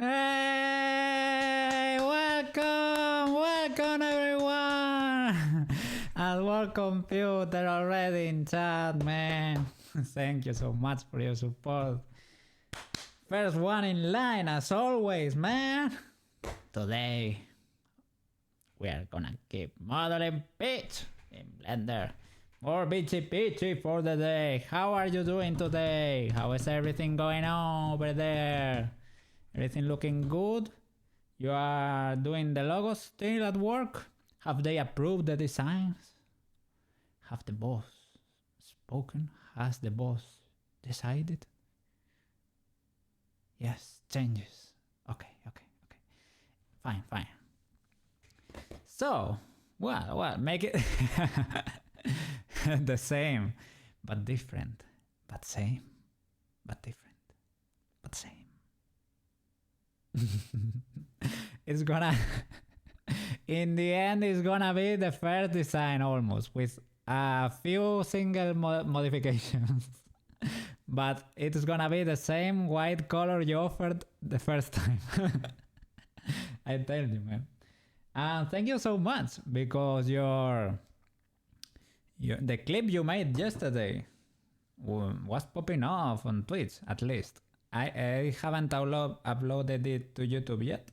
Hey, welcome everyone, and welcome Peter already in chat, man. Thank you so much for your support. First one in line as always, man. Today we are gonna keep modeling Peach in Blender. More Peachy for the day. How are you doing today? How is everything going on over there? Everything looking good? You are doing the logos still at work? Have they approved the designs? Have the boss spoken? Has the boss decided? Yes, changes. Okay. Fine. So, well, make it the same, but different, but same, but different, but same. It's gonna in the end it's gonna be the first design almost, with a few single modifications. But it's gonna be the same white color you offered the first time. I tell you, man. And thank you so much, because the clip you made yesterday was popping off on Twitch, at least. I haven't uploaded it to YouTube yet,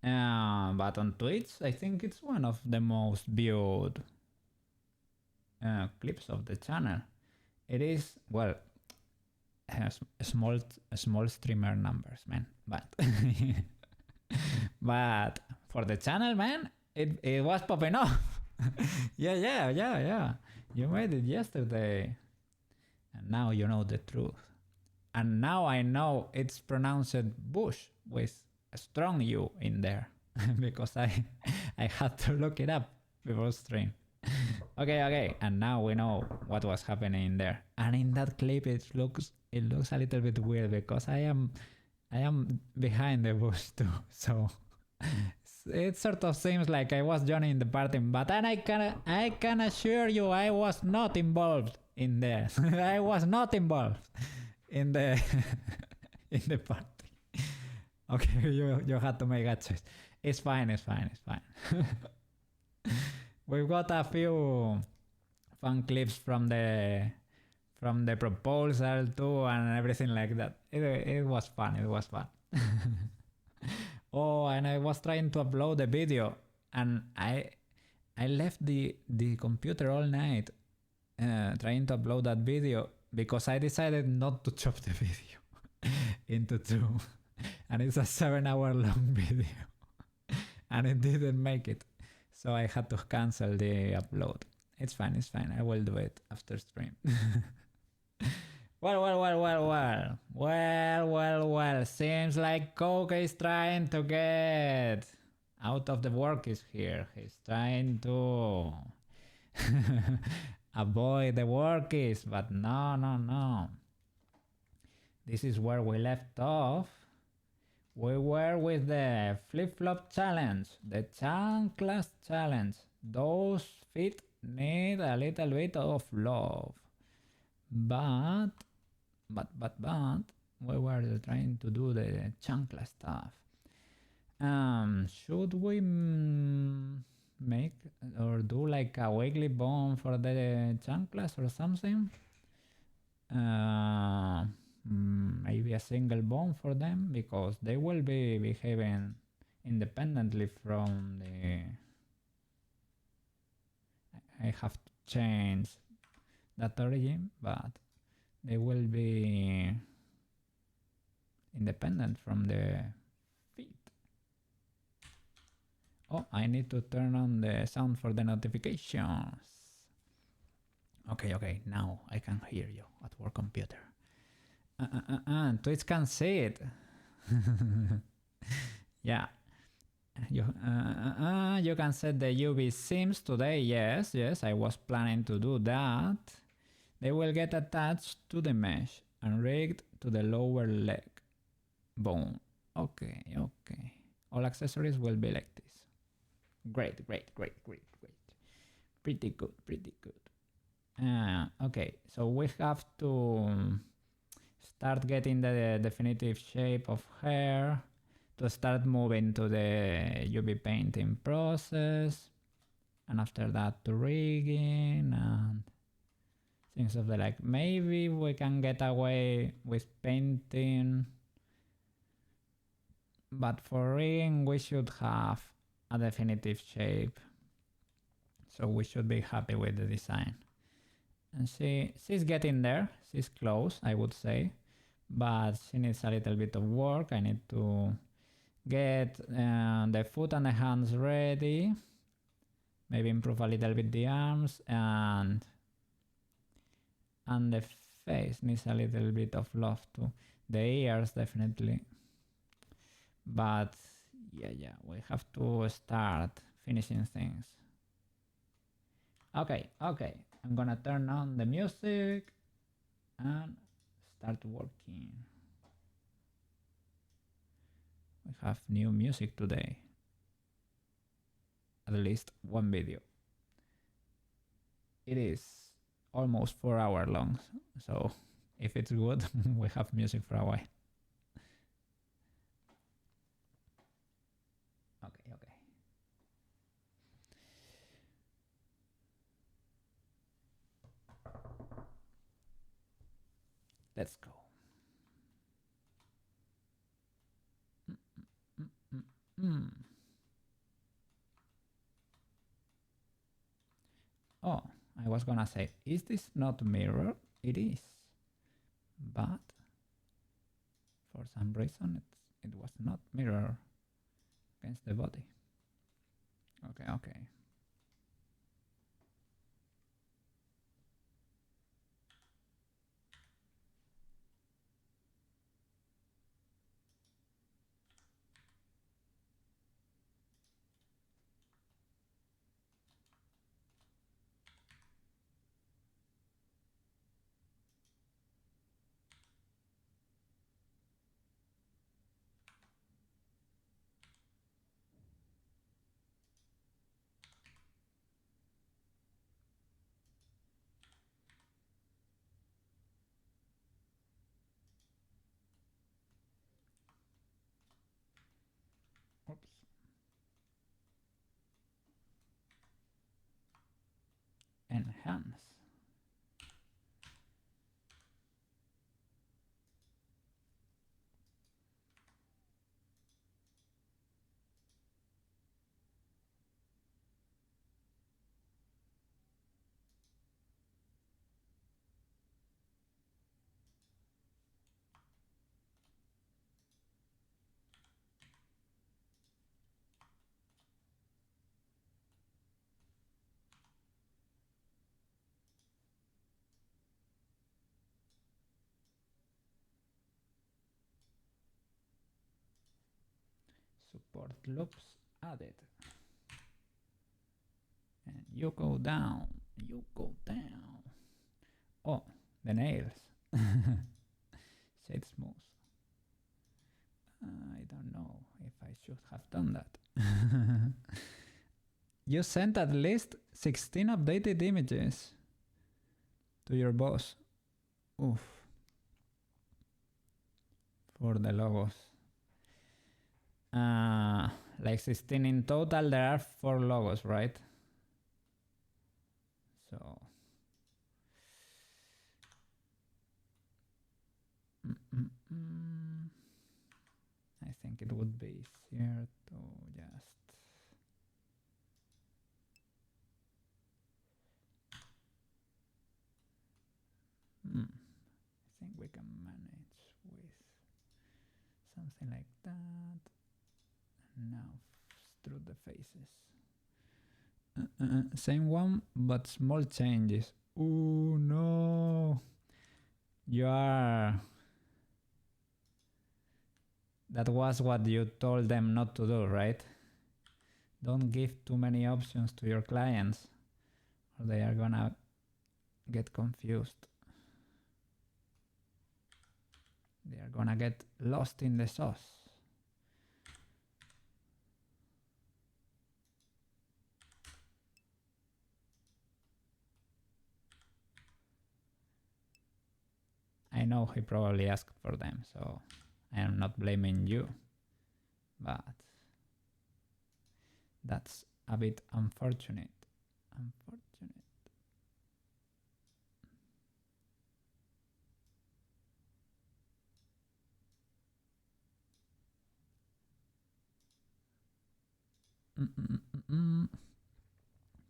but on Twitch I think it's one of the most viewed clips of the channel. It is, well, small streamer numbers, man, but but for the channel, man, it was popping off. Yeah. You made it yesterday, and now you know the truth. And now I know it's pronounced Bush with a strong U in there, because I had to look it up before stream. Okay, and now we know what was happening in there. And in that clip it looks a little bit weird, because I am behind the bush too, so it sort of seems like I was joining the party, but then I can assure you I was not involved in there. I was not involved in the in the party. Okay, you had to make a choice. It's fine. We've got a few fun clips from the proposal too, and everything like that. It was fun. Oh, and I was trying to upload the video, and I left the computer all night trying to upload that video, because I decided not to chop the video into two, and it's a 7-hour long video, and it didn't make it, so I had to cancel the upload. It's fine. I will do it after stream. Well. Seems like Coke is trying to get out of the workies here. He's trying to avoid the workies, but no. This is where we left off. We were with the flip-flop challenge, the chanclas challenge. Those feet need a little bit of love. But we were trying to do the chancla stuff. Should we make or do like a weekly bomb for the chanclas or something? Maybe a single bomb for them, because they will be behaving independently from the... I have to change that origin, but they will be independent from the feed. Oh, I need to turn on the sound for the notifications. Okay, now I can hear you at work computer. Twitch can see it. Yeah. You can set the UV sims today. Yes, I was planning to do that. They will get attached to the mesh and rigged to the lower leg bone. Okay. All accessories will be like this. Great. Pretty good. Okay, so we have to start getting the definitive shape of hair. to start moving to the UV painting process, and after that to rigging and things of the like. Maybe we can get away with painting, but for rigging we should have a definitive shape, so we should be happy with the design. And she's getting there. She's close, I would say, but she needs a little bit of work. I need to get the foot and the hands ready, maybe improve a little bit the arms, and the face needs a little bit of love too. The ears definitely, but yeah, we have to start finishing things. Okay, I'm gonna turn on the music and start working. We have new music today, at least one video. It is almost 4 hours long, so if it's good, we have music for a while. Okay. Let's go. Oh, I was gonna say, is this not mirror? It is, but for some reason it was not mirror against the body. Okay. Oops. Enhance. Support loops added. And you go down. Oh, the nails. Shade smooth. I don't know if I should have done that. You sent at least 16 updated images to your boss. Oof. For the logos. Like 16 in total. There are 4 logos, right? So I think it would be easier to just I think we can manage with something like that. And now through the faces. Same one, but small changes. Oh no! That was what you told them not to do, right? Don't give too many options to your clients, or they are gonna get confused. They are gonna get lost in the sauce. I know he probably asked for them, so I am not blaming you. but that's a bit unfortunate. Unfortunate.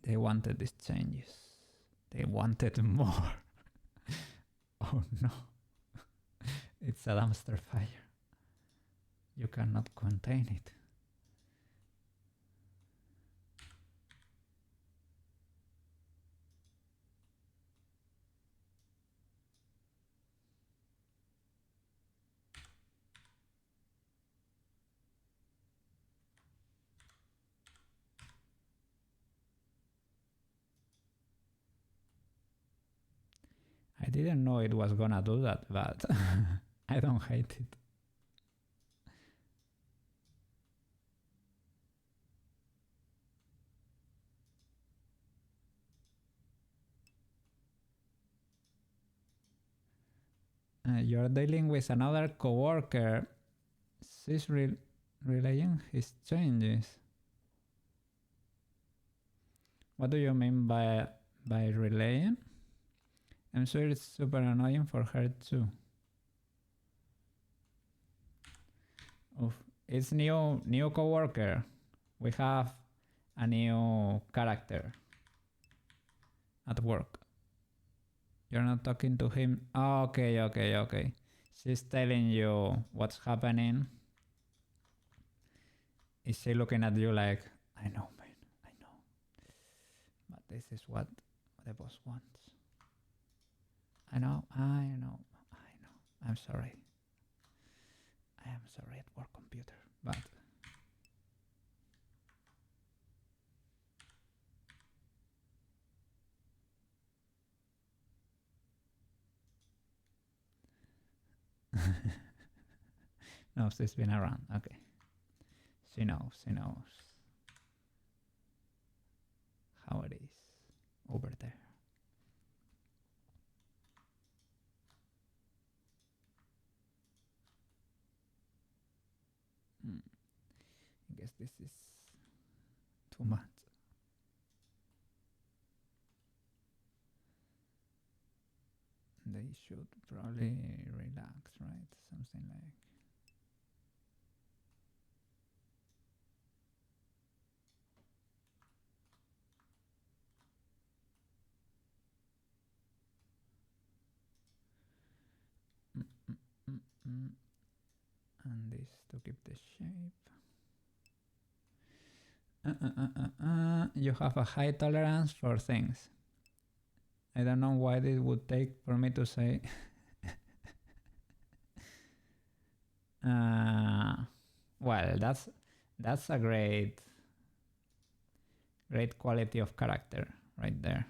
They wanted these changes. They wanted more. Oh no. It's a dumpster fire. You cannot contain it. I didn't know it was gonna do that, but I don't hate it. You're dealing with another coworker. She's relaying his changes. What do you mean by relaying? I'm sure it's super annoying for her too. Oof. It's new coworker. We have a new character at work. You're not talking to him. Oh, okay. She's telling you what's happening. Is she looking at you like, I know, man, I know. But this is what the boss wants. I know. I'm sorry. I am sorry at work computer, but no, she's been around. Okay. She knows how it is over there. I guess this is too much. They should probably relax, right? Something like. And this to keep the shape. You have a high tolerance for things. I don't know why this would take for me to say. Well, that's a great quality of character right there.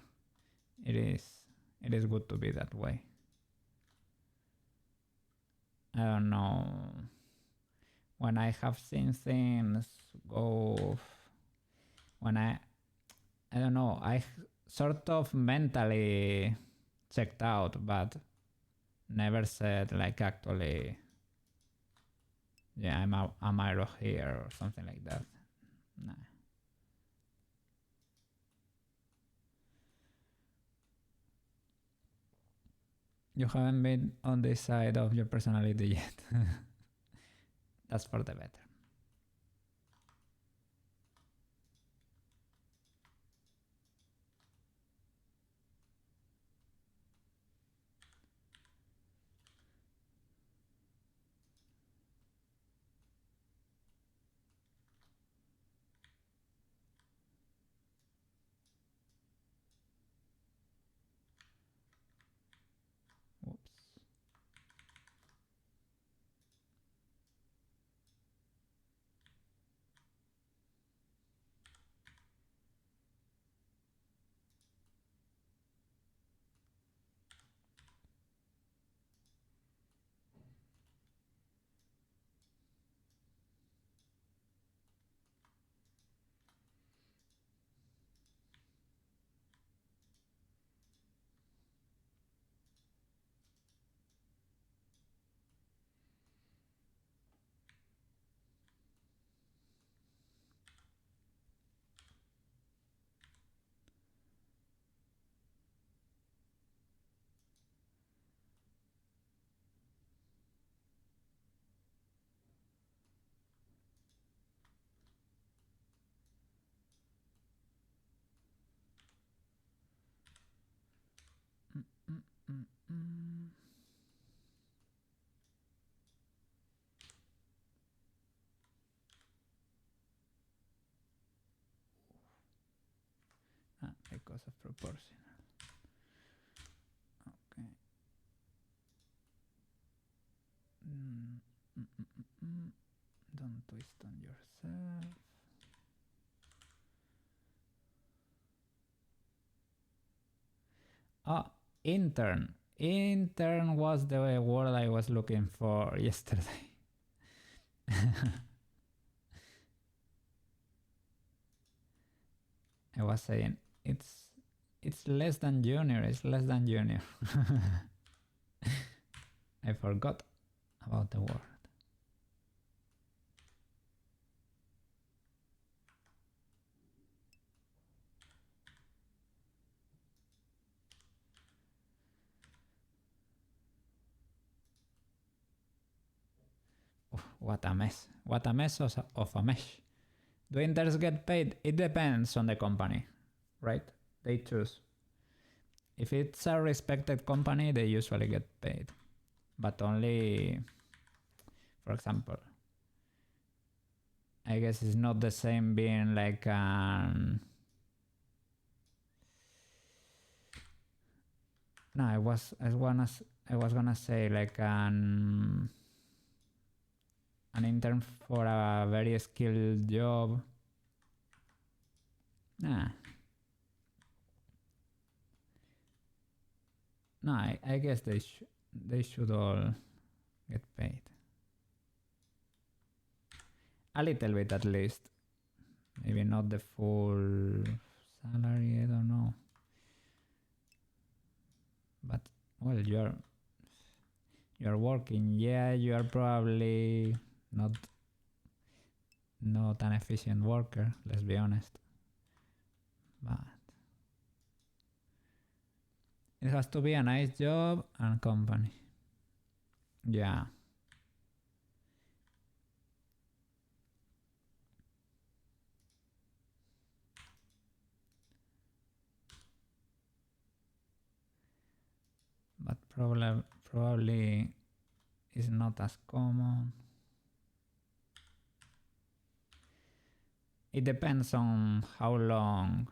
It is good to be that way. I don't know. When I have seen things go, when I don't know, I sort of mentally checked out, but never said like actually, yeah, I'm out of here or something like that. Nah. You haven't been on this side of your personality yet. That's for the better. Whoops. because of proportional. Okay. Don't twist on yourself. Oh, intern. Intern was the word I was looking for yesterday. I was saying it's less than junior. It's less than junior. I forgot about the word. Oh, what a mess. What a mess of a mesh. Do interns get paid? It depends on the company, right? They choose. If it's a respected company, they usually get paid. But only, for example, I guess it's not the same being like no, I was gonna say like an intern for a very skilled job. Nah. No, I guess they should all get paid. A little bit at least. Maybe not the full salary, I don't know. But well, you're working. Yeah, you are probably not an efficient worker, let's be honest. But it has to be a nice job and company. Yeah. But probably is not as common. It depends on how long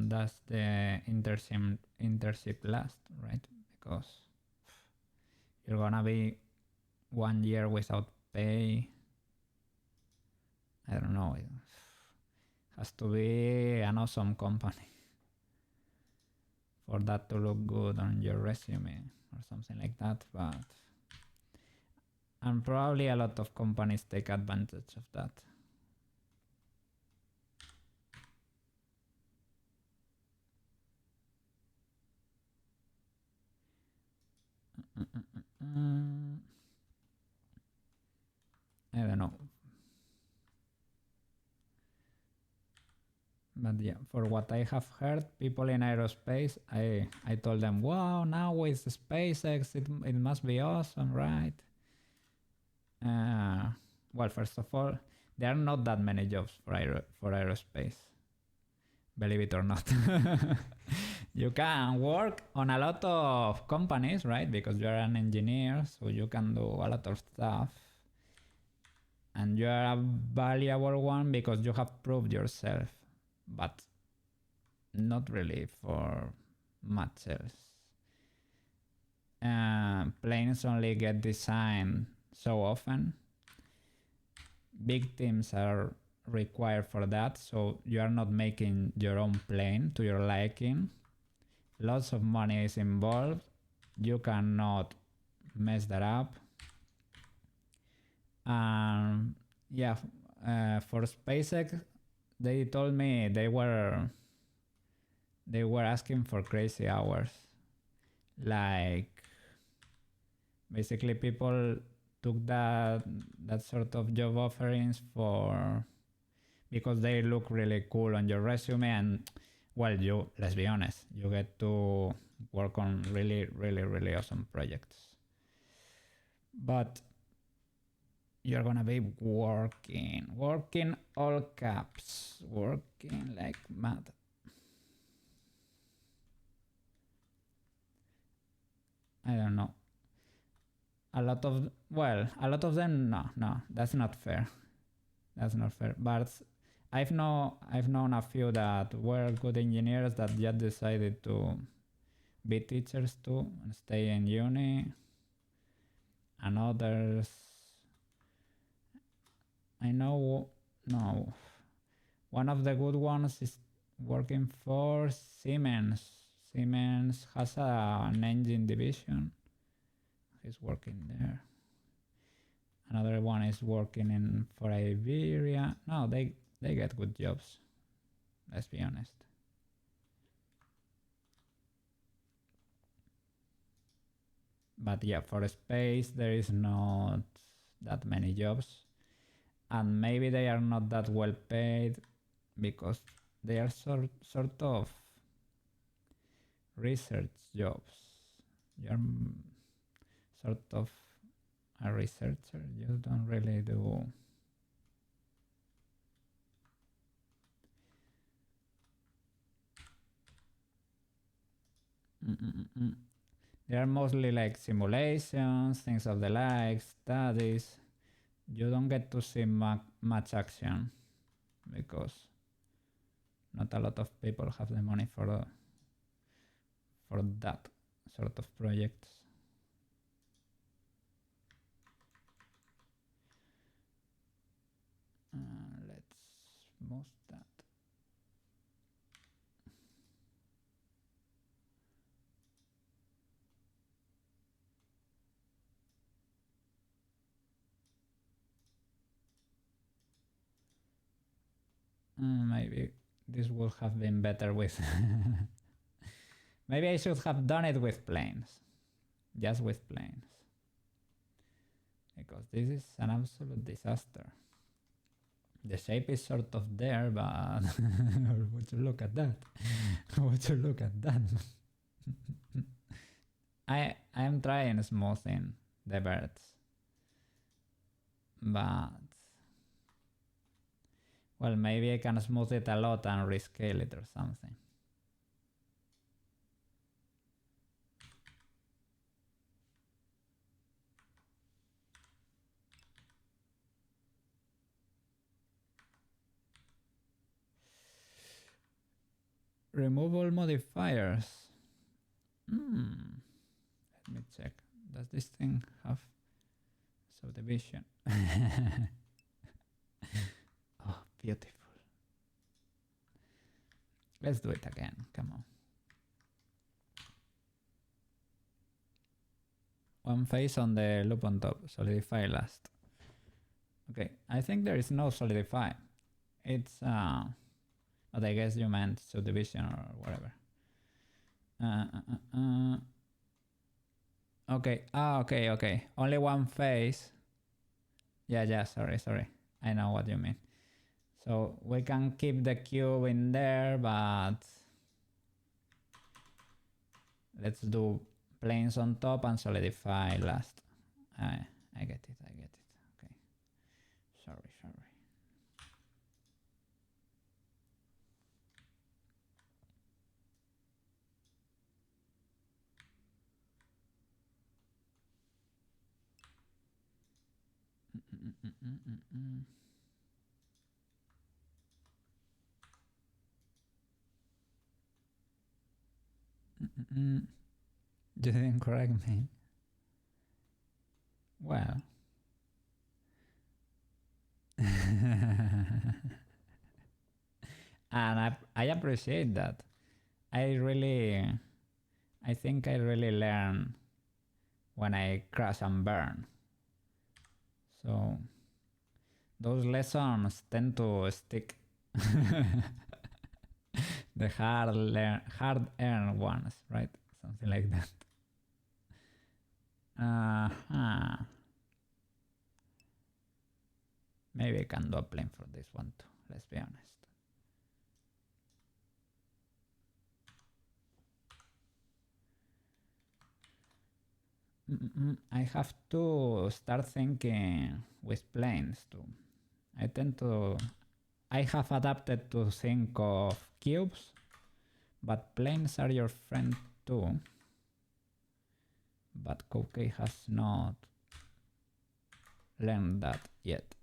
does the internship last, right? Because you're gonna be 1 year without pay. I don't know. It has to be an awesome company for that to look good on your resume or something like that. But and probably a lot of companies take advantage of that. I don't know. But yeah, for what I have heard, people in aerospace, I told them, wow, now with SpaceX, it must be awesome, right? Well, first of all, there are not that many jobs for aerospace, believe it or not. You can work on a lot of companies, right? Because you're an engineer, so you can do a lot of stuff. And you're a valuable one because you have proved yourself, but not really for much else. Planes only get designed so often. Big teams are required for that, so you are not making your own plane to your liking. Lots of money is involved. You cannot mess that up. Yeah, for SpaceX, they told me they were asking for crazy hours. Like basically people took that sort of job offerings because they look really cool on your resume, and well, let's be honest, you get to work on really, really, really awesome projects. But you're gonna be working all caps, working like mad. I don't know. A lot of them, no, that's not fair. That's not fair. But I've known a few that were good engineers that just decided to be teachers too and stay in uni, and others I know. No, one of the good ones is working for Siemens. Siemens has an engine division. He's working there. Another one is working in for Iberia. No, they get good jobs. Let's be honest. But yeah, for space there is not that many jobs, and maybe they are not that well paid because they are sort of research jobs. You're sort of a researcher. You don't really do They are mostly like simulations, things of the like, studies. You don't get to see much action because not a lot of people have the money for that sort of projects. Let's move that. Maybe this would have been better with maybe I should have done it with planes, just with planes, because this is an absolute disaster. The shape is sort of there, but would you look at that? Would you look at that? I am trying smoothing the birds, but well, maybe I can smooth it a lot and rescale it or something. Remove all modifiers. Let me check. Does this thing have subdivision? Oh, beautiful. Let's do it again. Come on. One face on the loop on top. Solidify last. Okay, I think there is no solidify. It's but I guess you meant subdivision or whatever. Okay. Okay. Only one face. Yeah. Sorry. I know what you mean. So we can keep the cube in there, but let's do planes on top and solidify last. I get it. Okay. Sorry. You didn't correct me. Well. And I appreciate that. I think I really learn when I crash and burn. So those lessons tend to stick. The hard-earned ones, right? Something like that. Maybe I can do a plane for this one too, let's be honest. I have to start thinking with planes too. I have adapted to think of cubes, but planes are your friend too. But Koukei has not learned that yet.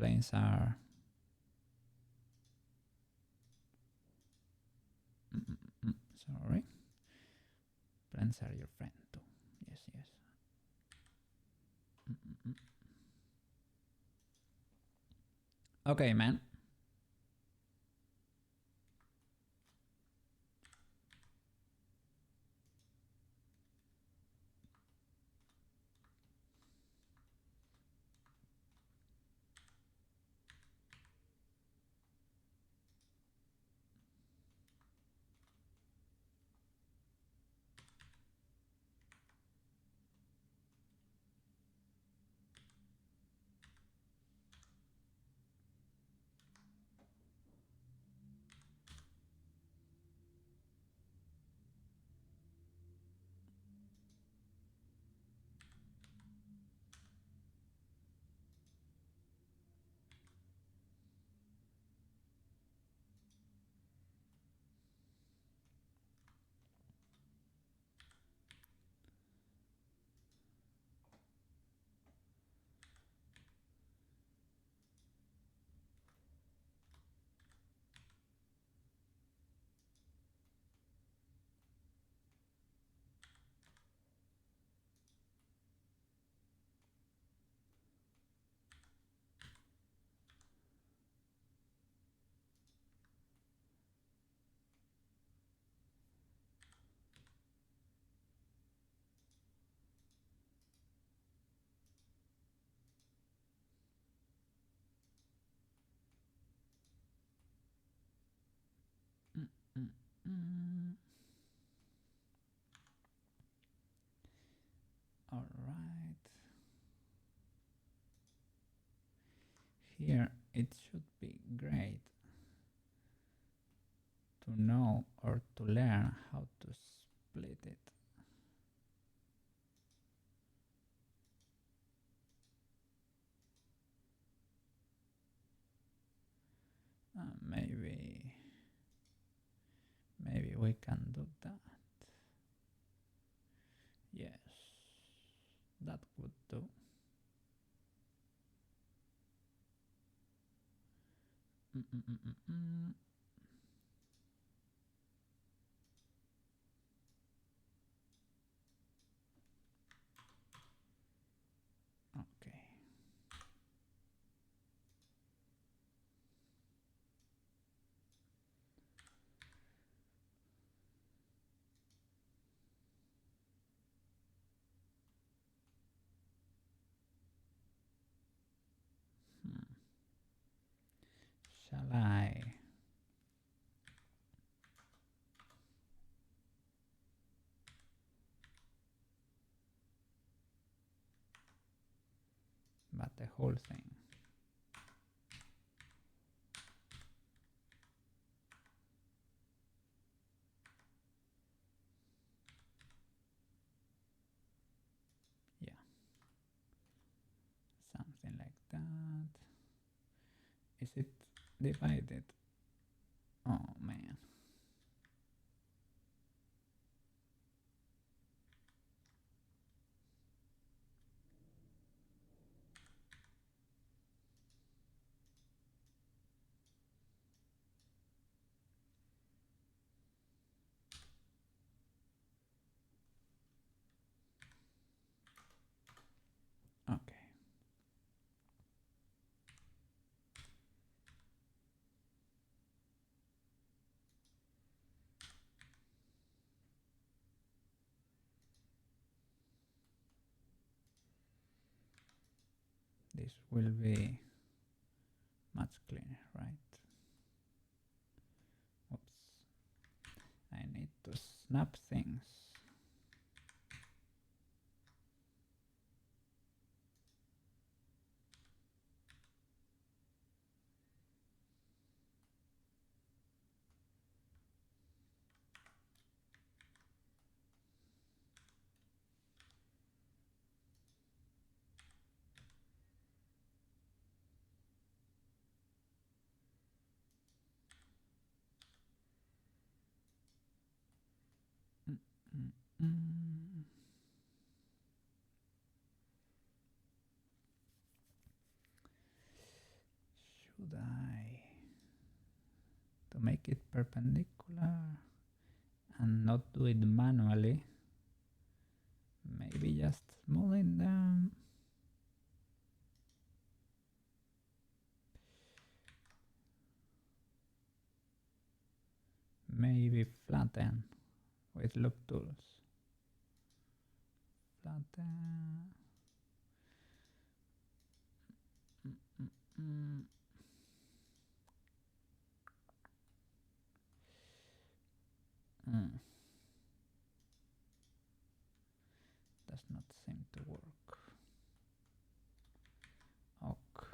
planes are sorry, planes are your friend too. Yes, yes. Okay, man. All right. Here it should be great to know or to learn how to split it. Maybe we can do that. Yes, that would do. Okay. Shall I? But the whole thing. Yeah. Something like that. Is it divided? Oh man. Okay. This will be much cleaner, right? Oops. I need to snap things. make it perpendicular and not do it manually. Maybe just smoothing them. Maybe flatten with loop tools. Flatten. Does not seem to work. Ok.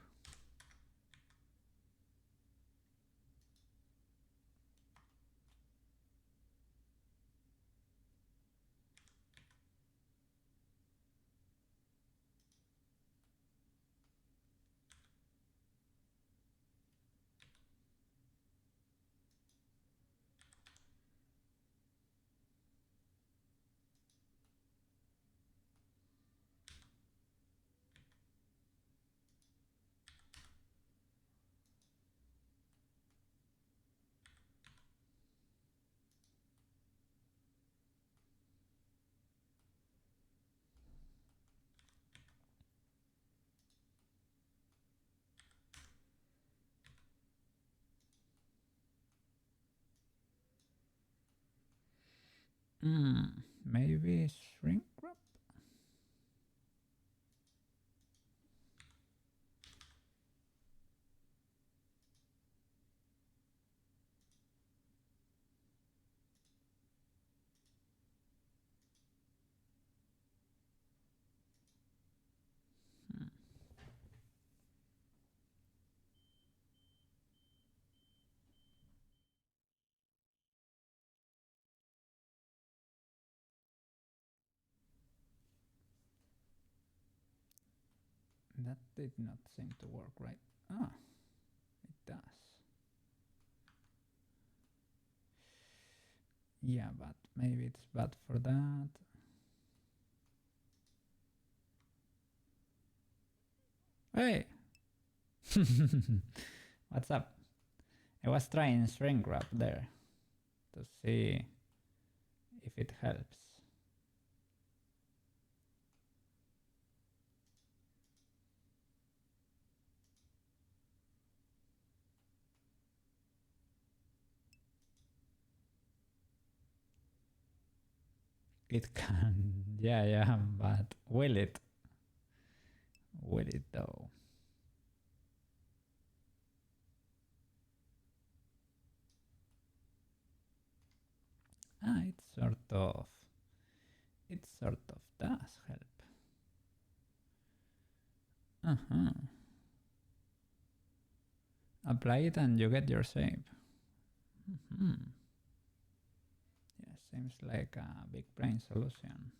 Maybe shrink wrap? That did not seem to work, right? Ah, it does. Yeah, but maybe it's bad for that. Hey! What's up? I was trying shrink wrap there to see if it helps. It can, yeah, but will it? Will it though? Ah, it sort of does help. Apply it and you get your shape. Yeah, seems like a big brain solution.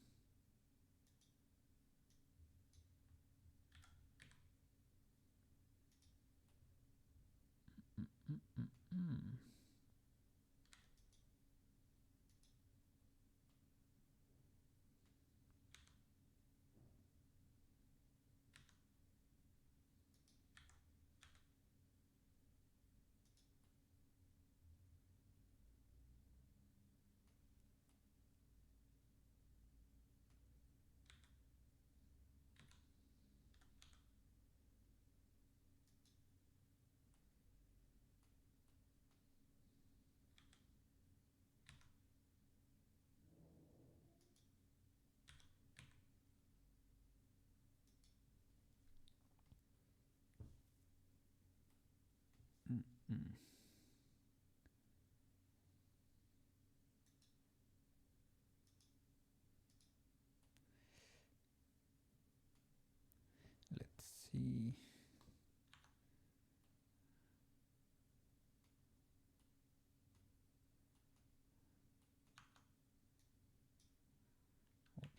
Let's see. Oops.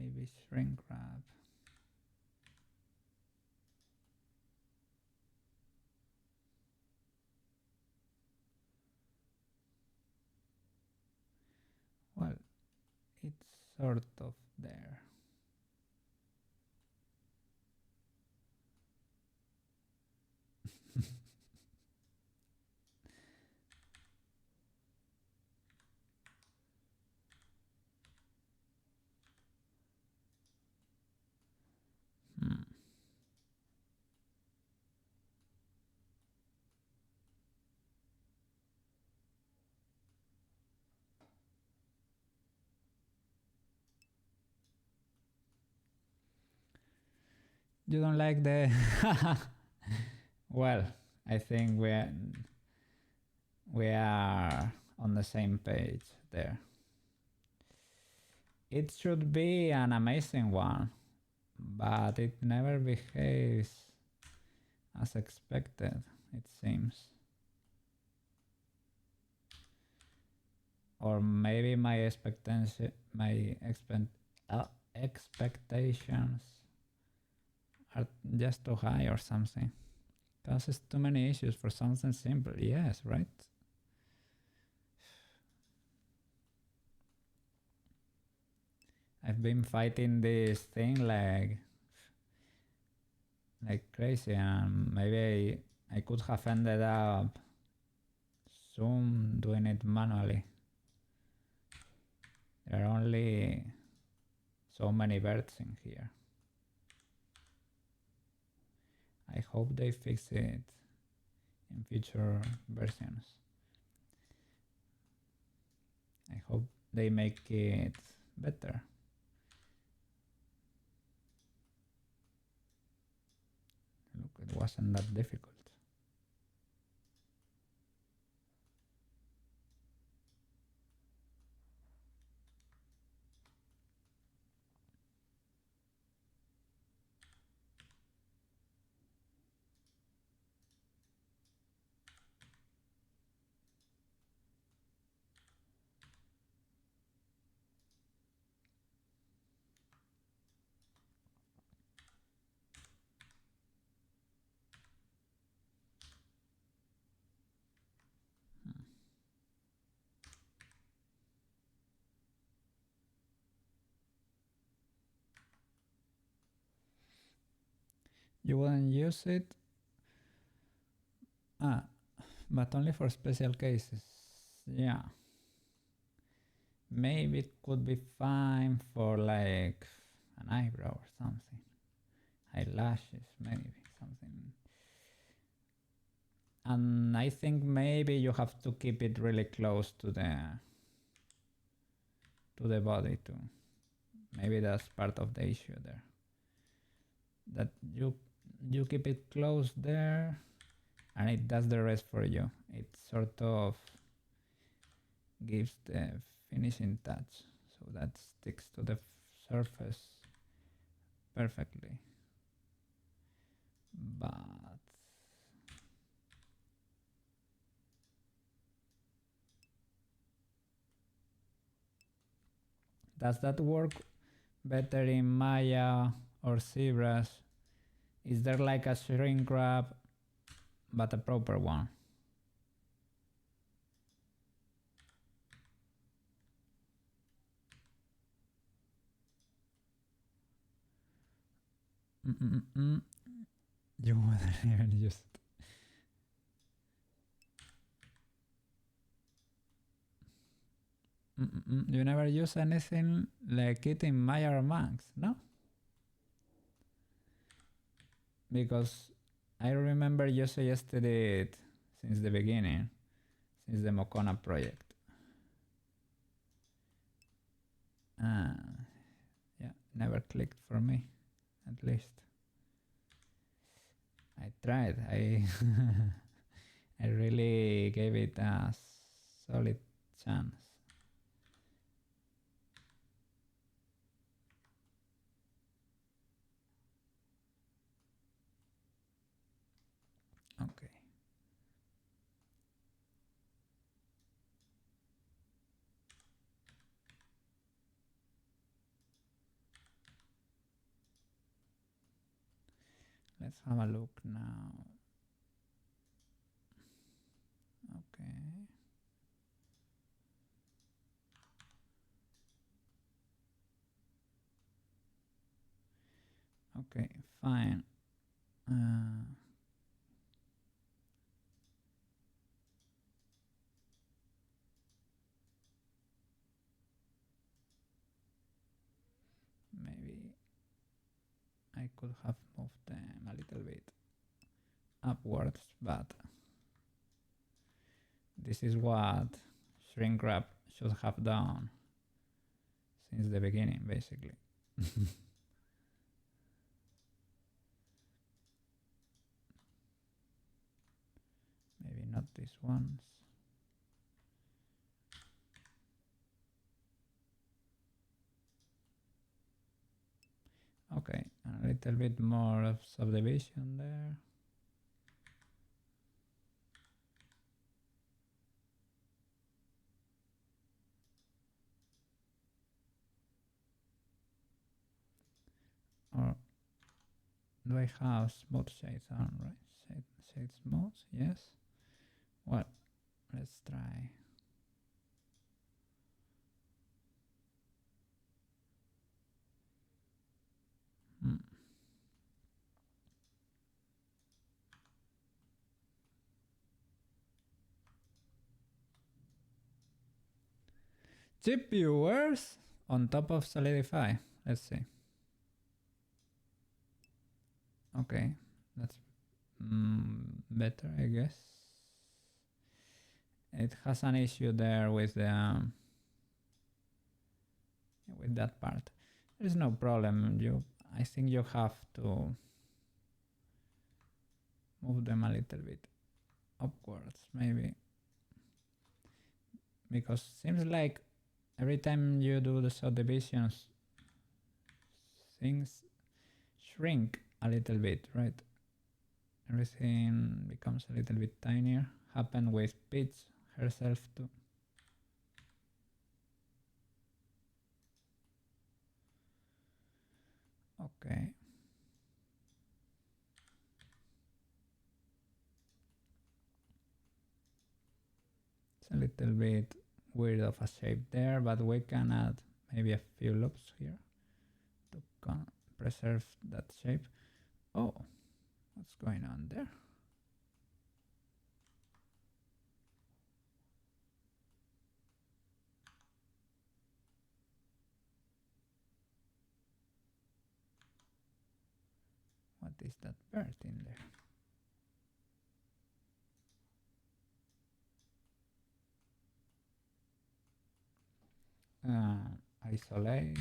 maybe shrink wrap. Well, it's sort of there. Hmm. You don't like the... Well, I think we are on the same page there. It should be an amazing one, but it never behaves as expected, it seems. Or maybe my expectations are just too high or something. Causes too many issues for something simple. Yes, right? I've been fighting this thing like crazy, and maybe I could have ended up soon doing it manually. There are only so many birds in here. I hope they fix it in future versions. I hope they make it better. Look, it wasn't that difficult. You wouldn't use it? But only for special cases. Yeah. Maybe it could be fine for like an eyebrow or something. Eyelashes, maybe something. And I think maybe you have to keep it really close to the body too. Maybe that's part of the issue there. That you keep it close there and it does the rest for you. It sort of gives the finishing touch, so that sticks to the surface perfectly. But does that work better in Maya or ZBrush? Is there like a shrink wrap but a proper one? You wouldn't even use it. You never use anything like it in Maya or Max, no? Because I remember you suggested it since the beginning, since the Mokona project. Yeah, never clicked for me, at least. I tried. I really gave it a solid chance. Okay. Let's have a look now. Okay. Okay, fine. Maybe I could have moved them a little bit upwards, but this is what shrink wrap should have done since the beginning, basically. Maybe not these ones. Okay, a little bit more of subdivision there. Or do I have smooth shades on, right? Shade smooth, yes. Well, let's try. Chip viewers on top of Solidify. Let's see. Okay, that's better, I guess. It has an issue there with the with that part. There's no problem. I think you have to move them a little bit upwards, maybe, because seems like every time you do the subdivisions, things shrink a little bit, right? Everything becomes a little bit tinier. Happened with Peach herself too. Okay. It's a little bit weird of a shape there, but we can add maybe a few loops here to preserve that shape. Oh, what's going on there? What is that bird in there? Isolate.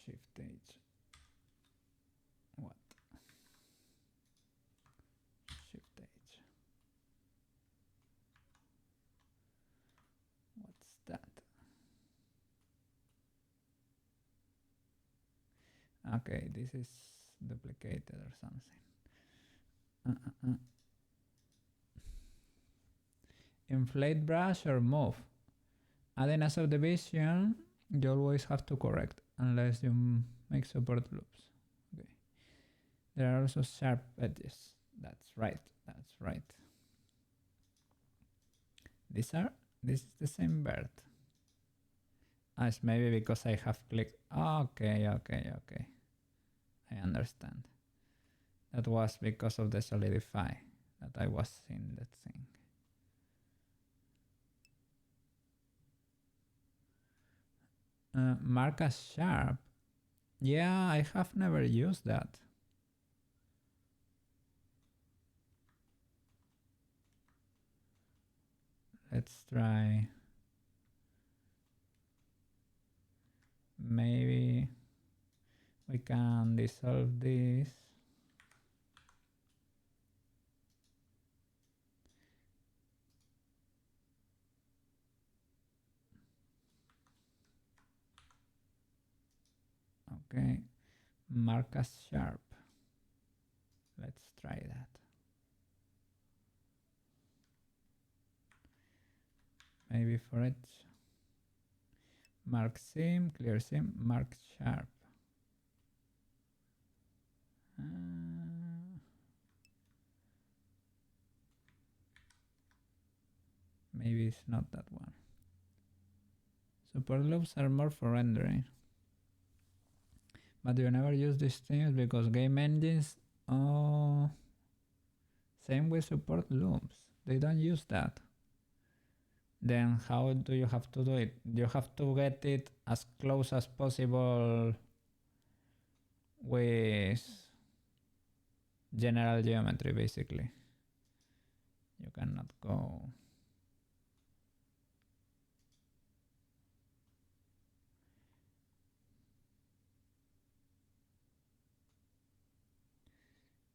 Shift H. What? Shift H. What's that? Okay, this is duplicated or something. Inflate brush or move. Adding a subdivision, you always have to correct unless you make support loops. Okay. There are also sharp edges. That's right. That's right. This is the same bird. It's maybe because I have clicked. Okay. I understand. That was because of the solidify that I was seeing that thing. Mark as sharp. Yeah, I have never used that. Let's try. Maybe we can dissolve this. Okay, mark as sharp. Let's try that. Maybe for it, Mark sim, clear sim, mark sharp. Maybe it's not that one. Support loops are more for rendering. But you never use these things because game engines, oh, same with support loops. They don't use that. Then how do you have to do it? You have to get it as close as possible with general geometry, basically. You cannot go.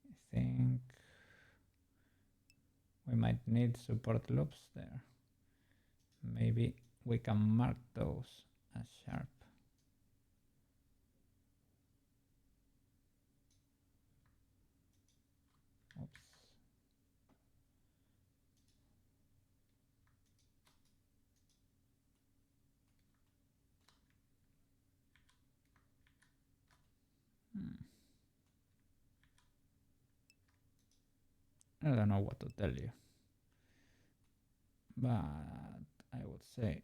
I think we might need support loops there. Maybe we can mark those as sharp. Oops. I don't know what to tell you, but I would say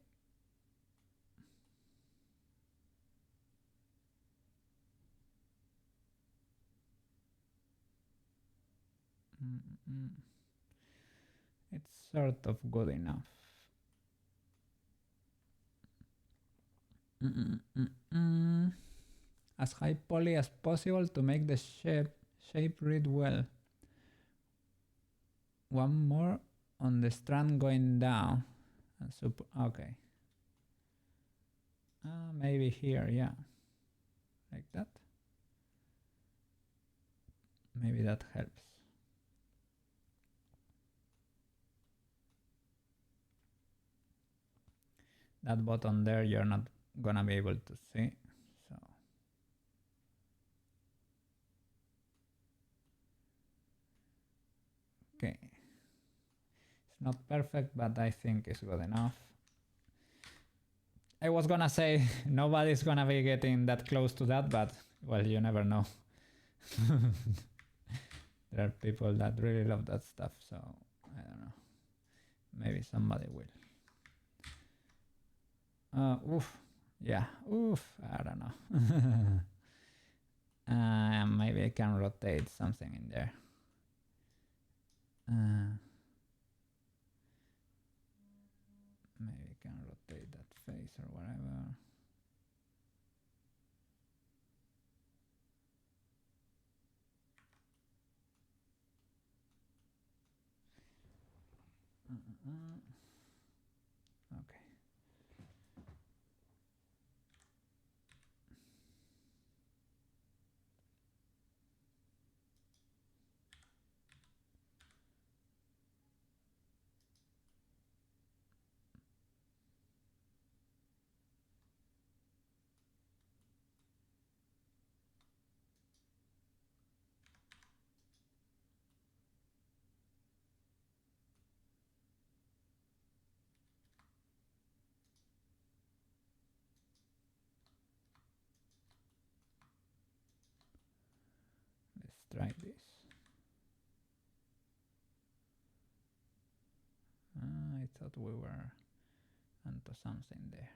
it's sort of good enough. As high poly as possible to make the shape read well. One more on the strand going down. Okay. Maybe here, yeah. Like that. Maybe that helps. That button there, you're not gonna be able to see. So okay. It's not perfect, but I think it's good enough. I was gonna say nobody's gonna be getting that close to that, but well, you never know. There are people that really love that stuff, so I don't know. Maybe somebody will. Oof. Yeah, oof. I don't know. Maybe I can rotate something in there. Maybe I can rotate that face or whatever. Okay. Let's try this. I thought we were onto something there.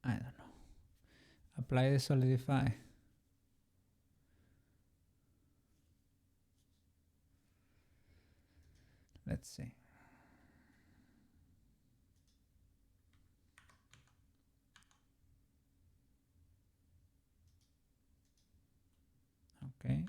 I don't know. Apply the solidify. Let's see. Okay.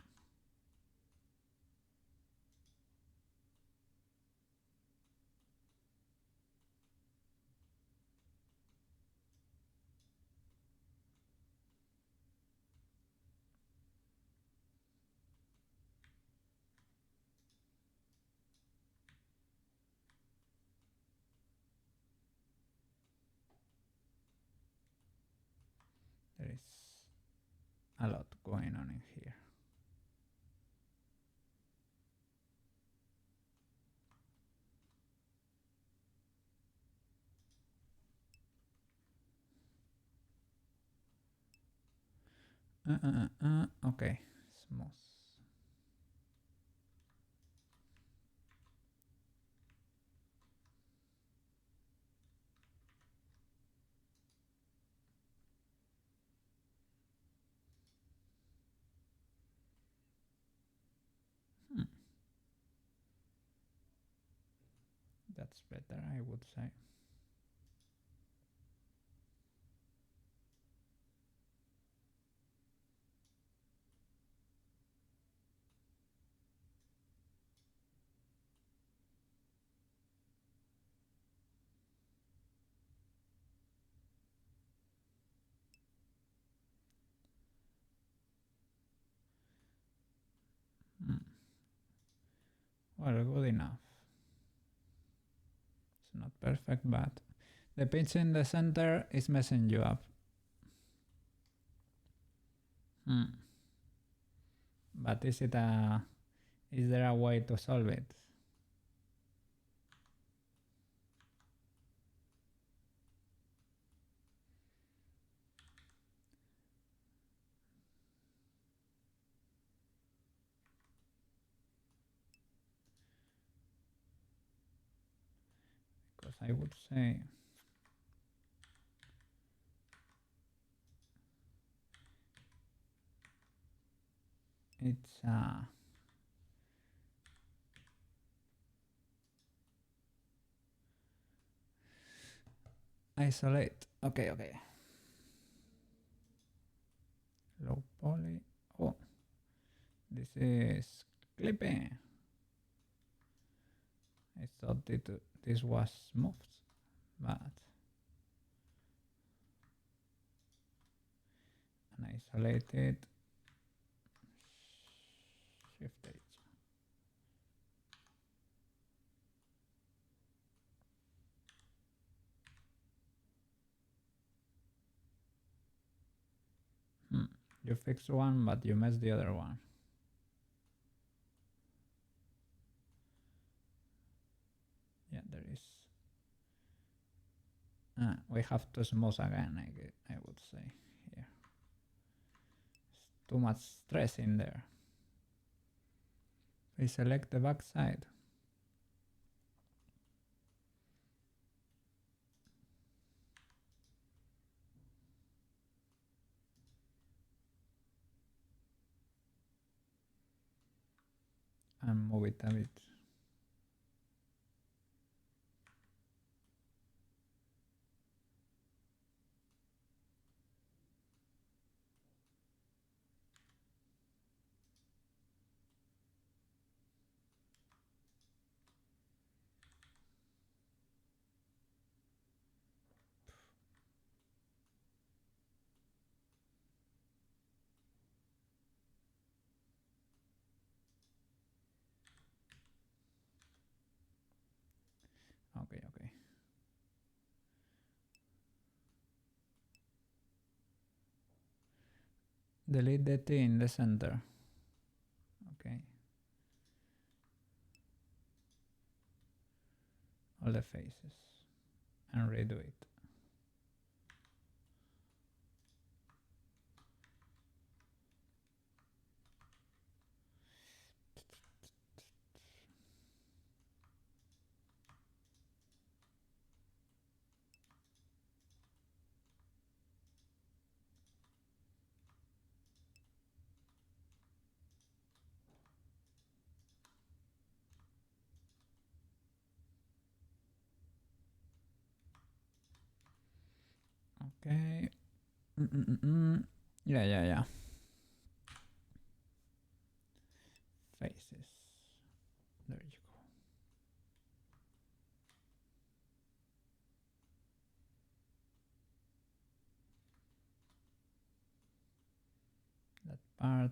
There is a lot going on in here. Okay, smooth. That's better, I would say. Well, good enough. It's not perfect, but the pitch in the center is messing you up. But is there a way to solve it? Because I would say it's isolate. Okay. Low poly. Oh, this is clipping. I thought this was smooth, but and isolated. Shift H. You fix one, but you mess the other one. Yeah, there is. We have to smooth again, I would say here. It's too much stress in there. We select the back side. And move it a bit. Okay. Delete the T in the center. Okay. All the faces. And redo it. Okay. Yeah. Faces. There you go. That part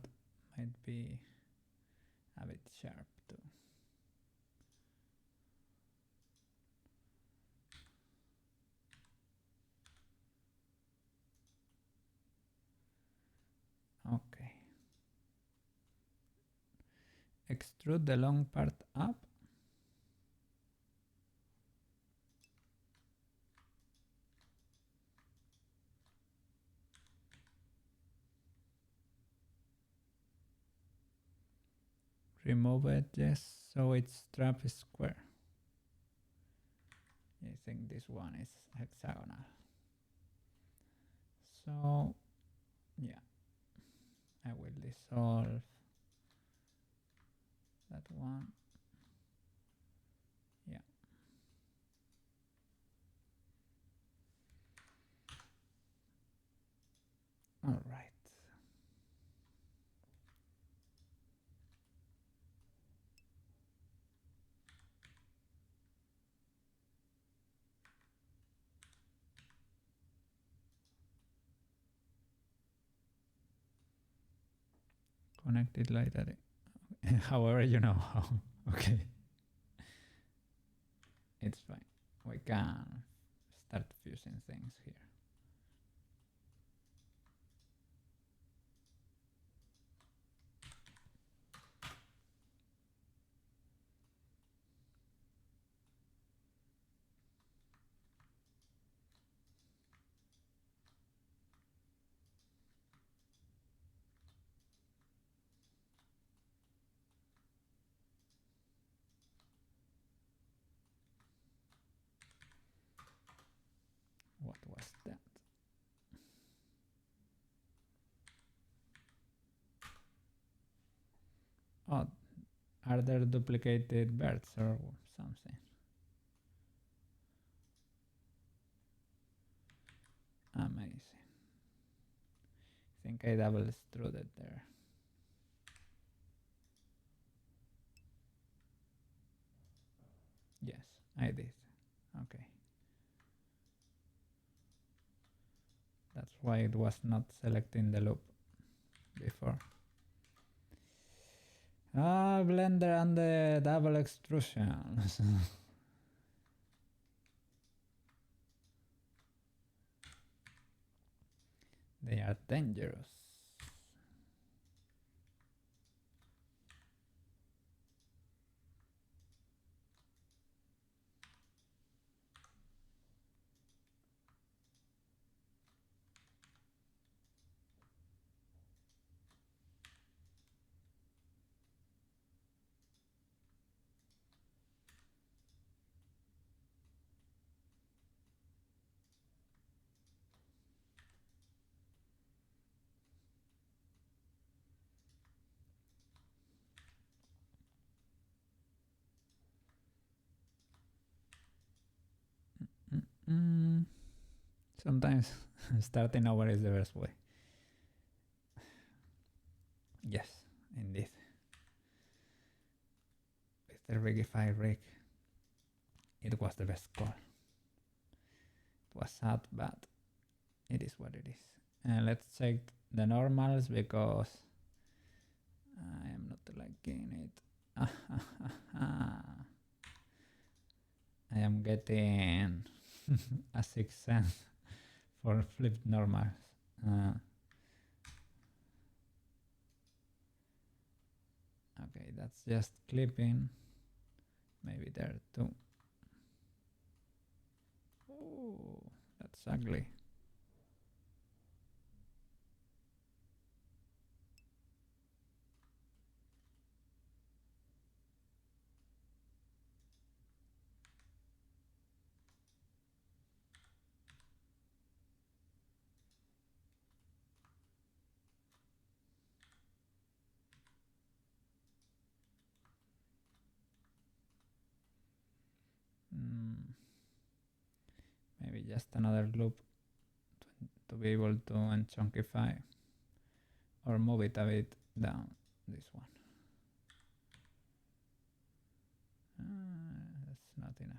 might be a bit sharp too. Okay. Extrude the long part up. Remove edges so its trap is square. I think this one is hexagonal. So, yeah, I will dissolve that one. Yeah. All right. Connect it like that. However you know how. Okay. It's fine. We can start fusing things here. What was that? Oh, are there duplicated birds or something? Amazing. I think I double extruded there. Yes, I did. Okay. That's why it was not selecting the loop before. Ah, Blender and the double extrusions. They are dangerous. Sometimes starting over is the best way. Yes, indeed. With the Rigify rig, it was the best call. It was sad, but it is what it is. And let's check the normals because I am not liking it. I am getting a 6 cents for flipped normals. Okay, that's just clipping. Maybe there too. Oh, that's ugly. Maybe just another loop to be able to unchunkify or move it a bit down. This one. That's not enough.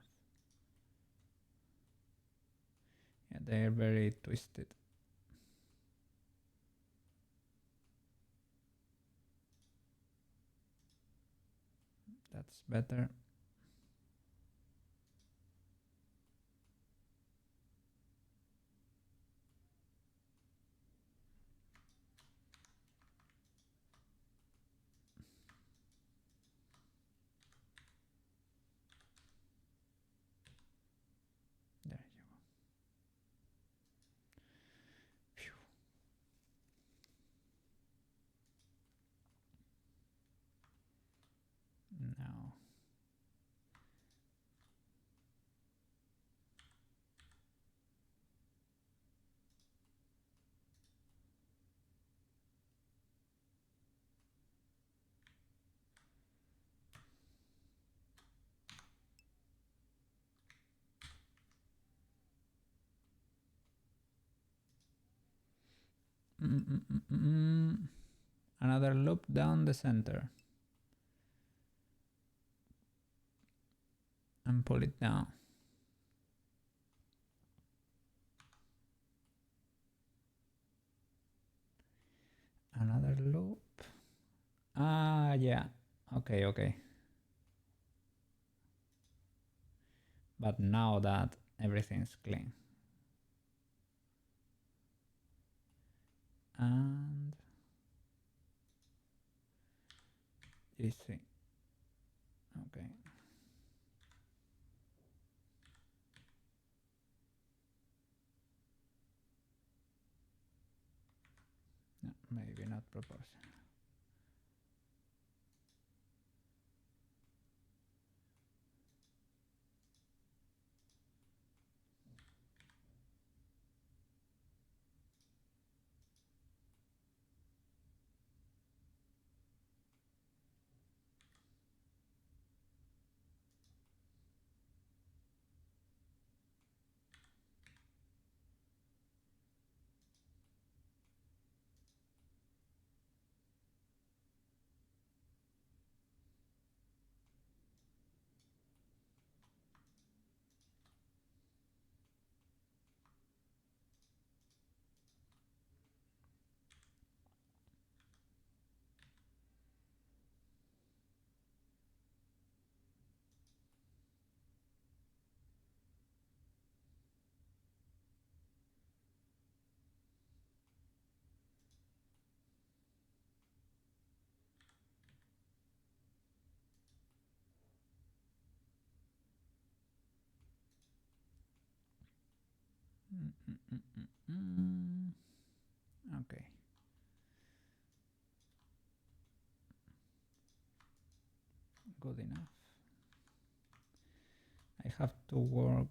Yeah, they're very twisted. That's better. There you go. Phew. Now. Another loop down the center and pull it down. Another loop. Ah, yeah. Okay. But now that everything's clean. And easy. Okay. No, maybe not proportional. Okay. Good enough. I have to work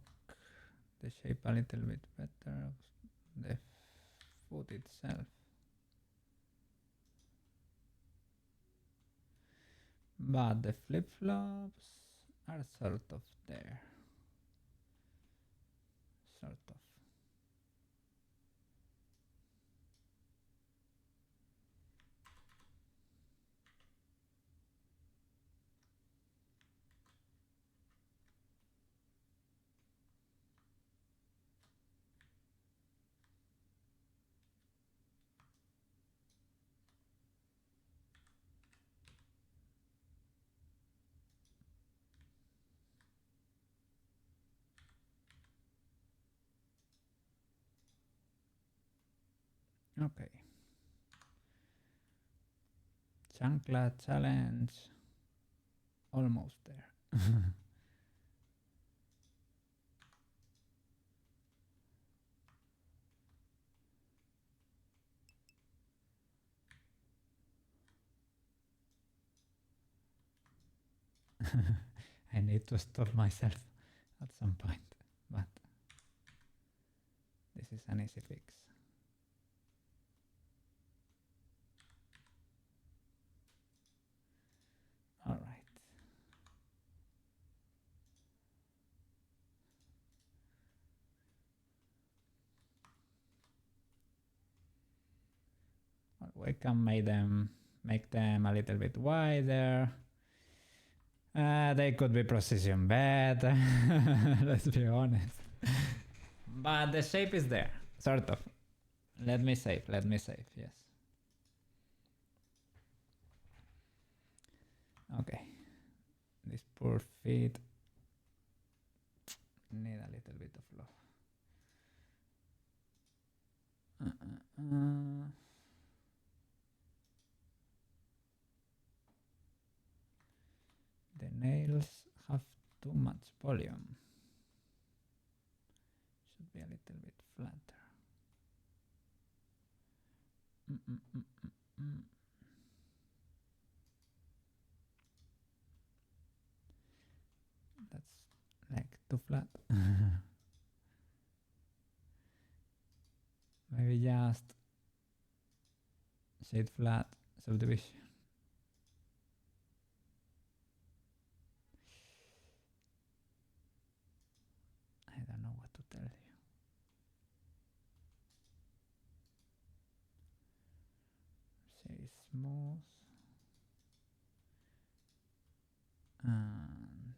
the shape a little bit better of the foot itself. But the flip-flops are sort of there. Sort of. Okay. Chancla challenge. Almost there. I need to stop myself at some point, but this is an easy fix. All right. we can make them a little bit wider. They could be precision better, let's be honest. But the shape is there, sort of. Let me save, yes. Okay, this poor feet need a little bit of love. The nails have too much volume. Should be a little bit flatter. That's like too flat. Maybe just shade flat subdivision. I don't know what to tell you. Say smooth. And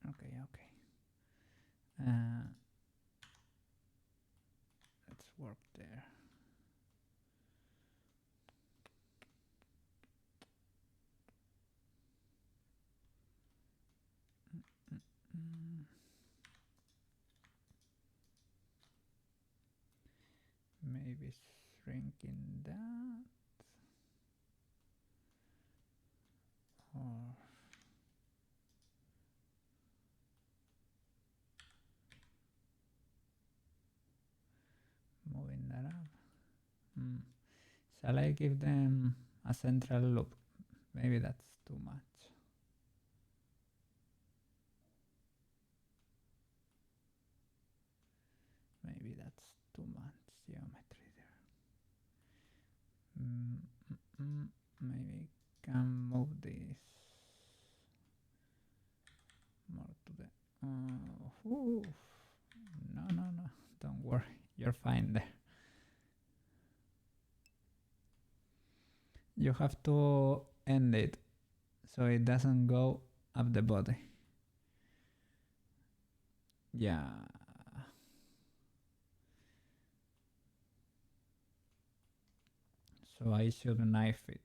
okay. Let's work there. Maybe shrinking that, or moving that up. Shall I give them a central loop? Maybe that's too much. Maybe that's too much geometry there. Maybe can move this more to the... No, don't worry, you're fine there. You have to end it so it doesn't go up the body. Yeah. So I should knife it.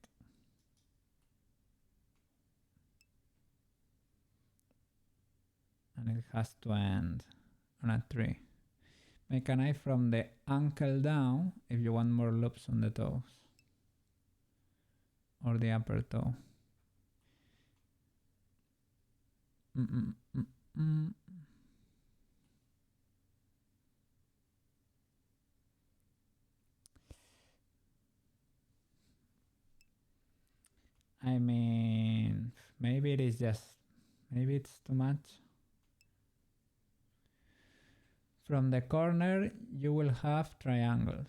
And it has to end on a 3. Make a knife from the ankle down if you want more loops on the toes. Or the upper toe. I mean, maybe it is just, maybe it's too much. From the corner, you will have triangles.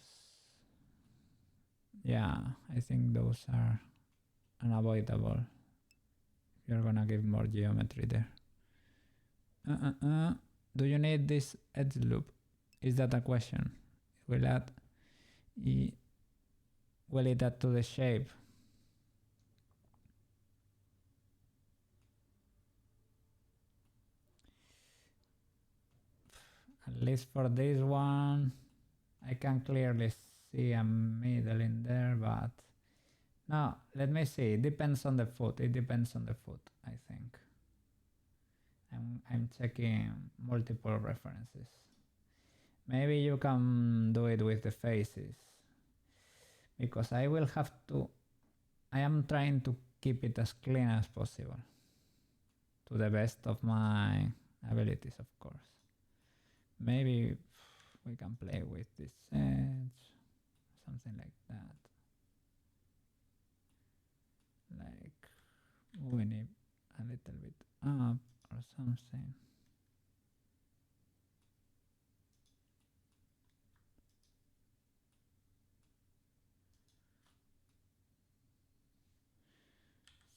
Yeah, I think those are unavoidable. You're gonna give more geometry there. Do you need this edge loop? Is that a question? Will it add to the shape? At least for this one, I can clearly see a middle in there, but no, let me see. It depends on the foot. It depends on the foot, I think. I'm checking multiple references. Maybe you can do it with the faces, because I will have to. I am trying to keep it as clean as possible, to the best of my abilities, of course. Maybe we can play with this edge, something like that, like moving it a little bit up or something.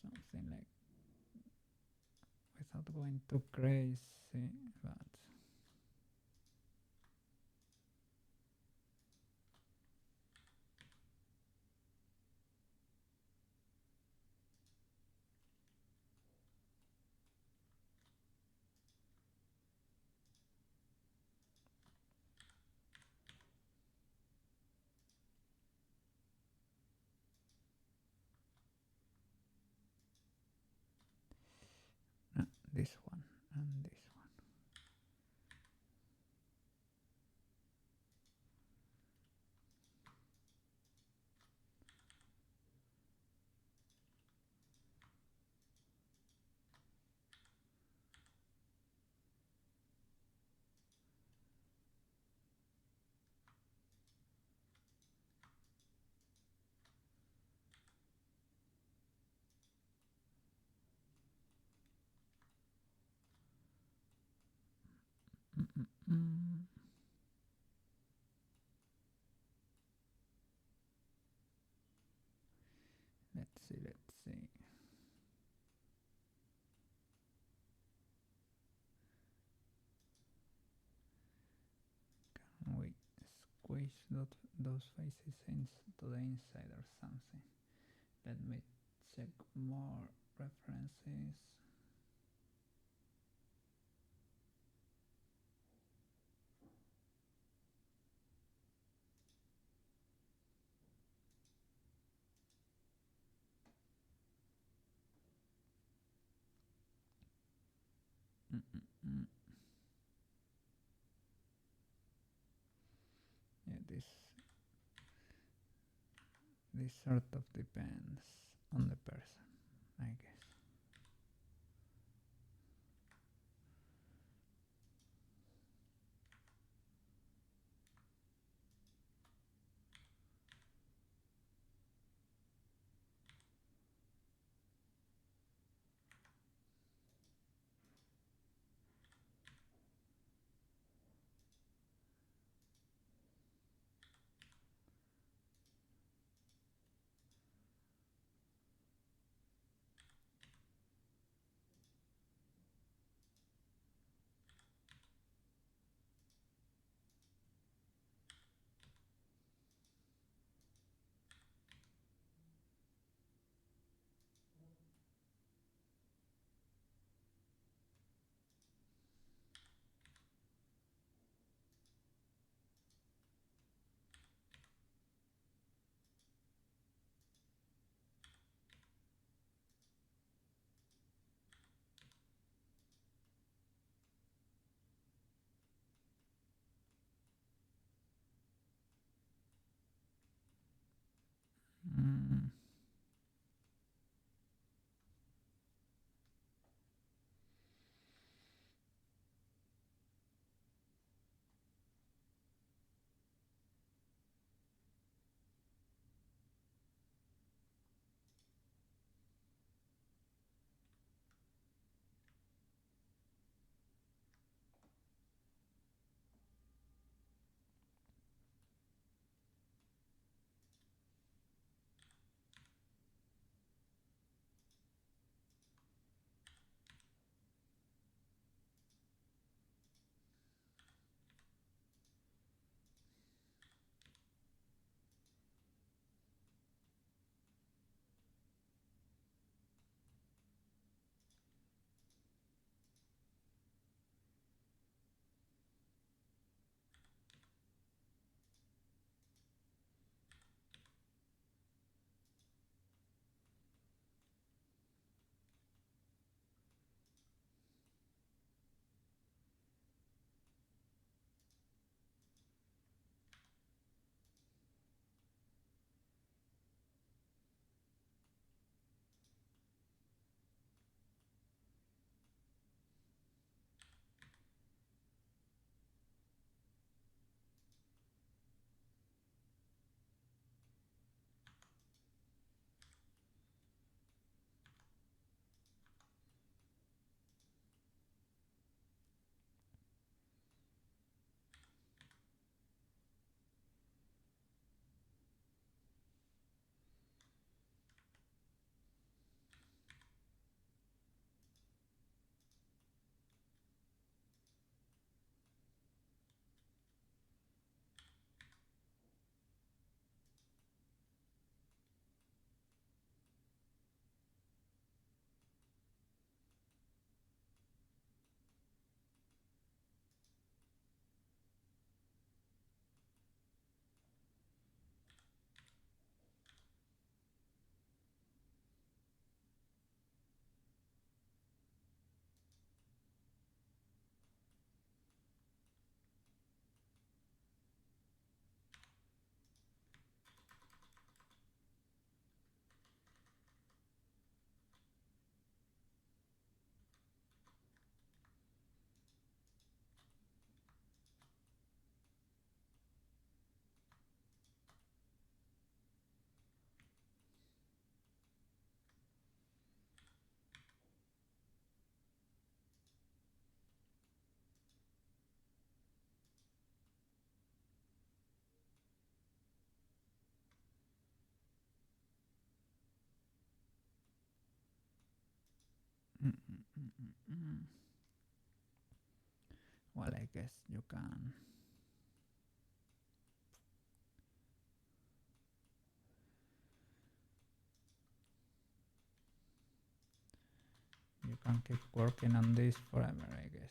Something like, without going too crazy, but this one and this one. Mm-mm-mm. Let's see, let's see. Can we squish those faces into the inside or something? Let me check more references. Mm-mm-mm. Yeah, this sort of depends on the person, I guess. Well, I guess you can. You can keep working on this forever, I guess.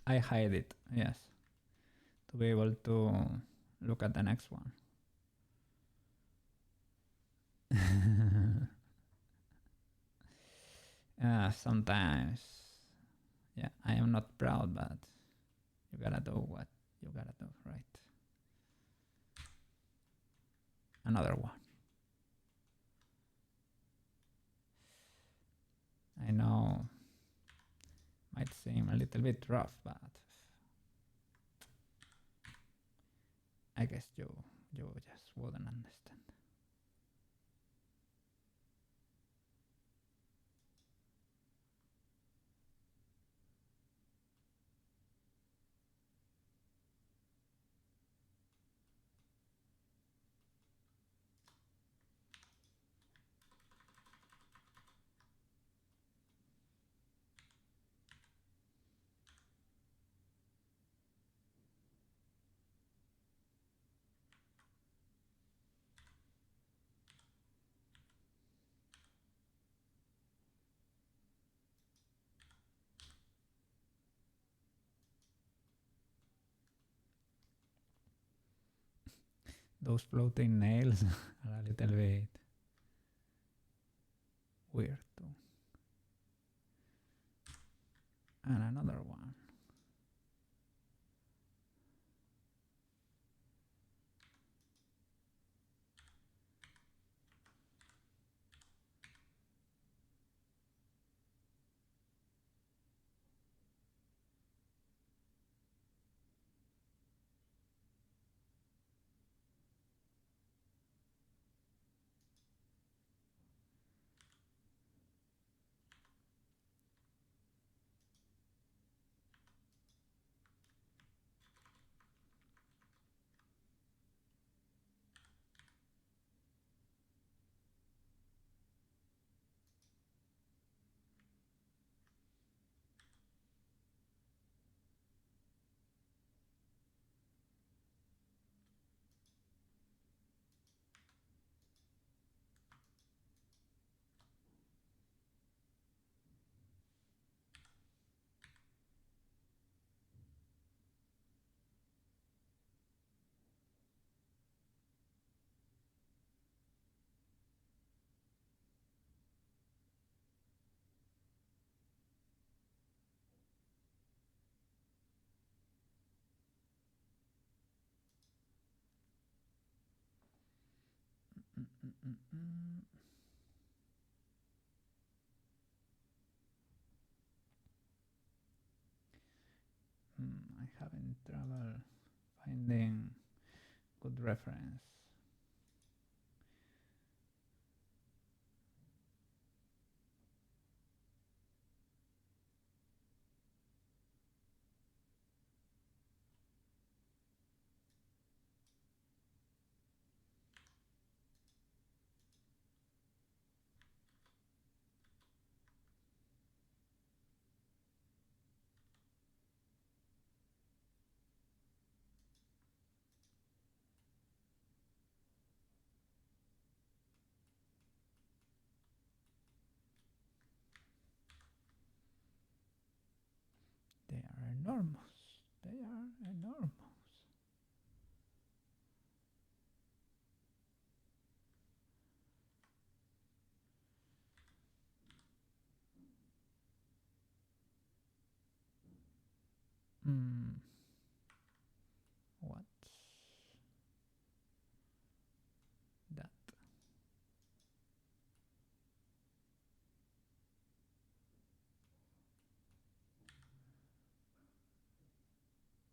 I hide it, yes, to be able to look at the next one. Sometimes, yeah, I am not proud, but you gotta do what you gotta do, right? Another one. I know might seem a little bit rough, but I guess you just wouldn't understand. Those floating nails are a little bit weird too. And another one. Mm-mm-mm. I having trouble finding good reference. enormous. They are enormous. What's that?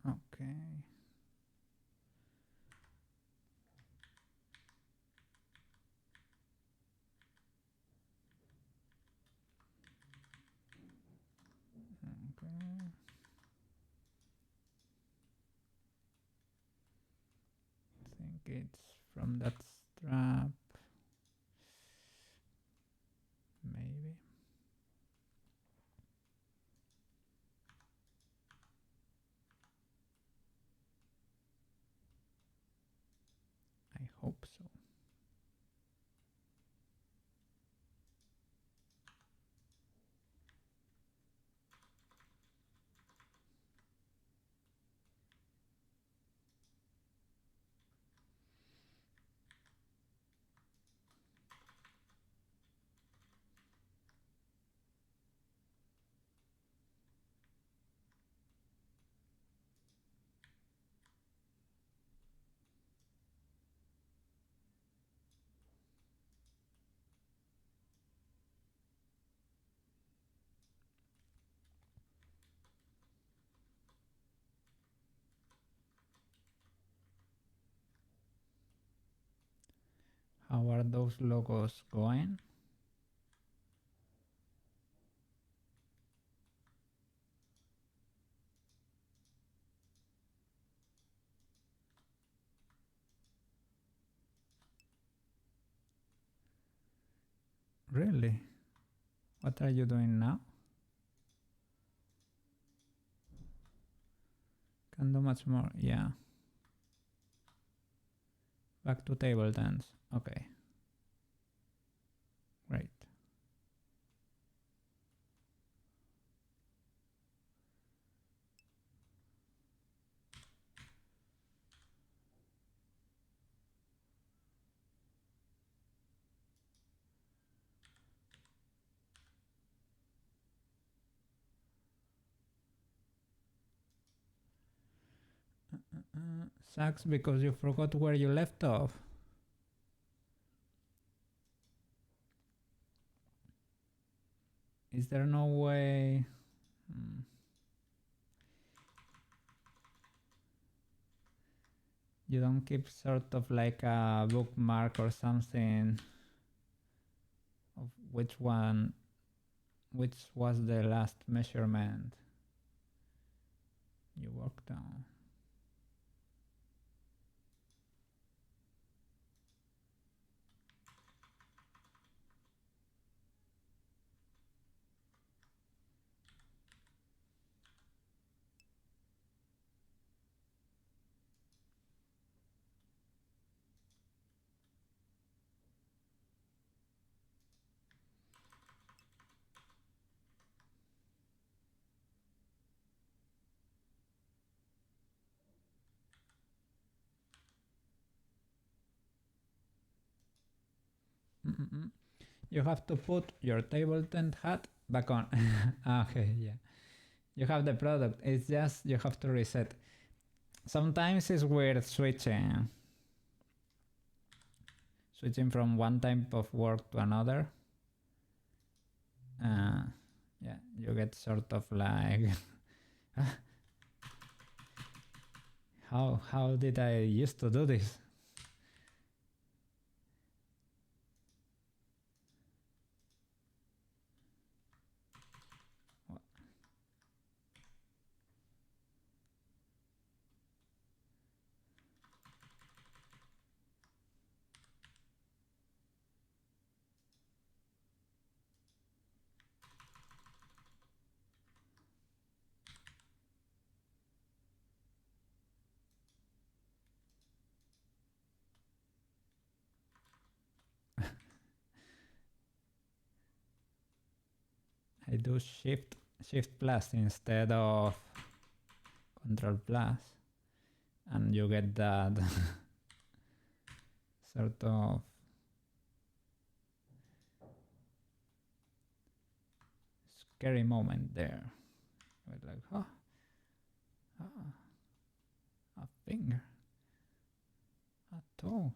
Okay. Okay. I think it's from that strap. Maybe. I hope so. How are those logos going? Really? What are you doing now? Can do much more. Yeah. Back to table dance. Okay. Great. Sucks because you forgot where you left off. Is there no way? You don't keep sort of like a bookmark or something of which was the last measurement you worked on? You have to put your table tent hat back on. Okay, yeah. You have the product. It's just you have to reset. Sometimes it's weird switching from one type of work to another. Yeah, you get sort of like how did I used to do this? I do shift plus instead of Control plus, and you get that sort of scary moment there. It's like, oh, a finger, a toe.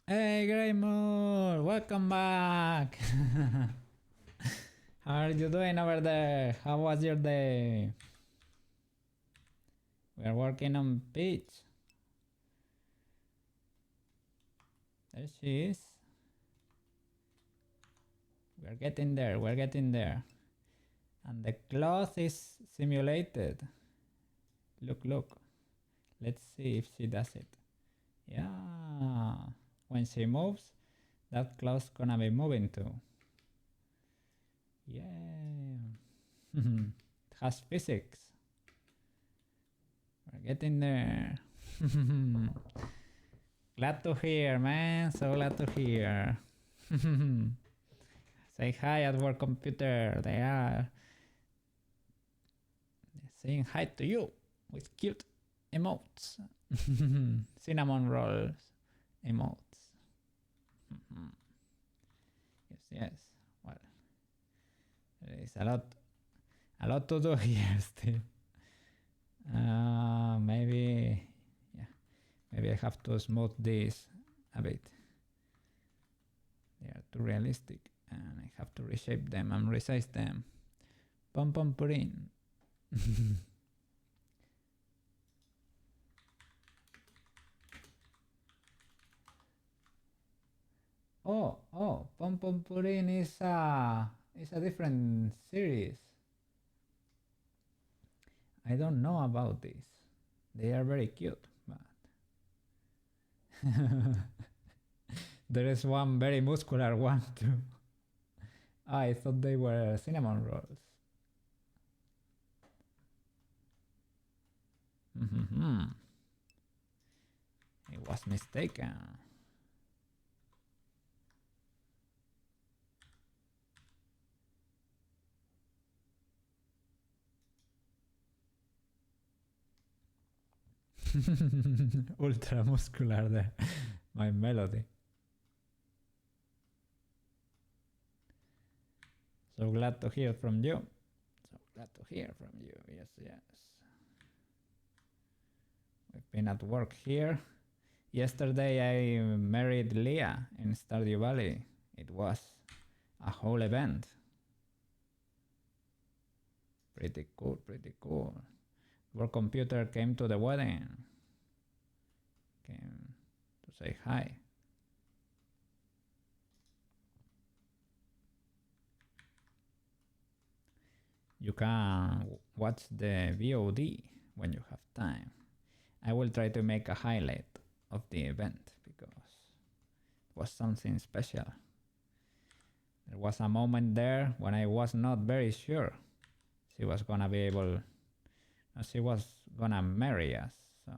Hey Greymore, welcome back. How are you doing over there? How was your day? We're working on Peach. There she is. We're getting there, we're getting there. And the cloth is simulated. Look, look. Let's see if she does it. Yeah. When she moves, that cloth's gonna be moving too. Yeah. It has physics. We're getting there. Glad to hear, man. So glad to hear. Say hi at work computer. They are saying hi to you with cute emotes. Cinnamon rolls emotes. Yes, yes. Well, there is a lot to do here still. Maybe, yeah, maybe I have to smooth this a bit. They are too realistic, and I have to reshape them and resize them. Pom pom purin. Oh, Pom Pom Purin is a different series. I don't know about this. They are very cute, but there is one very muscular one too. I thought they were cinnamon rolls. I was mistaken. Ultra muscular there. My melody. So glad to hear from you. So glad to hear from you. Yes, yes. We've been at work here. Yesterday I married Leah in Stardew Valley. It was a whole event. Pretty cool, pretty cool. Work computer came to the wedding. Came to say hi. You can watch the VOD when you have time. I will try to make a highlight of the event because it was something special. There was a moment there when I was not very sure she was gonna be able, she was gonna marry us. So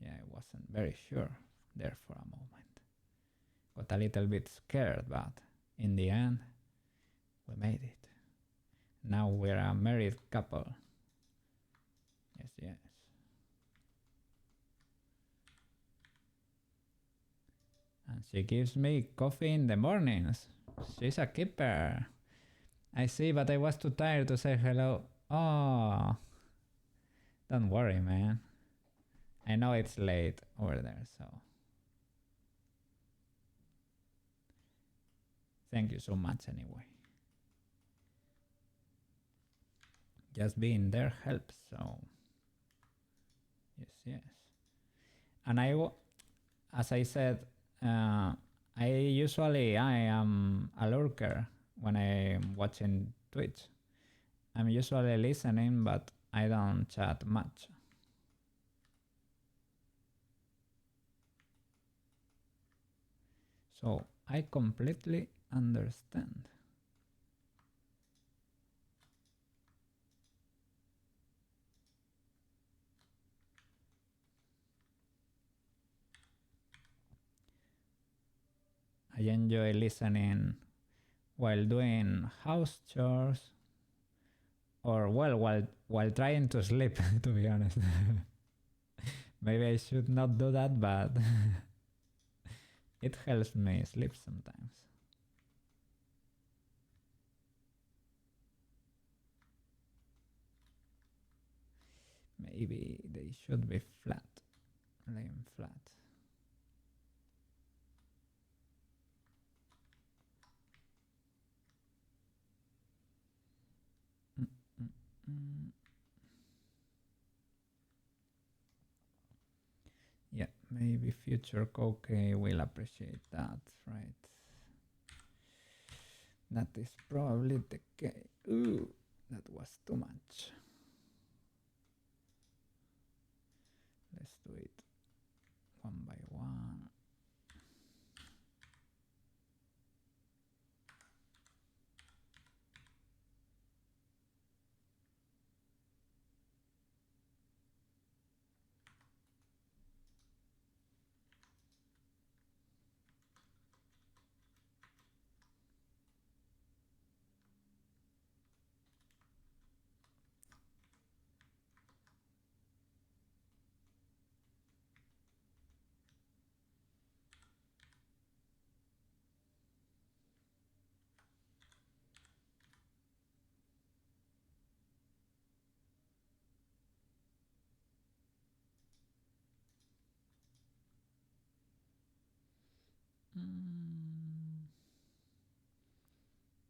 yeah, I wasn't very sure there for a moment. Got a little bit scared, but in the end, we made it. Now we're a married couple. Yes, yes. And she gives me coffee in the mornings. She's a keeper. I see, but I was too tired to say hello. Oh, don't worry, man. I know it's late over there, so. Thank you so much anyway. Just being there helps, so. Yes, yes. And as I said, I am a lurker when I'm watching Twitch. I'm usually listening, but I don't chat much. So I completely understand. I enjoy listening while doing house chores or while trying to sleep, to be honest. Maybe I should not do that, but it helps me sleep sometimes. Maybe they should be flat, laying flat. Yeah, maybe future Koke will appreciate that, right? That is probably the case. Ooh, that was too much. Let's do it one by one.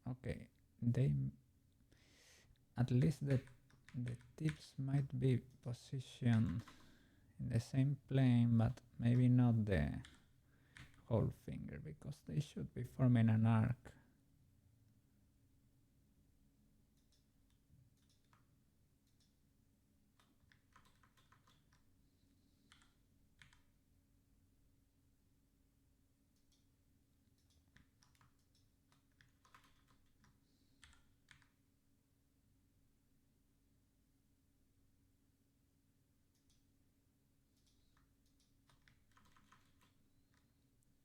Okay, they at least the tips might be positioned in the same plane, but maybe not the whole finger, because they should be forming an arc.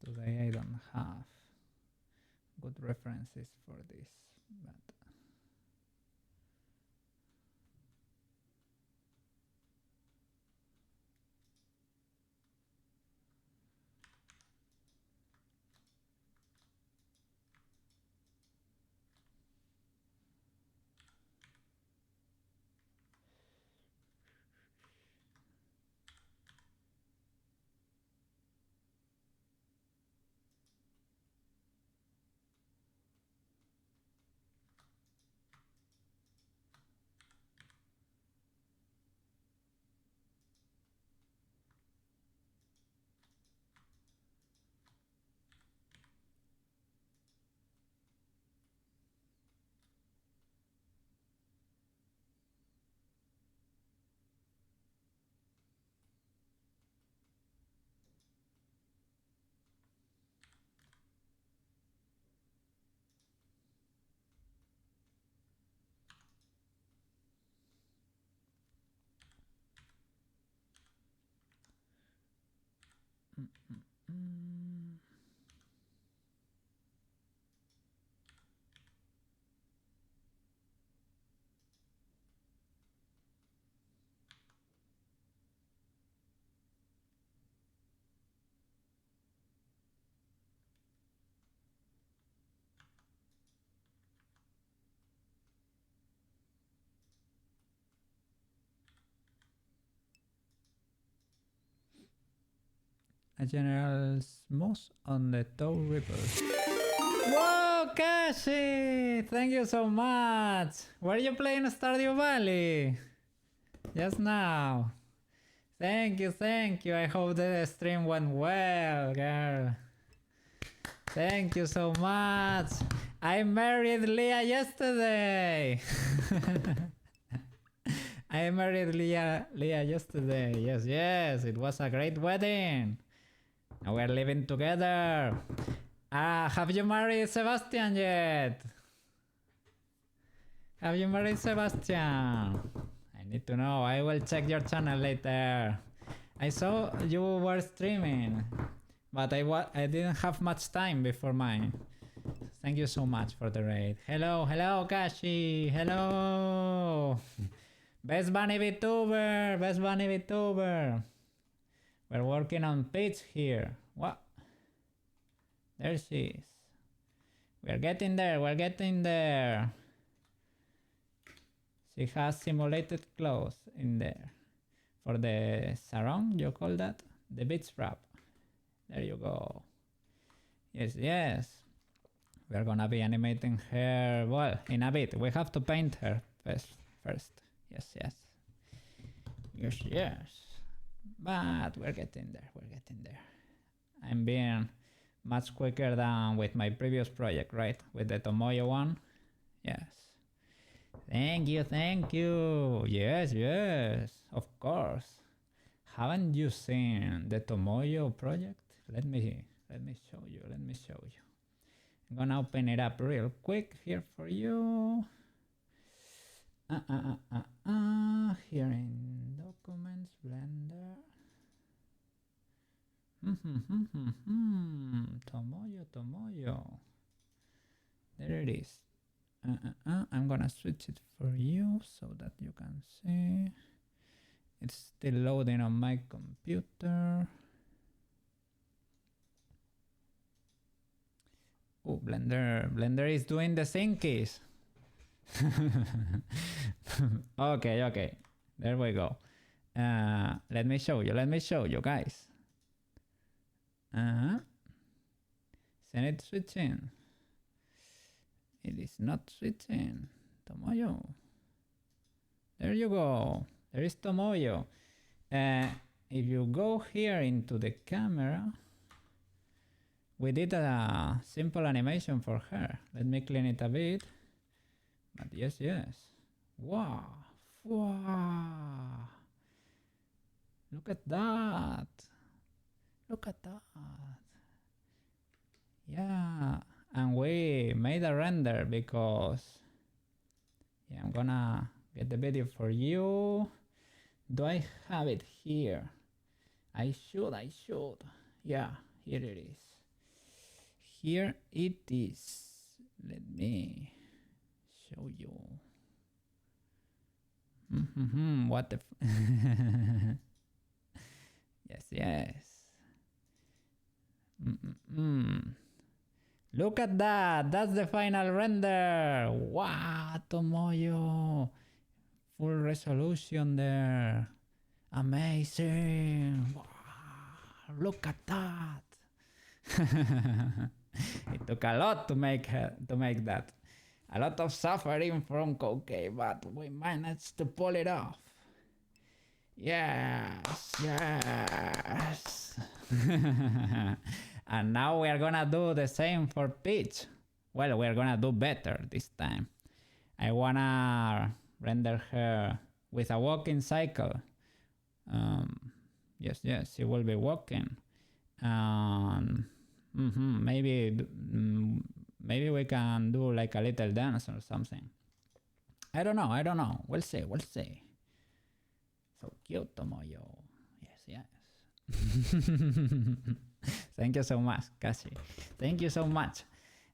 Today I don't have good references for this, but A general smooth on the toe ripples. Whoa, Kashi! Thank you so much! Were you playing Stardew Valley? Just now. Thank you, thank you. I hope the stream went well, girl. Thank you so much. I married Leah yesterday. I married Leah yesterday. Yes, yes. It was a great wedding. Now we're living together. Have you married Sebastian yet? Have you married Sebastian? I need to know. I will check your channel later. I saw you were streaming, but I didn't have much time before mine. Thank you so much for the raid. Hello, hello, Kashi. Hello. Best Bunny VTuber. Best Bunny VTuber. We're working on Peach here. What? There she is. We're getting there. We're getting there. She has simulated clothes in there. For the sarong, you call that? The beach wrap. There you go. Yes, yes. We're gonna be animating her, well, in a bit. We have to paint her first. Yes, yes. Yes, yes. But we're getting there, we're getting there. I'm being much quicker than with my previous project, right? With the Tomoyo one. Yes. Thank you, thank you. Yes, yes, of course. Haven't you seen the Tomoyo project? Let me show you, let me show you. I'm gonna open it up real quick here for you. Here in Documents, Blender. Tomoyo. There it is. I'm gonna switch it for you so that you can see. It's still loading on my computer. Oh, Blender is doing the thinkies. Okay. There we go. Let me show you guys. Isn't it switching? It is not switching. Tomoyo. There you go. There is Tomoyo. If you go here into the camera, we did a simple animation for her. Let me clean it a bit. But yes, yes. Wow. Wow. Look at that. Look at that. Yeah. And we made a render because, yeah, I'm gonna get the video for you. Do I have it here? I should. Yeah, here it is. Here it is. Let me show you. What the yes. Look at that. That's the final render. Wow, Tomoyo. Full resolution there. Amazing. Wow, look at that. It took a lot to make that. A lot of suffering from Koke, but we managed to pull it off. Yes. And now we are gonna do the same for Peach. Well, we're gonna do better this time. I wanna render her with a walking cycle. Yes, she will be walking. Maybe we can do like a little dance or something. I don't know. We'll see. So cute, Tomoyo. Yes. Thank you so much, Cassie. Thank you so much.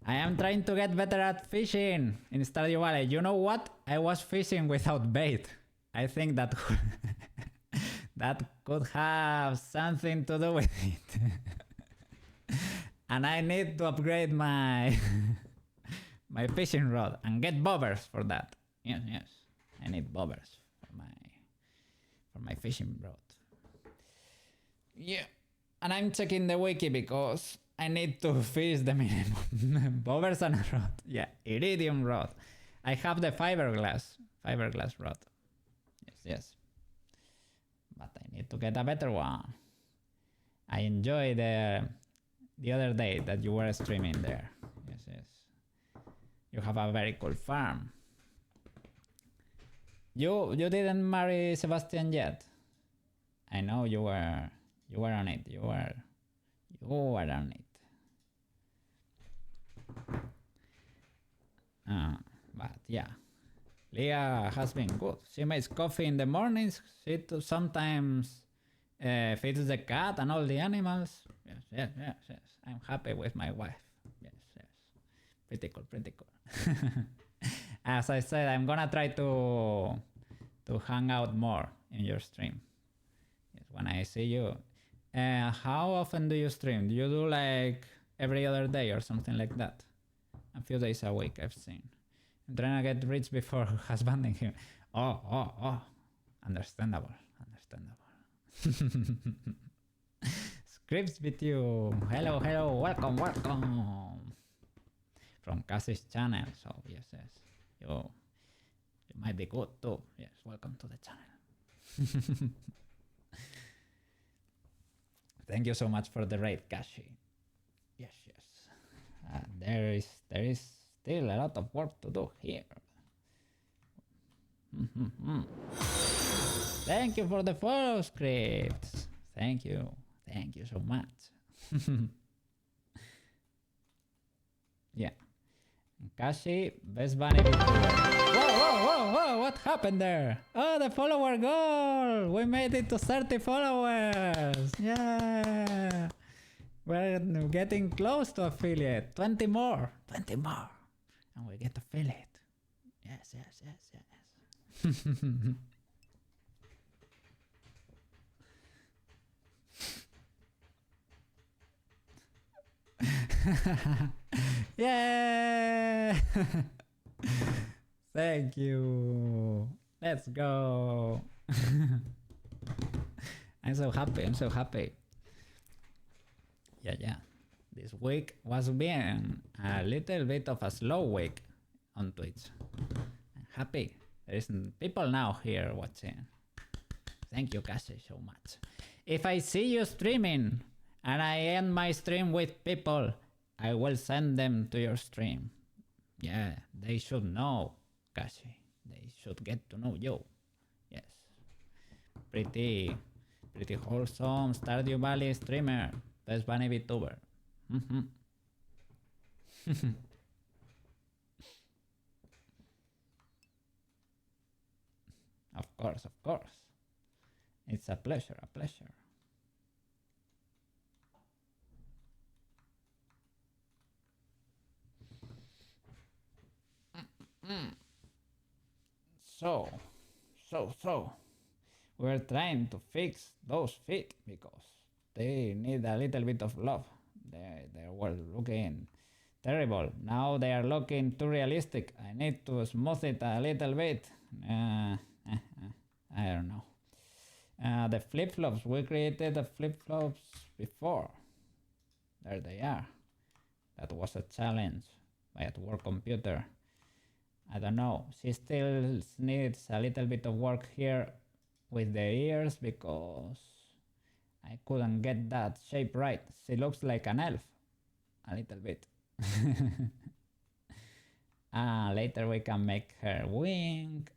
I am trying to get better at fishing in Stardew Valley. You know what? I was fishing without bait. I think that that could have something to do with it. And I need to upgrade my my fishing rod and get bobbers for that. Yes, yes. I need bobbers for my fishing rod. Yeah. And I'm checking the wiki because I need to fish the minimum. Bobbers and a rod. Yeah, iridium rod. I have the fiberglass rod. Yes, yes. But I need to get a better one. I enjoyed the other day that you were streaming there. Yes, yes. You have a very cool farm. You didn't marry Sebastian yet. I know you were on it. You were on it. But yeah, Leah has been good. She makes coffee in the mornings. She sometimes feeds the cat and all the animals. Yes, yes, yes, yes. I'm happy with my wife. Yes, yes. Pretty cool, pretty cool. As I said, I'm gonna try to hang out more in your stream. Yes, when I see you. How often do you stream? Do you do like every other day or something like that? A few days a week, I've seen. I'm trying to get rich before husbanding him. Oh. Understandable. Scripts with you. Hello. Welcome. From Cassie's channel. So, yes. You might be good too. Yes, welcome to the channel. Thank you so much for the raid, Cassie. Yes. There is still a lot of work to do here. Thank you for the follow, Scripts. Thank you so much. Yeah. Cassie, best bunny VTuber. Whoa, what happened there? Oh, the follower goal! We made it to 30 followers! Yeah! We're getting close to affiliate. 20 more! And we get affiliate. Yes. Yeah! Thank you. Let's go. I'm so happy. Yeah. This week was being a little bit of a slow week on Twitch. I'm happy. There is people now here watching. Thank you, Cassie, so much. If I see you streaming and I end my stream with people, I will send them to your stream. Yeah, they should know, Cassie. They should get to know you. Yes. Pretty wholesome Stardew Valley streamer. Best bunny VTuber. Of course. It's a pleasure. So, we're trying to fix those feet because they need a little bit of love. They were looking terrible. Now they are looking too realistic. I need to smooth it a little bit. I don't know. The flip-flops, we created the flip-flops before. There they are. That was a challenge by a work computer. I don't know. She still needs a little bit of work here with the ears because I couldn't get that shape right. She looks like an elf. A little bit. Later we can make her wing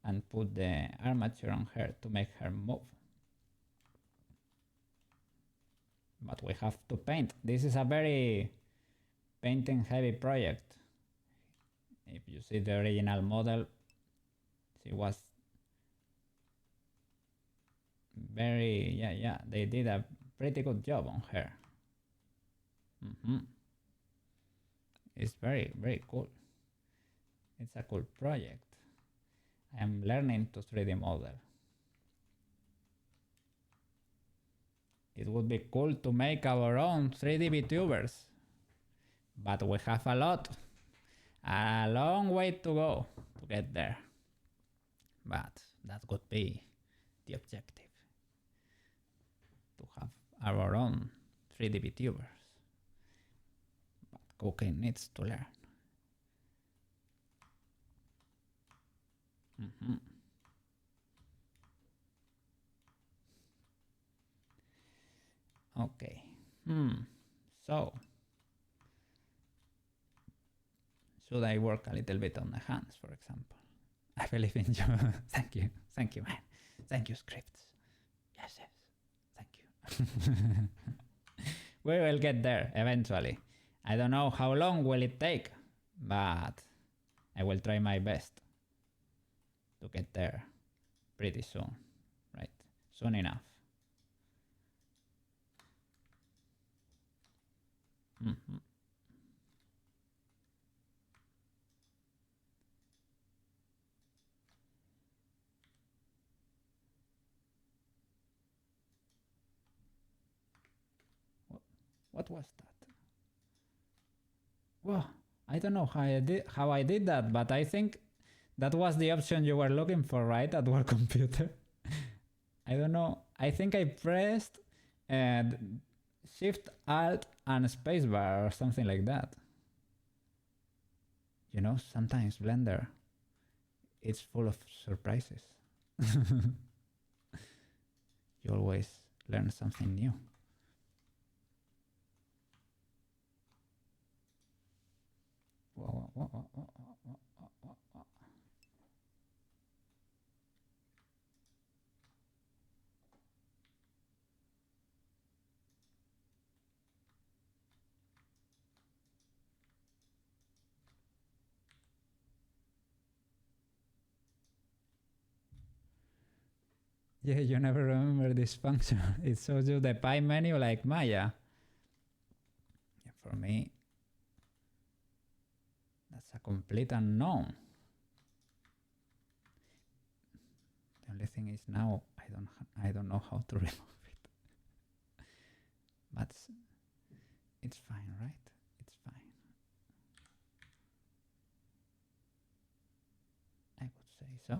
and put the armature on her to make her move. But we have to paint. This is a very painting heavy project. If you see the original model, she was very, they did a pretty good job on her. It's very, very cool. It's a cool project. I am learning to 3D model. It would be cool to make our own 3D VTubers, but we have a long way to go to get there. But that could be the objective, to have our own 3D VTubers. But cooking needs to learn. Okay. So should I work a little bit on the hands, for example? I believe in you. Thank you, man. Thank you, Sculpts. Yes, thank you. We will get there eventually. I don't know how long will it take, but I will try my best to get there pretty soon, right? Soon enough. What was that? Well, I don't know how I did that, but I think that was the option you were looking for, right? At work computer. I don't know. I think I pressed Shift, Alt, and Spacebar or something like that. You know, sometimes Blender, it's full of surprises. You always learn something new. Yeah, you never remember this function. It shows you the pie menu like Maya. Yeah, for me, that's a complete unknown. The only thing is now I don't know how to remove it. But it's fine, right? It's fine. I would say so.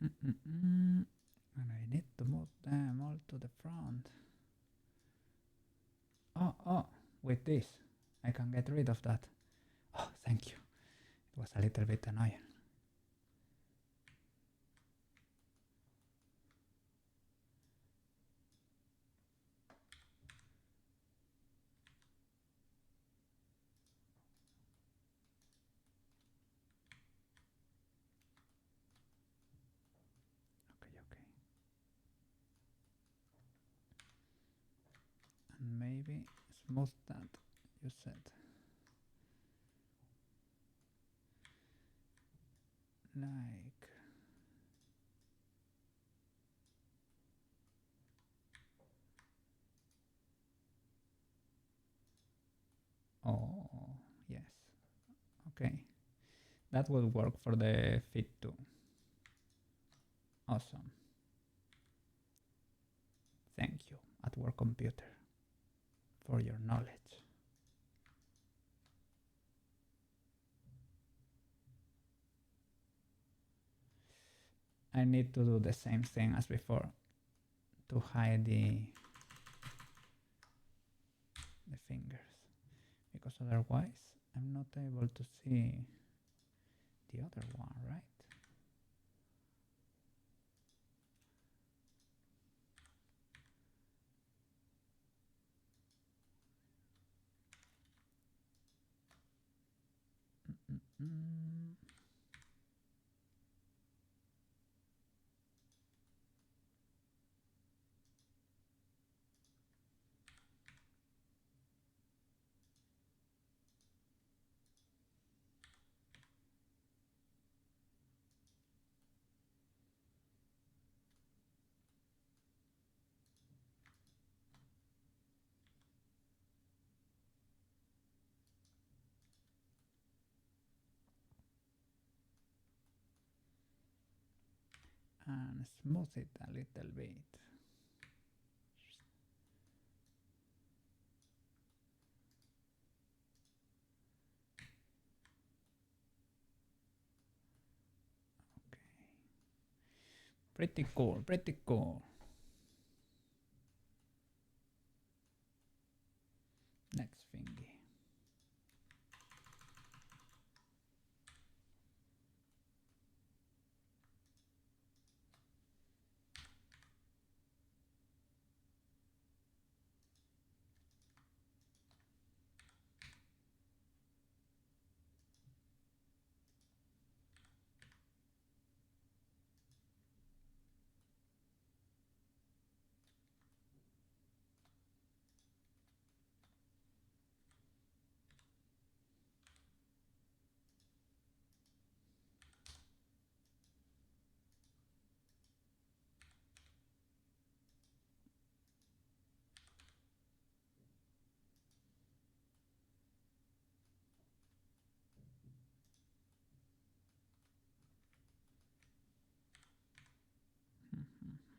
And I need to move them all to the front. Oh, with this, I can get rid of that. Oh, thank you. It was a little bit annoying. Okay. And maybe smooth that, you said. Like Oh, yes. Okay. That will work for the feet too. Awesome. Thank you, at work computer, for your knowledge. I need to do the same thing as before to hide the fingers, because otherwise I'm not able to see the other one, right? Mm-mm. And smooth it a little bit. Okay. Pretty cool, pretty cool. Next thingy.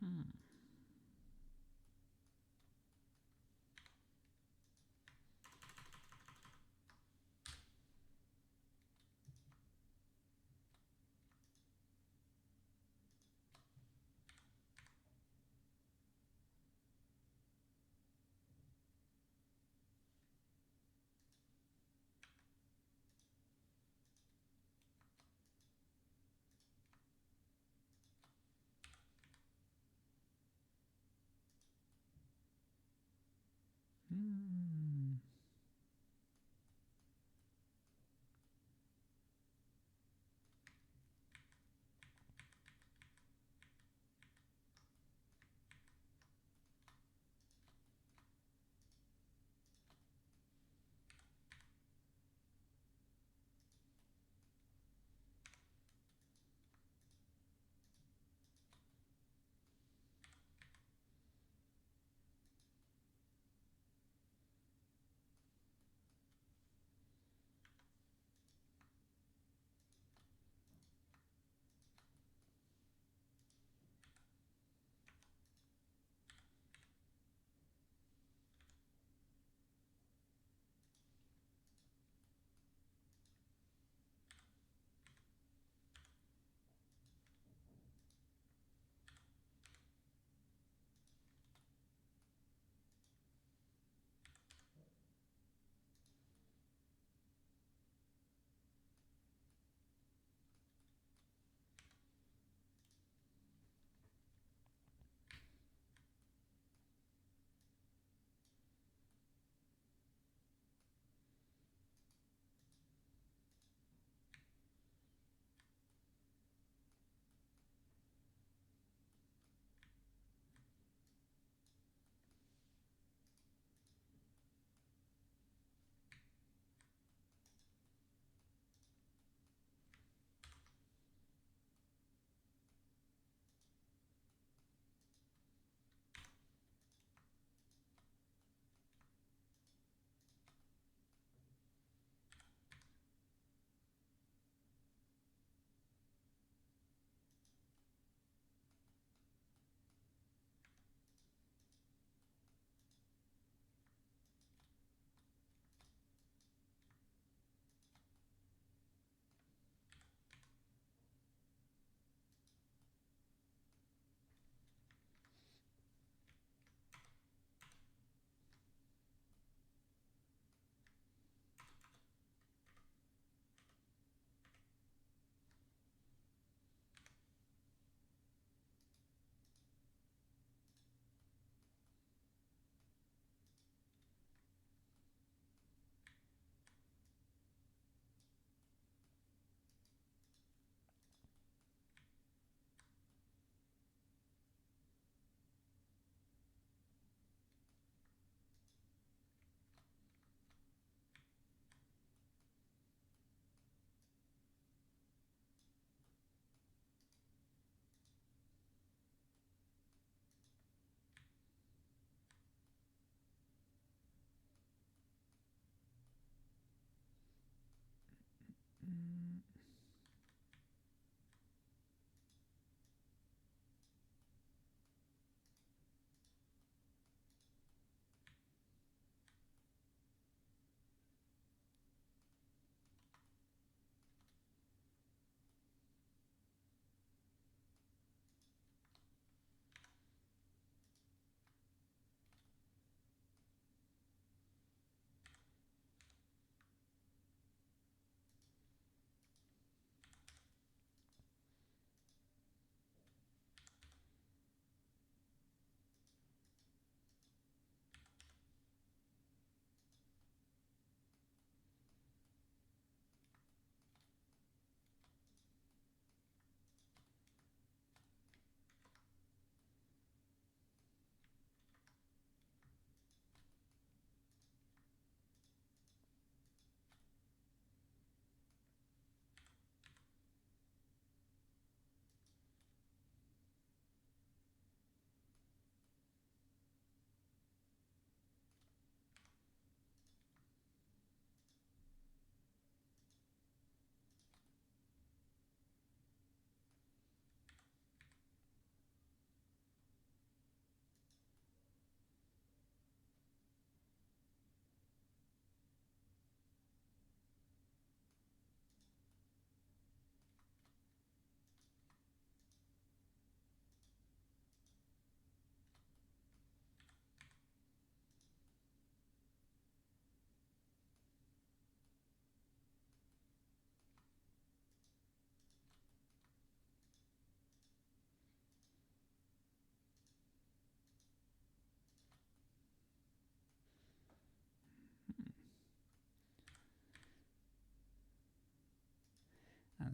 Hmm.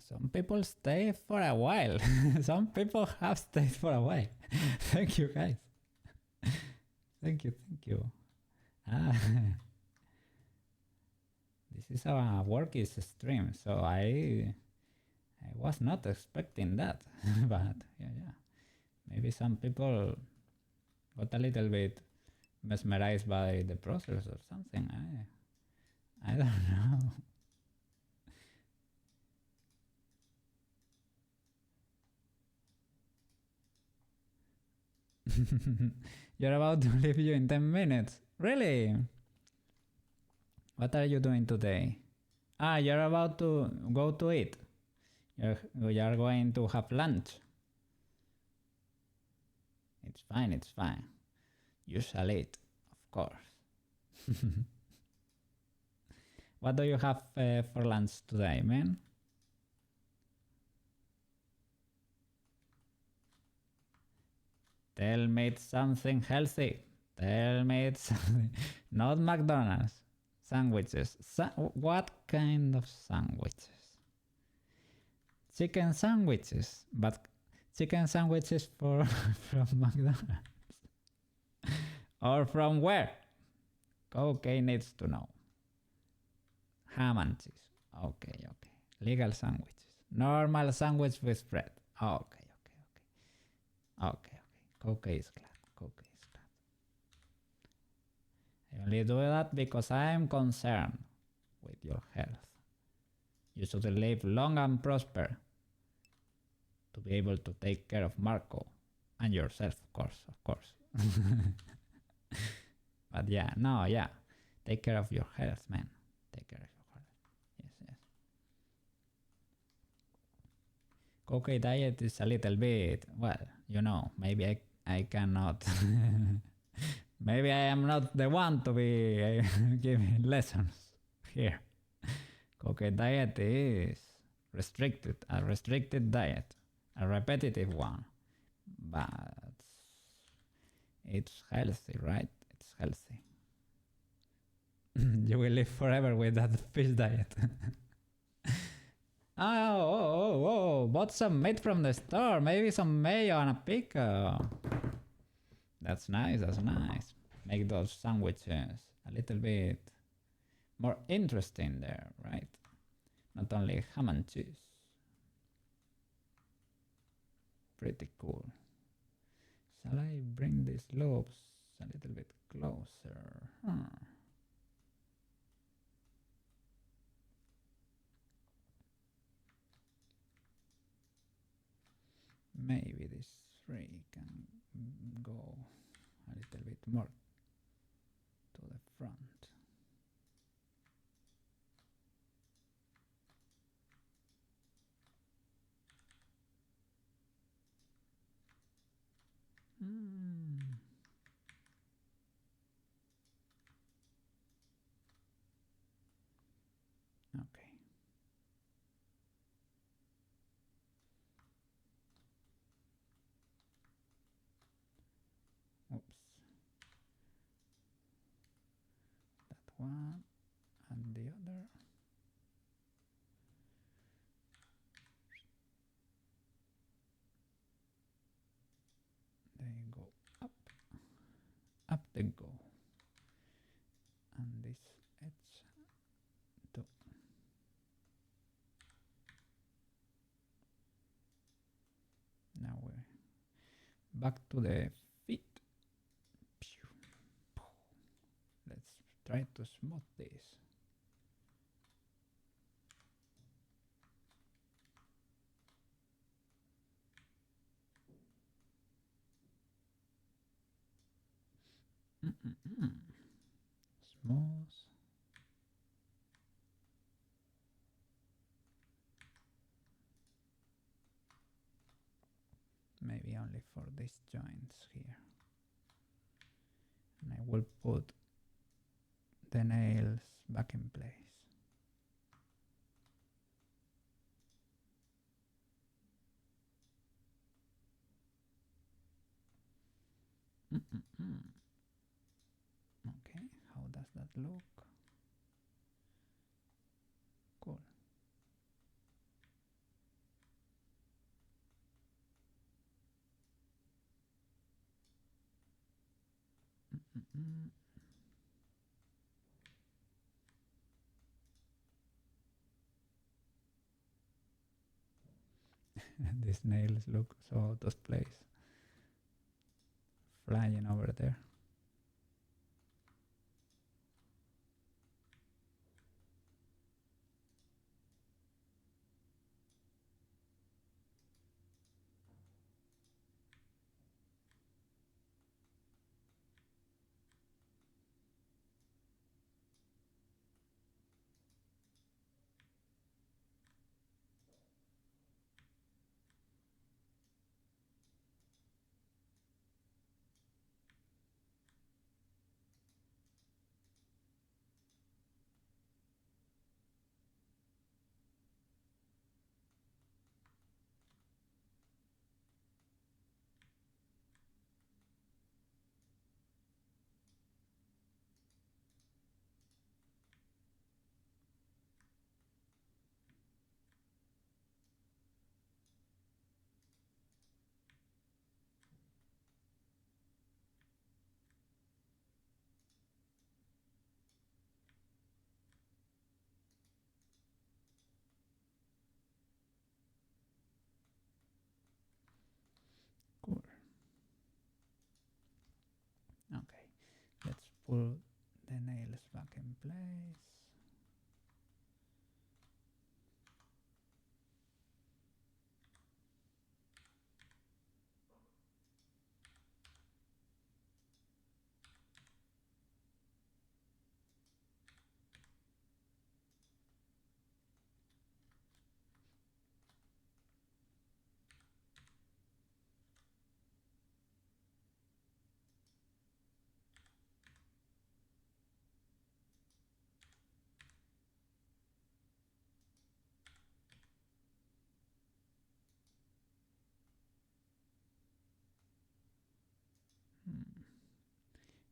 Some people stay for a while. Some people have stayed for a while. Thank you, guys. Thank you, thank you. Ah, this is a workies stream, so I was not expecting that. But yeah, maybe some people got a little bit mesmerized by the process or something. I don't know. You're about to leave you in 10 minutes. Really? What are you doing today? Ah, you're about to go to eat. You're going to have lunch. It's fine, it's fine. You shall eat, of course. What do you have for lunch today, man? Tell me it's something healthy. Tell me it's something. Not McDonald's. Sandwiches. What kind of sandwiches? Chicken sandwiches. But chicken sandwiches from McDonald's. Or from where? Okay, needs to know. Ham and cheese. Okay. Legal sandwiches. Normal sandwich with bread. Okay. Coke is glad. I only do that because I am concerned with your health. You should live long and prosper to be able to take care of Marco and yourself, of course. But yeah. Take care of your health, man. Take care of your health. Yes. Coke diet is a little bit, well, maybe I cannot. Maybe I am not the one to be giving lessons here. Coke diet is restricted, a restricted diet, a repetitive one, but it's healthy, right? It's healthy. You will live forever with that fish diet. Bought some meat from the store. Maybe some mayo and a pickle. That's nice. Make those sandwiches a little bit more interesting there, right? Not only ham and cheese. Pretty cool. Shall I bring these lobes a little bit closer? Maybe this three can go a little bit more to the front. Okay. Oops. That one and the other. They go up. Up they go. And this edge too. Now we're back to the feet. Let's try to smooth this. Smooth. Maybe only for these joints here. And I will put the nails back in place. Okay, how does that look? Cool. These nails look so out of place. Flying over there. Cool. Okay, let's pull the nails back in place.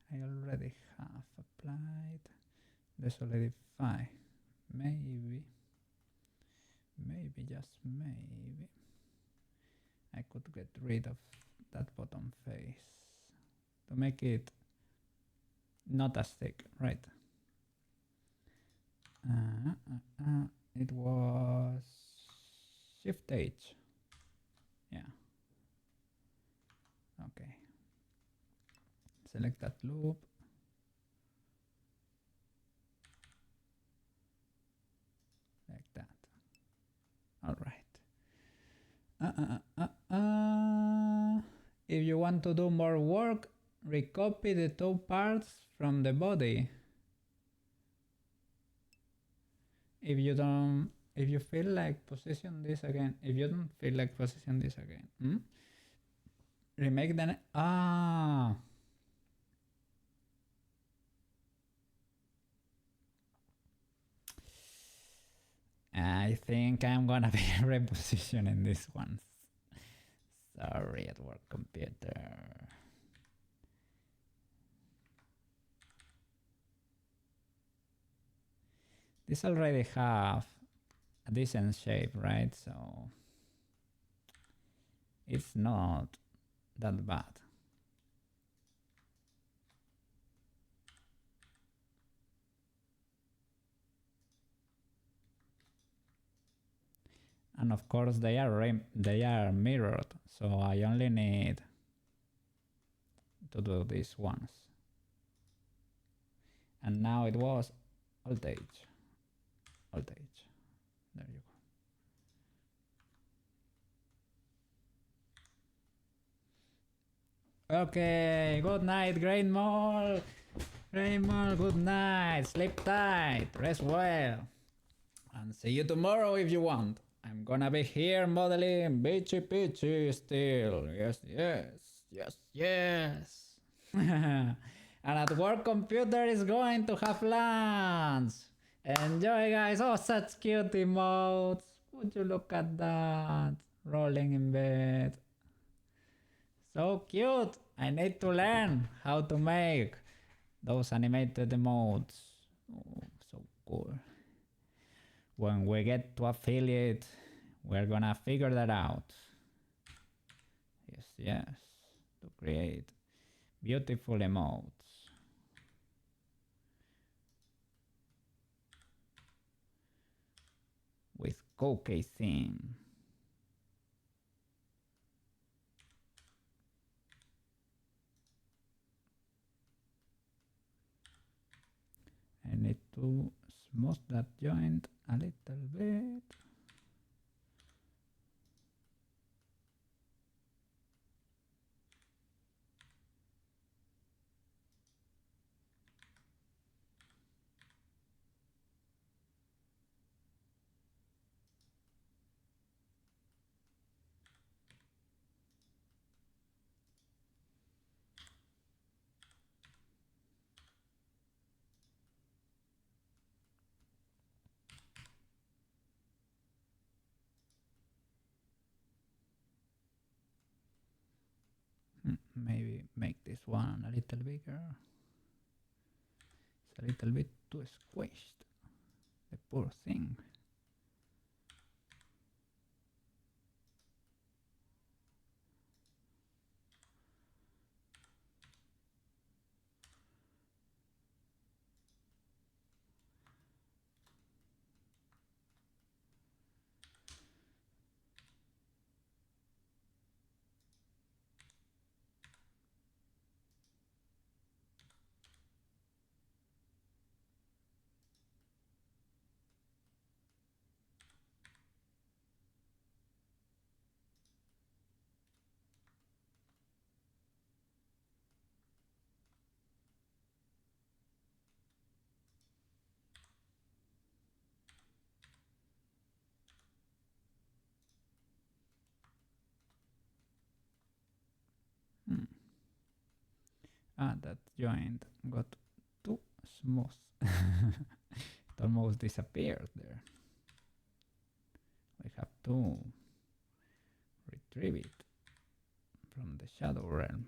I already have applied the solidify. Maybe, just maybe, I could get rid of that bottom face to make it not as thick, right? It was Shift H. Yeah. Okay. Select that loop. Like that. All right. If you want to do more work, recopy the two parts from the body. If you feel like position this again, if you don't feel like position this again, remake the I think I'm gonna be repositioning this one. Sorry, at work computer. This already have a decent shape, right? So it's not that bad. And of course they are mirrored, so I only need to do these ones. And now it was Alt H. Alt H. There you go. Okay, good night, Great Mall. Great Mall, good night. Sleep tight, rest well. And see you tomorrow if you want. I'm gonna be here modeling Peachy still. Yes. And at work computer is going to have lunch. Enjoy, guys. Oh, such cute emotes. Would you look at that? Rolling in bed. So cute. I need to learn how to make those animated emotes. Oh, so cool. When we get to affiliate, we're gonna figure that out. Yes. To create beautiful emotes. with co-casing. I need to smooth that joint a little bit. Maybe make this one a little bigger. It's a little bit too squished. The poor thing. That joint got too smooth. It almost disappeared there. We have to retrieve it from the shadow realm.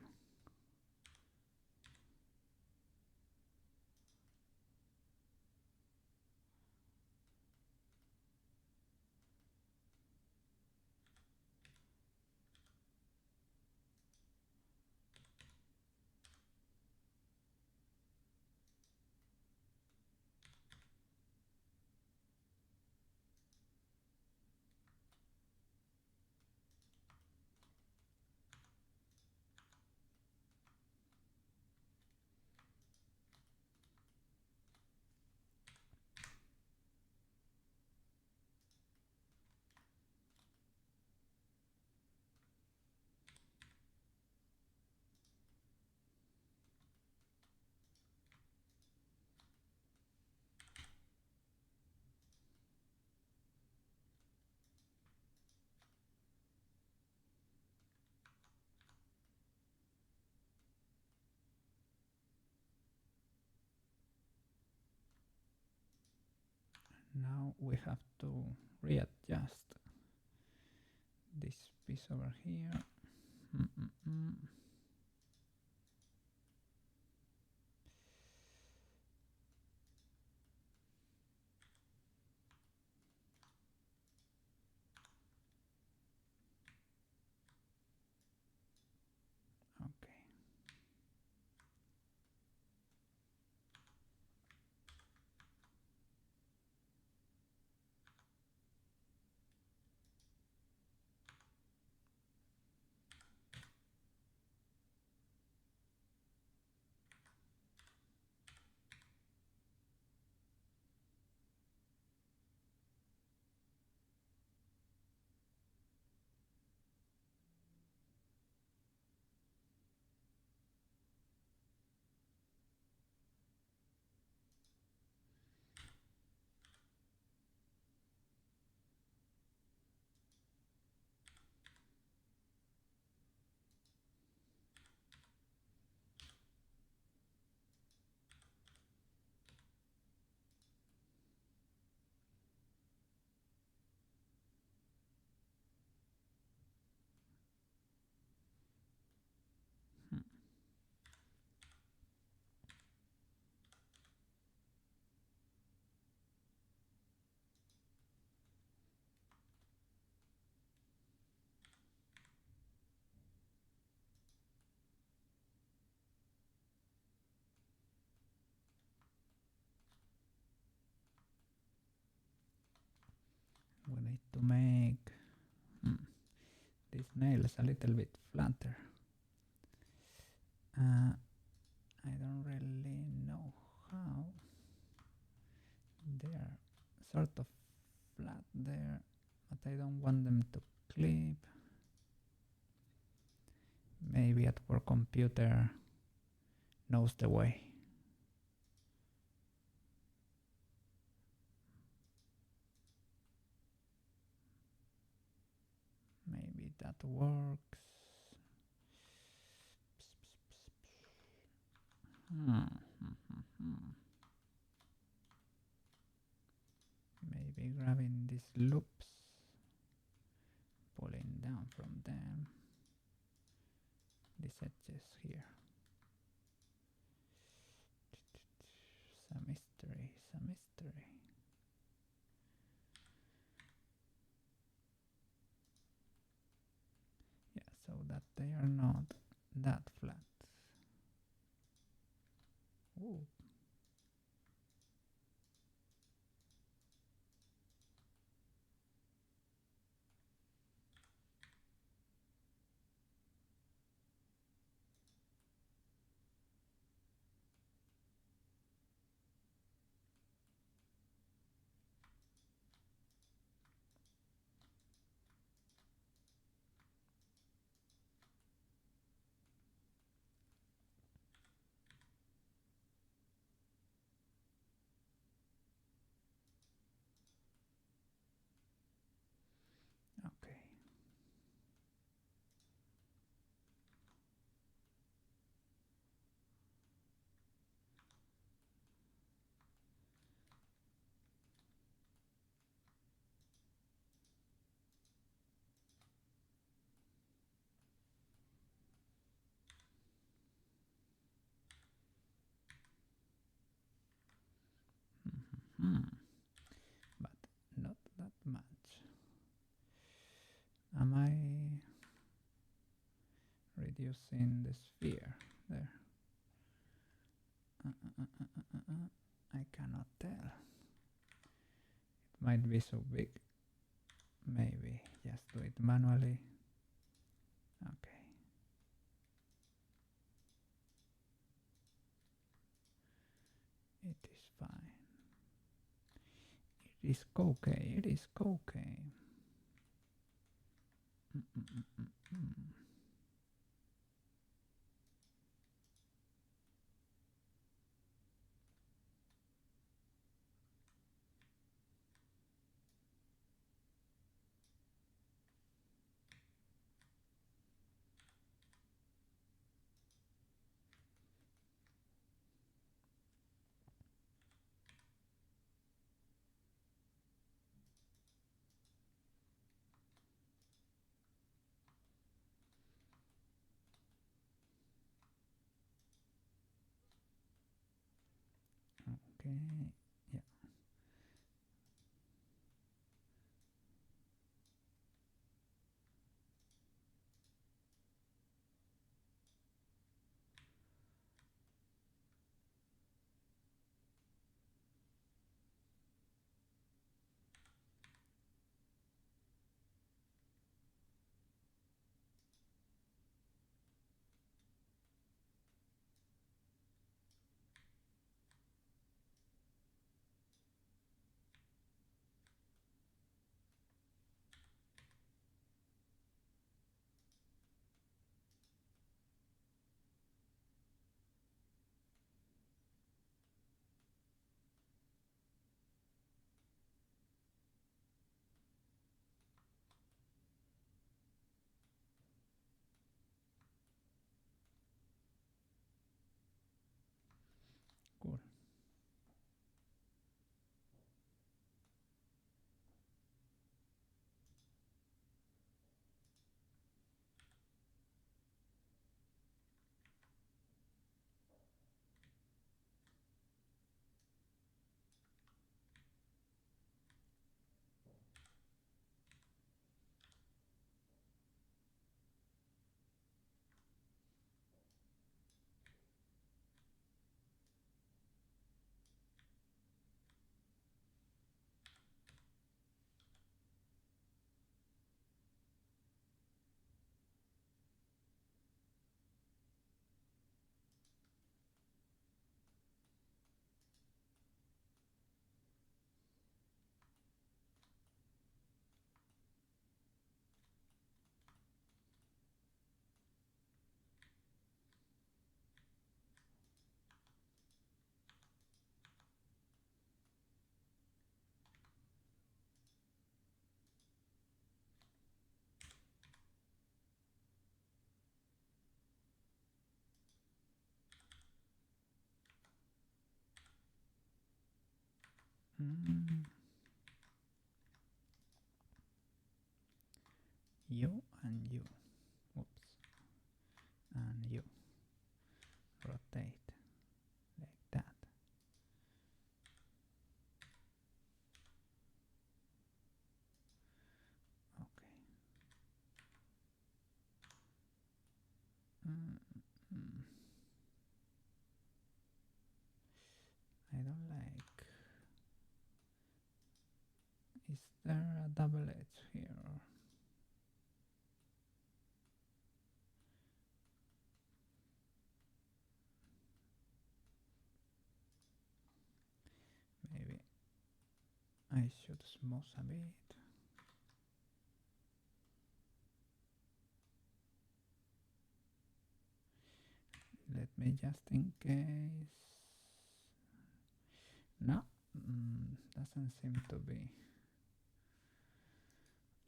Now we have to readjust this piece over here. Okay. need to make these nails a little bit flatter. I don't really know how. They're sort of flat there, but I don't want them to clip. Maybe at work computer knows the way. Maybe that works. Maybe grabbing these loops, pulling down from them, these edges here. Some mystery, some mystery. Yeah, so that they are not that flat. Ooh. Okay. But not that much. Am I reducing the sphere there? I cannot tell. It might be so big. Maybe just do it manually. Okay. It is fine. It is okay. It is okay. Okay. Yeah. You and you. Oops. And you. Rotate like that. Okay. I don't like. Is there a double edge here? Maybe I should smooth a bit. Let me just in case. No, doesn't seem to be.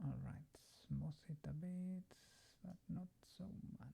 Alright, smooth it a bit, but not so much.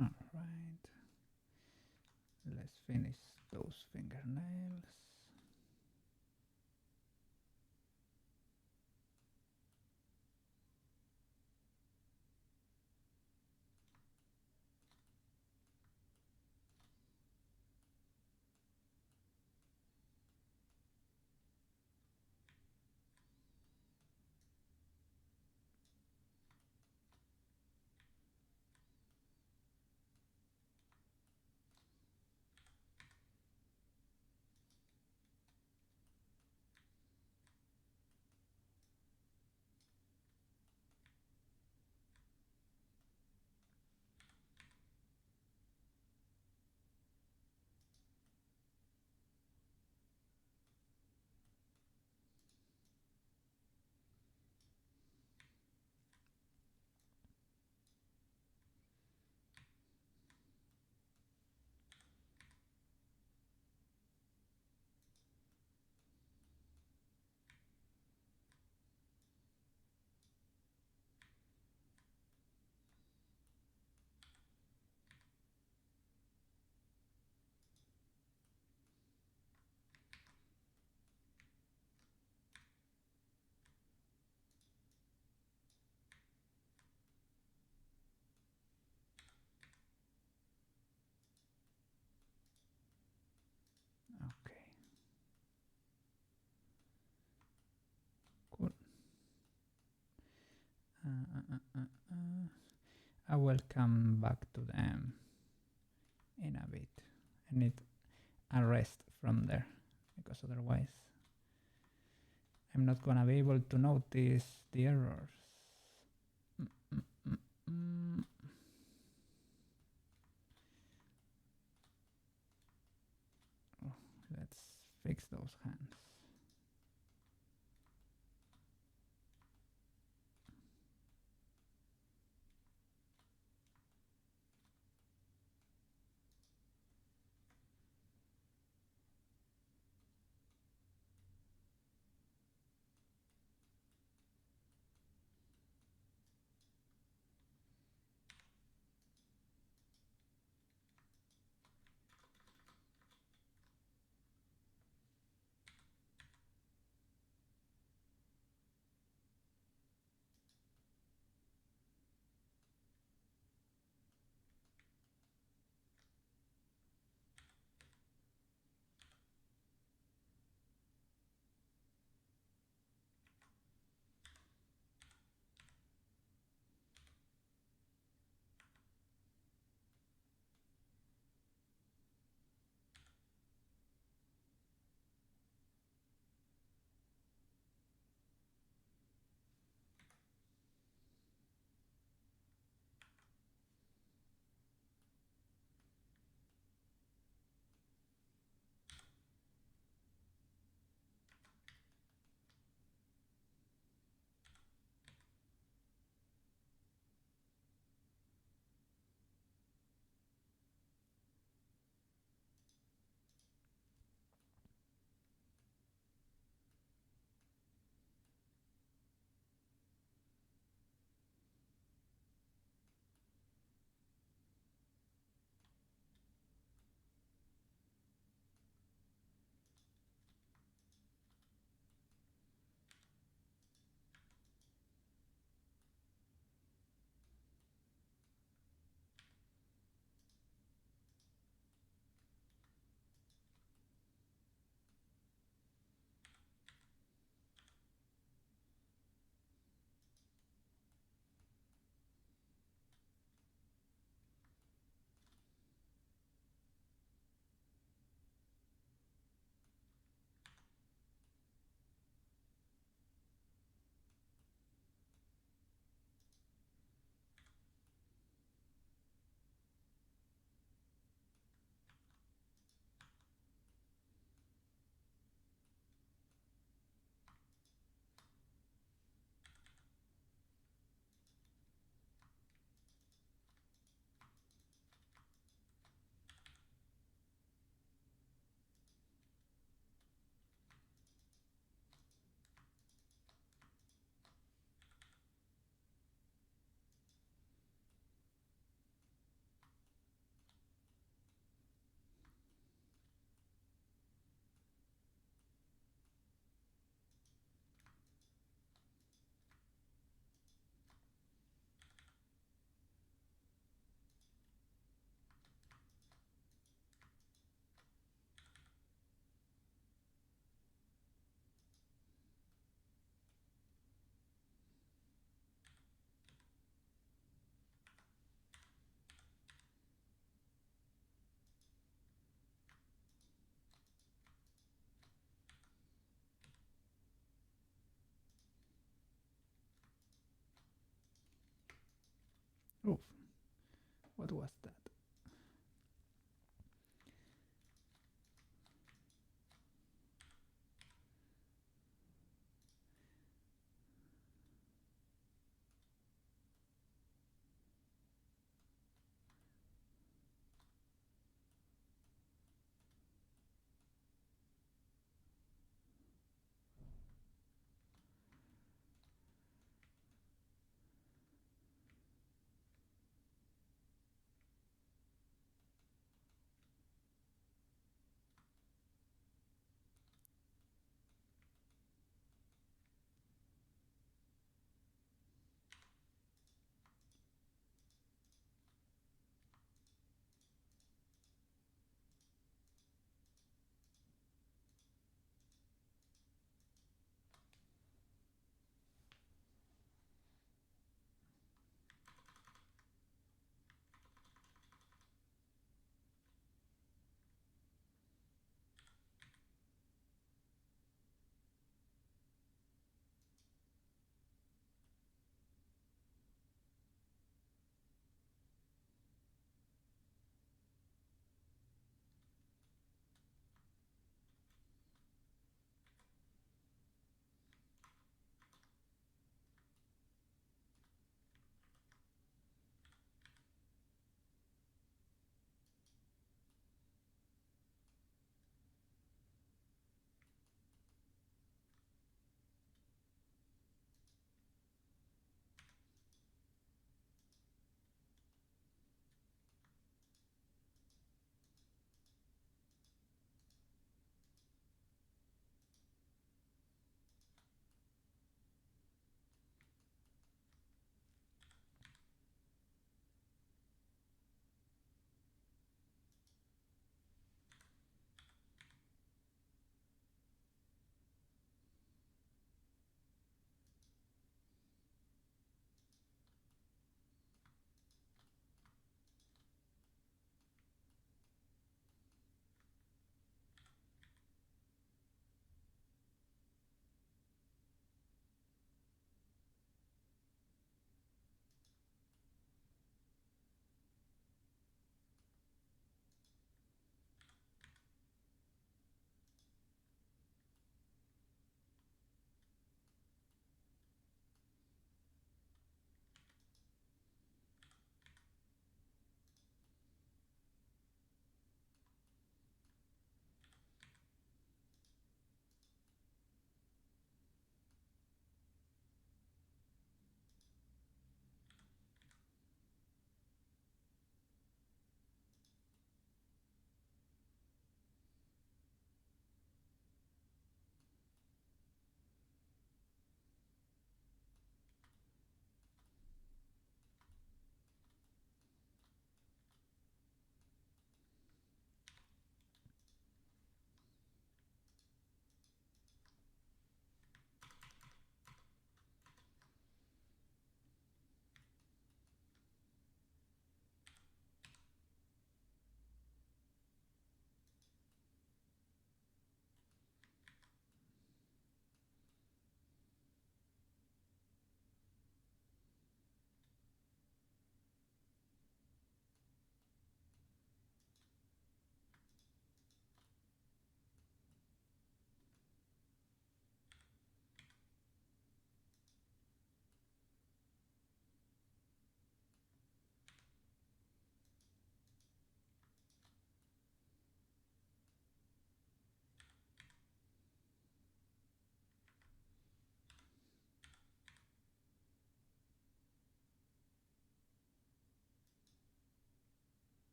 Alright, let's finish those fingernails. Okay, cool. I will come back to them in a bit. I need a rest from there because otherwise I'm not gonna be able to notice the errors. Oh, let's fix those hands. Oof. What was that?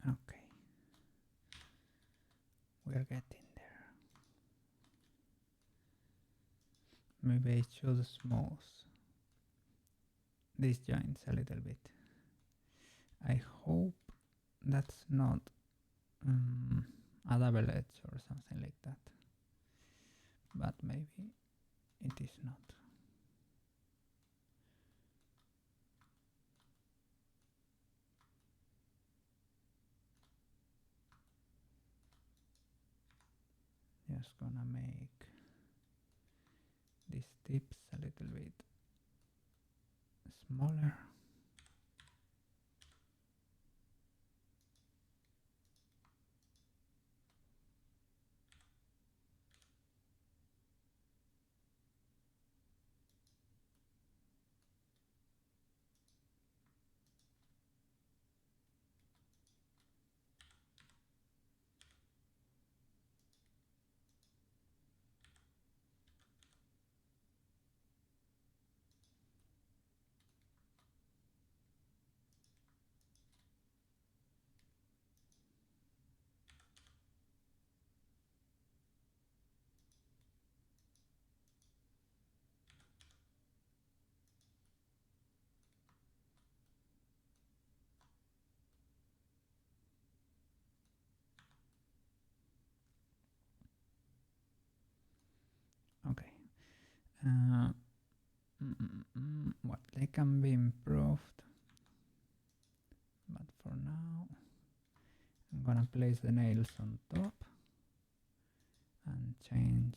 Okay, we're getting there. Maybe I should smooth these joints a little bit. I hope that's not a double edge or something like that, but maybe it is not. Just gonna make these tips a little bit smaller. Okay. What they can be improved, but for now I'm gonna place the nails on top and change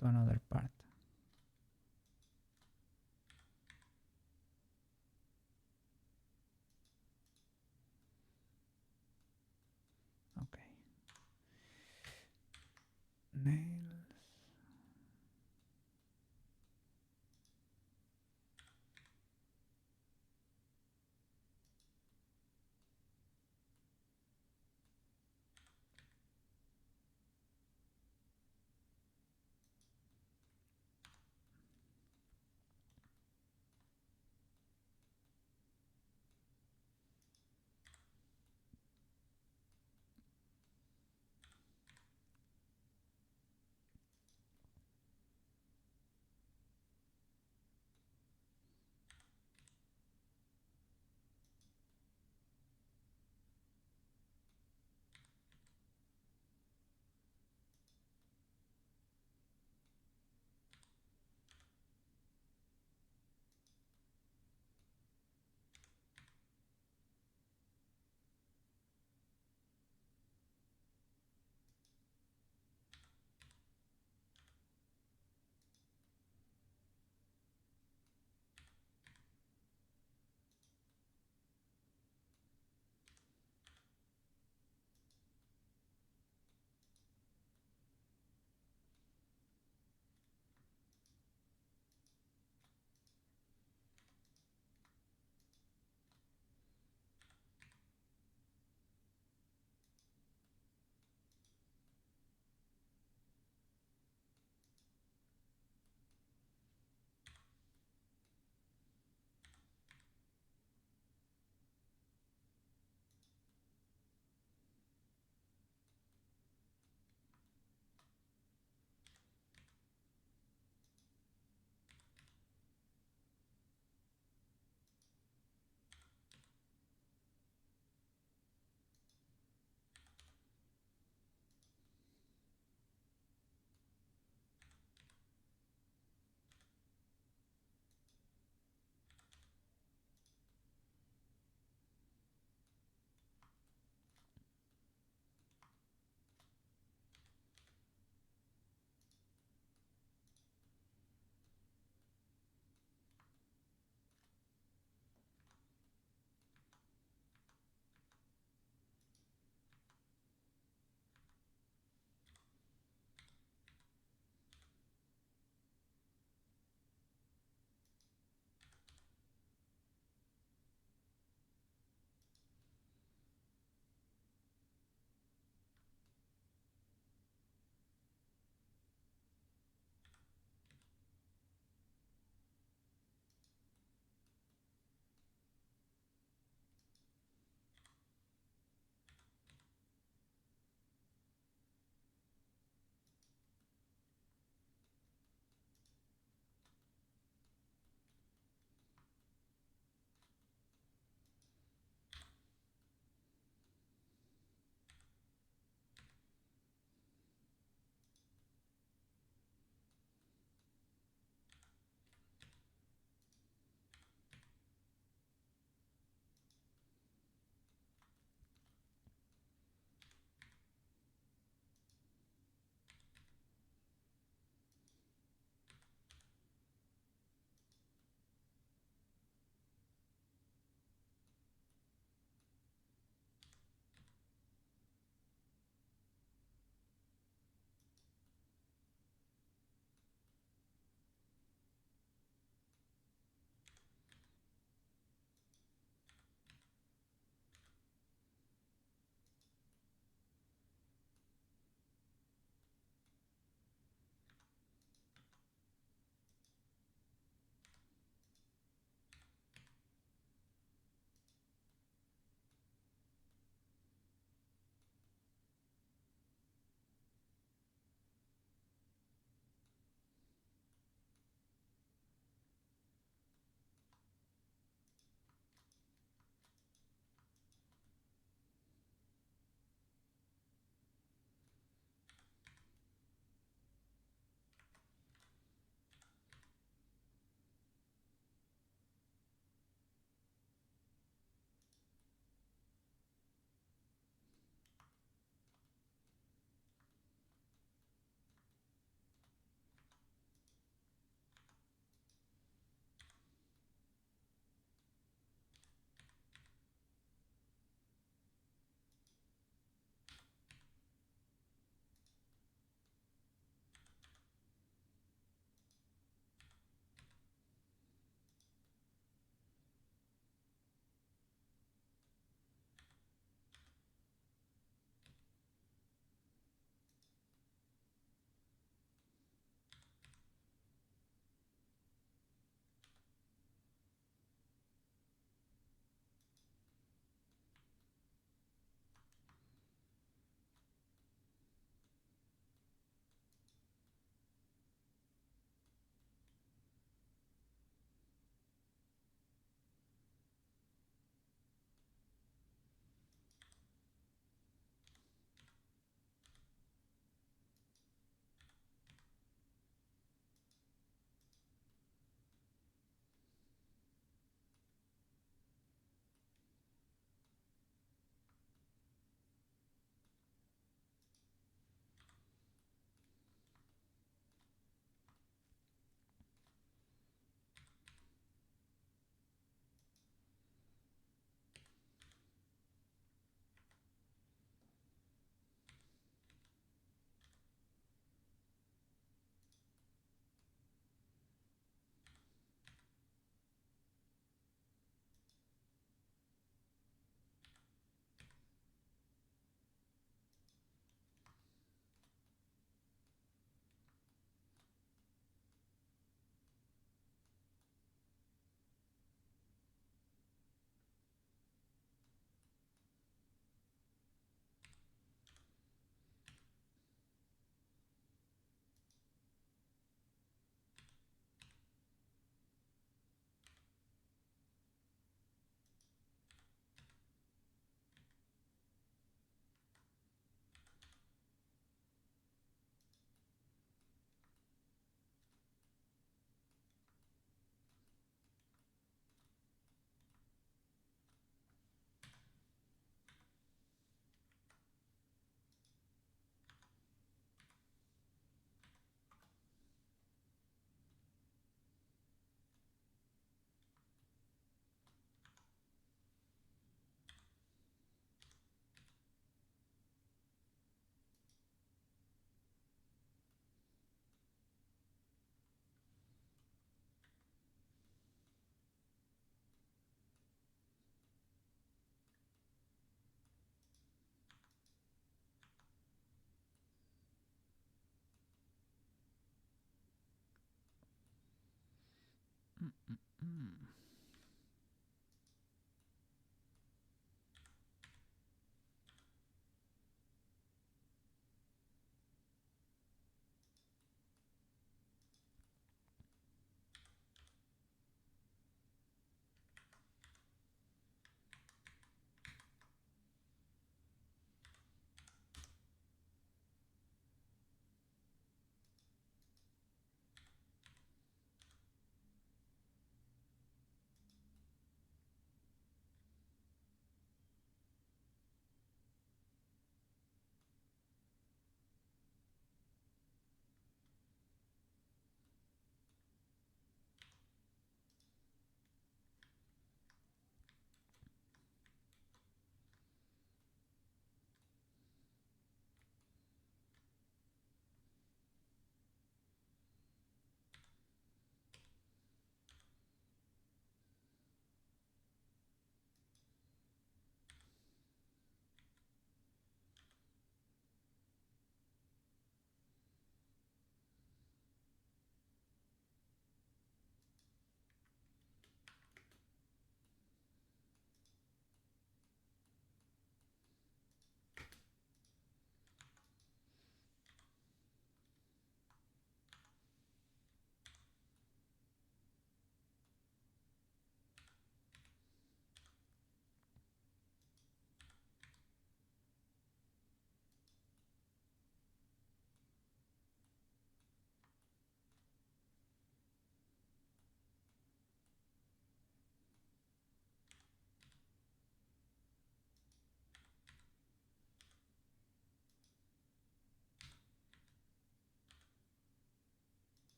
to another part. Okay. Nails.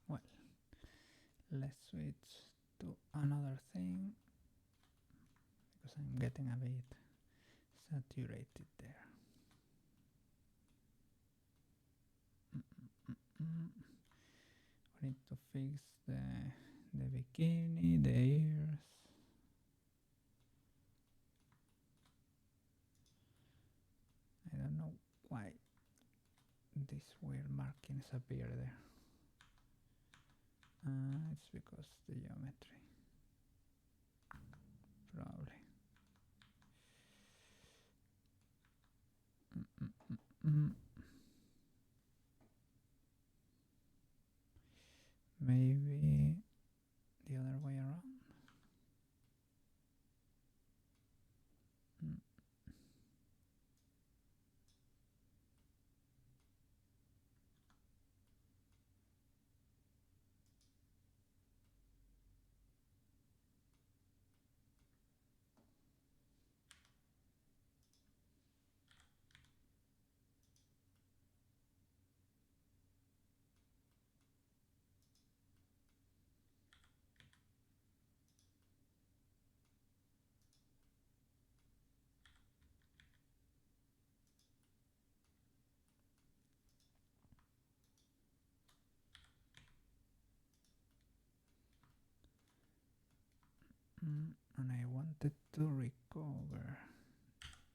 Well, let's switch to another thing because I'm getting a bit saturated there. We need to fix the bikini, the ears. I don't know why these weird markings appear there. It's because the geometry. Probably. Maybe the other way around. And I wanted to recover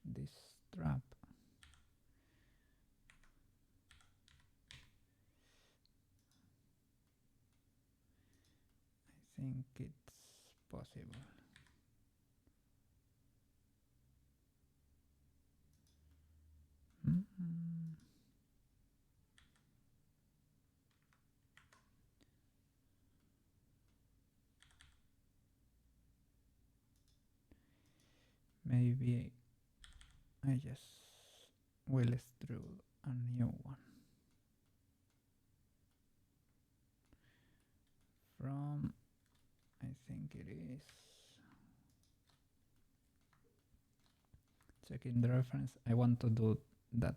this strap. I think it's possible. Maybe I just will extrude a new one from, I think it is, checking the reference. I want to do that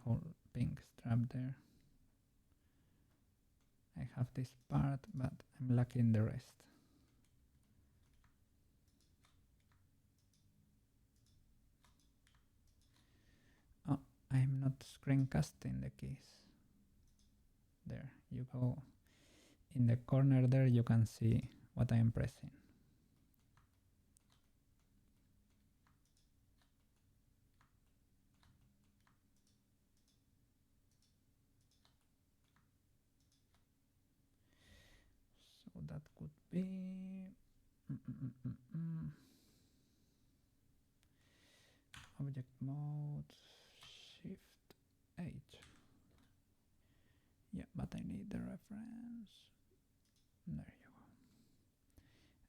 whole pink strap there. I have this part, but I'm lacking the rest. Oh, I'm not screencasting the keys. There you go. In the corner there you can see what I am pressing. So that could be object mode shift H. Yeah, but I need the reference. There you go.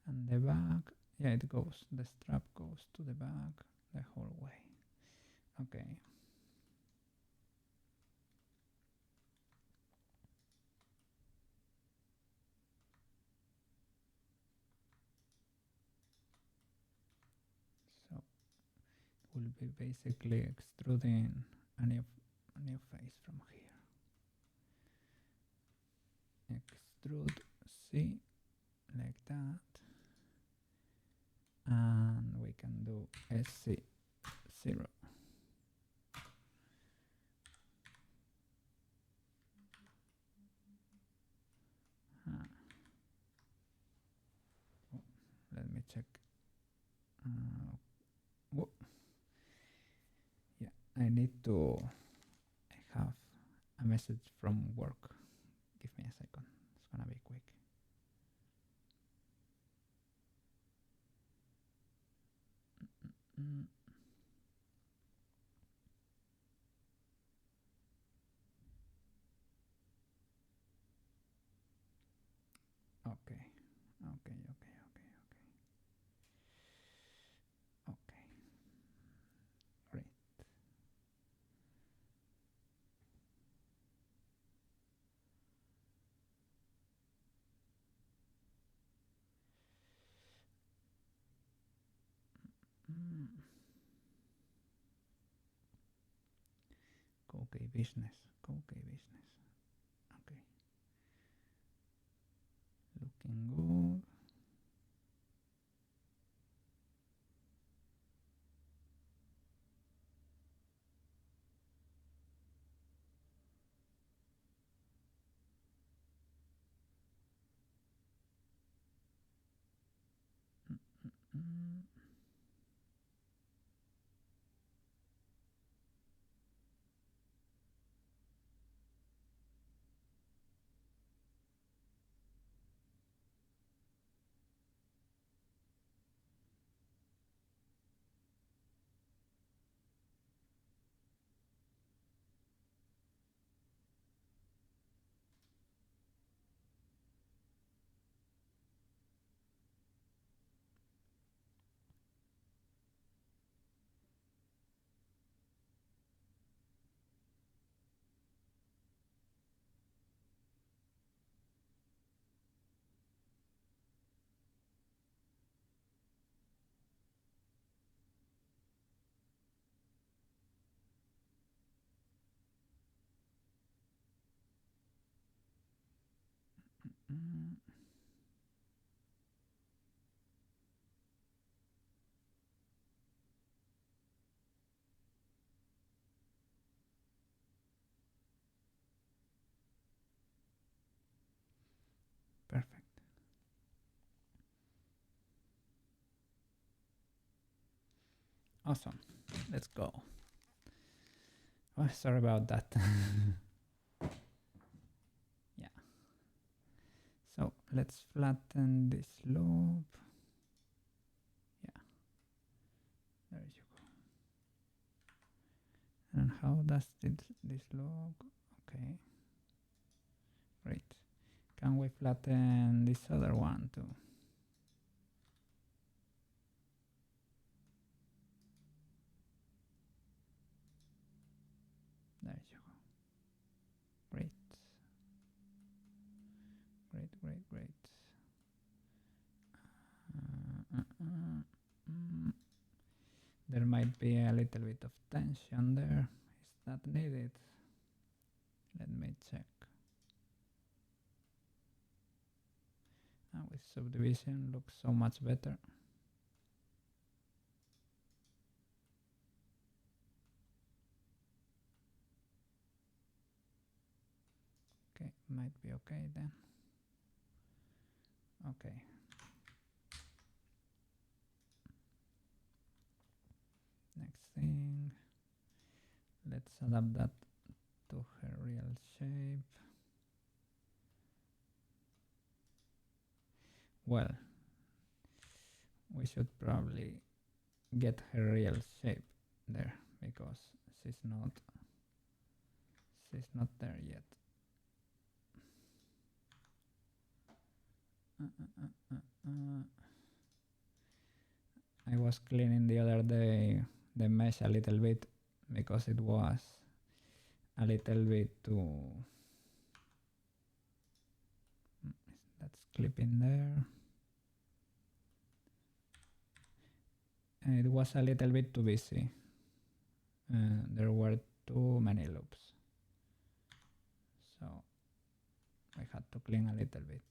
And the back, yeah, it goes, the strap goes to the back the whole way. Okay. So it will be basically extruding a new face from here. Extrude C like that. And we can do SC0. Oh, let me check. Oh. Yeah, I need to have a message from work. Give me a second. It's gonna be quick. Okay. Great. Okay, business. Okay, business. Okay. Looking good. Perfect. Awesome. Let's go. Oh, sorry about that. Yeah. So let's flatten this loop. Yeah. There you go. And how does this look? Okay. Great. Can we flatten this other one too? There you go. Great. Great. There might be a little bit of tension there. Is that needed? Let me check. With subdivision looks so much better. Okay, might be okay then. Okay. Next thing, let's adapt that to her real shape. Well, we should probably get her real shape there because she's not there yet. I was cleaning the other day the mesh a little bit because it was a little bit too. That's clipping there. And it was a little bit too busy. There were too many loops. So I had to clean a little bit.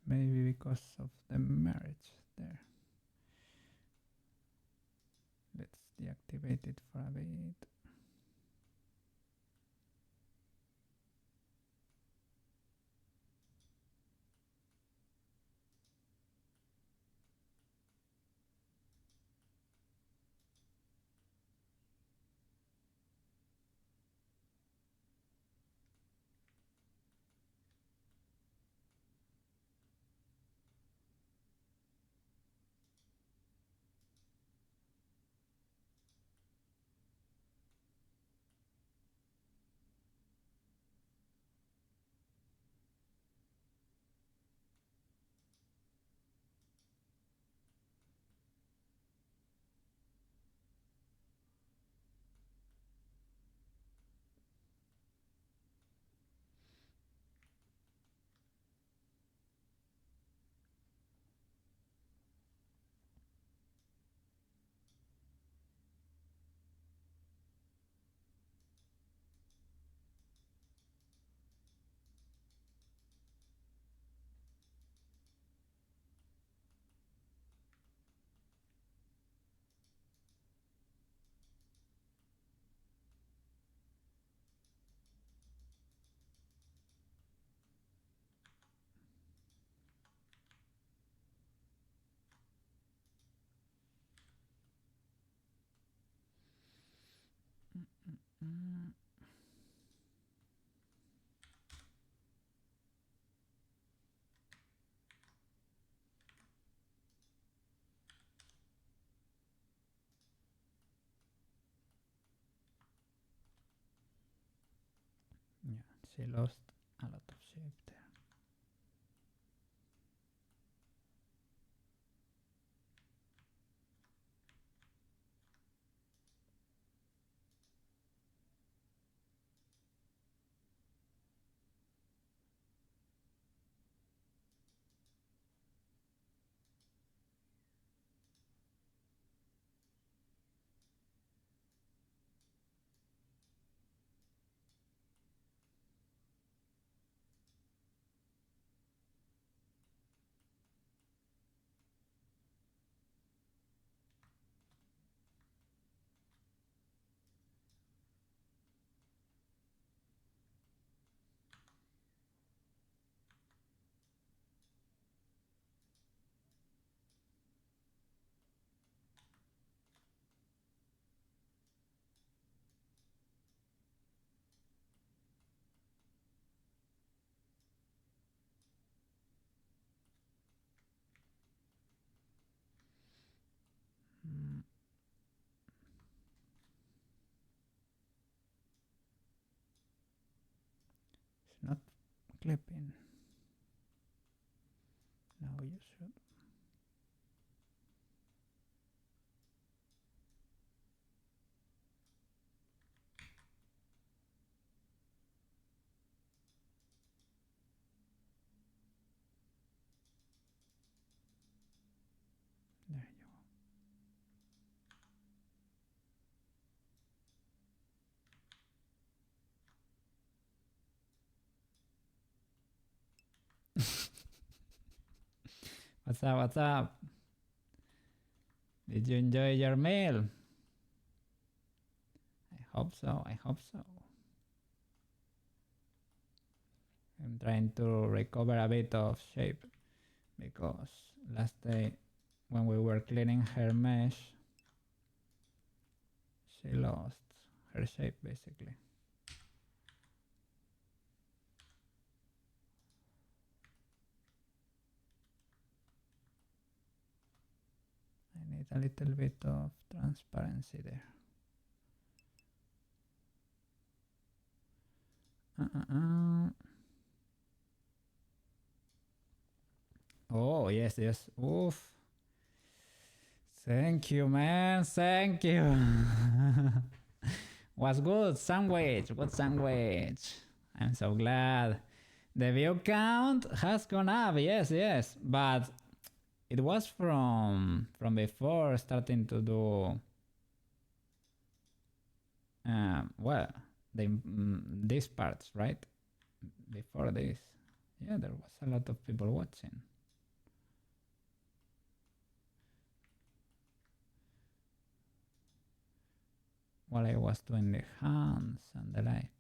Maybe because of the marriage there. Let's deactivate it for a bit. Yeah, she lost a lot of shape there. not clipping. Now you should. There you go. What's up? What's up? Did you enjoy your meal? I hope so. I hope so. I'm trying to recover a bit of shape because last day when we were cleaning her mesh, she lost her shape basically. I need a little bit of transparency there. Oh, yes, yes. Oof. Thank you, man. Thank you. Was good sandwich. Good sandwich. I'm so glad. The view count has gone up. Yes, yes. But it was from before starting to do well, these parts, right? Before this. Yeah, there was a lot of people watching. While I was doing the hands and the like.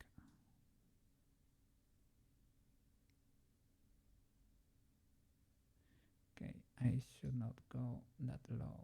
Okay, I should not go that low.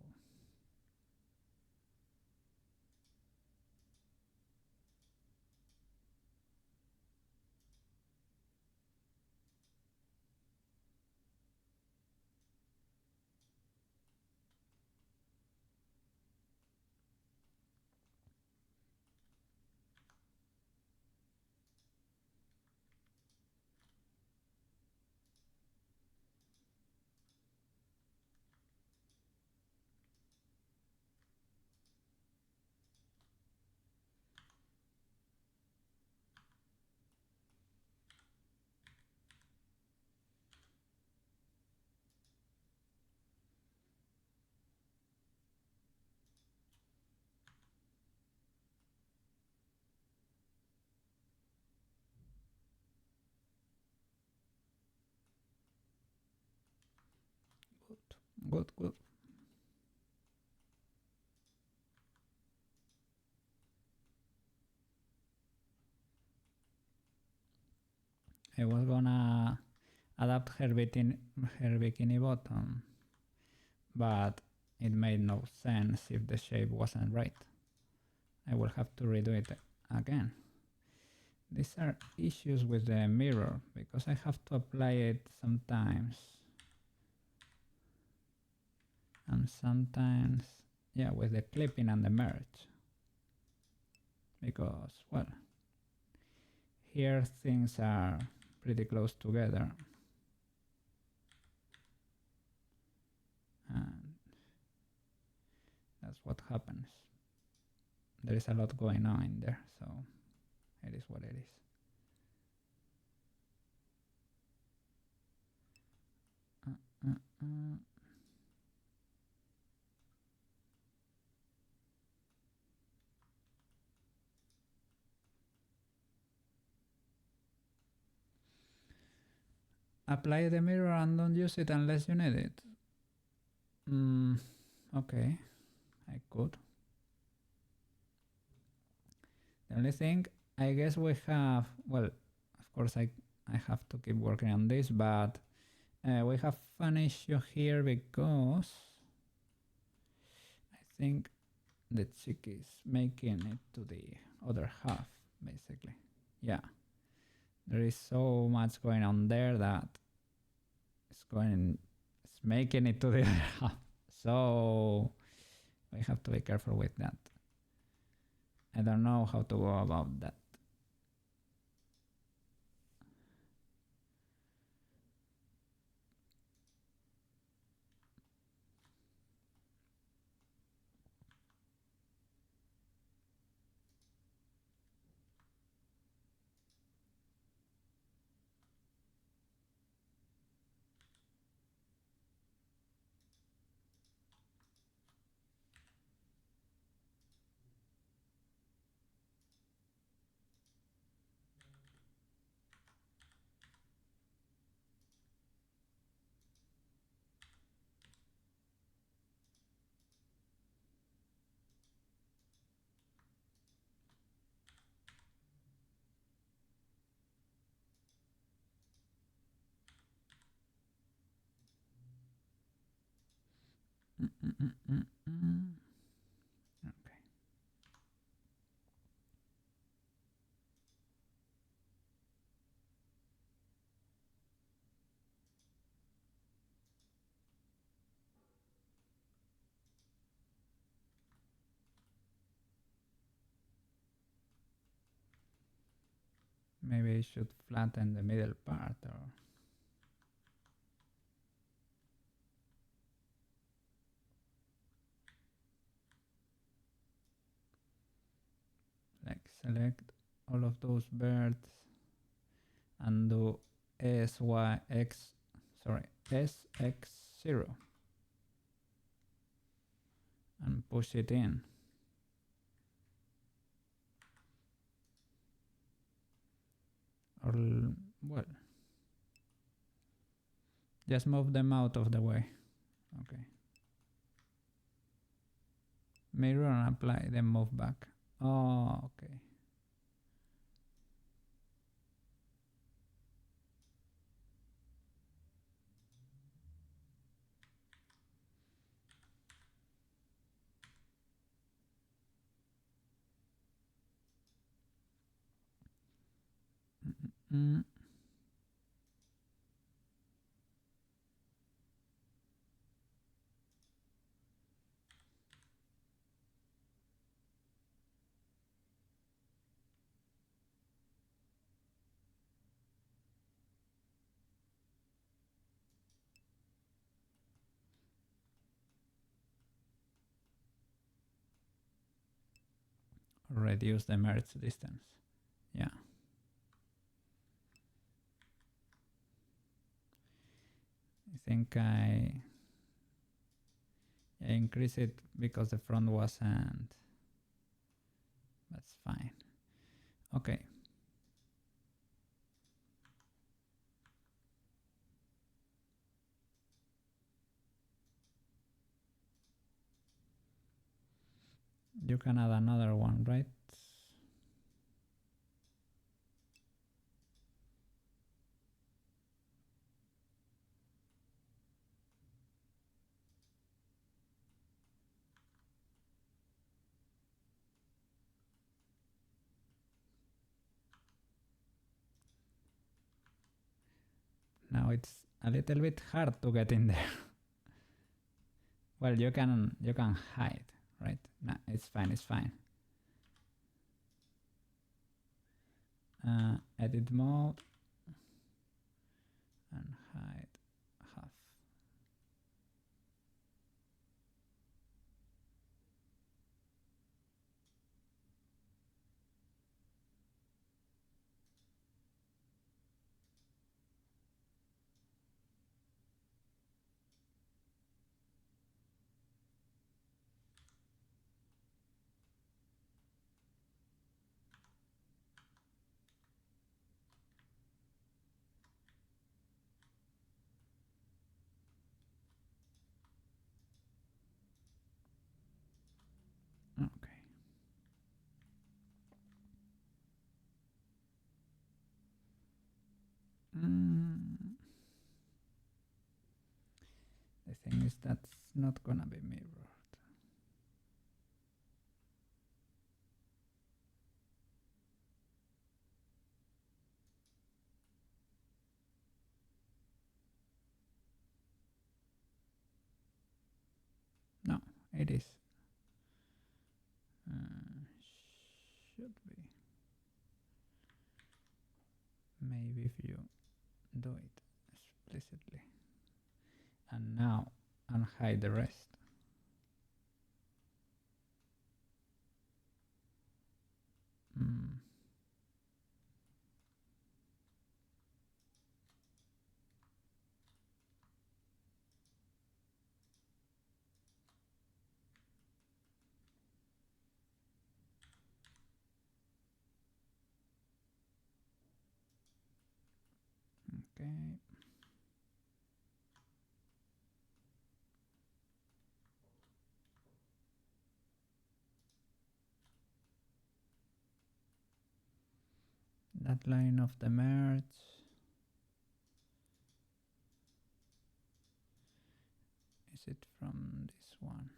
Good, good. I was gonna adapt her bikini bottom, but it made no sense if the shape wasn't right. I will have to redo it again. These are issues with the mirror because I have to apply it sometimes. And sometimes, yeah, with the clipping and the merge. Because, well, here things are pretty close together. And that's what happens. There is a lot going on in there, so it is what it is. Apply the mirror and don't use it unless you need it. Okay, I could. The only thing, I guess we have, well, of course I have to keep working on this, but we have an issue here because I think the chick is making it to the other half, basically. Yeah, there is so much going on there that it's making it to the other half. So we have to be careful with that. I don't know how to go about that. Okay. Maybe I should flatten the middle part, or like select all of those birds and do SX0 and push it in. Or, well, just move them out of the way. Okay. Mirror and apply, then move back. Oh, okay. Mm. Reduce the merge distance. Yeah. I think I increase it because the front wasn't. That's fine. Okay. You can add another one, right? Now it's a little bit hard to get in there. Well, you can hide, right? No, it's fine, it's fine. Edit mode and hide half. Okay. The thing is that's not gonna be mirrored. No, it is. Should be. Maybe if you do it explicitly. And now unhide the rest. Okay. That line of the merge is is it from this one?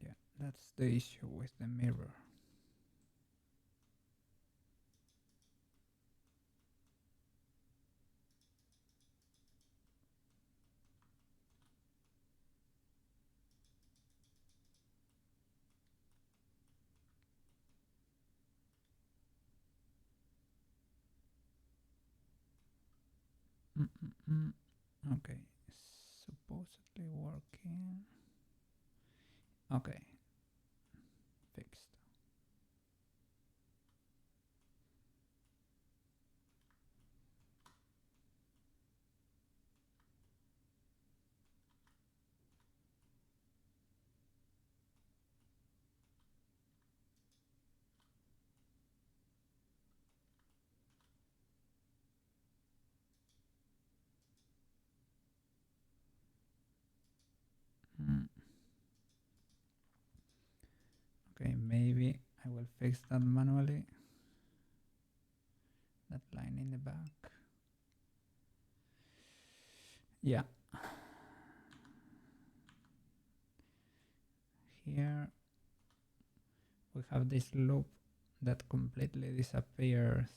Yeah, that's the issue with the mirror. Mm-mm-mm. Okay, supposedly working. Okay, fixed. Mm. Okay, maybe I will fix that manually. That line in the back. Yeah. Here we have this loop that completely disappears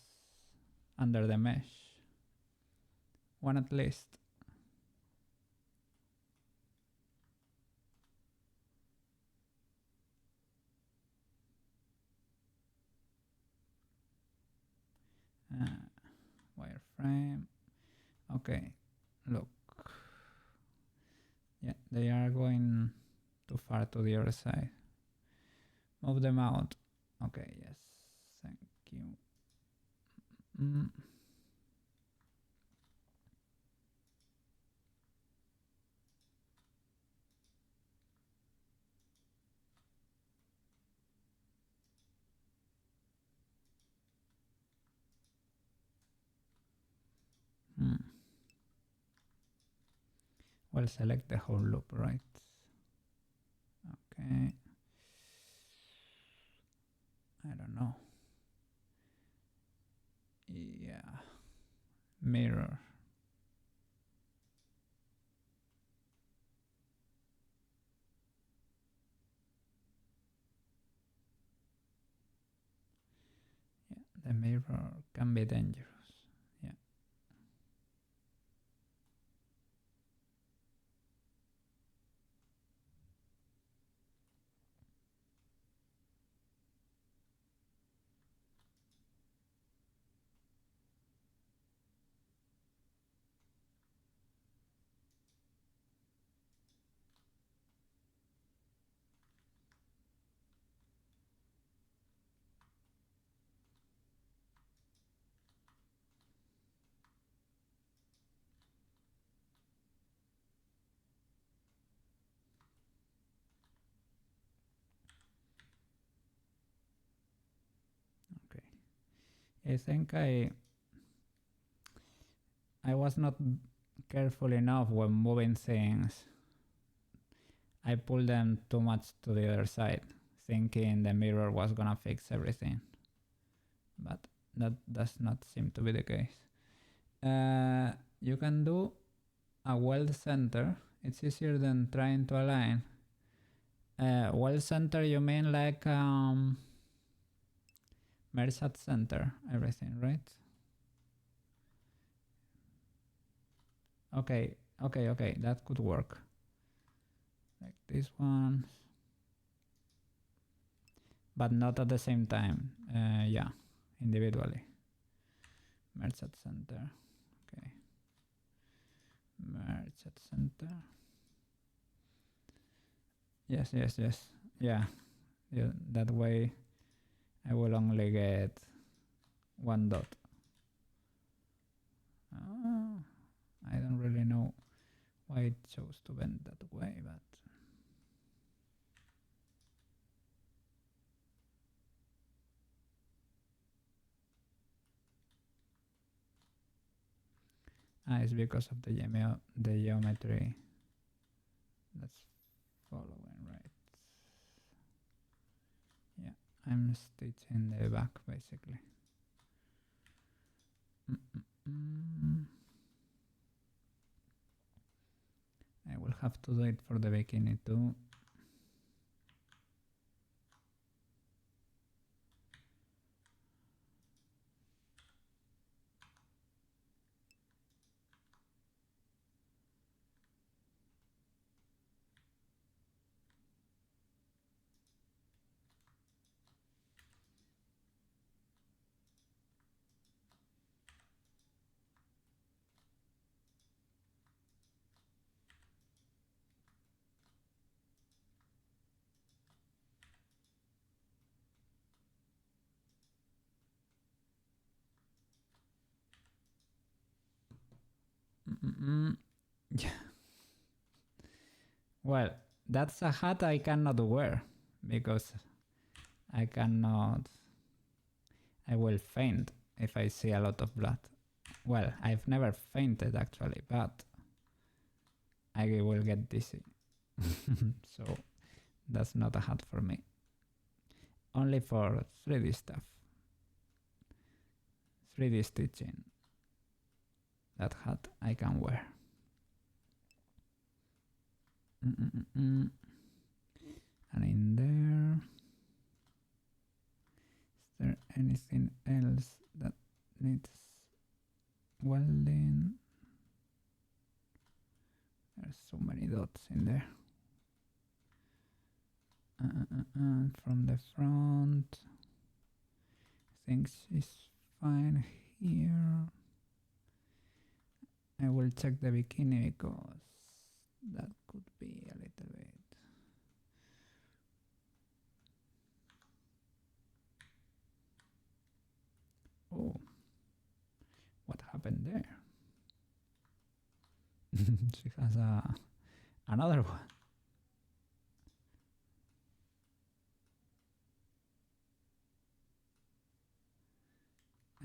under the mesh. One at least. Wireframe. Okay, look. Yeah, they are going too far to the other side. Move them out. Okay, yes. Thank you. Mm. Mm. Well, select the whole loop, right? Okay. I don't know. Yeah. Mirror. Yeah, the mirror can be dangerous. Yeah. Okay. I think I was not careful enough when moving things. I pulled them too much to the other side, thinking the mirror was gonna fix everything. But that does not seem to be the case. You can do a weld center. It's easier than trying to align. Well center, you mean like merge at center, everything, right? Okay, okay, that could work. Like this one, but not at the same time. Yeah, individually. Merge at center. Okay. Merge at center. Yes. Yeah. That way I will only get one dot. I don't really know why it chose to bend that way, but it's because of the geometry that's following, right? Yeah, I'm stitching the back basically. I will have to do it for the bikini too. Yeah. Well, that's a hat I cannot wear because I cannot. I will faint if I see a lot of blood. Well, I've never fainted actually, but I will get dizzy. So that's not a hat for me. Only for 3D stuff. 3D stitching. That hat I can wear. And in there, is there anything else that needs welding? There's so many dots in there. From the front, I think she's fine here. I will check the bikini because that could be a little bit. Oh, what happened there? She has another one.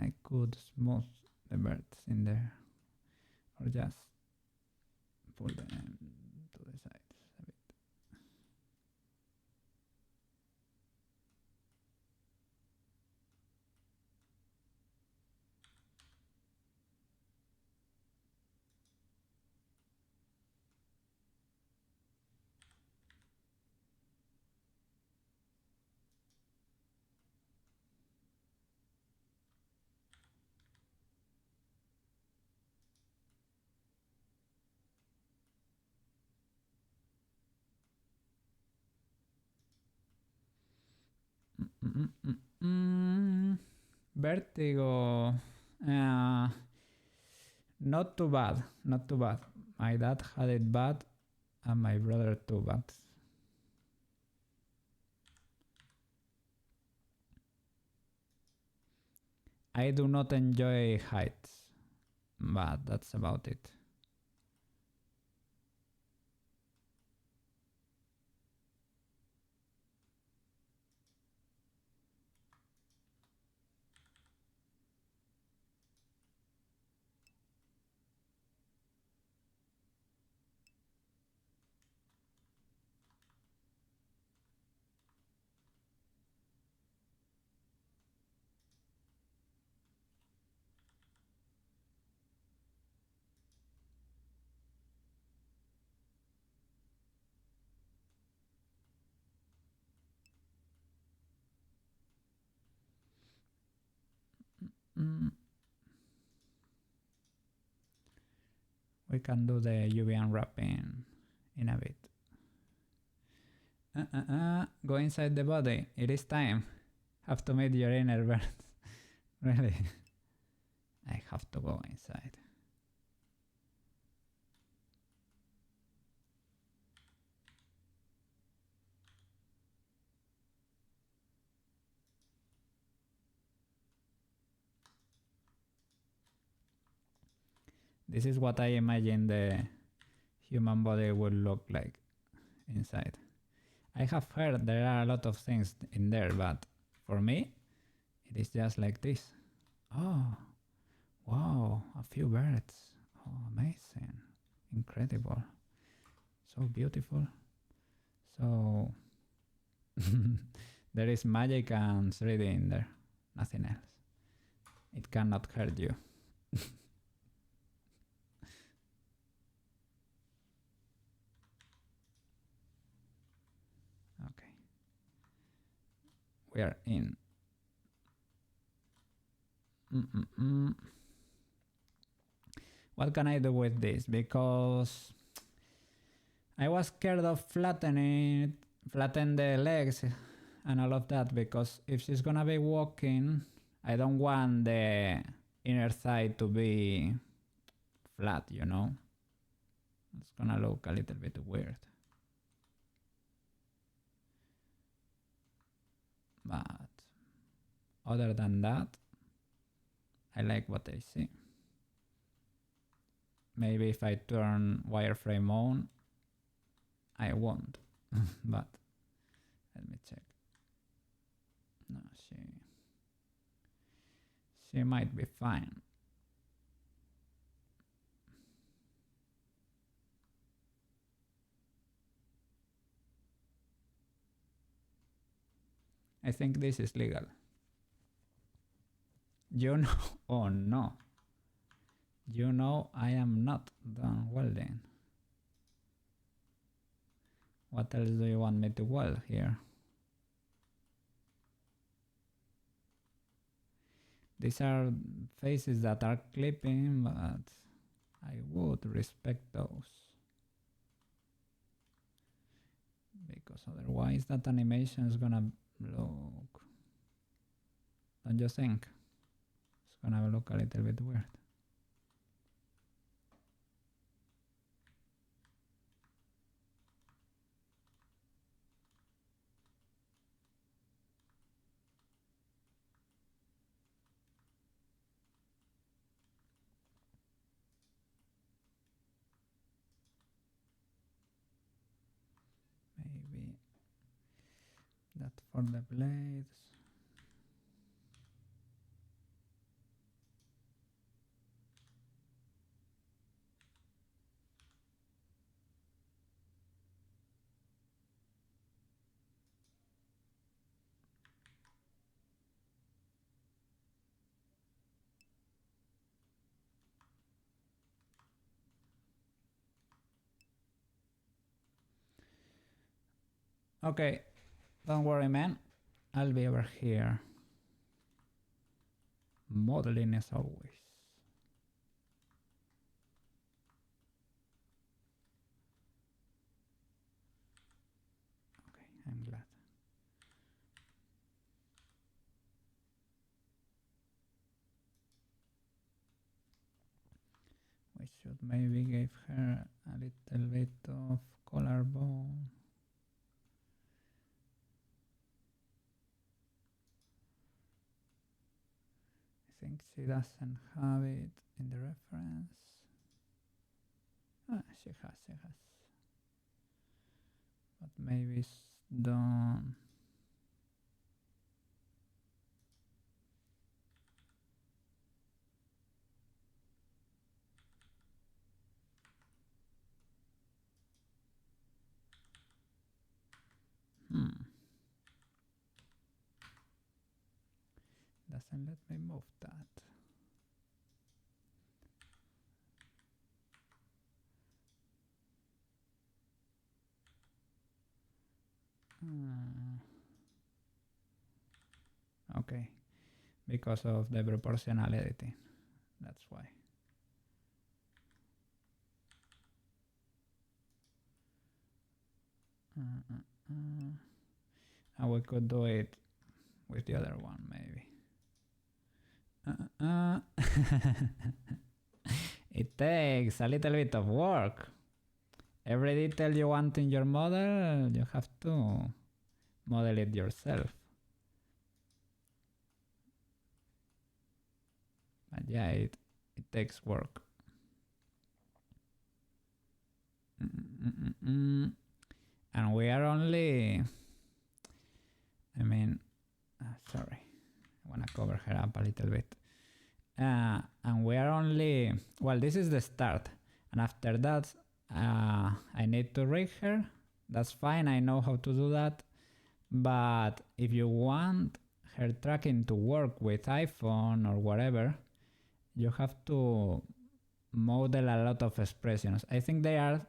I could smooth the birds in there, or just pull them to the sides a bit. Vertigo. Not too bad. Not too bad. My dad had it bad, and my brother too bad. I do not enjoy heights, but that's about it. We can do the UV unwrapping in a bit. Go inside the body. It is time. Have to meet your inner birds. Really? I have to go inside. This is what I imagine the human body will look like inside. I have heard there are a lot of things in there, but for me, it is just like this. Oh, wow, a few birds. Oh, amazing. Incredible. So beautiful. So there is magic and 3D in there. Nothing else. It cannot hurt you. Okay. We are in. What can I do with this? Because I was scared of flatten the legs and all of that, because if she's gonna be walking, I don't want the inner thigh to be flat, you know? It's gonna look a little bit weird. But other than that, I like what I see. Maybe if I turn wireframe on, I won't. But let me check. No, she might be fine. I think this is legal. You know, oh no. You know I am not done welding. What else do you want me to weld here? These are faces that are clipping, but I would respect those. Because otherwise that animation is gonna look... Don't you think? It's gonna look a little bit weird. Maybe that for the blades. Okay, don't worry, man. I'll be over here. Modeling as always. Okay, I'm glad. We should maybe give her a little bit of collarbone. I think she doesn't have it in the reference. Ah, she has. But maybe it's done. Doesn't let me move that. Okay, because of the proportional editing. That's why. And we could do it with the other one, maybe. It takes a little bit of work. Every detail you want in your model, you have to model it yourself. But yeah, it takes work. And we are only, I mean, sorry, I want to cover her up a little bit. And we are only, well, this is the start. And after that, I need to rig her. That's fine, I know how to do that. But if you want her tracking to work with iPhone or whatever, you have to model a lot of expressions. I think they are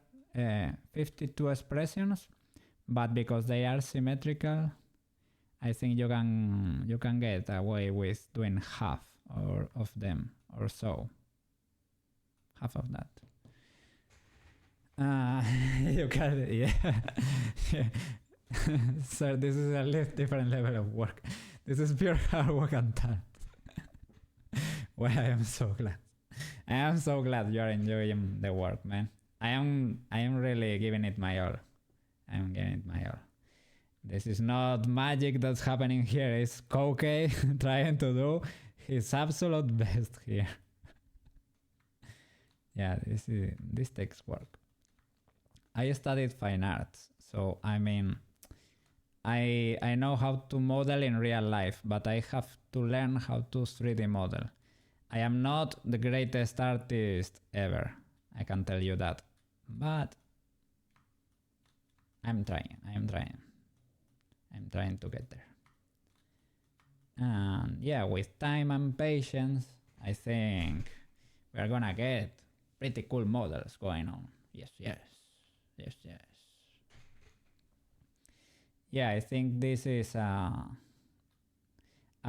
52 expressions, but because they are symmetrical, I think you can get away with doing half of them or so. Half of that. You can, yeah. So this is a different level of work. This is pure hard work and talent. Well, I am so glad. I am so glad you are enjoying the work, man. I am really giving it my all. I am giving it my all. This is not magic that's happening here. It's Koke trying to do his absolute best here. Yeah, this takes work. I studied fine arts, so I mean, I know how to model in real life, but I have to learn how to 3D model. I am not the greatest artist ever, I can tell you that, but I'm trying to get there. And yeah, with time and patience, I think we're gonna get pretty cool models going on. Yes. Yeah, I think this is a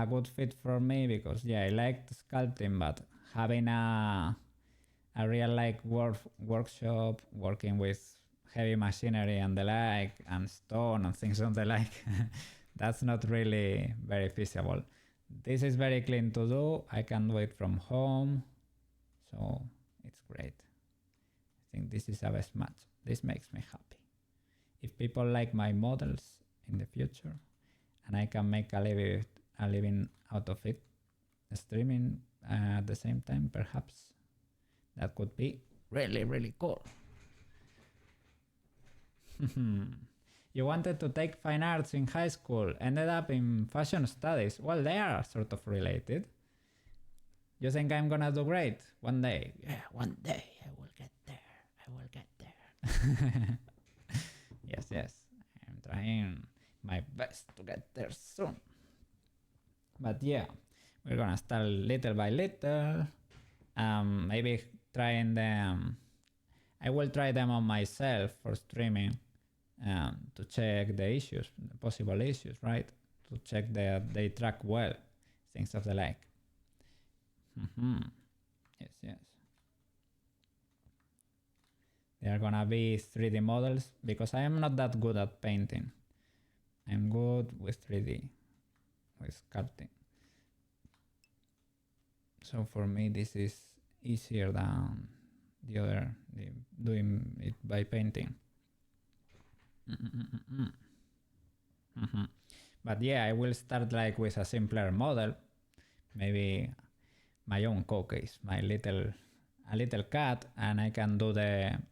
good fit for me because yeah, I liked sculpting, but having a real like workshop, working with heavy machinery and the like, and stone and things on the like, that's not really very feasible. This is very clean to do. I can do it from home, so it's great. I think this is a best match. This makes me happy. If people like my models in the future and I can make a living out of it, streaming at the same time, perhaps that could be really, really cool. You wanted to take fine arts in high school, ended up in fashion studies. Well, they are sort of related. You think I'm gonna do great one day? Yeah, one day I will get there. Yes. I'm trying my best to get there soon. But yeah, we're gonna start little by little. Maybe trying them. I will try them on myself for streaming to check the issues, the possible issues, right? To check that they track well, things of the like. Yes. They are gonna be 3D models because I am not that good at painting. I'm good with 3D, with sculpting. So for me this is easier than doing it by painting. But yeah, I will start like with a simpler model, maybe my own cookies, a little cat, and I can do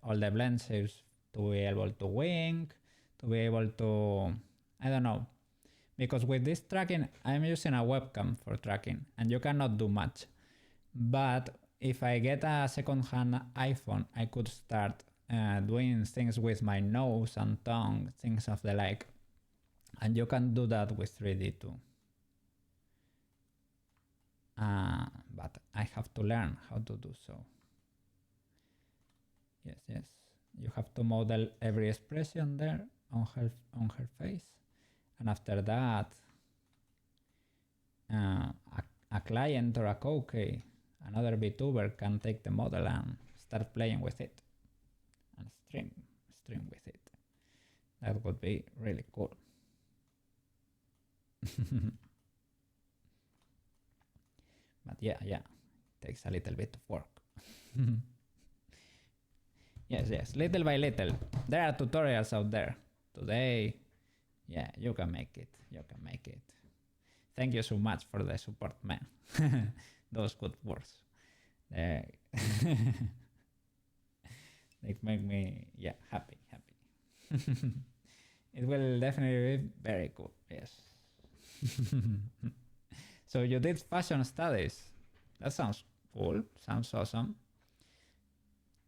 all the blend shapes to be able to wink, to be able to, I don't know, because with this tracking I'm using a webcam for tracking and you cannot do much. But if I get a second-hand iPhone, I could start doing things with my nose and tongue, things of the like. And you can do that with 3D too. But I have to learn how to do so. Yes. You have to model every expression there on her face. And after that, a client or a cookie, another VTuber can take the model and start playing with it and stream with it. That would be really cool. But yeah, it takes a little bit of work. Yes, little by little. There are tutorials out there. Today, yeah, you can make it. Thank you so much for the support, man. Those good words. They make me, happy. It will definitely be very cool, yes. So you did fashion studies. That sounds cool, sounds awesome.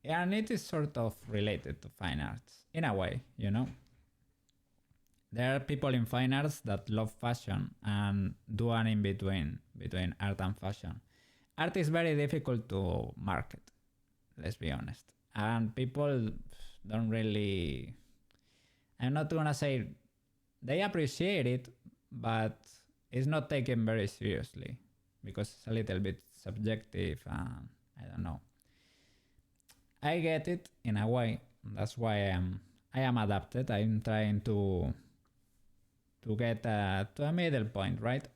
And it is sort of related to fine arts, in a way, you know? There are people in fine arts that love fashion and do an in-between between art and fashion. Art is very difficult to market, let's be honest. And people don't really... I'm not gonna say... They appreciate it, but it's not taken very seriously because it's a little bit subjective and I don't know. I get it in a way. That's why I am adapted. I'm trying to get to a middle point, right?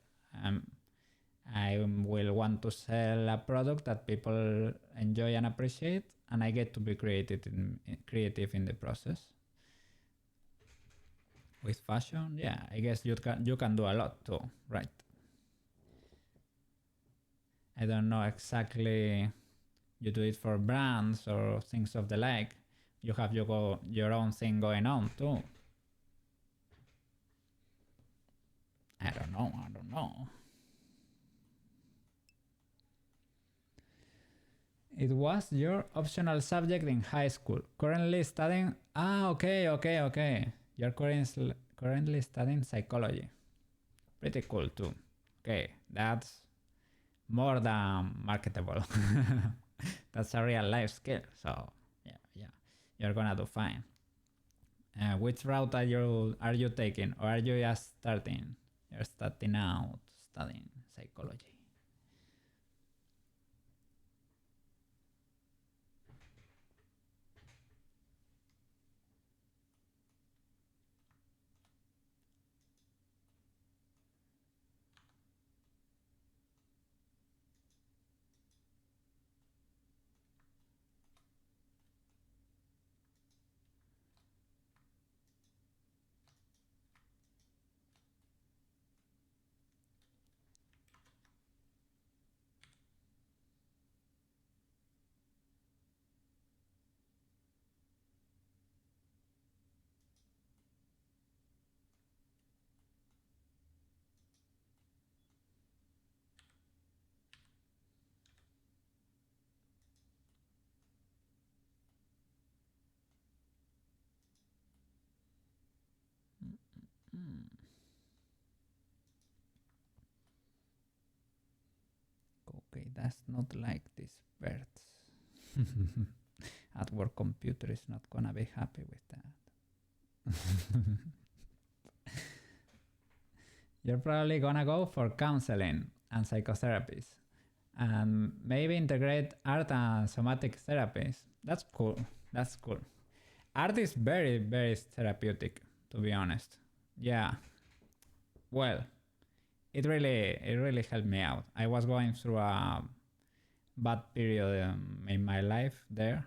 I will want to sell a product that people enjoy and appreciate, and I get to be creative in the process. With fashion, yeah, I guess you can do a lot too, right? I don't know exactly. You do it for brands or things of the like. You have your own thing going on too. I don't know. It was your optional subject in high school. Currently studying... okay. You're currently studying psychology. Pretty cool too. Okay, that's more than marketable. That's a real life skill. So yeah, you're gonna do fine. Which route are you taking, or are you just starting? You're starting out studying psychology. Okay, that's not like these birds. At work computer is not gonna be happy with that. You're probably gonna go for counseling and psychotherapies and maybe integrate art and somatic therapies. That's cool. Art is very, very therapeutic, to be honest. Yeah. Well, it really helped me out. I was going through a bad period in my life there,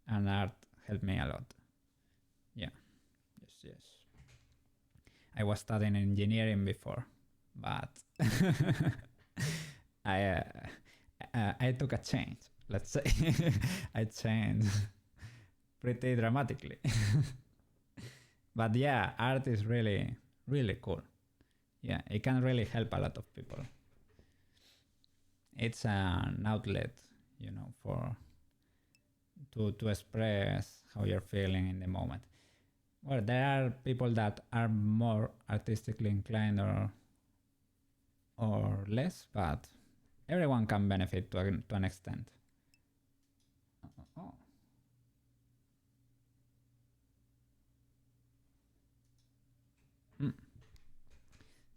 and art helped me a lot. Yeah. Yes. I was studying engineering before, but I took a change. Let's say I changed pretty dramatically. But yeah, art is really, really cool. Yeah, it can really help a lot of people. It's an outlet, you know, for to express how you're feeling in the moment. Well, there are people that are more artistically inclined or less, but everyone can benefit to an extent. Oh.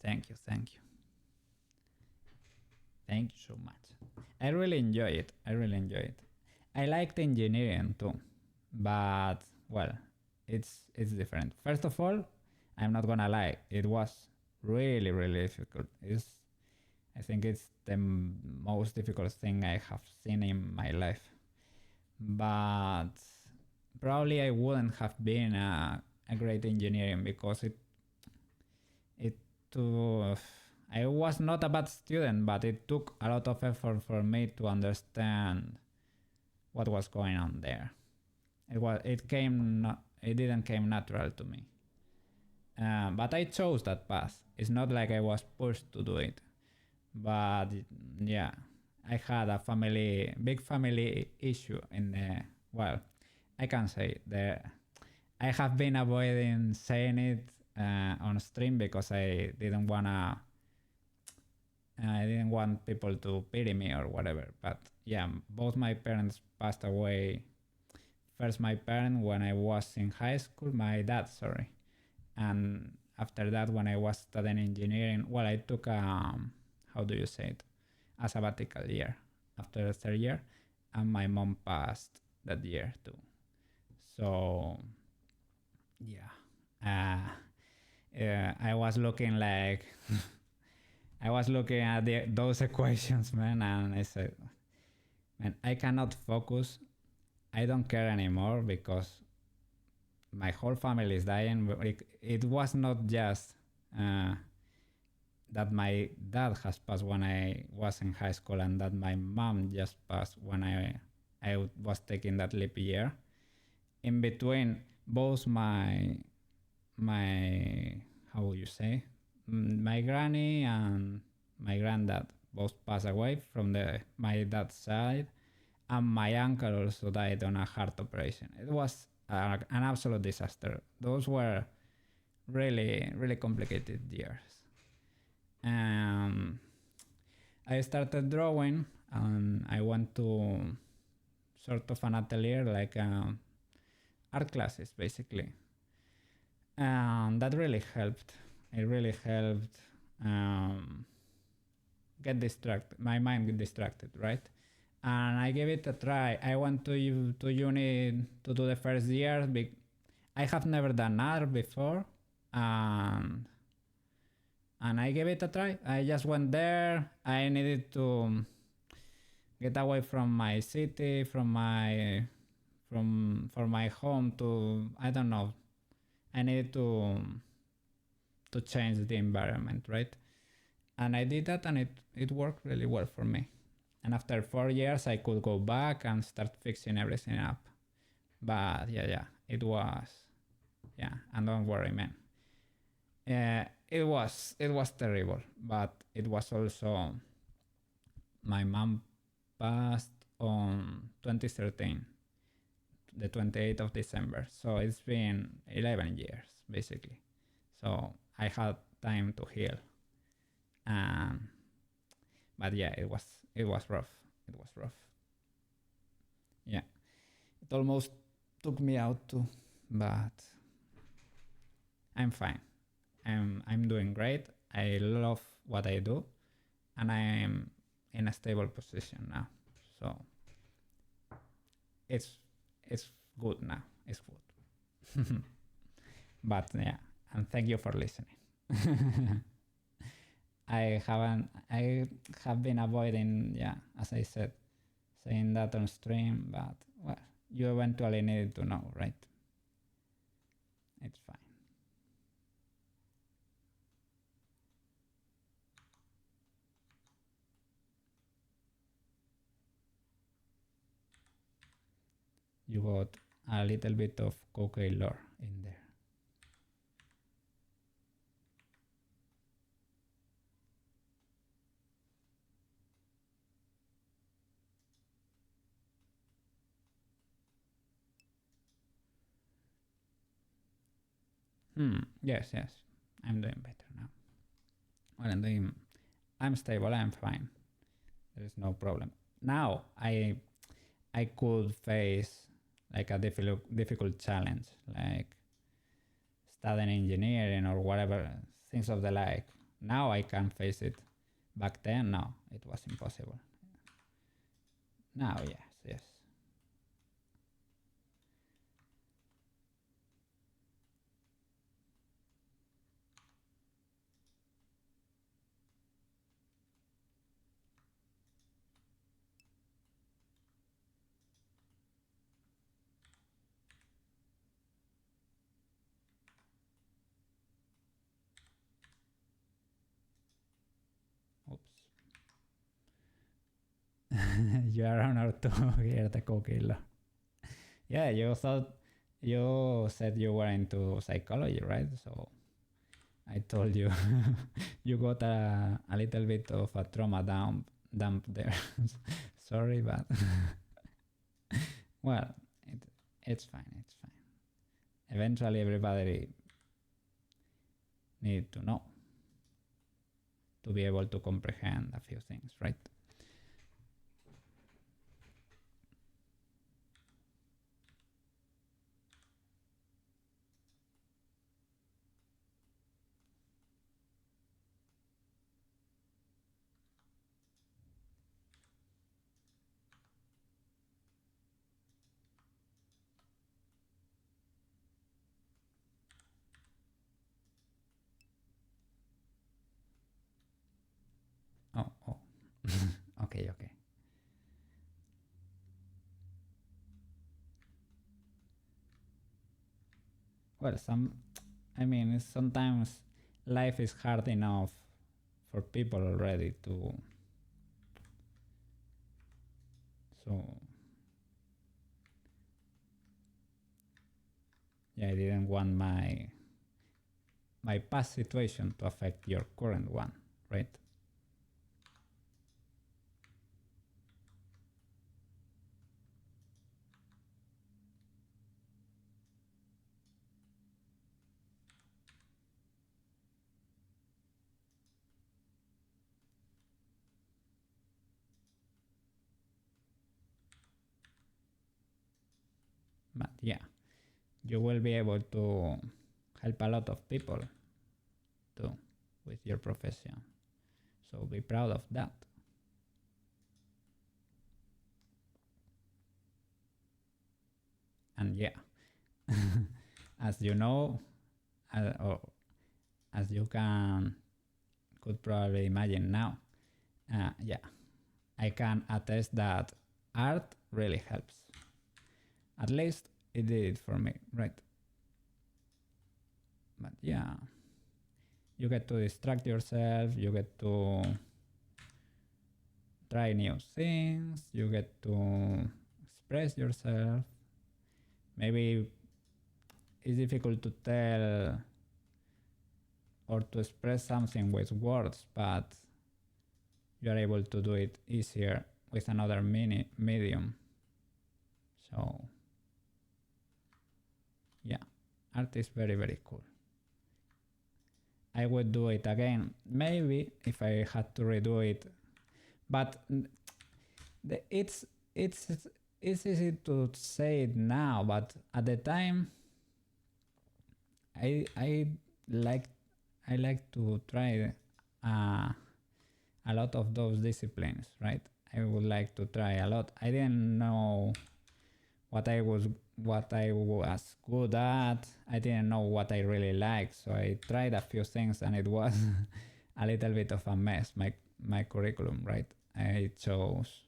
Thank you. Thank you so much. I really enjoy it. I really enjoy it. I liked engineering too, but well, it's different. First of all, I'm not gonna lie, it was really difficult. I think it's the most difficult thing I have seen in my life. But probably I wouldn't have been a great engineering because it took. I was not a bad student, but it took a lot of effort for me to understand what was going on there. It didn't came natural to me. But I chose that path. It's not like I was pushed to do it. But yeah, I had a big family issue in the, well, I can say I have been avoiding saying it on stream because I didn't want people to pity me or whatever. But yeah, both my parents passed away. First my parent when I was in high school, my dad, sorry. And after that, when I was studying engineering, well, I took how do you say it, a sabbatical year after the third year, and my mom passed that year too. So yeah, I was looking like I was looking at those equations, man, and I said, man, I cannot focus. I don't care anymore because my whole family is dying. It was not just that my dad has passed when I was in high school and that my mom just passed when I was taking that leap year. In between, both my how would you say, my granny and my granddad both passed away from my dad's side, and my uncle also died on a heart operation. It was an absolute disaster. Those were really complicated years. I started drawing and I went to sort of an atelier, like art classes basically. And that really helped. It really helped get distracted, my mind get distracted, right? And I gave it a try. I went to uni to do the first year. I have never done art before, and I gave it a try. I just went there. I needed to get away from my city, from my home to, I don't know. I needed to change the environment, right? And I did that, and it worked really well for me. And after 4 years, I could go back and start fixing everything up. But yeah, it was, yeah, and don't worry, man. It was terrible, but it was also, my mom passed on 2013, the 28th of December. So it's been 11 years, basically. So I had time to heal. But yeah, it was rough. It was rough. Yeah, it almost took me out too, but I'm fine. I'm doing great. I love what I do, and I am in a stable position now. So it's good now. It's good. But yeah, and thank you for listening. I have been avoiding, yeah, as I said, saying that on stream, but well, you eventually needed to know, right? It's fine. You got a little bit of cocaine lore in there. Yes. I'm doing better now. Well, I'm stable, I'm fine. There is no problem. Now I could face like a difficult challenge, like studying engineering or whatever, things of the like. Now I can face it Back then, no, it was impossible. Now, yes. Oops. You are honored to hear the co-killer. Yeah, you said you were into psychology, right? So I told you you got a little bit of a trauma dump there. Sorry, but well, it's fine. Eventually, everybody need to know to be able to comprehend a few things, right? Oh. Okay. Well, sometimes life is hard enough for people already to. So, yeah, I didn't want my past situation to affect your current one, right? But yeah, you will be able to help a lot of people too with your profession. So be proud of that. And yeah, as you know, or as you could probably imagine now, yeah, I can attest that art really helps. At least it did for me, right? But yeah, you get to distract yourself, you get to try new things, you get to express yourself. Maybe it's difficult to tell or to express something with words, but you are able to do it easier with another medium. So yeah, art is very, very cool. I would do it again, maybe if I had to redo it, but it's easy to say it now, but at the time I like to try a lot of those disciplines, right? I would like to try a lot. I didn't know what I was good at. I didn't know what I really liked, so I tried a few things and it was a little bit of a mess. My curriculum, right? I chose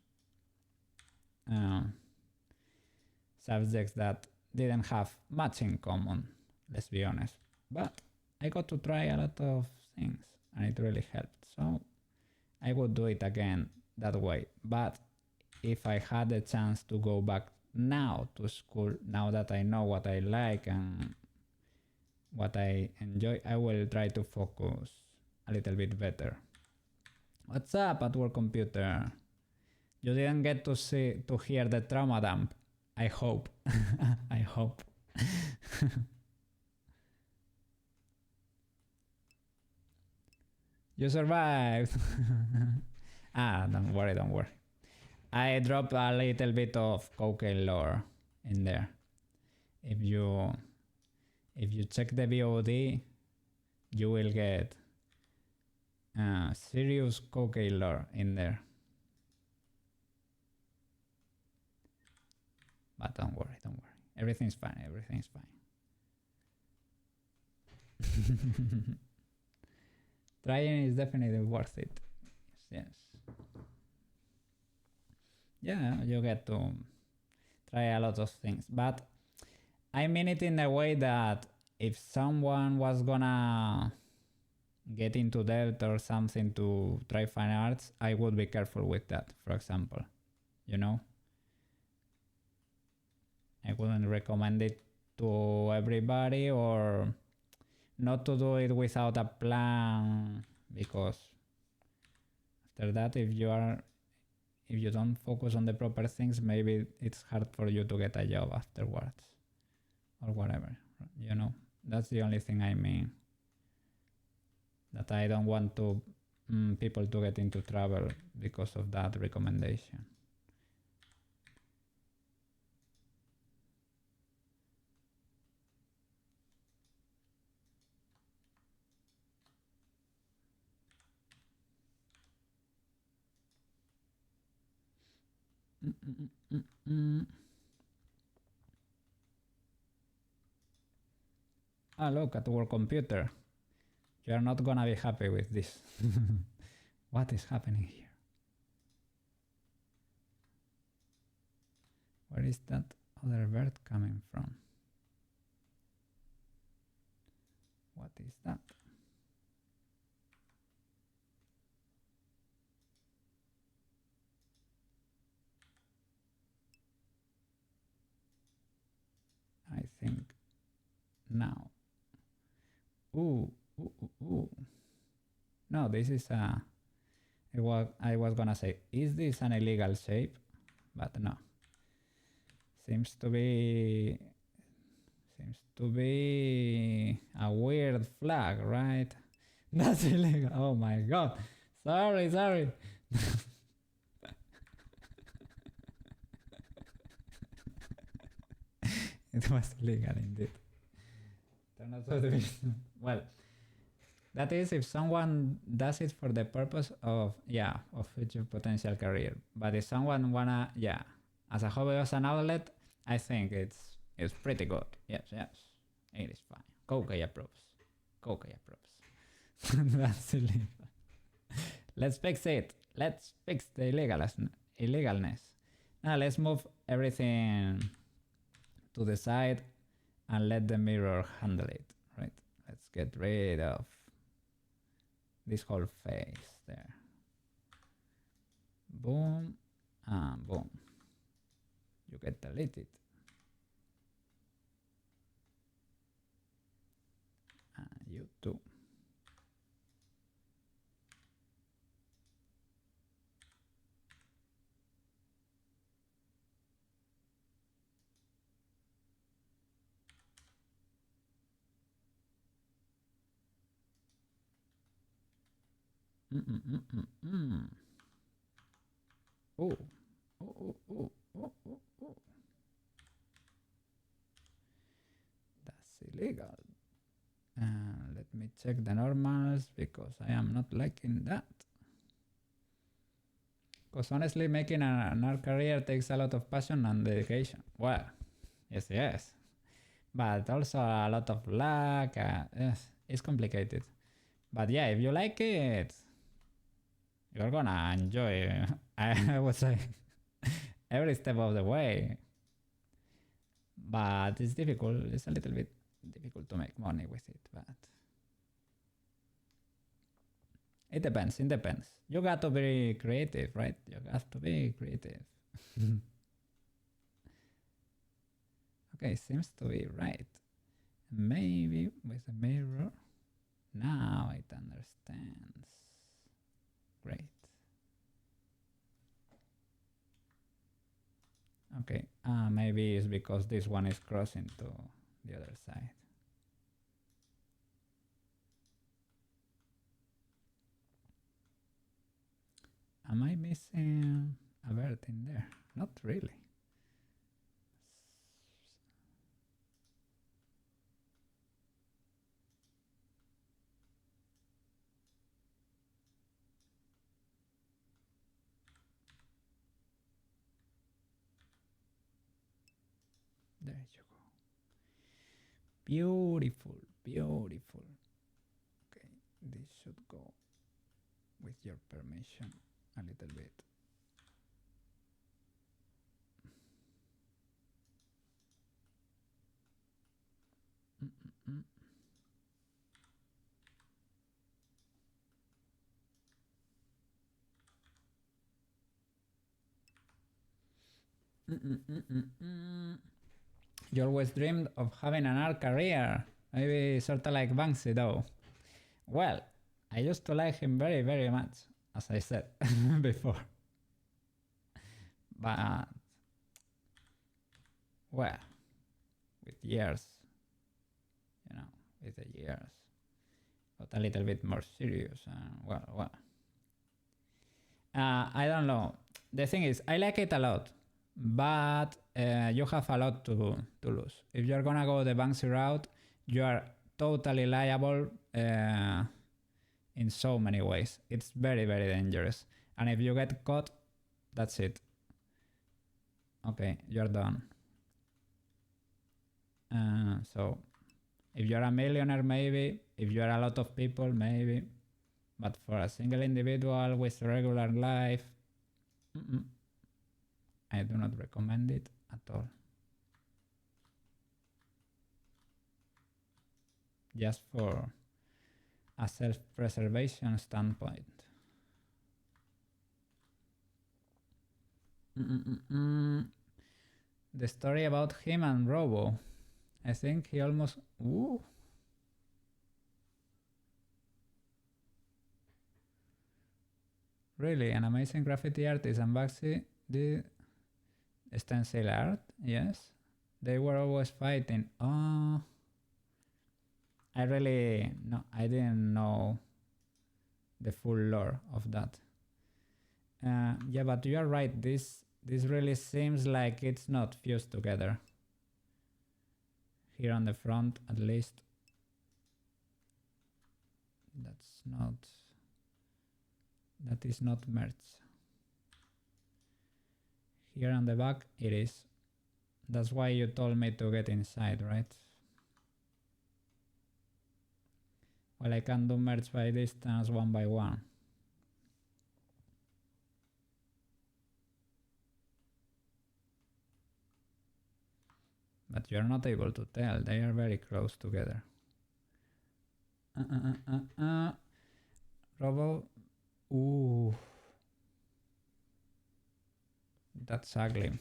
subjects that didn't have much in common, let's be honest. But I got to try a lot of things and it really helped. So I would do it again that way. But if I had the chance to go back now to school, now that I know what I like and what I enjoy, I will try to focus a little bit better. What's up at work computer? You didn't get to hear the trauma dump. I hope. I hope. You survived. Don't worry. I dropped a little bit of cocaine lore in there. If you check the VOD, you will get serious cocaine lore in there. But don't worry, don't worry. Everything's fine, everything's fine. Trying is definitely worth it. Yes. Yeah, you get to try a lot of things. But I mean it in a way that if someone was gonna get into debt or something to try fine arts, I would be careful with that, for example. You know? I wouldn't recommend it to everybody, or not to do it without a plan, because after that, if you don't focus on the proper things, maybe it's hard for you to get a job afterwards or whatever, you know. That's the only thing I mean, that I don't want to people to get into trouble because of that recommendation. Ah, look at our computer. You are not gonna be happy with this. What is happening here? Where is that other bird coming from? What is that? I think now. Ooh. No, this is a... I was gonna say, is this an illegal shape? But no. Seems to be a weird flag, right? That's illegal. Oh my god. Sorry. It was illegal indeed. Well, that is if someone does it for the purpose of future potential career. But if someone wanna as a hobby, as an outlet, I think it's pretty good. Yes, it is fine. Koukei approves. That's illegal. Let's fix it. Let's fix the illegalness. Now let's move everything to the side and let the mirror handle it, right? Let's get rid of this whole face there. Boom and boom. You get deleted. And you too. Oh. That's illegal. Let me check the normals, because I am not liking that. Because honestly, making an art career takes a lot of passion and dedication. Well, yes. But also a lot of luck. It's complicated. But yeah, if you like it, you're gonna enjoy, I would say, every step of the way. But it's difficult. It's a little bit difficult to make money with it. But it depends. You got to be creative, right? You got to be creative. Okay, seems to be right. Maybe with a mirror. Now it understands. Great. Okay, maybe it's because this one is crossing to the other side. Am I missing a bird in there? Not really. There you go. Beautiful, beautiful. Okay, this should go with your permission a little bit. You always dreamed of having an art career. Maybe sort of like Banksy though. Well, I used to like him very, very much, as I said before. But, well, with years, you know, with the years, got a little bit more serious. I don't know. The thing is, I like it a lot, but you have a lot to lose. If you're gonna go the Banksy route, you are totally liable in so many ways. It's very, very dangerous. And if you get caught, that's it. Okay, you're done. So, if you're a millionaire, maybe. If you're a lot of people, maybe. But for a single individual with a regular life, I do not recommend it at all. Just for a self-preservation standpoint. The story about him and Robo. I think he almost... Ooh. Really, an amazing graffiti artist and Banksy did stencil art, yes. They were always fighting. Oh, I didn't know the full lore of that. Yeah, but you're right, this really seems like it's not fused together. Here on the front, at least. That is not merged. Here on the back, it is. That's why you told me to get inside, right? Well, I can do merge by distance one by one. But you're not able to tell, they are very close together. Robo, ooh. That's ugly.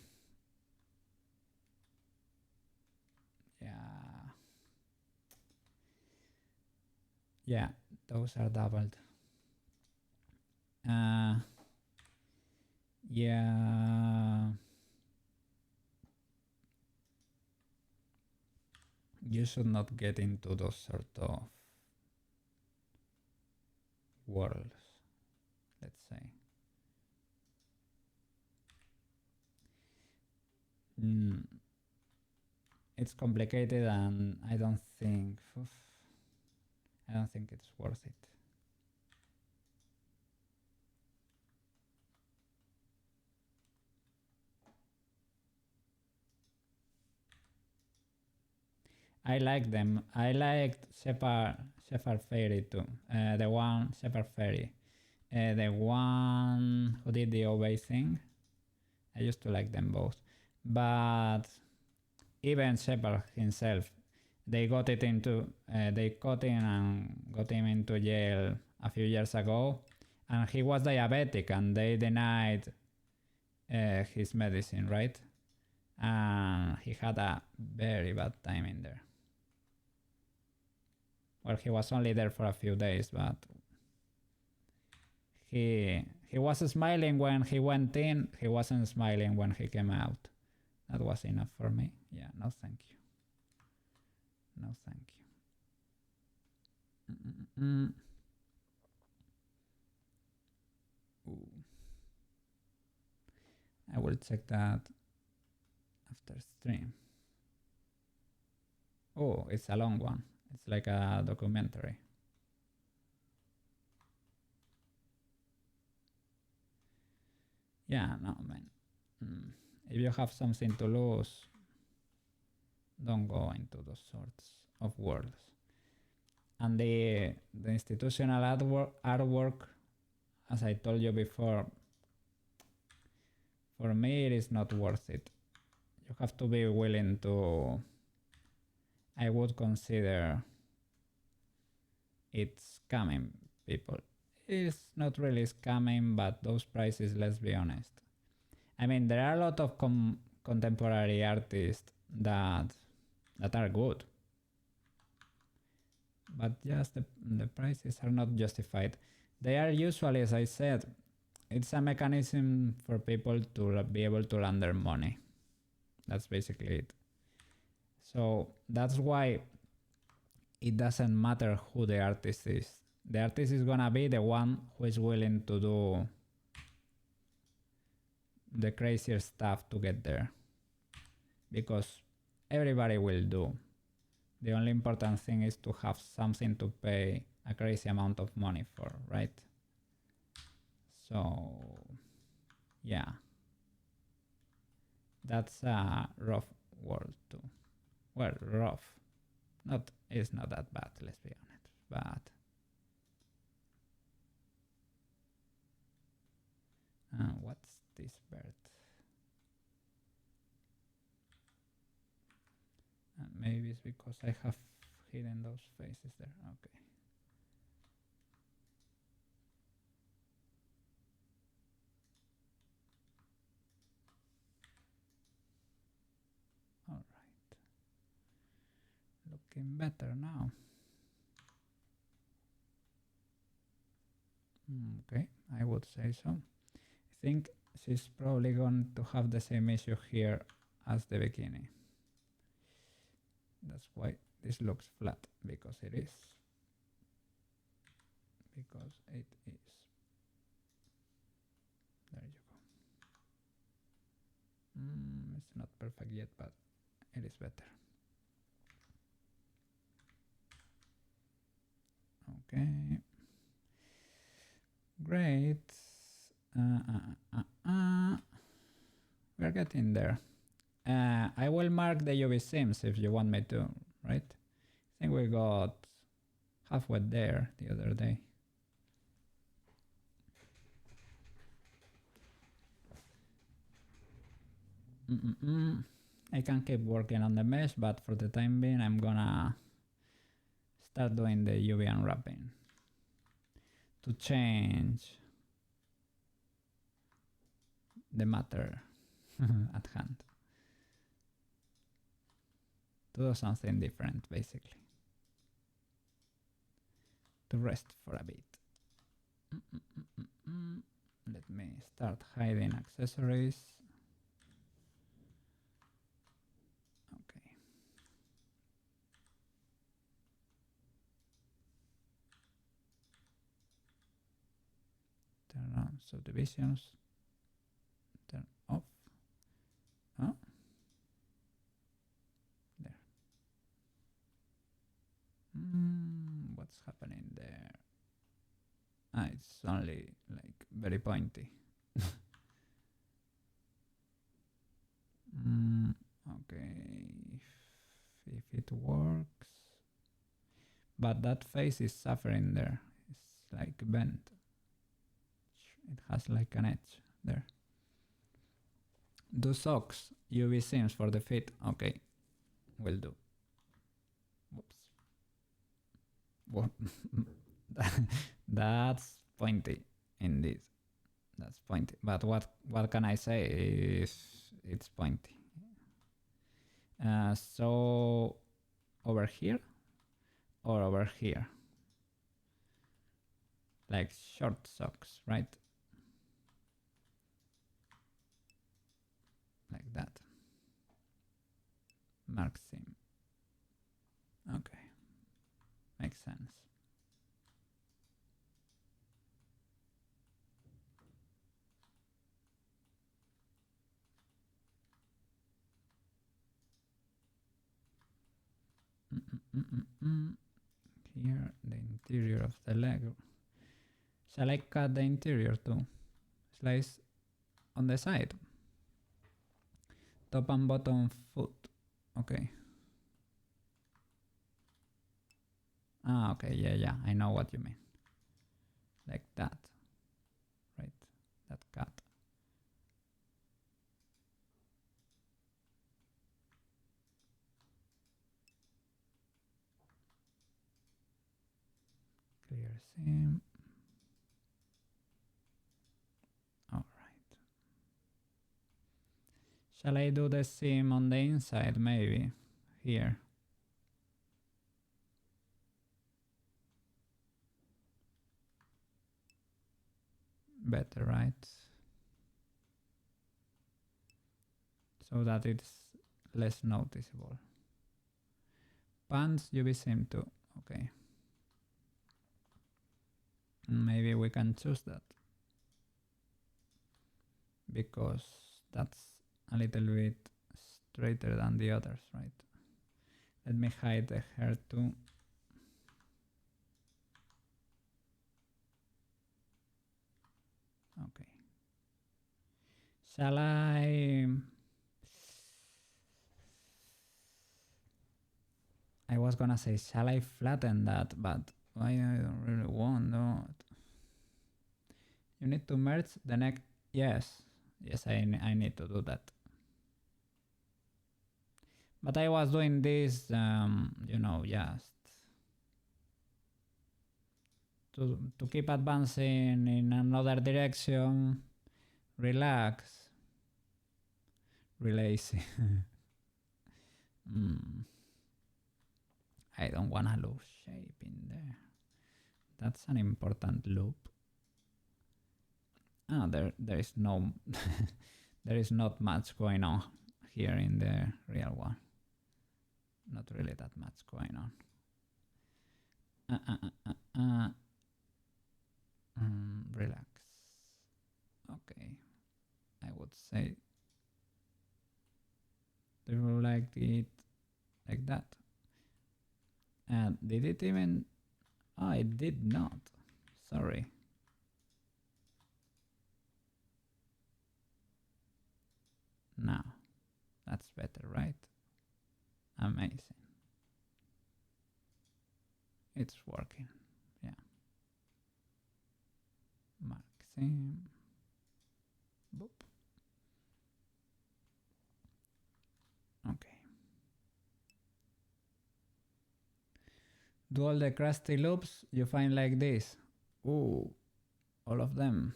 Yeah, those are doubled. Yeah. You should not get into those sort of worlds, let's say. It's complicated and I don't think it's worth it. I like them. I liked Shepard Fairy too. The one Shepard Fairy. The one who did the OB thing. I used to like them both. But even Shepard himself, they got it into they caught him and got him into jail a few years ago, and he was diabetic and they denied his medicine, right? And he had a very bad time in there. Well, he was only there for a few days, but he was smiling when he went in. He wasn't smiling when he came out. That was enough for me. Yeah, no thank you. No thank you. Ooh. I will check that after stream. Oh, it's a long one. It's like a documentary. Yeah, no, man. If you have something to lose, Don't go into those sorts of worlds. And the institutional artwork, as I told you before, for me it is not worth it. You have to be willing to, I would consider it scamming people. It's not really scamming, but those prices, let's be honest. I mean, there are a lot of contemporary artists that are good, but just the prices are not justified. They are usually, as I said, it's a mechanism for people to be able to launder money. That's basically it. So that's why it doesn't matter who the artist is. The artist is gonna be the one who is willing to do the crazier stuff to get there, because everybody will do. The only important thing is to have something to pay a crazy amount of money for, right? So yeah, that's a rough world too. Well, rough, it's not that bad, let's be honest, but what's this bird? Maybe it's because I have hidden those faces there. Okay. All right. Looking better now. Okay, I would say so. I think she's probably going to have the same issue here as the bikini. That's why this looks flat, because it is. Because it is. There you go. It's not perfect yet, but it is better. Okay. Great. We're getting there. I will mark the UV sims if you want me to, right? I think we got halfway there the other day. I can keep working on the mesh, but for the time being I'm gonna start doing the UV unwrapping to change the matter at hand. To do something different, basically. To rest for a bit. Let me start hiding accessories. Okay. Turn on subdivisions. Turn off. Oh. There. What's happening there? It's only like very pointy. Okay, if it works, but that face is suffering there. It's like bent. It has like an edge there. Do socks, UV sims for the feet. Okay, will do. Whoops. What? That's pointy indeed. That's pointy. But what can I say? It's pointy. So over here or over here? Like short socks, right? Like that. Mark sim. Okay. Makes sense. Here, the interior of the leg. Shall I cut the interior too? Slice on the side. Top and bottom foot. Okay. Ah, okay, yeah, I know what you mean. Like that, right? That cut. Clear seam. All right. Shall I do the seam on the inside, maybe? Here. Better, right? So that it's less noticeable. Pants UV seam too. Okay. Maybe we can choose that. Because that's a little bit straighter than the others, right? Let me hide the hair too. Okay. Shall I was gonna say, shall I flatten that, but I don't really want that. You need to merge the neck. Yes, I need to do that. But I was doing this, you know, just to keep advancing in another direction. Relax. Relaxing. I don't wanna lose shape in there. That's an important loop. Ah, there is no there is not much going on here in the real one. Not really that much going on. Relax. Okay, I would say do you like it like that? And did it even? Oh, it did not. Sorry. Now, that's better, right? Amazing. It's working. Yeah. Mark seam. Boop. Okay. Do all the crusty loops you find like this. Ooh, all of them.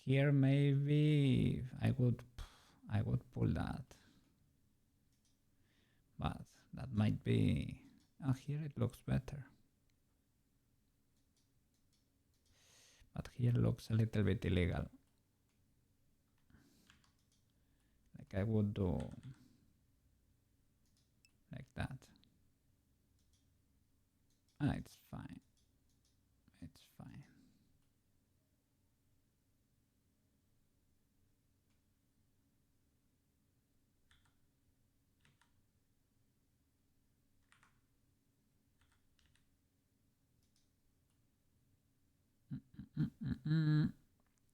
Here maybe I would pull that. But that might be, oh, here it looks better. But here looks a little bit illegal. Like I would do like that. Ah, it's fine. It's fine.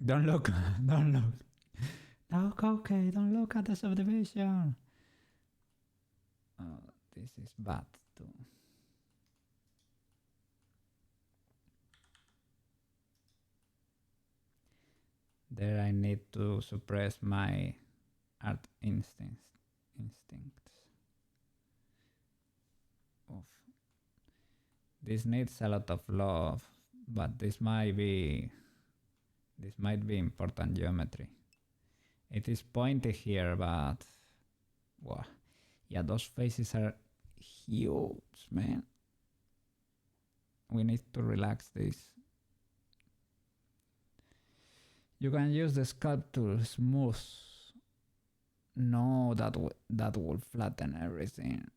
Don't look, don't look. Look, okay, don't look at the subdivision. Oh, this is bad too. There I need to suppress my art instincts. Oof. This needs a lot of love, but this might be important geometry. It is pointy here, but wow. Yeah, those faces are huge, man. We need to relax this. You can use the sculpt to smooth. No, that will flatten everything.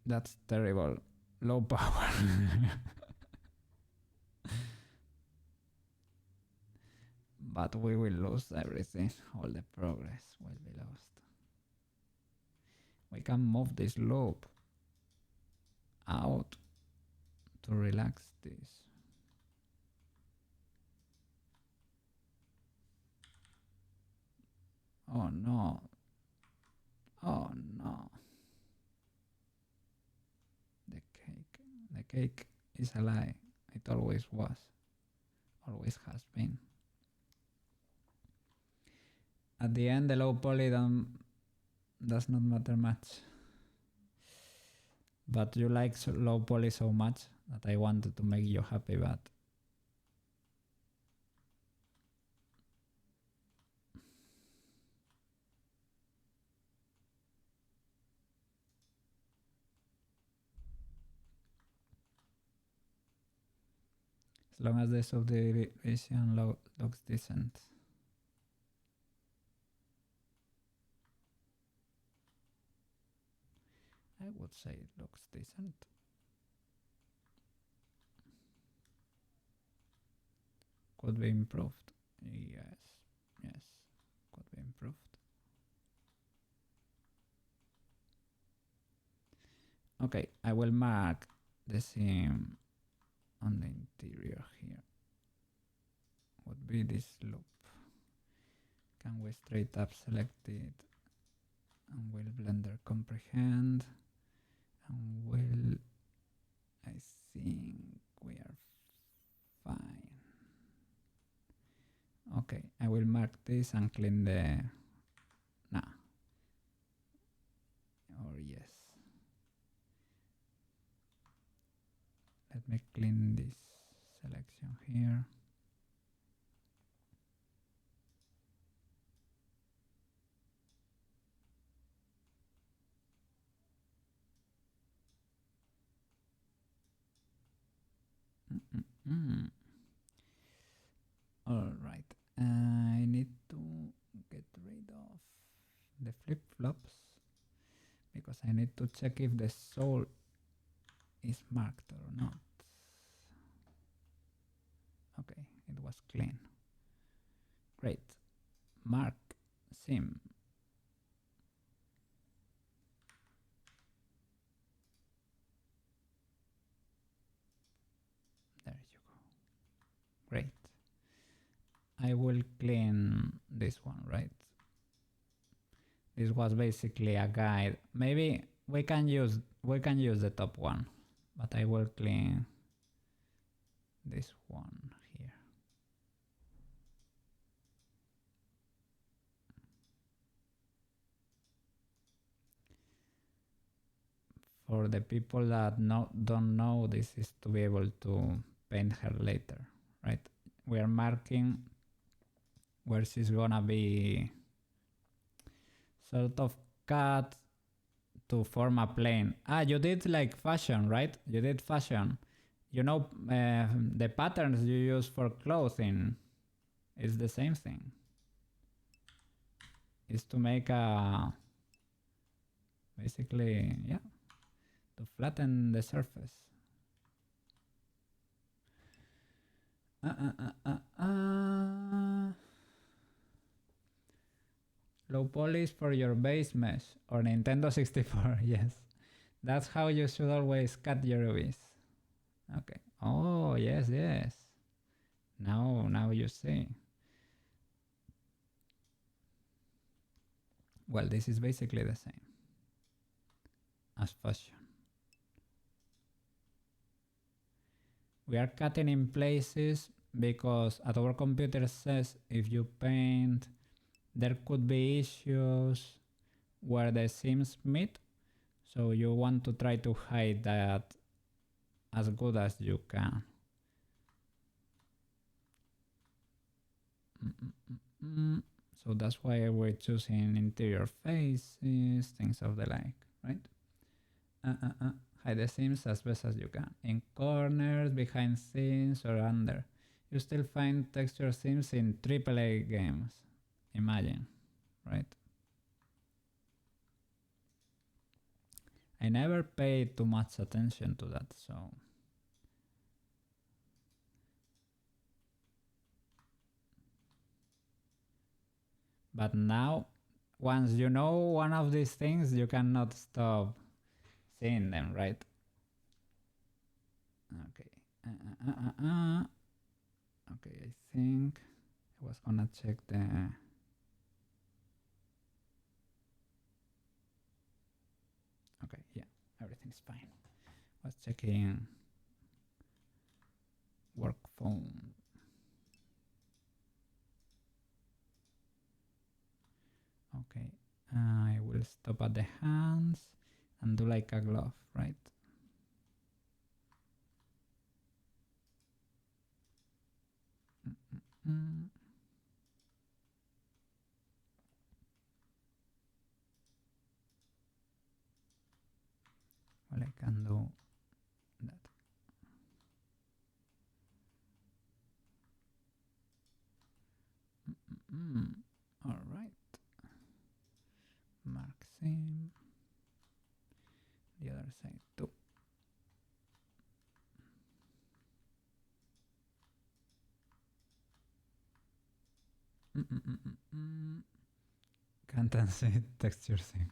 That's terrible. Low power. But we will lose everything. All the progress will be lost. We can move this loop out to relax this. Oh no. Oh no. The cake is a lie. It always was. Always has been. At the end, the low poly does not matter much. But you like low poly so much that I wanted to make you happy, but as long as the subdivision looks decent. I would say it looks decent. Could be improved. Yes, could be improved. Okay, I will mark the seam on the interior here. Would be this loop. Can we straight up select it? And will Blender comprehend? And will, I think we are fine. Okay, I will mark this and clean the, nah, or yes. Let me clean this selection here. All right, I need to get rid of the flip-flops because I need to check if the sole is marked or not. Okay, it was clean. Great. Mark seam. There you go. Great. I will clean this one, right? This was basically a guide. Maybe we can use the top one, but I will clean this one here. For the people that don't know, this is to be able to paint her later, right? We are marking where she's gonna be sort of cut to form a plane. Ah, you did like fashion, right? You did fashion. You know, the patterns you use for clothing is the same thing. Is to make a, basically, yeah, to flatten the surface. Low polish for your base mesh or Nintendo 64, yes. That's how you should always cut your UVs. Okay. Oh, yes. Now you see. Well, this is basically the same as fashion. We are cutting in places because at our computer says if you paint, there could be issues where the seams meet. So you want to try to hide that as good as you can. So that's why we're choosing interior faces, things of the like, right? Hide the seams as best as you can. In corners, behind scenes, or under. You still find texture seams in AAA games. Imagine, right? I never paid too much attention to that, so. But now, once you know one of these things, you cannot stop seeing them, right? Okay. Okay, I think I was gonna check the. everything's fine. Was checking work phone. Okay, I will stop at the hands and do like a glove, right? Well, I can do that. All right. Mark same. The other side too. Can't unsee texture themes.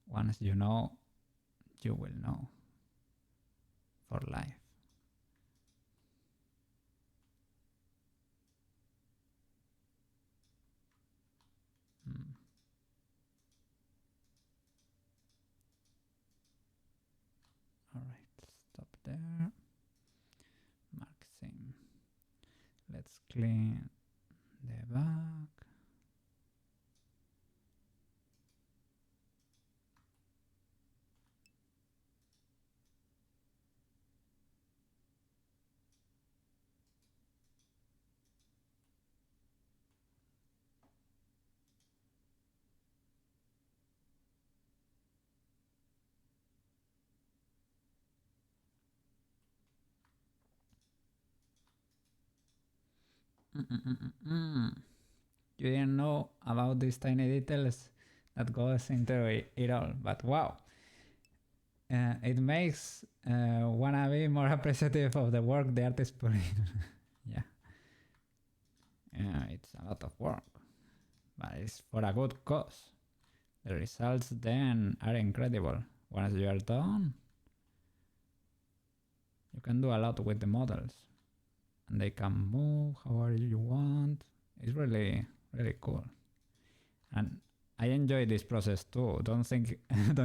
Once you know, you will know for life. All right, stop there. Mark same. Let's clean the back. You didn't know about these tiny details that goes into it all, but wow, it makes wanna be more appreciative of the work the artist put in. Yeah. It's a lot of work, but it's for a good cause. The results then are incredible. Once you are done, you can do a lot with the models, and they can move however you want. It's really, really cool. And I enjoy this process too. Don't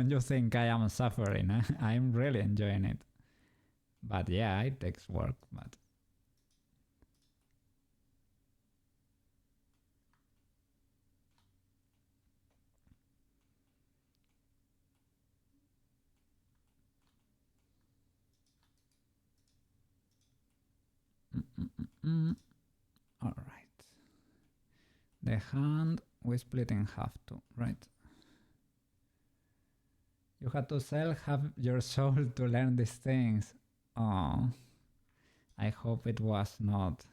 you think I am suffering? I'm really enjoying it. But yeah, it takes work. But all right. The hand we split in half too, right? You had to sell half your soul to learn these things. Oh, I hope it was not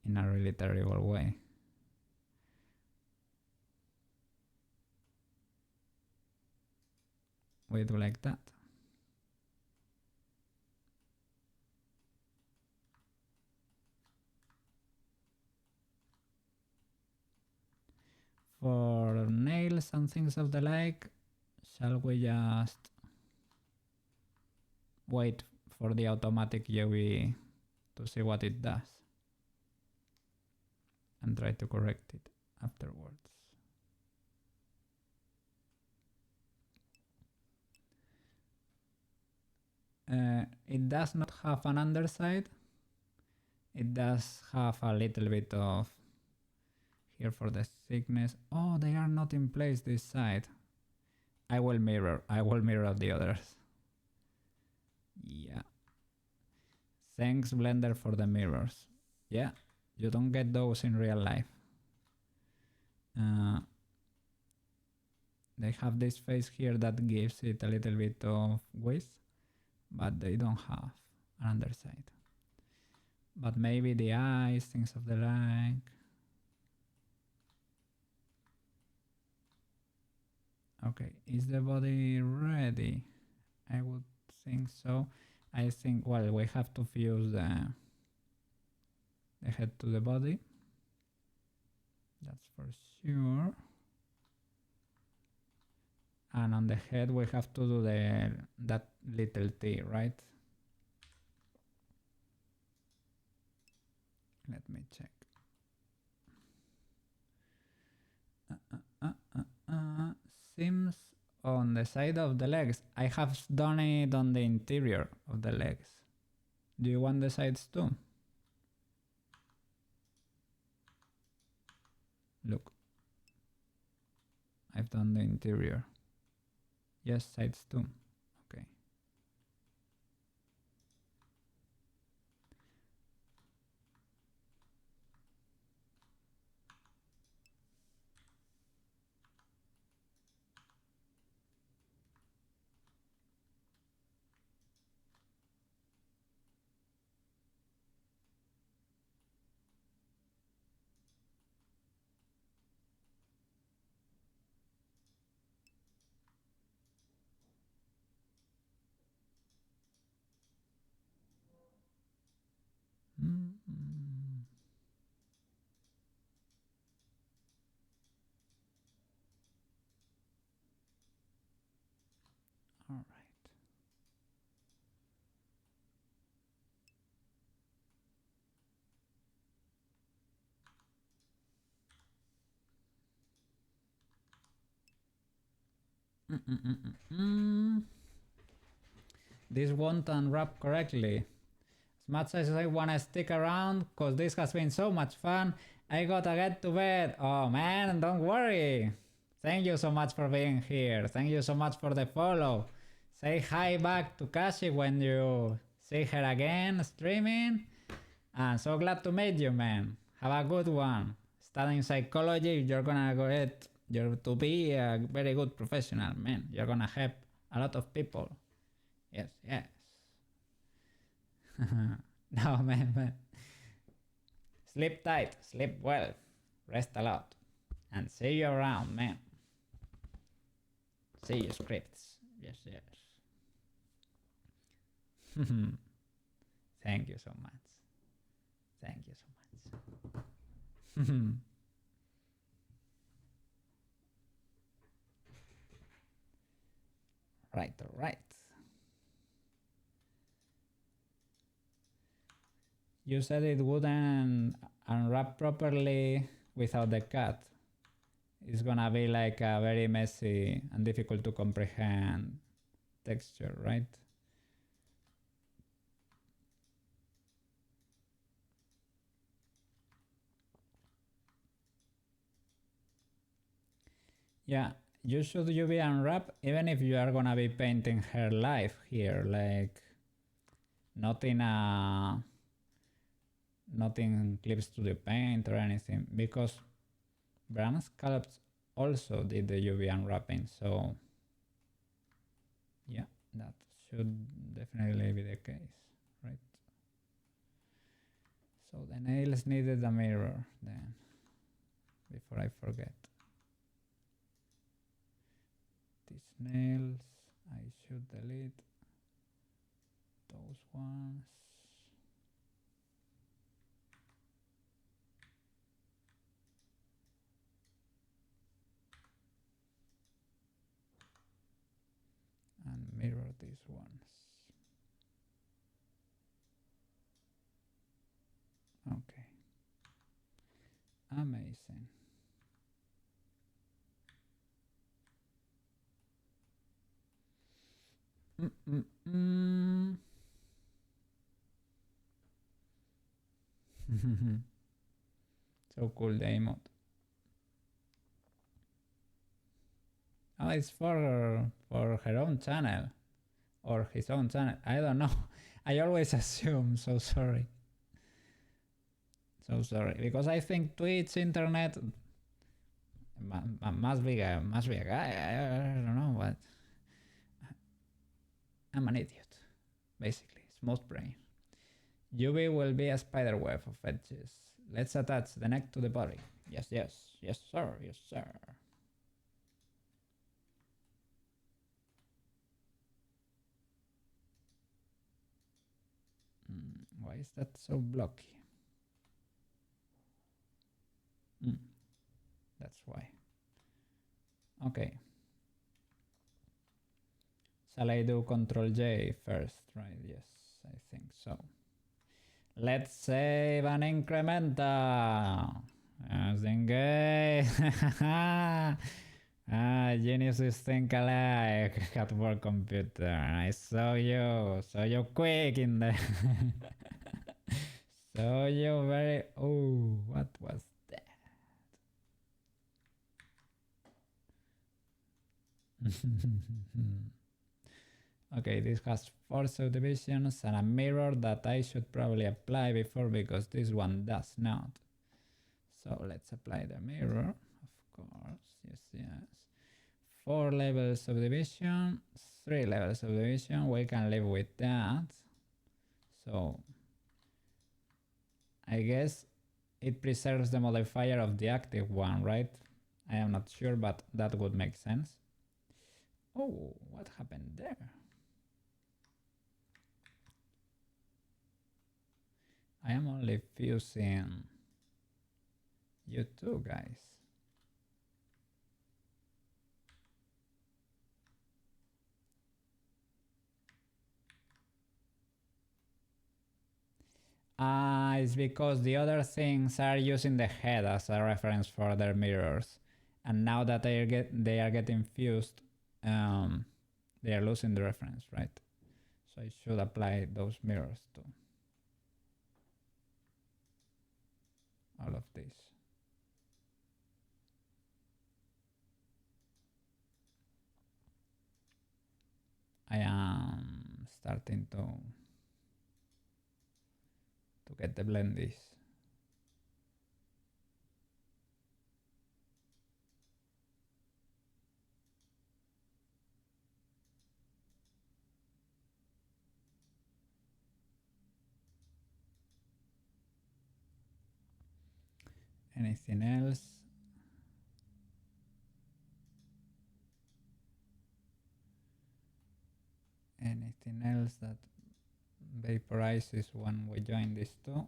in a really terrible way. We do like that. For nails and things of the like, shall we just wait for the automatic UV to see what it does and try to correct it afterwards? It does not have an underside. It does have a little bit of here for the thickness. Oh, they are not in place this side. I will mirror the others. Yeah. Thanks Blender for the mirrors. Yeah, you don't get those in real life. They have this face here that gives it a little bit of width, but they don't have an underside. But maybe the eyes, things of the like. Okay, is the body ready? I would think so. I think, well, we have to fuse the head to the body. That's for sure. And on the head we have to do that little T, right? Let me check. Seems on the side of the legs. I have done it on the interior of the legs. Do you want the sides too? Look. I've done the interior. Yes, sides too. Okay. All right. This won't unwrap correctly. As much as I wanna stick around, cause this has been so much fun, I gotta get to bed. Oh man, don't worry. Thank you so much for being here. Thank you so much for the follow. Say hi back to Kashi when you see her again streaming. And so glad to meet you, man. Have a good one. Studying psychology, you're gonna get to be a very good professional, man. You're gonna help a lot of people. Yes, yes. No, man. Sleep tight, sleep well, rest a lot, and see you around, man. See you, scripts. Yes, yes. Thank you so much. Thank you so much. Right, all right. You said it wouldn't unwrap properly without the cut. It's gonna be like a very messy and difficult to comprehend texture, right? Yeah, you should UV unwrap even if you are gonna be painting her life here, like nothing clips to the paint or anything, because Bran Sculpts also did the UV unwrapping, so yeah, that should definitely be the case, right? So the nails needed a mirror then, before I forget. These nails, I should delete those ones. And mirror these ones. Okay. Amazing. So cool, the emote. Oh, it's for her own channel or his own channel. I don't know. I always assume. So sorry. So sorry, because I think Twitch, internet must be a guy. I don't know what. I'm an idiot, basically. Smooth brain. UV will be a spider web of edges. Let's attach the neck to the body. Yes, yes, yes, sir, yes, sir. Why is that so blocky? That's why. Okay. Shall I do Control J first, right? Yes, I think so. Let's save an incremental. As in gay. Ah, geniuses think alike. Hardware computer. I saw you quick in the. Saw you very. Oh, what was that? Okay, this has 4 subdivisions and a mirror that I should probably apply before because this one does not. So let's apply the mirror, of course. Yes, yes. 4 levels of division, 3 levels of division. We can live with that. So I guess it preserves the modifier of the active one, right? I am not sure, but that would make sense. Oh, what happened there? I am only fusing you two guys. It's because the other things are using the head as a reference for their mirrors, and now that they are getting fused, they are losing the reference, right? So I should apply those mirrors to all of this. I am starting to get the blendies. Anything else? Anything else that vaporizes when we join these two?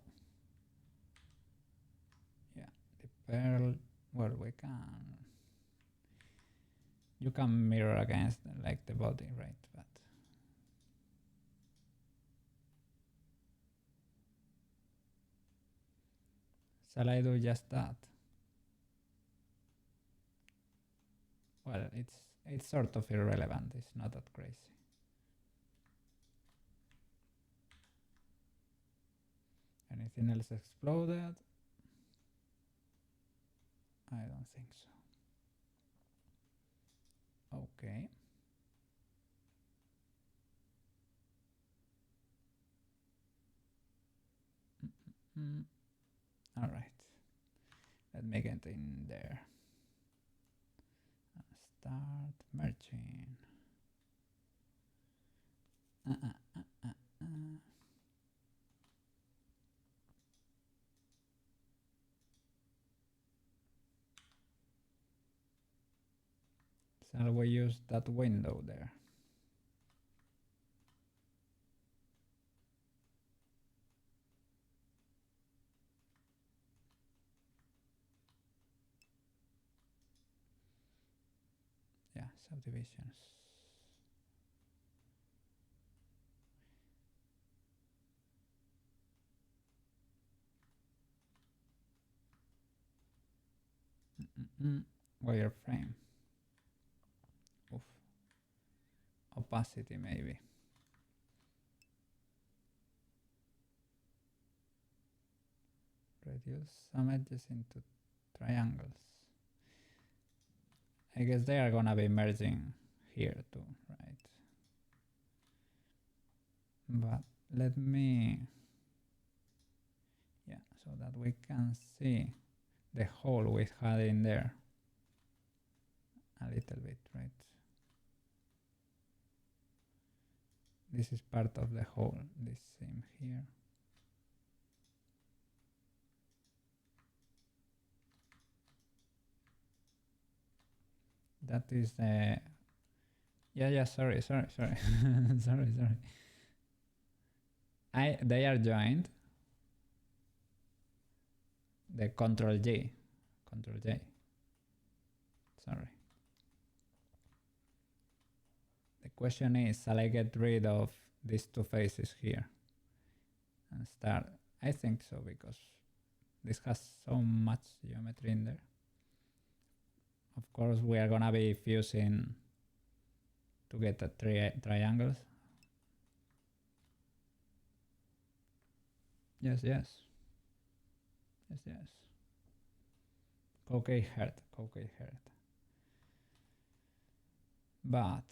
Yeah, the pearl. Well, we can. You can mirror against like the body, right? But shall I do just that? Well, it's sort of irrelevant. It's not that crazy. Anything else exploded? I don't think so. Okay. All right. Let me get in there. Start merging. Shall we use that window there? Yeah, subdivisions. Wireframe. Oof. Opacity maybe. Reduce some edges into triangles. I guess they are gonna be merging here too, right? But let me, yeah, so that we can see the hole we had in there a little bit, right? This is part of the hole, this seam here. That is the, yeah, sorry. sorry. They are joined. The Control J. Sorry. The question is, shall I get rid of these two faces here and start? I think so, because this has so much geometry in there. Of course, we are gonna be fusing to get the triangles. Yes, yes. Yes, yes. Okay, heart. Okay, heart. But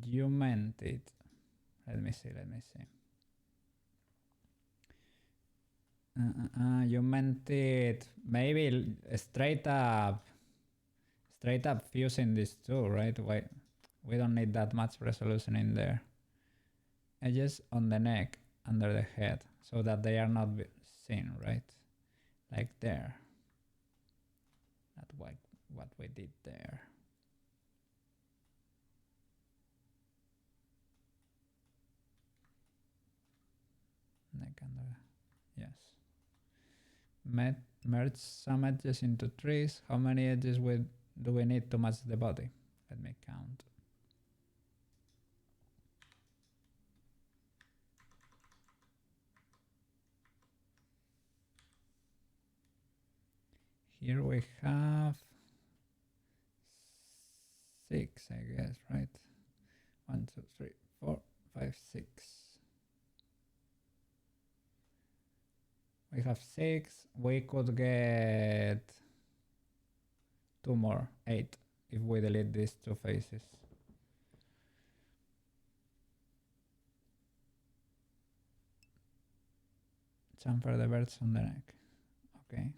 you meant it. Let me see. You meant it maybe straight up fusing these two, right? Why we don't need that much resolution in there. Edges on the neck, under the head, so that they are not seen, right? Like there. That's what we did there. Neck under, yes. Merge some edges into trees. How many edges do we need to match the body? Let me count. Here we have 6, I guess, right? 1, 2, 3, 4, 5, 6. We have 6. We could get 2 more, 8, if we delete these 2 faces. Chamfer the birds on the neck. Okay.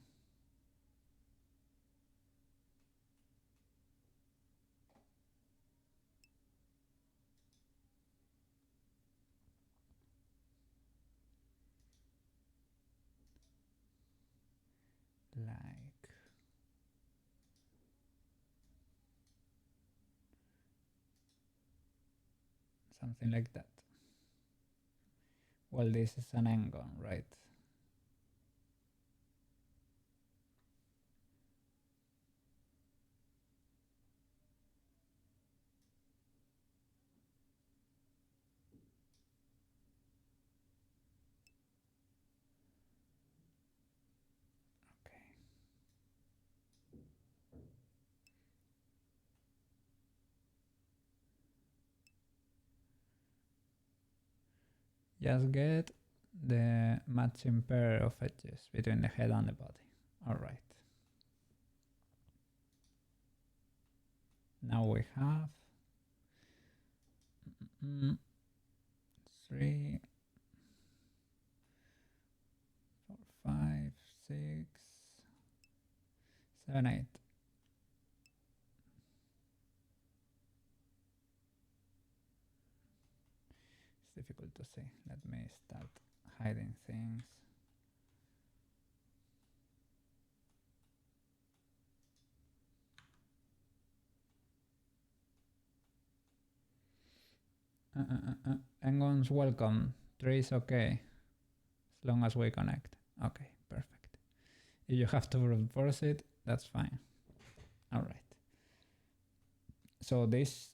Like something like that. Well, this is an angle, right? Just get the matching pair of edges between the head and the body. Alright. Now we have 3, 4, 5, 6, 7, 8. It's difficult to see. Let me start hiding things. Engon's welcome. 3 is okay. As long as we connect. Okay, perfect. If you have to reinforce it, that's fine. Alright. So this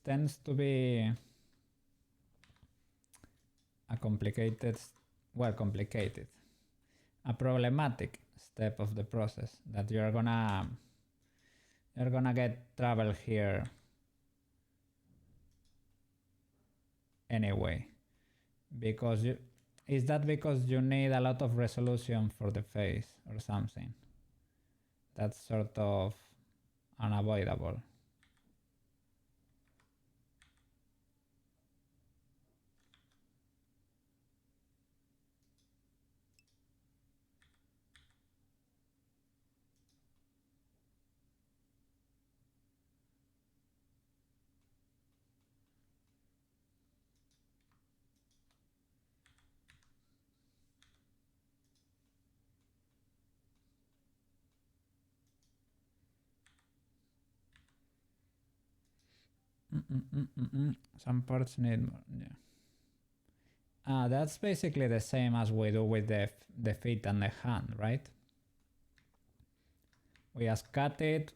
tends to be a complicated, a problematic step of the process that you're gonna get trouble here anyway, because is that because you need a lot of resolution for the face or something? That's sort of unavoidable. Some parts need more, yeah. That's basically the same as we do with the feet and the hand, right? We just cut it,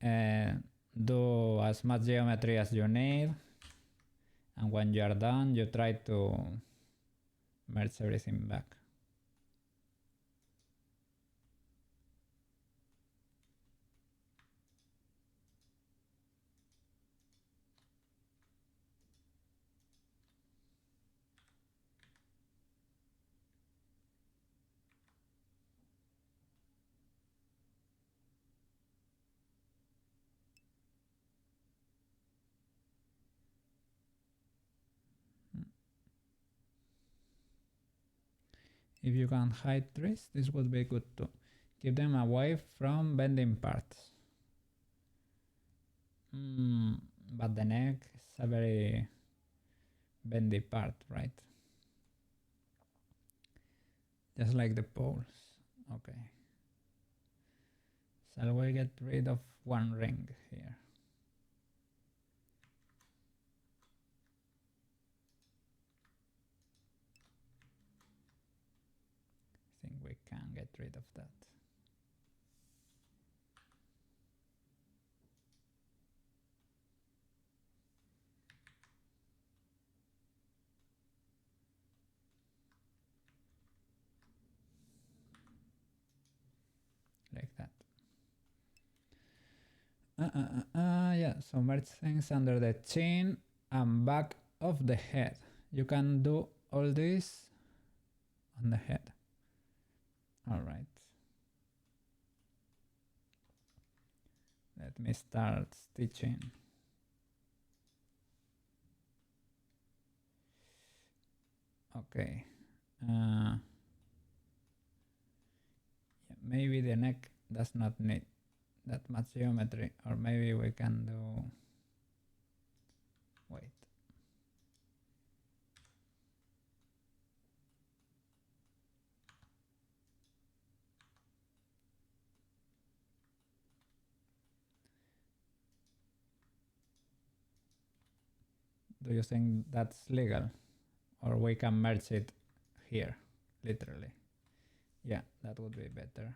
do as much geometry as you need, and when you are done, you try to merge everything back. If you can hide trees, this would be good too. Keep them away from bending parts. But the neck is a very bendy part, right? Just like the poles. Okay. Shall we get rid of one ring here? I think we can get rid of that. Like that. Yeah, so merge things under the chin and back of the head. You can do all this on the head. All right. Let me start stitching. Okay. Yeah, maybe the neck does not need that much geometry, or maybe we can do, wait. Do you think that's legal? Or we can merge it here, literally. Yeah, that would be better.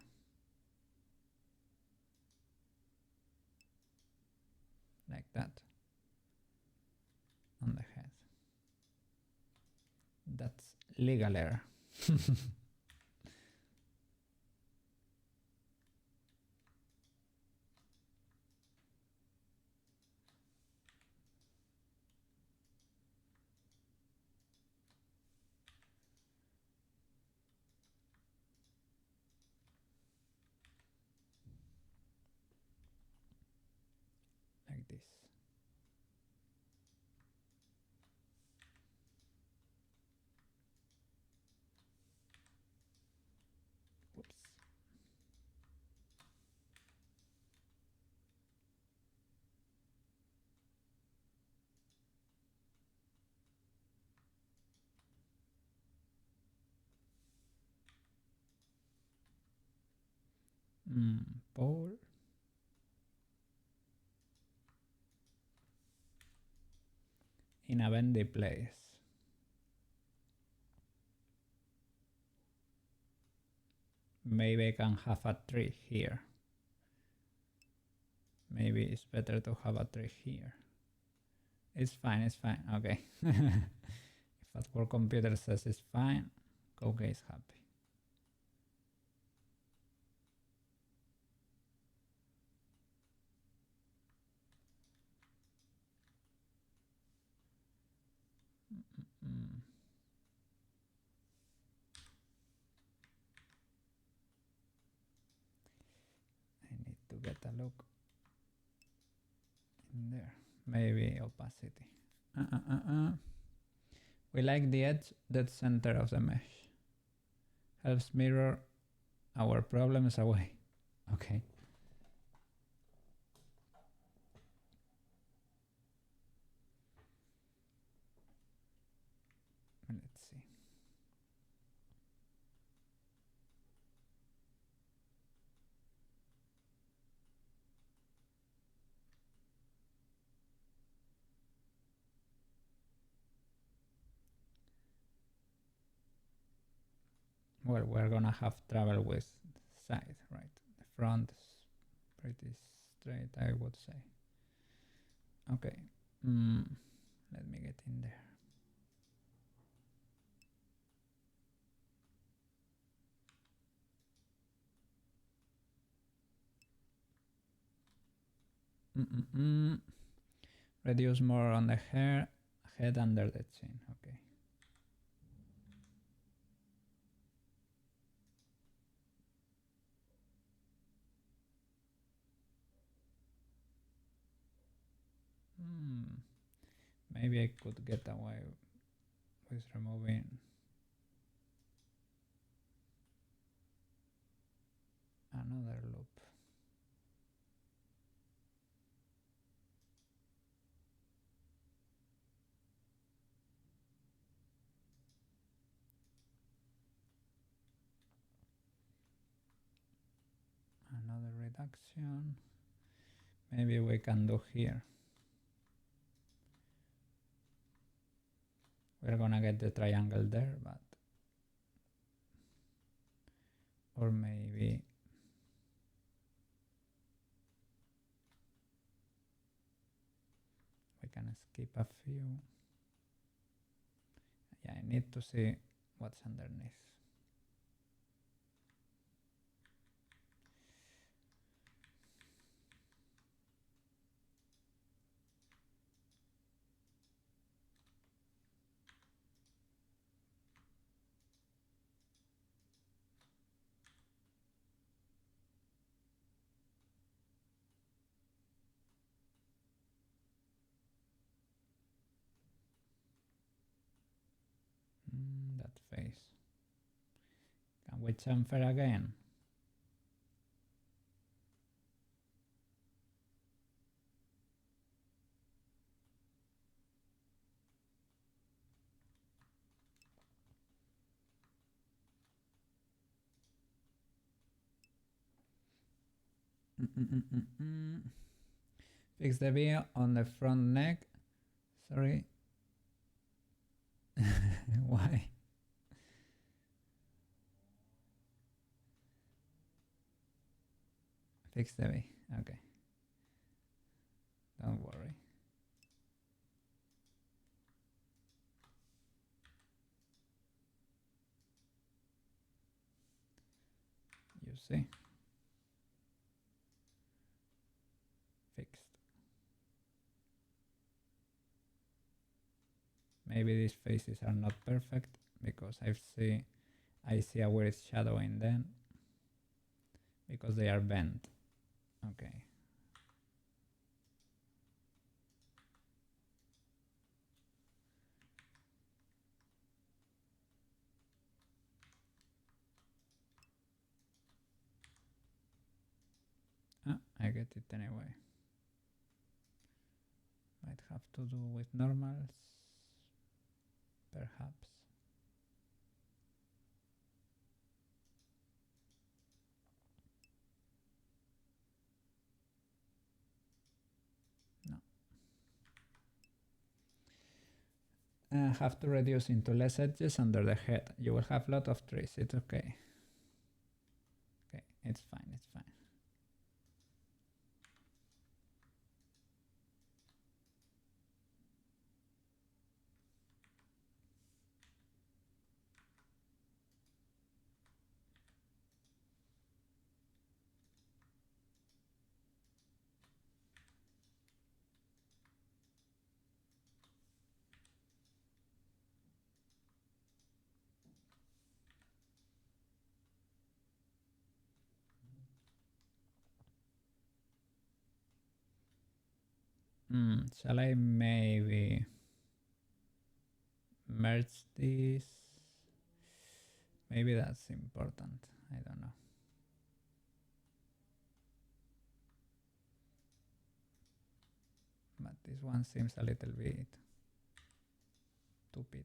Like that. On the head. That's legal error. Like this. Whoops. Pole. In a bendy place. Maybe I can have a tree here. Maybe it's better to have a tree here. It's fine, it's fine. Okay. If at work computer says it's fine, Koke is happy. I need to get a look in there. Maybe opacity. We like the edge, dead center of the mesh. Helps mirror our problems away. Okay. Let's see. Well, we're gonna have trouble with side, right? The front is pretty straight, I would say. Okay. Let me get in there. Reduce more on the hair, head under the chin. Okay. Maybe I could get away with removing action. Maybe we can do here. We're gonna get the triangle there, but or maybe we can skip a few. Yeah, I need to see what's underneath. That face. Can we chamfer again? Fix the V on the front neck. Sorry. Why? Fix the V. Okay. Don't worry. You see? Fixed. Maybe these faces are not perfect because I see a weird shadow in them because they are bent. Okay. I get it anyway. Might have to do with normals, perhaps. No. Have to reduce into less edges under the head. You will have a lot of trees. It's okay. Okay, it's fine. It's fine. Shall I maybe merge these? Maybe that's important. I don't know. But this one seems a little bit stupid.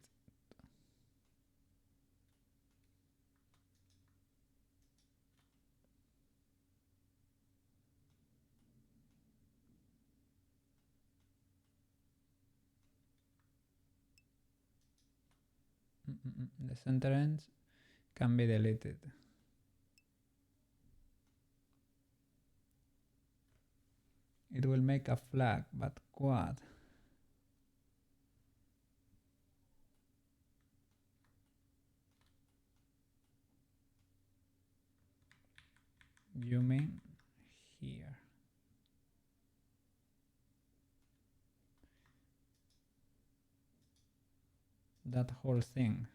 The center ends can be deleted. It will make a flag, but what? You mean here? That whole thing.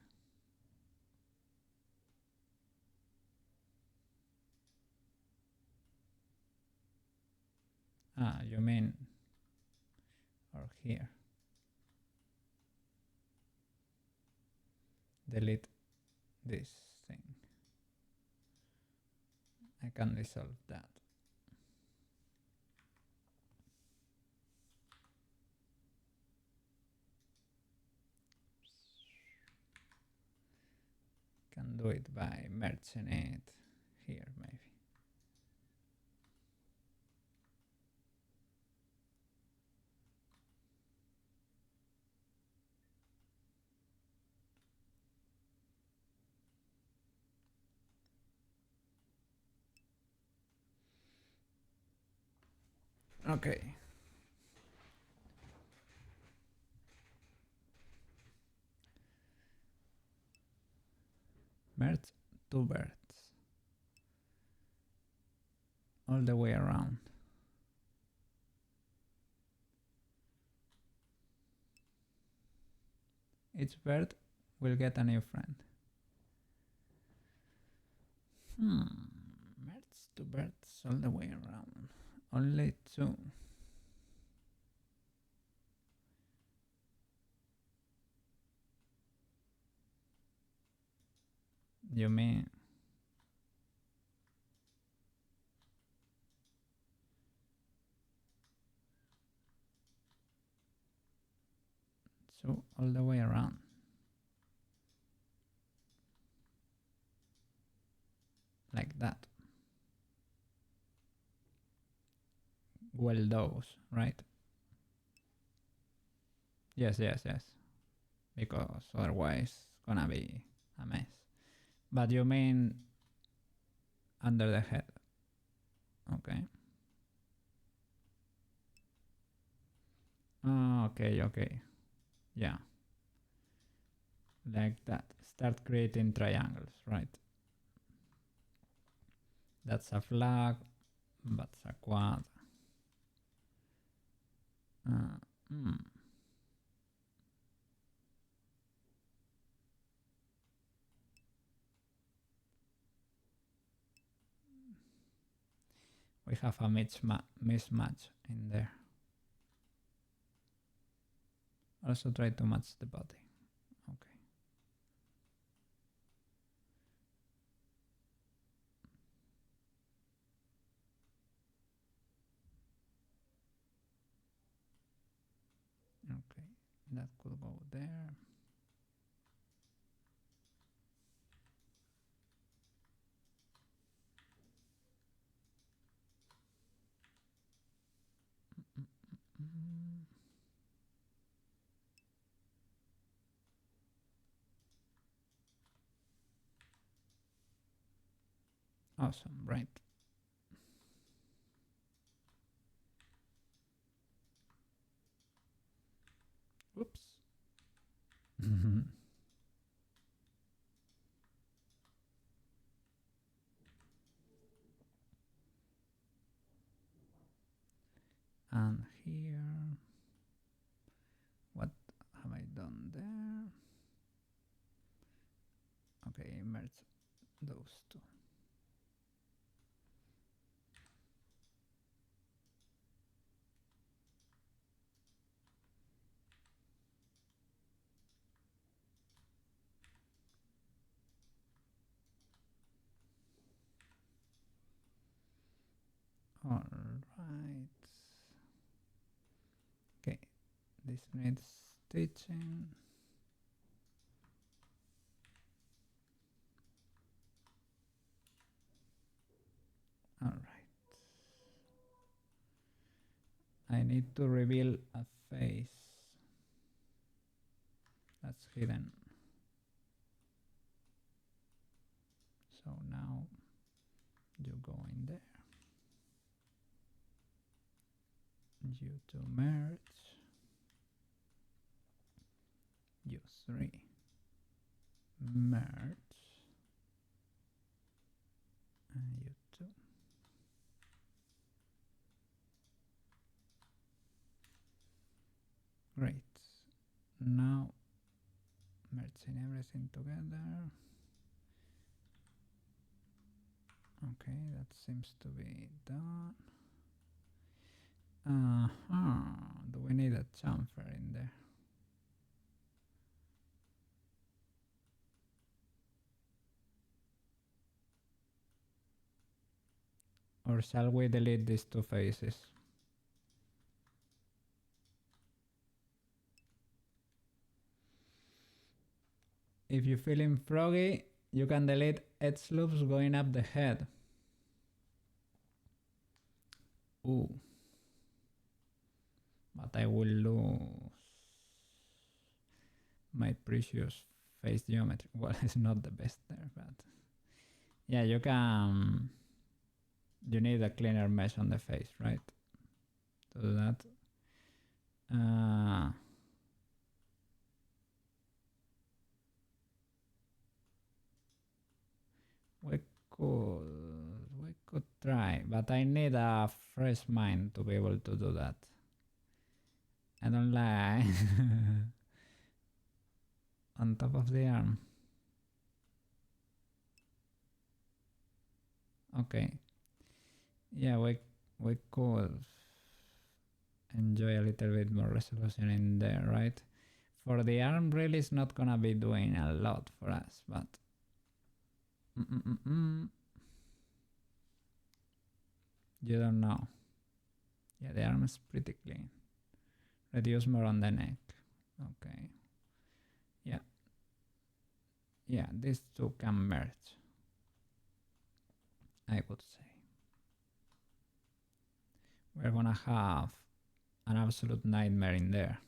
Ah, you mean or here. Delete this thing. I can resolve that. Can do it by merging it here maybe. Okay. Merge two birds all the way around. Each bird will get a new friend. Merge two birds all the way around. Only two. You mean so all the way around? Like that. Well, those, right? Yes, yes, yes. Because otherwise it's gonna be a mess. But you mean under the head? Okay. Oh, okay, okay. Yeah. Like that. Start creating triangles, right? That's a flag. That's a quad. Hmm. We have a mismatch in there. Also try to match the body. Okay. Okay, that could go there. Awesome, right? Oops. And here, what have I done there? Okay, merge those two. All right. Okay, this needs stitching. All right. I need to reveal a face that's hidden. So now you go in there. You to merge. You three. Merge. And you two. Great. Now merging everything together. Okay, that seems to be done. Do we need a chamfer in there? Or shall we delete these two faces? If you're feeling froggy, you can delete edge loops going up the head. Ooh. But I will lose my precious face geometry. Well, it's not the best there, but yeah, you can. You need a cleaner mesh on the face, right? to do that. We could try, but I need a fresh mind to be able to do that. I don't like on top of the arm. Okay. Yeah, we could enjoy a little bit more resolution in there, right? For the arm, really, it's not gonna be doing a lot for us, but you don't know. Yeah, the arm is pretty clean. Reduce more on the neck. Okay. Yeah. Yeah, these two can merge, I would say. We're gonna have an absolute nightmare in there.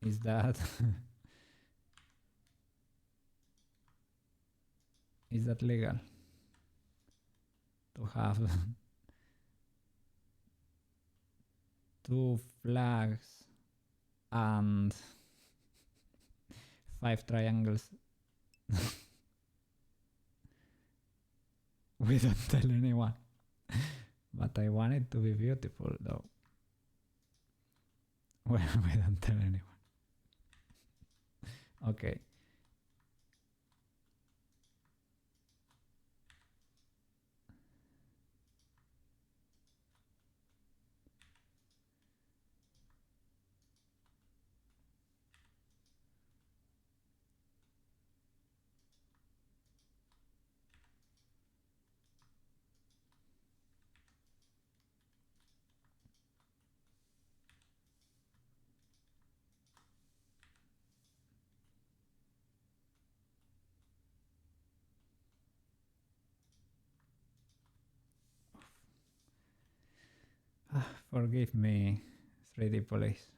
Is that is that legal to have two flags and 5 triangles? We don't tell anyone. But I want it to be beautiful though. Well, we don't tell anyone. Okay. Forgive me, 3D police,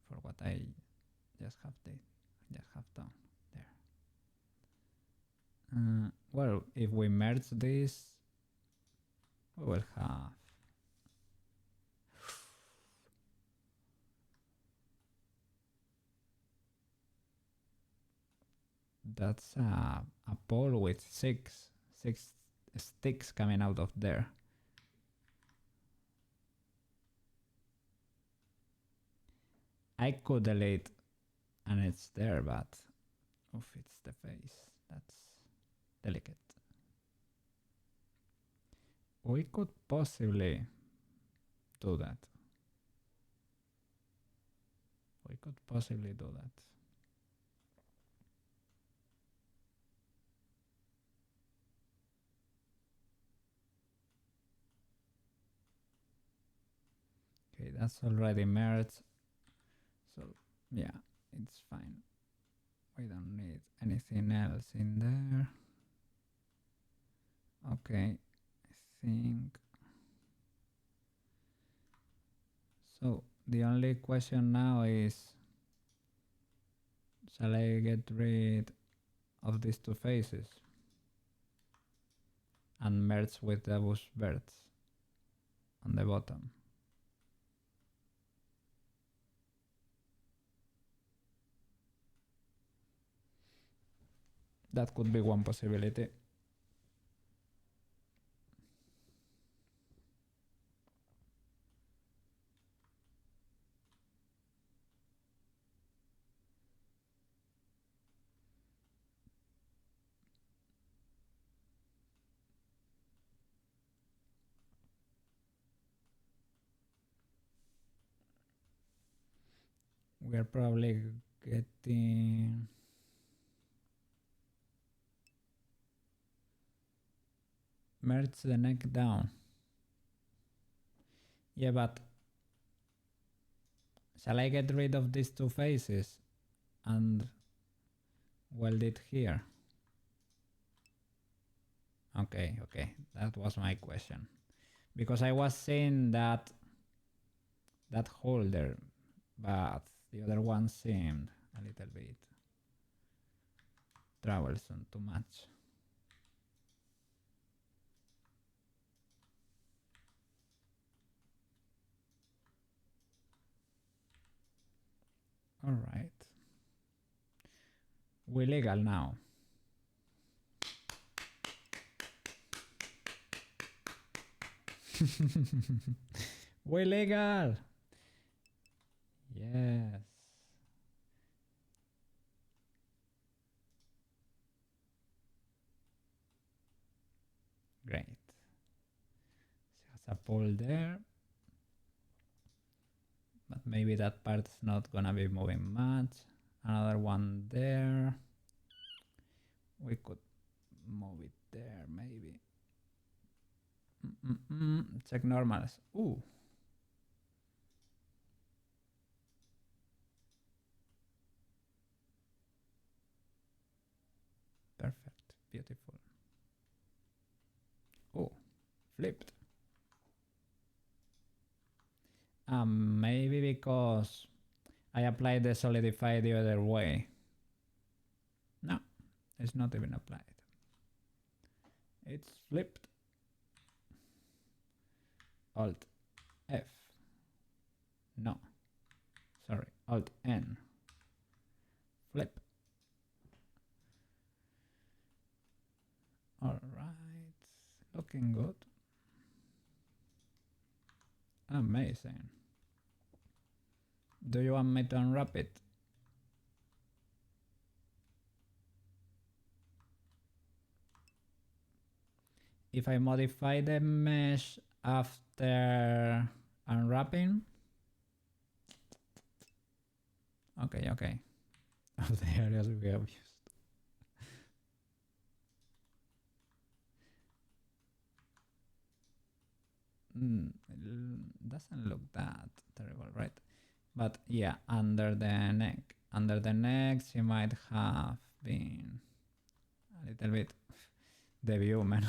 for what I just have done there. Well, if we merge this, we will have that's a pole with six sticks coming out of there. I could delete and it's there, but oof, it's the face. That's delicate. We could possibly do that. We could possibly do that. Okay, that's already merged. So yeah, it's fine. We don't need anything else in there. Okay, I think. So the only question now is, shall I get rid of these two faces and merge with the bush birds on the bottom? That could be one possibility. We are probably getting merge the neck down. Yeah, but shall I get rid of these two faces and weld it here? Okay, that was my question. Because I was saying that hole there, but the other one seemed a little bit troublesome, too much. All right. We're legal now. We're legal. Yes. Great. Has a pole there. But maybe that part's not gonna be moving much. Another one there. We could move it there, maybe. Check normals. Ooh. Perfect. Beautiful. Oh, flipped. Maybe because I applied the solidify the other way. No, it's not even applied. It's flipped. Alt F. No. Sorry. Alt N. Flip. Alright. Looking good. Amazing. Do you want me to unwrap it? If I modify the mesh after unwrapping. Okay, okay. Of the areas we have used. It doesn't look that terrible, right? But yeah, under the neck. Under the neck, she might have been a little bit the view, man.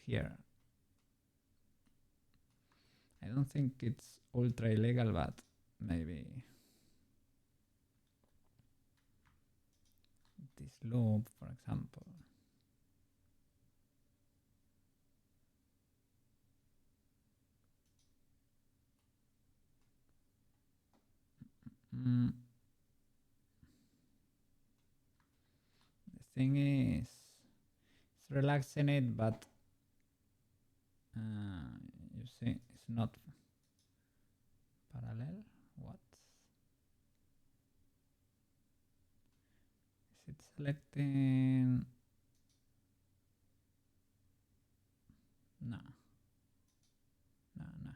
Here. I don't think it's ultra illegal, but maybe this loop, for example. The thing is, it's relaxing it, but you see, it's not parallel. What? Is it selecting? No. No, no.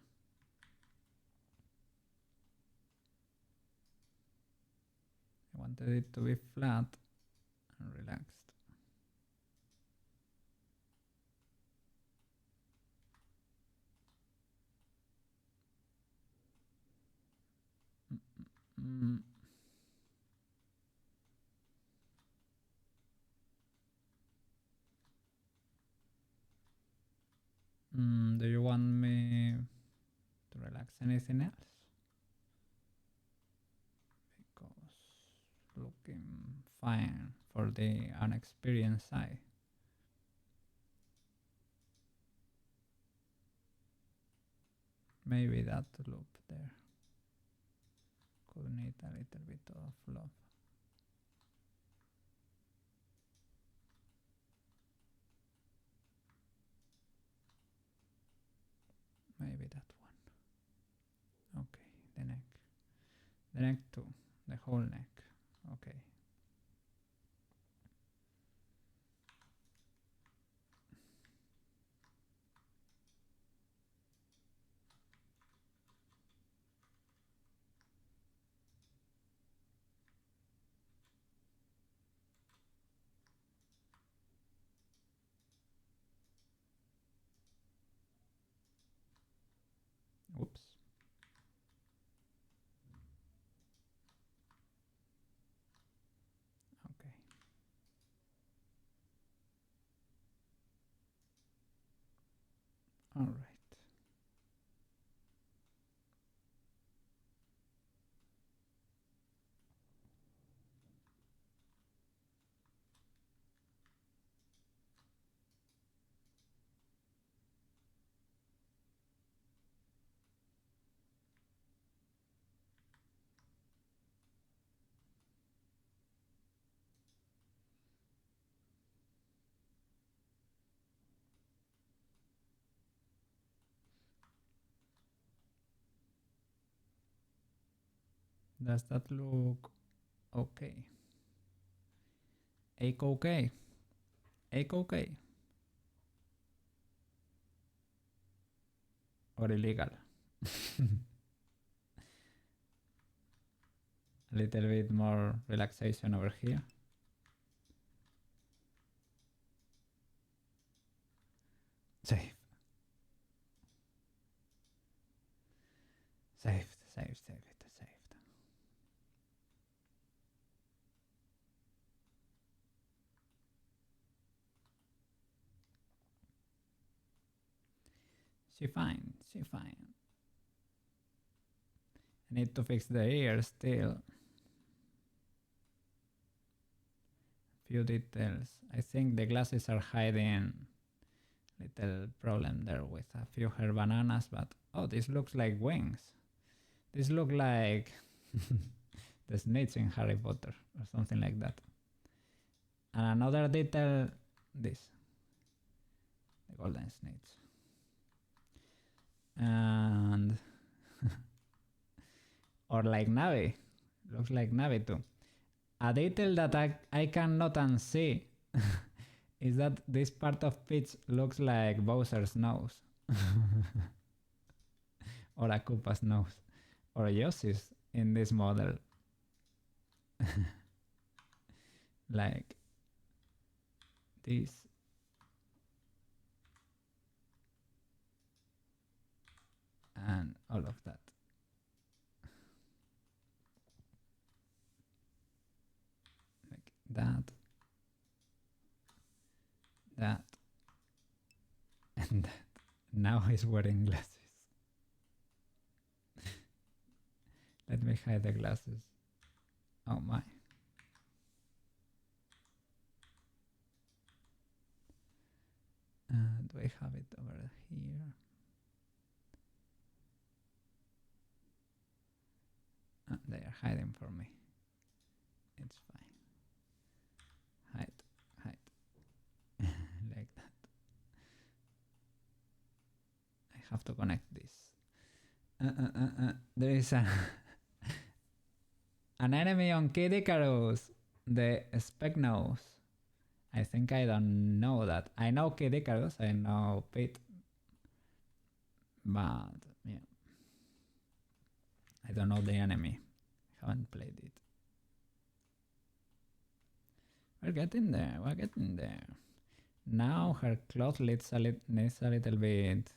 I wanted it to be flat and relaxed. Do you want me to relax anything else? Because looking fine for the unexperienced eye. Maybe that loop there could need a little bit of love. Maybe that one. Okay, the neck. The neck too. The whole neck. Okay. Oops. Okay. All right. Does that look okay? Okay. Okay. Or illegal? A little bit more relaxation over here. Saved. Saved. She fine. I need to fix the ear still. Few details. I think the glasses are hiding little problem there with a few hair bananas, but oh, this looks like wings. This look like the snakes in Harry Potter or something like that. And another detail, this, the golden snakes. And or like Navi, looks like Navi too. A detail that I cannot unsee is that this part of Peach looks like Bowser's nose. Or a Koopa's nose. Or Yoshi's in this model. Like this. And all of that. Like that. That. And that. Now he's wearing glasses. Let me hide the glasses. Oh my. Do I have it over here? They are hiding for me. It's fine. Hide. Like that. I have to connect this. There is an enemy on Kid Icarus, the Spec Nose. I think I don't know that. I know Kid Icarus, I know Pete, but yeah, I don't know the enemy. I haven't played it. We're getting there. Now her cloth needs a little bit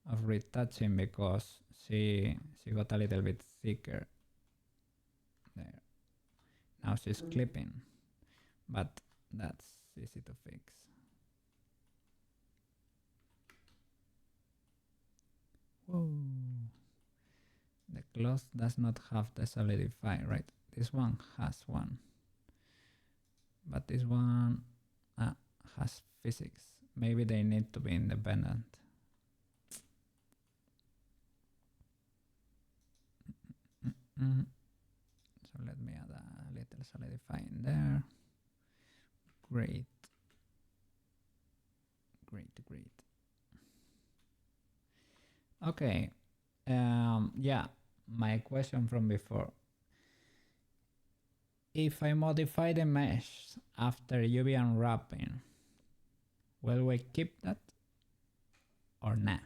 of retouching because she got a little bit thicker. There. Now she's clipping, but that's easy to fix. Whoa. The cloth does not have the solidify, right? This one has one. But this one has physics. Maybe they need to be independent. So let me add a little solidify in there. Great. Okay. Yeah, my question from before. If I modify the mesh after UV unwrapping, will we keep that or nah?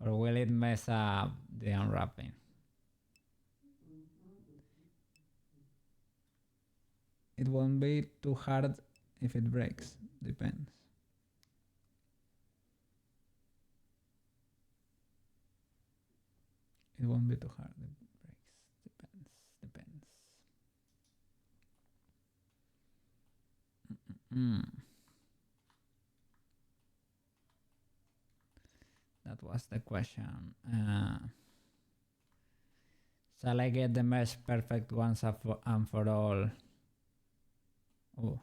Or will it mess up the unwrapping? It won't be too hard if it breaks, depends. It won't be too hard if it breaks, depends. That was the question. Shall I get the mesh perfect once and for all? Oh.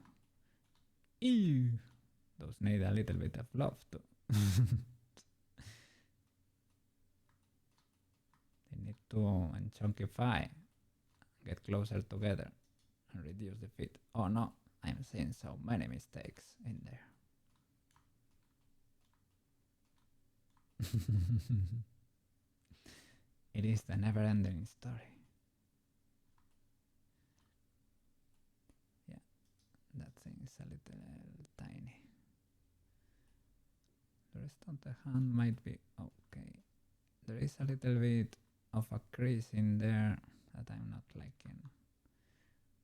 Ew. Those need a little bit of love too. They need to unchunkify, get closer together, and reduce the fit. Oh no, I'm seeing so many mistakes in there. It is the never-ending story. Yeah, that thing is a little tiny. The rest of the hand might be okay. There is a little bit of a crease in there that I'm not liking.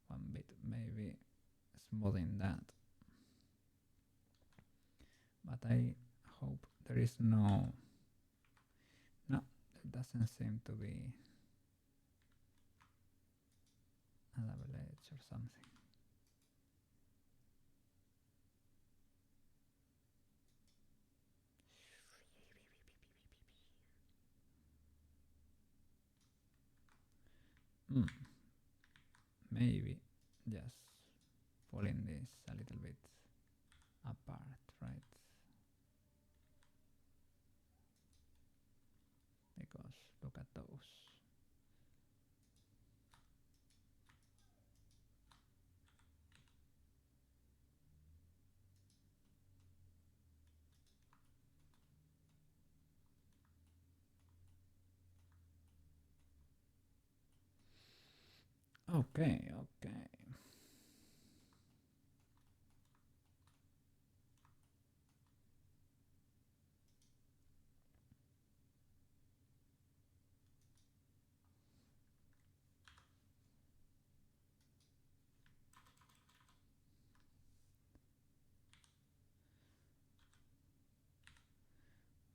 One bit, maybe smoothing that. But I hope there is no, there doesn't seem to be a double edge or something. Maybe just pulling this a little bit apart, right? Because look at those. Okay, okay.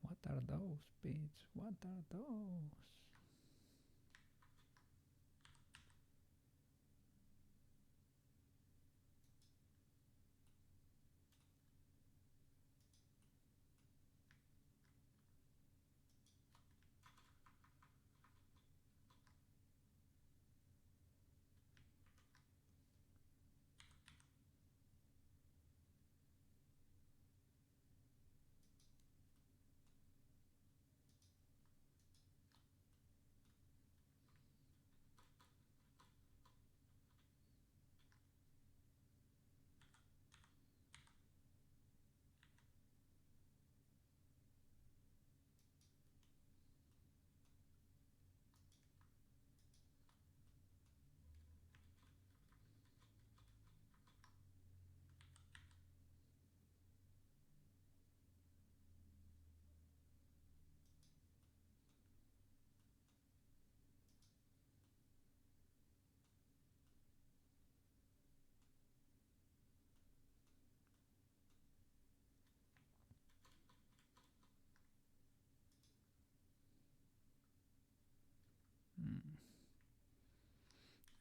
What are those, Peach? What are those?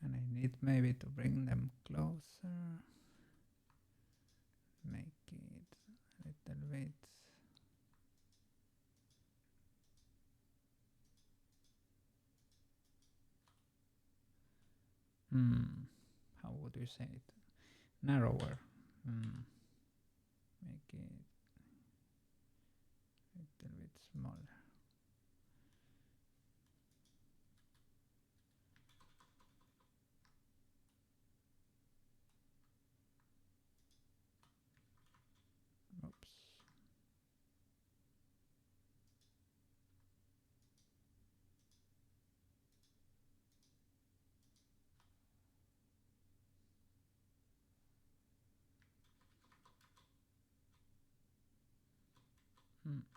And I need maybe to bring them closer. Make it a little bit. How would you say it? Narrower. Make it a little bit smaller. Oops.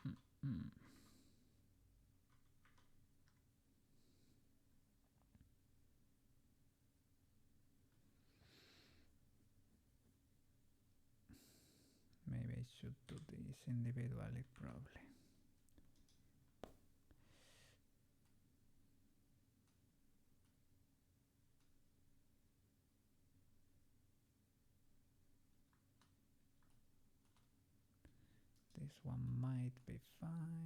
Maybe I should do these individually, probably. This one might be fine.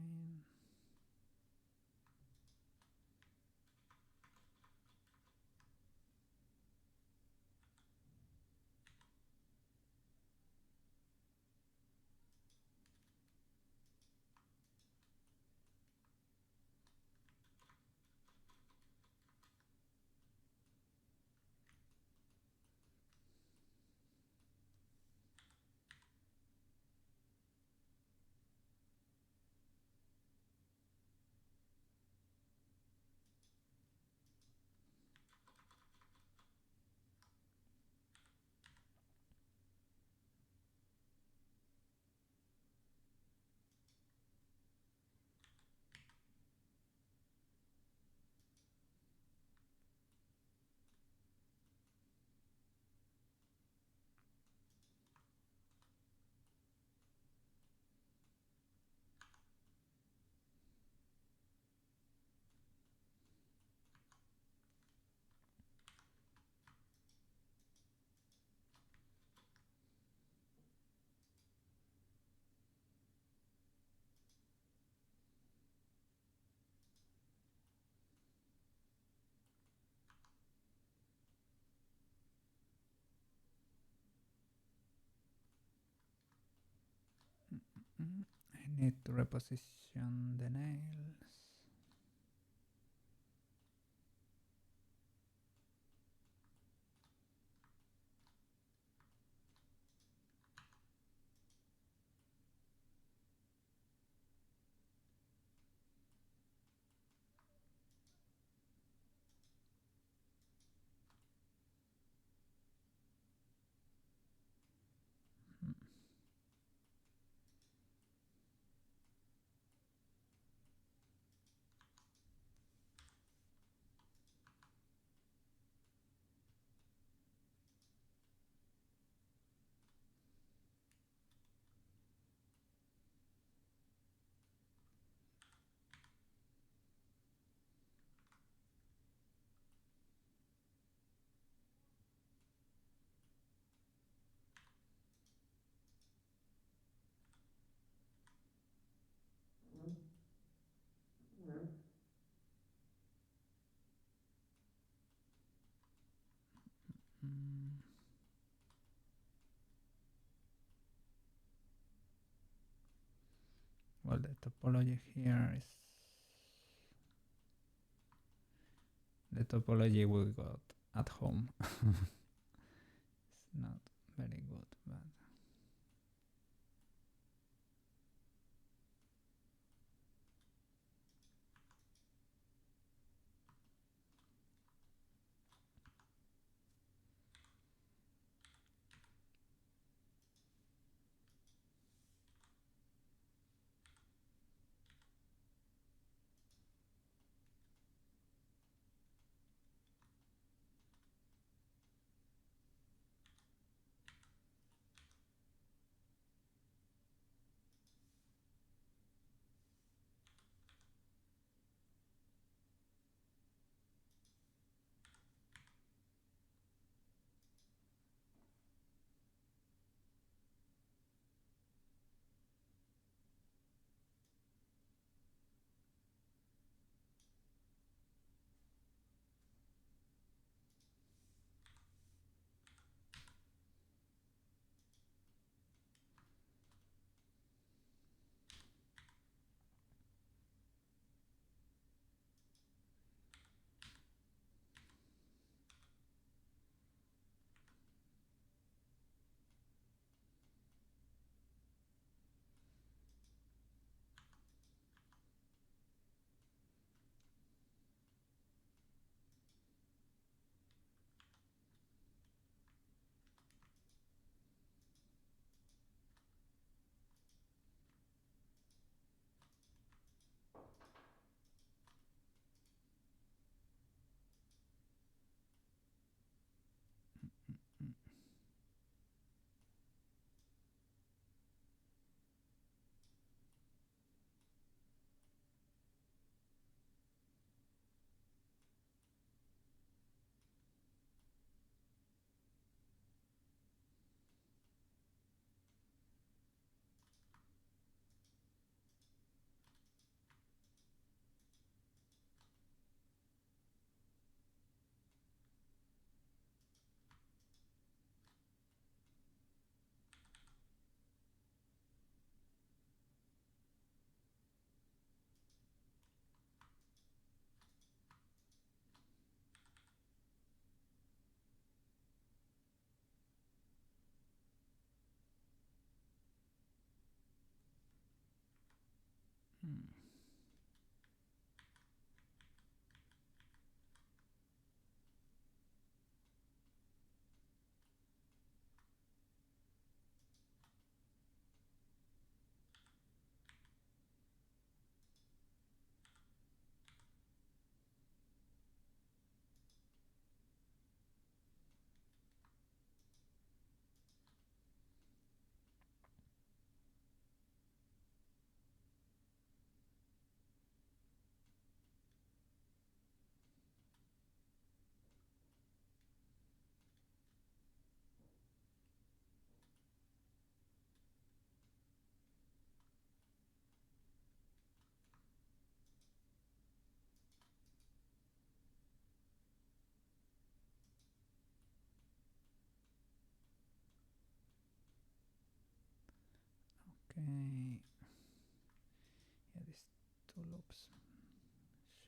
need to reposition the nails. Well, the topology here is the topology we got at home. It's not very good, but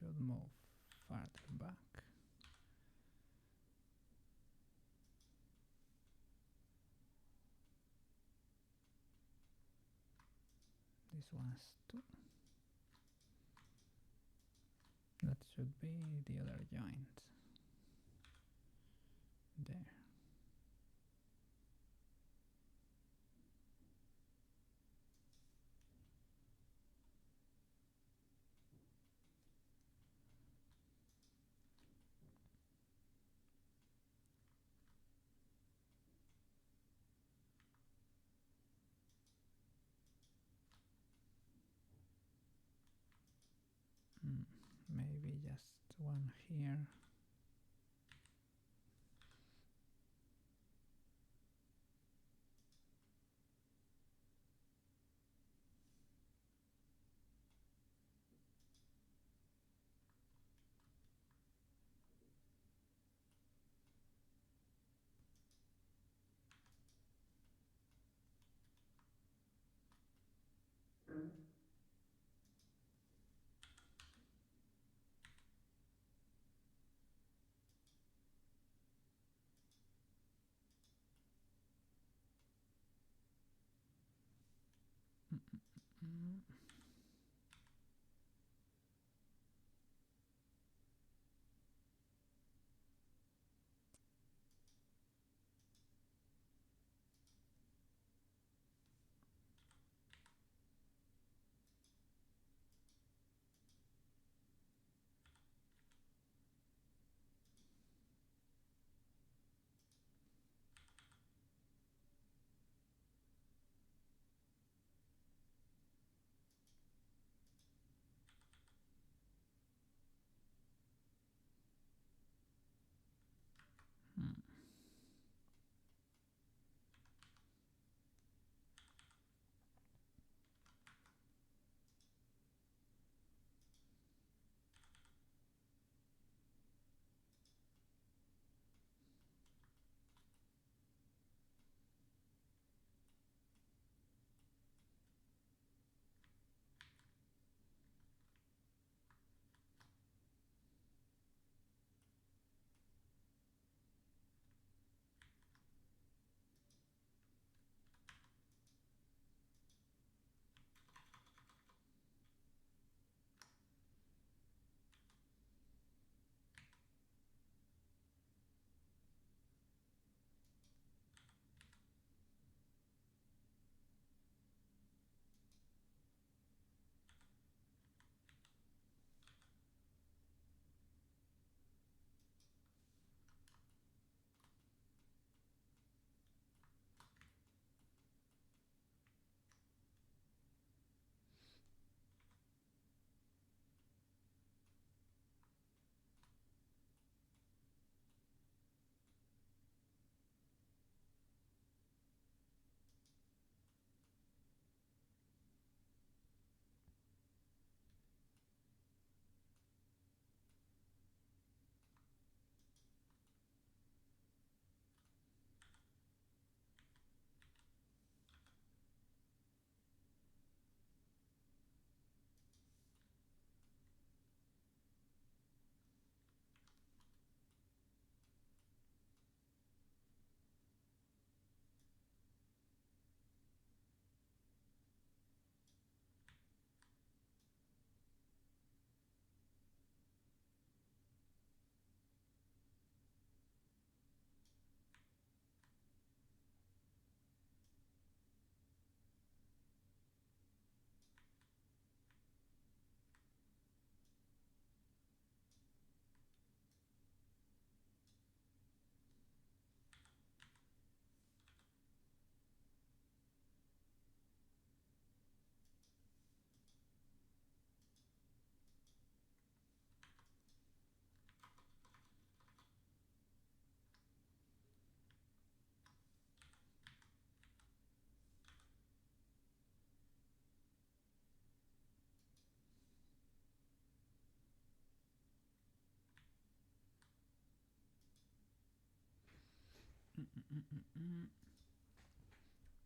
should move farther back. This one's too. That should be the other joint. There. Maybe just one here.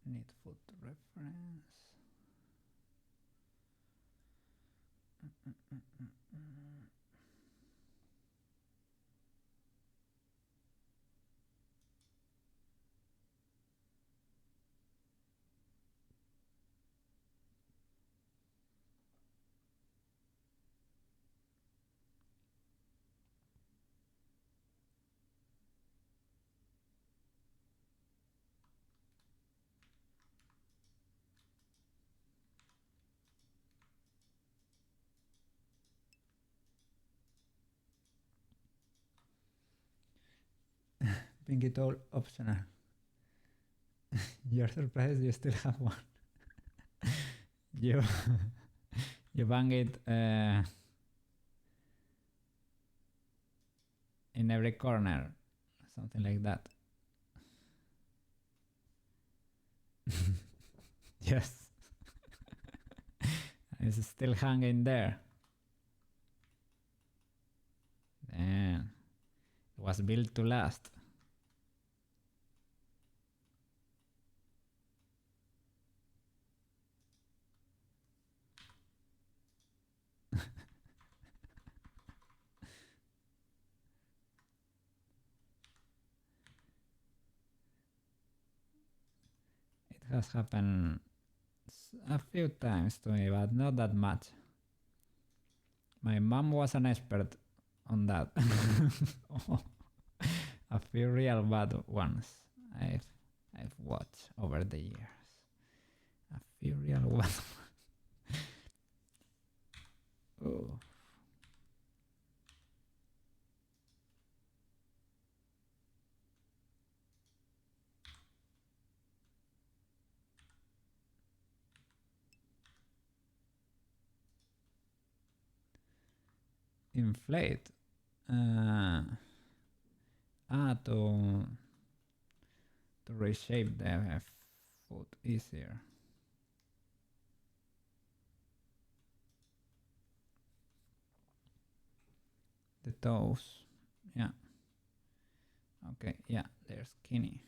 Need foot reference. Pinky tool optional. You're surprised you still have one. you you bang it in every corner, something like that. Yes. It's still hanging there. Damn. It was built to last. It has happened a few times to me, but not that much. My mom was an expert on that. A few real bad ones I've watched over the years. A few real bad ones. Oh. Inflate. To reshape the foot easier. The toes. Yeah. Okay, yeah, they're skinny.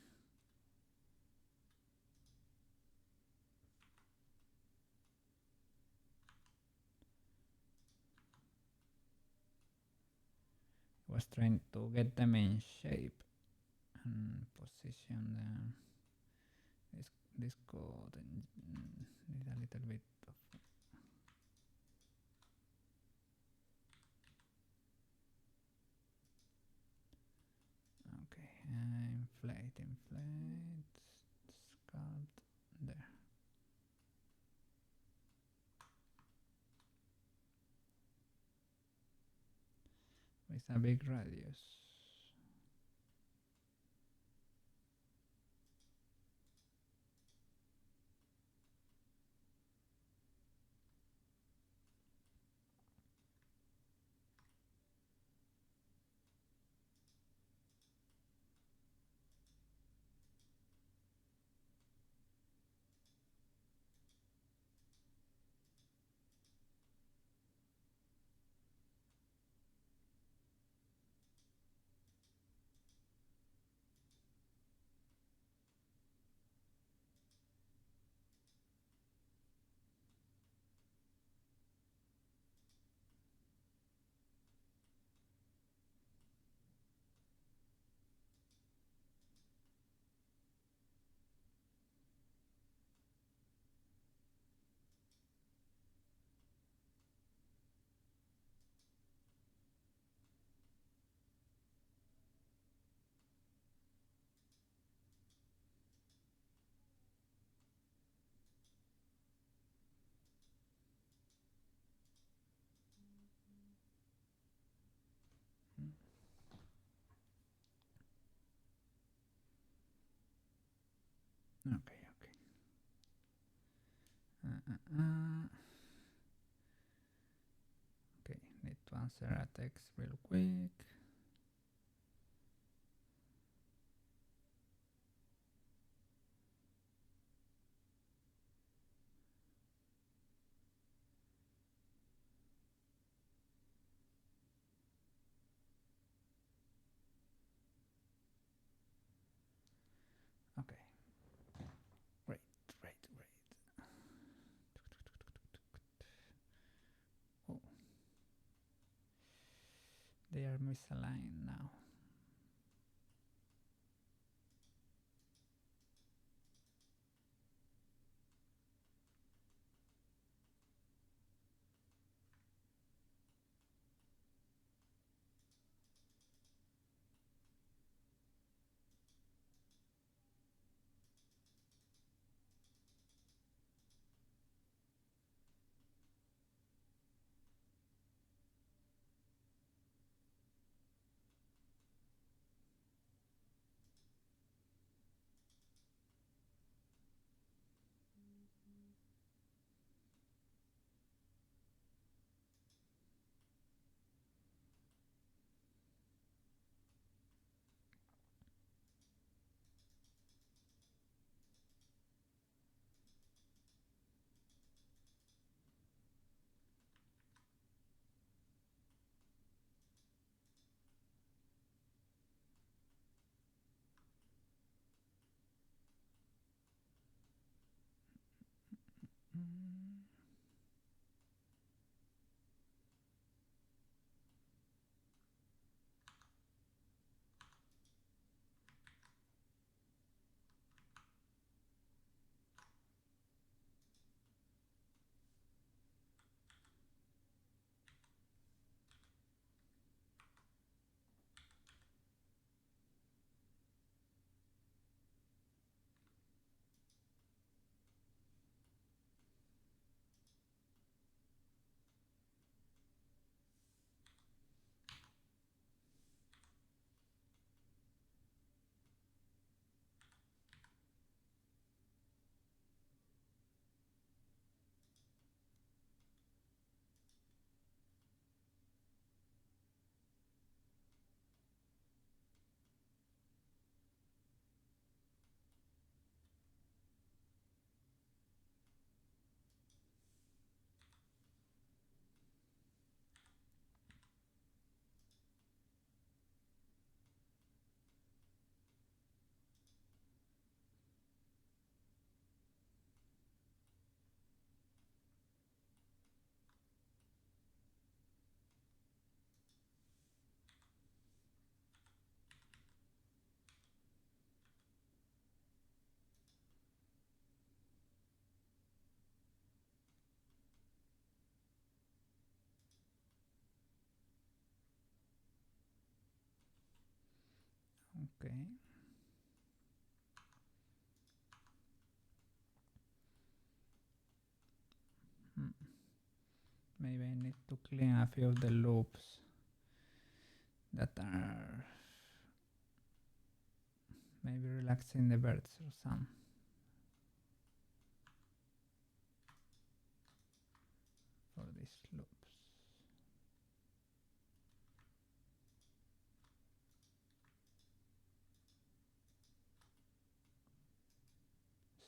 I was trying to get them in shape and position them. This code needs a little bit of. Okay, inflate, sculpt, there. With a big radius. Okay, okay. Okay, need to answer a text real quick. Okay. Great. Oh. They are misaligned now. Okay. Maybe I need to clean a few of the loops that are maybe relaxing the birds or some. For these loops.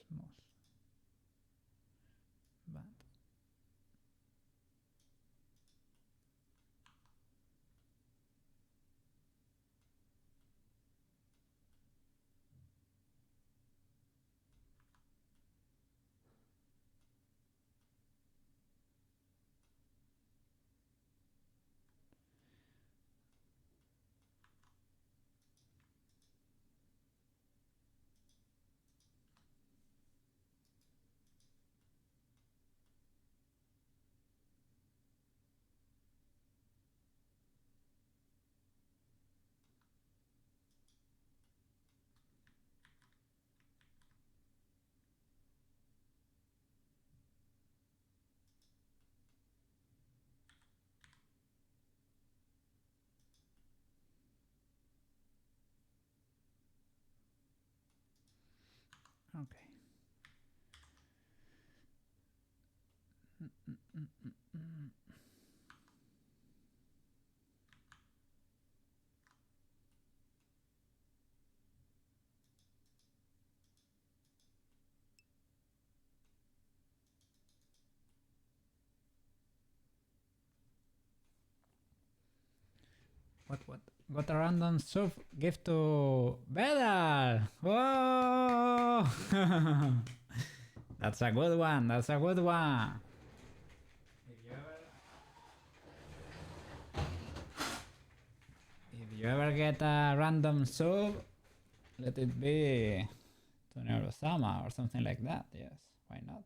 Smooth. But okay. What? Got a random sub gift to Bedal! Whoa! That's a good one, that's a good one! If you ever get a random sub, let it be to Neurosama or something like that, yes, why not?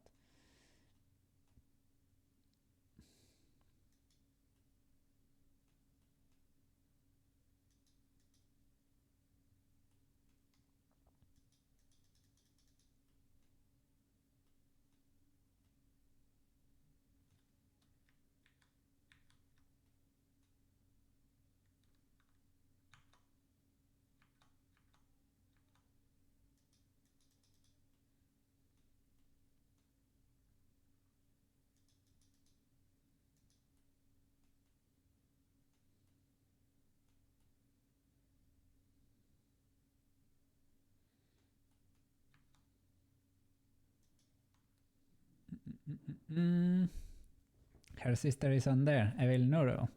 Her sister is on there, Evil Nuro.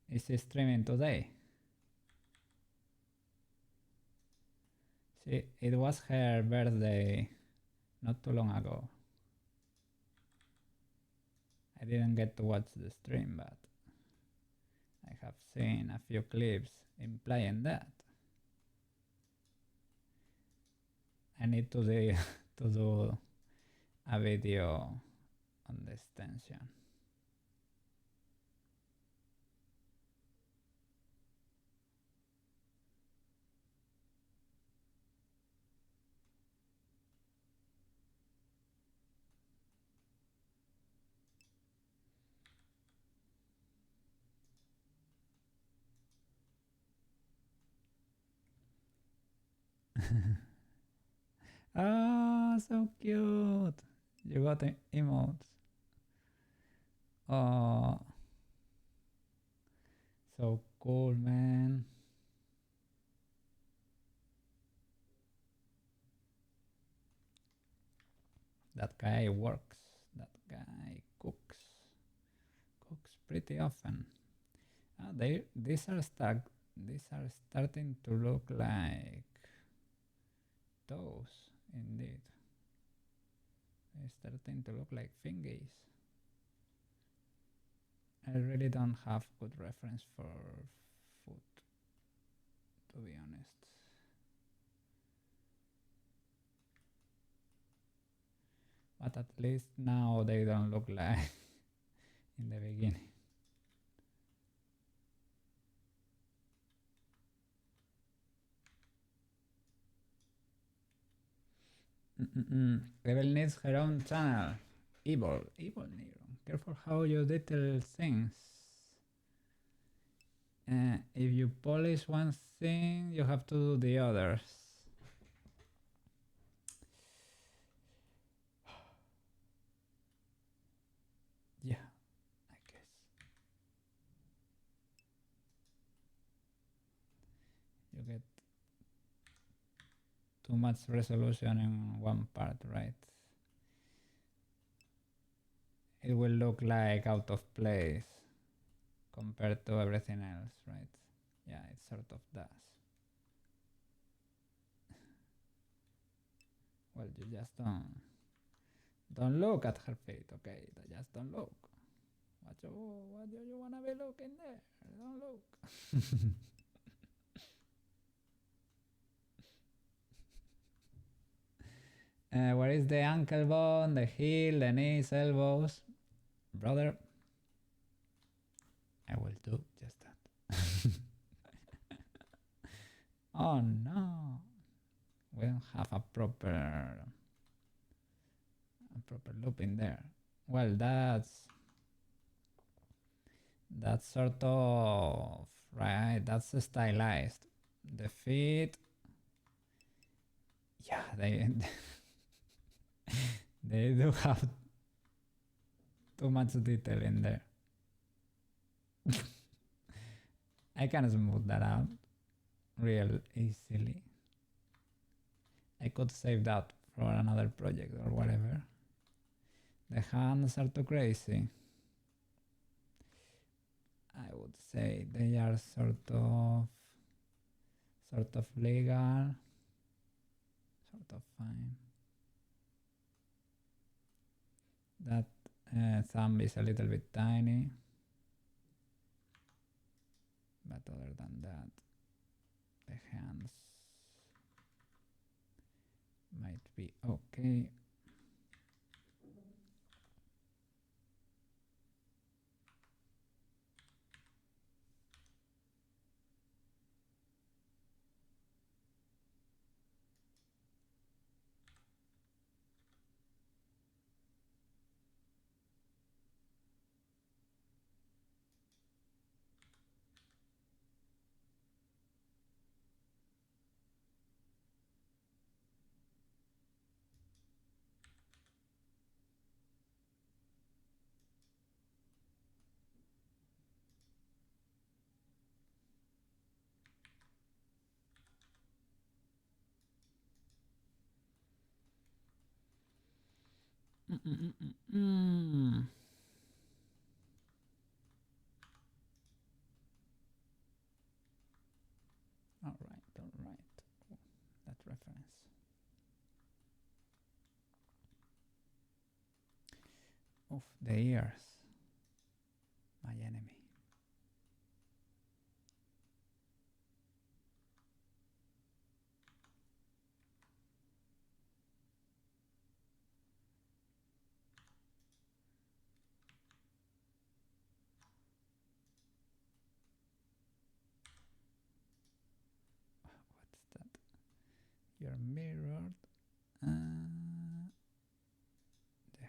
Is she streaming today? It was her birthday not too long ago. I didn't get to watch the stream, but I have seen a few clips implying that. I need to do a video on the extension. Oh, so cute! You got emotes. Oh, so cool, man. That guy works. That guy cooks pretty often. These are starting to look like toes, indeed. They're starting to look like fingies. I really don't have good reference for food, to be honest. But at least now they don't look like in the beginning. Evil needs her own channel. Evil Nero. Careful how you detail things. If you polish one thing, you have to do the others. Yeah, I guess. You get too much resolution in one part, right? It will look like out of place compared to everything else, right? Yeah, it sort of does. Well, you just don't look at her feet, okay? Just don't look. What do you wanna be looking there? Don't look. Where is the ankle bone, the heel, the knees, elbows? Brother, I will do just that. Oh no, we don't have a proper loop in there. Well, that's sort of right. That's stylized. The feet, yeah, they they do have too much detail in there. I can smooth that out real easily. I could save that for another project or whatever. The hands are too crazy. I would say they are sort of legal, sort of fine. That thumb is a little bit tiny, but other than that, the hands might be okay. All right. That reference. Of the ears, my enemy. What's that? You're mirrored. There. Okay.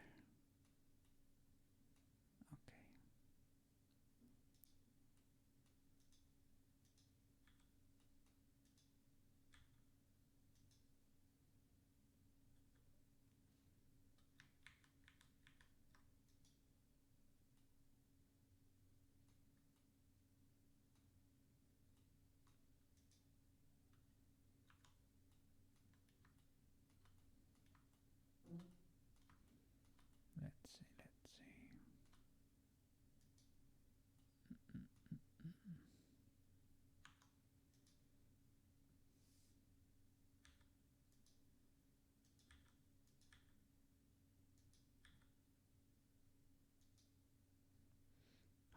Let's see.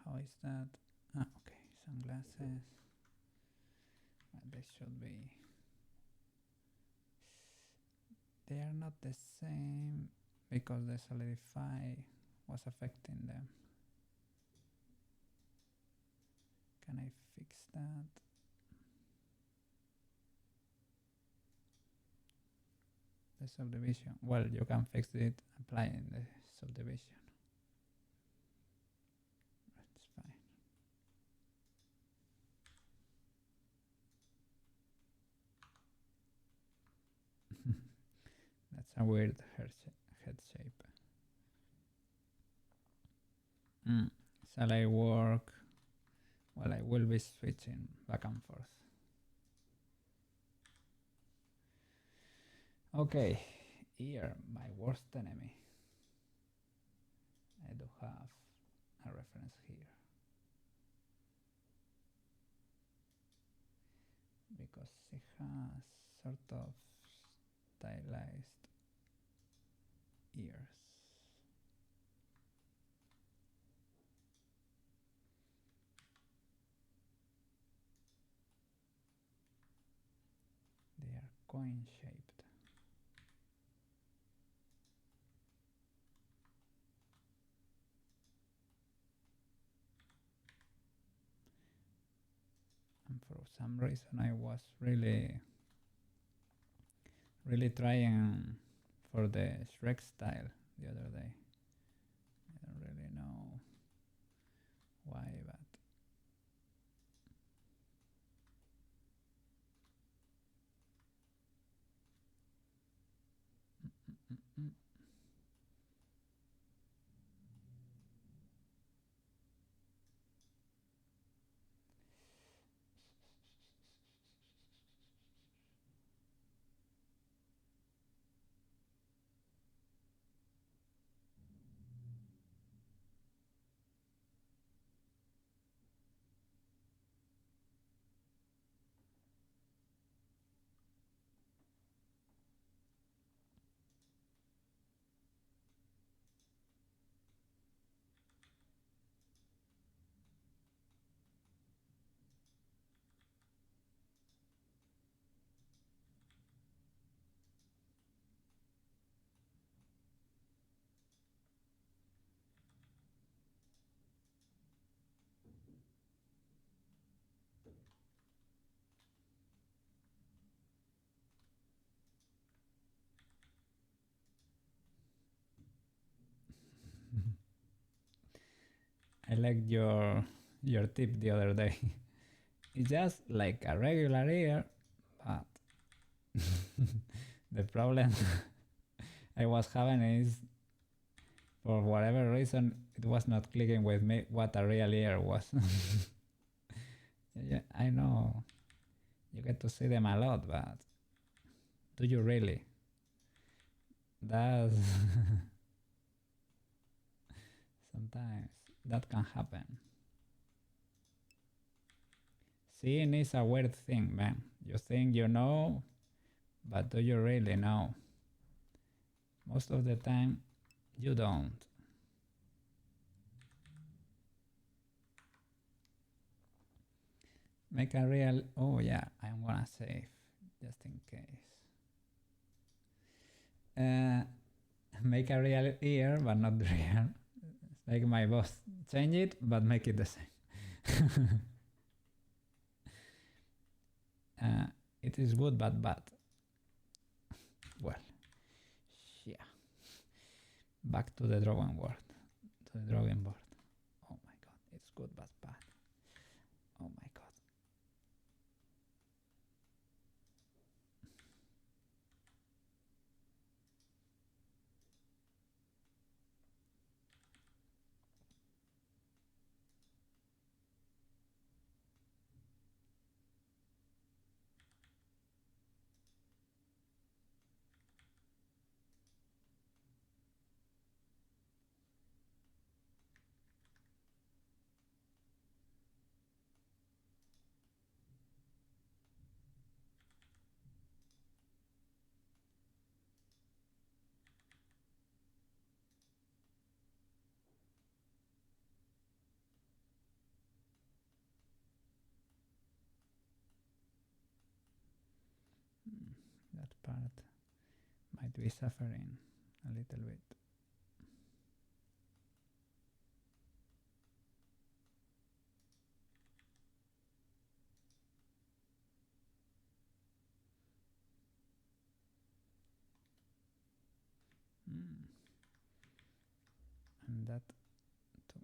How is that? Okay, sunglasses. They should be. They are not the same because the solidify was affecting them. Can I fix that? The the subdivision. Well, you can fix it applying the subdivision. That's fine. That's a weird head shape. Shall I work? Well, I will be switching back and forth. Okay, ear, my worst enemy. I do have a reference here. Because she has sort of stylized ears. They are coin shaped. And for some reason I was really trying for the Shrek style the other day. I don't really know why, but I liked your tip the other day. It's just like a regular ear, but the problem I was having is, for whatever reason, it was not clicking with me what a real ear was. Yeah, I know you get to see them a lot, but do you really? That's sometimes that can happen. Seeing is a weird thing, man. You think you know, but do you really know? Most of the time, you don't. Make a real, oh yeah, I'm gonna save, just in case. Make a real ear, but not real. It's like my boss. Change it, but make it the same. It is good, but bad. Well, yeah. Back to the drawing board. To the drawing board. Oh my god, it's good, but bad. Oh my god. That part might be suffering a little bit. that too.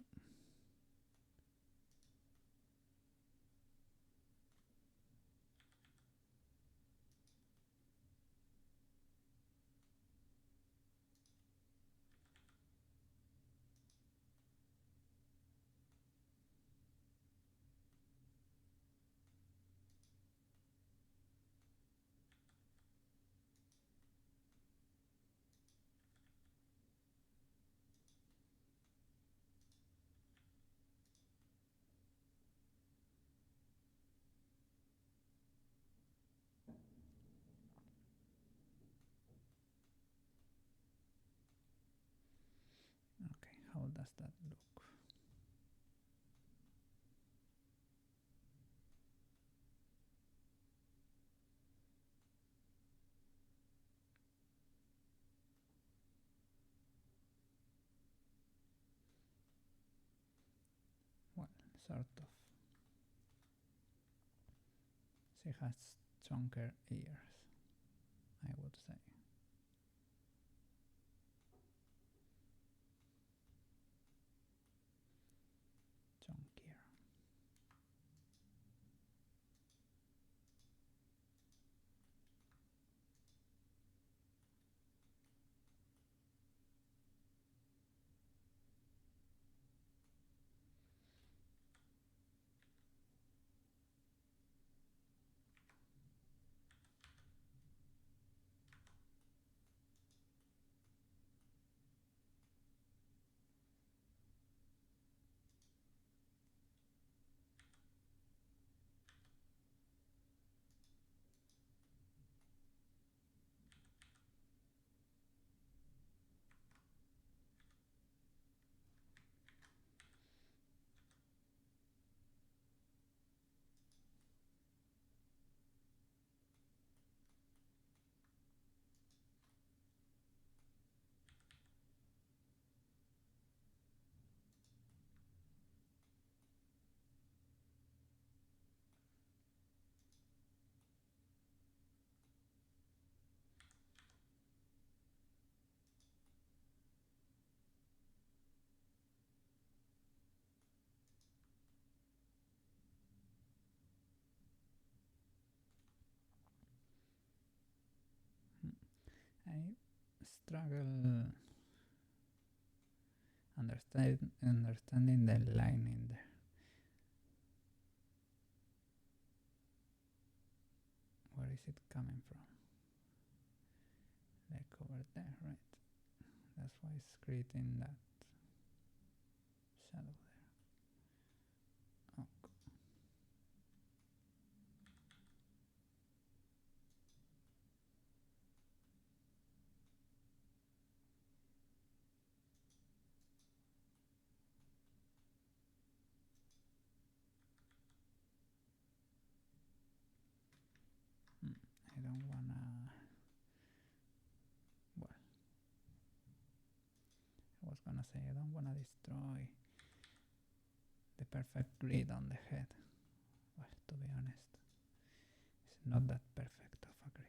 Okay, how does that look? Well, sort of. She has chunkier ears, I would say. Chunkier. I struggle understanding the line in there. Where is it coming from? Like over there, right? That's why it's creating that shadow there. Oh. I don't wanna. Well, I was gonna say I don't wanna destroy the perfect grid on the head. Well, to be honest, it's not that perfect of a grid.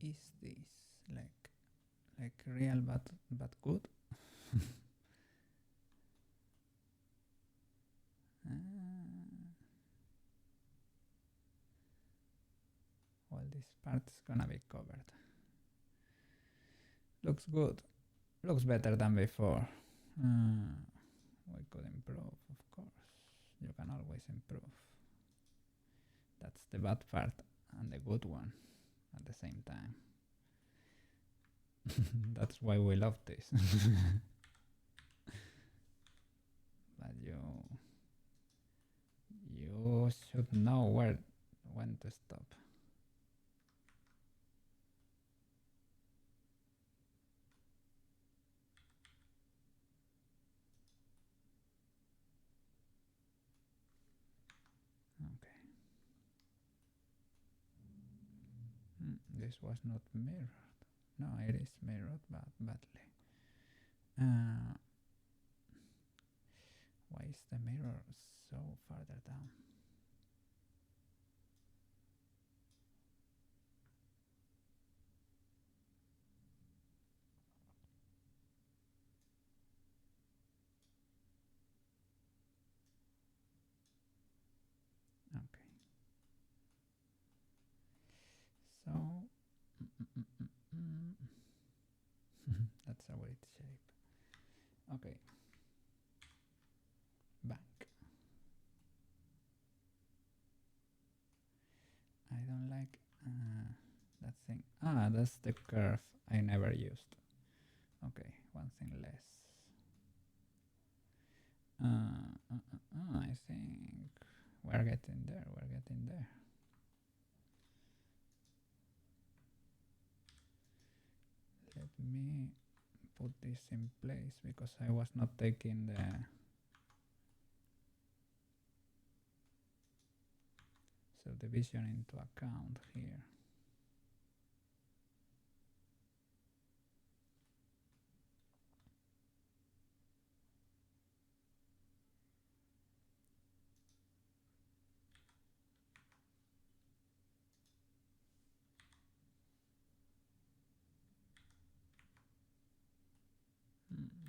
is this? Like real but good? Well, this part's gonna be covered. Looks good. Looks better than before. We could improve, of course. You can always improve. That's the bad part and the good one at the same time. That's why we love this. But you should know when to stop. Okay. This was not mirrored. No, it is mirrored, but badly. Why is the mirror so farther down? Okay. So that's a weird shape. Okay. Back. I don't like that thing. Ah, that's the curve I never used. Okay, one thing less. I think we're getting there. Let me put this in place because I was not taking the subdivision into account here.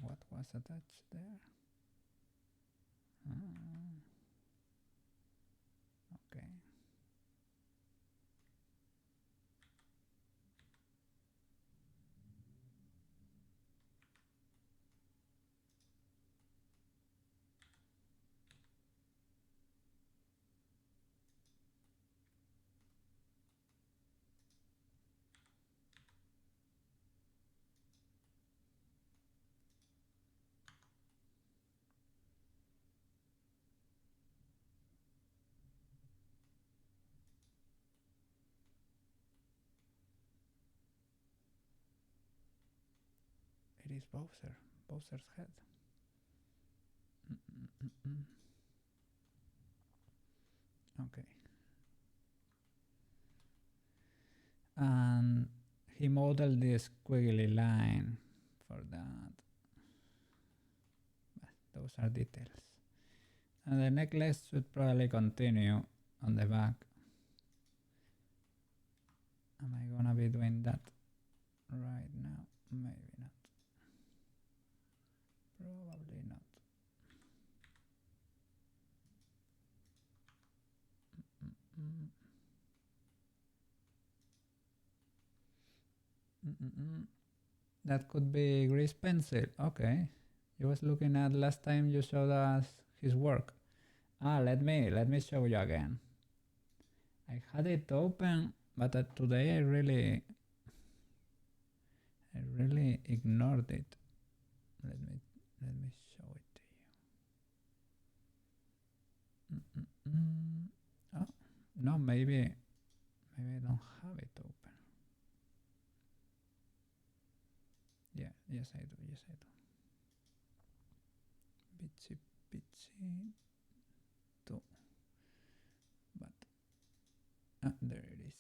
What was attached there? Okay. It is Bowser's head. Okay. And he modeled this squiggly line for that. But those are details. And the necklace should probably continue on the back. Am I gonna be doing that right now? Maybe not. Probably not. That could be grease pencil. Okay. You was looking at last time you showed us his work. Let me show you again. I had it open, but today I really ignored it. Let me show it to you. Oh, no, maybe I don't have it open. Yeah, yes I do. Beachy 2. But there it is.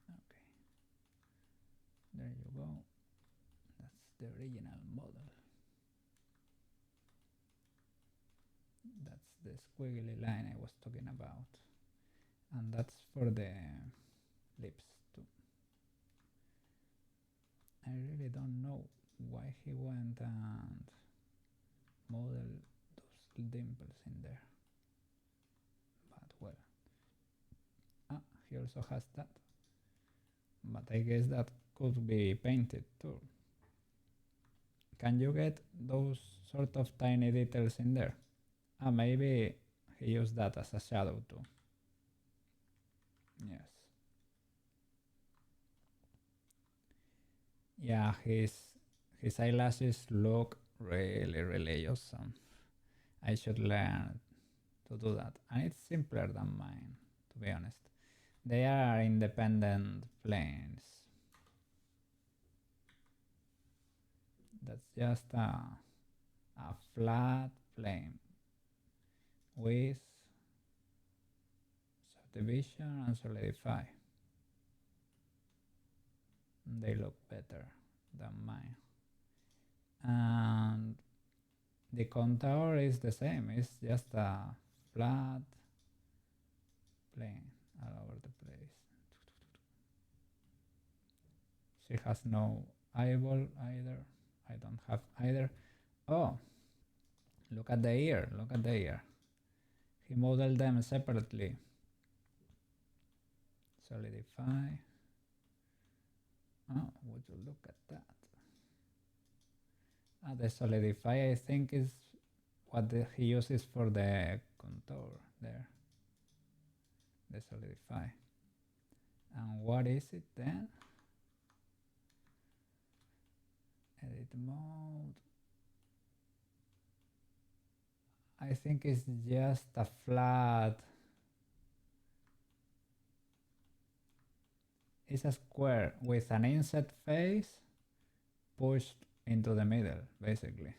Okay. There you go. That's the original model. That's the squiggly line I was talking about. And that's for the lips too. I really don't know why he went and modeled those dimples in there. But well, he also has that. But I guess that could be painted too. Can you get those sort of tiny details in there? Maybe he used that as a shadow too. Yes. Yeah, his eyelashes look really awesome. I should learn to do that. And it's simpler than mine, to be honest. They are independent planes. That's just a flat plane with subdivision and solidify. They look better than mine. And the contour is the same. It's just a flat plane all over the place. She has no eyeball either. I don't have either. Oh, look at the ear. Look at the ear. He modeled them separately. Solidify. Oh, would you look at that? The solidify, I think, is what he uses for the contour there. The solidify. And what is it then? Edit mode. I think it's just a flat. It's a square with an inset face pushed into the middle, basically.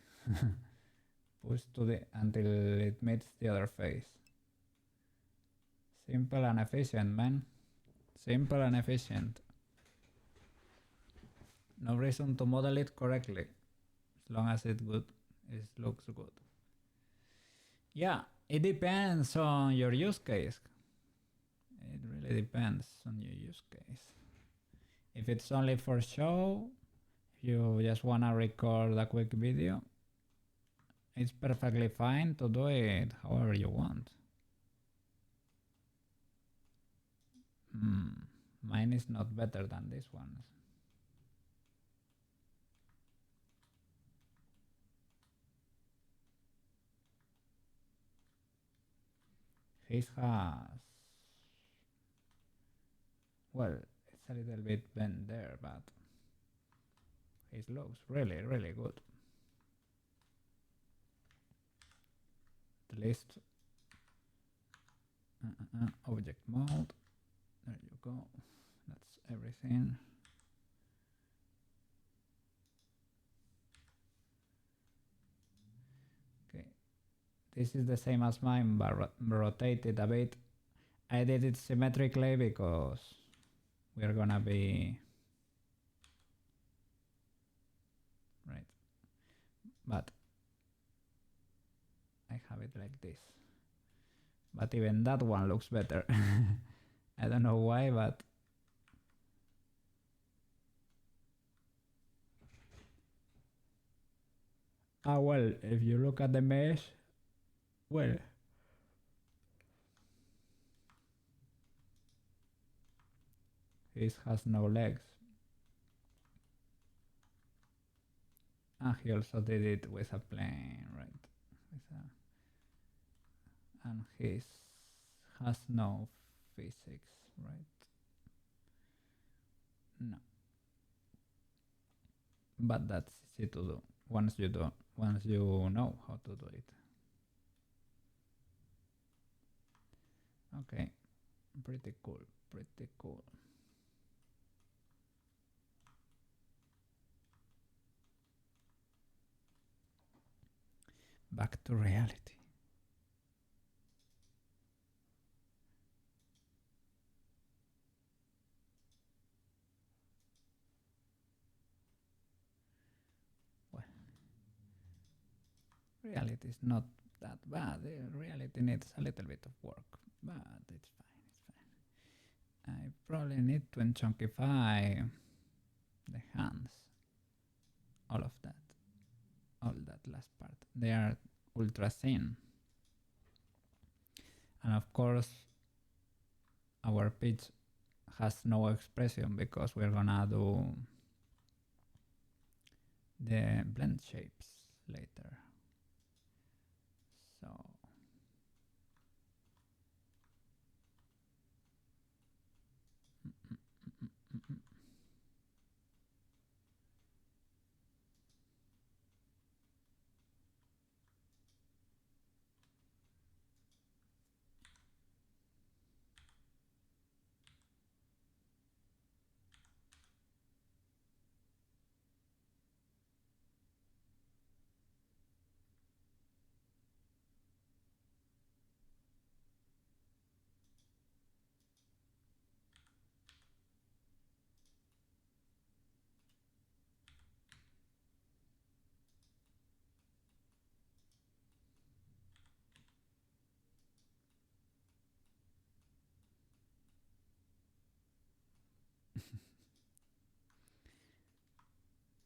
Pushed to the until it meets the other face. Simple and efficient, man. Simple and efficient. No reason to model it correctly, as long as it looks good. Yeah, it depends on your use case. It really depends on your use case. If it's only for show, if you just wanna record a quick video, it's perfectly fine to do it however you want. Mine is not better than this one. His has, well, it's a little bit bent there, but it looks really good. At least object mode. There you go. That's everything. Okay, this is the same as mine, but rotated a bit. I did it symmetrically because we're gonna be right, but I have it like this. But even that one looks better. I don't know why, but well, if you look at the mesh, well, it has no legs. He also did it with a plane, right? And his has no physics, right? No. But that's easy to do once you know how to do it. Okay, pretty cool. Back to reality. Well, reality is not that bad. Reality needs a little bit of work, but it's fine. I probably need to unchunkify the hands, all of that, all that last part. They are ultra thin. And of course, our pitch has no expression because we're gonna do the blend shapes later. So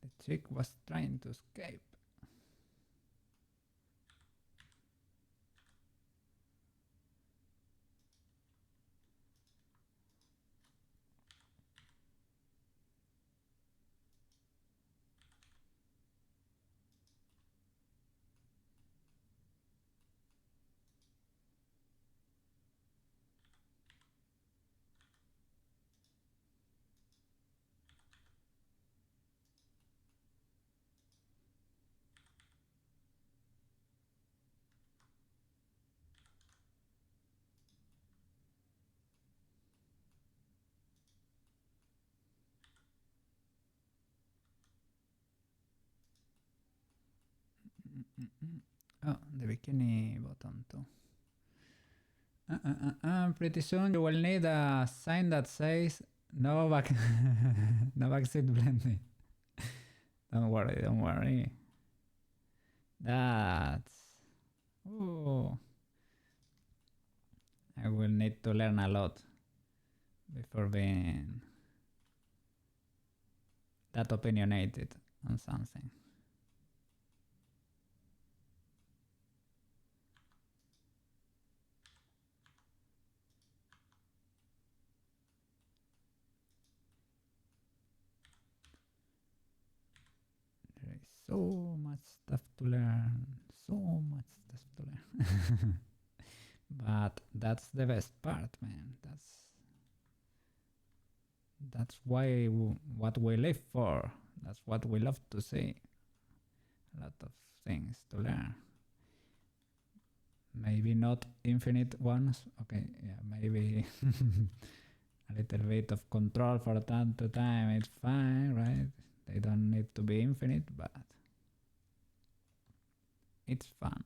the chick was trying to escape. Oh, the bikini bottom too. Pretty soon you will need a sign that says no back no backseat blending. Don't worry, don't worry. That's oh, I will need to learn a lot before being that opinionated on something. There is so much stuff to learn, so much stuff to learn. But that's the best part, man. That's why what we live for. That's what we love to see. A lot of things to learn. Maybe not infinite ones. Okay, yeah, maybe a little bit of control for time to time. It's fine, right? They don't need to be infinite, but it's fun.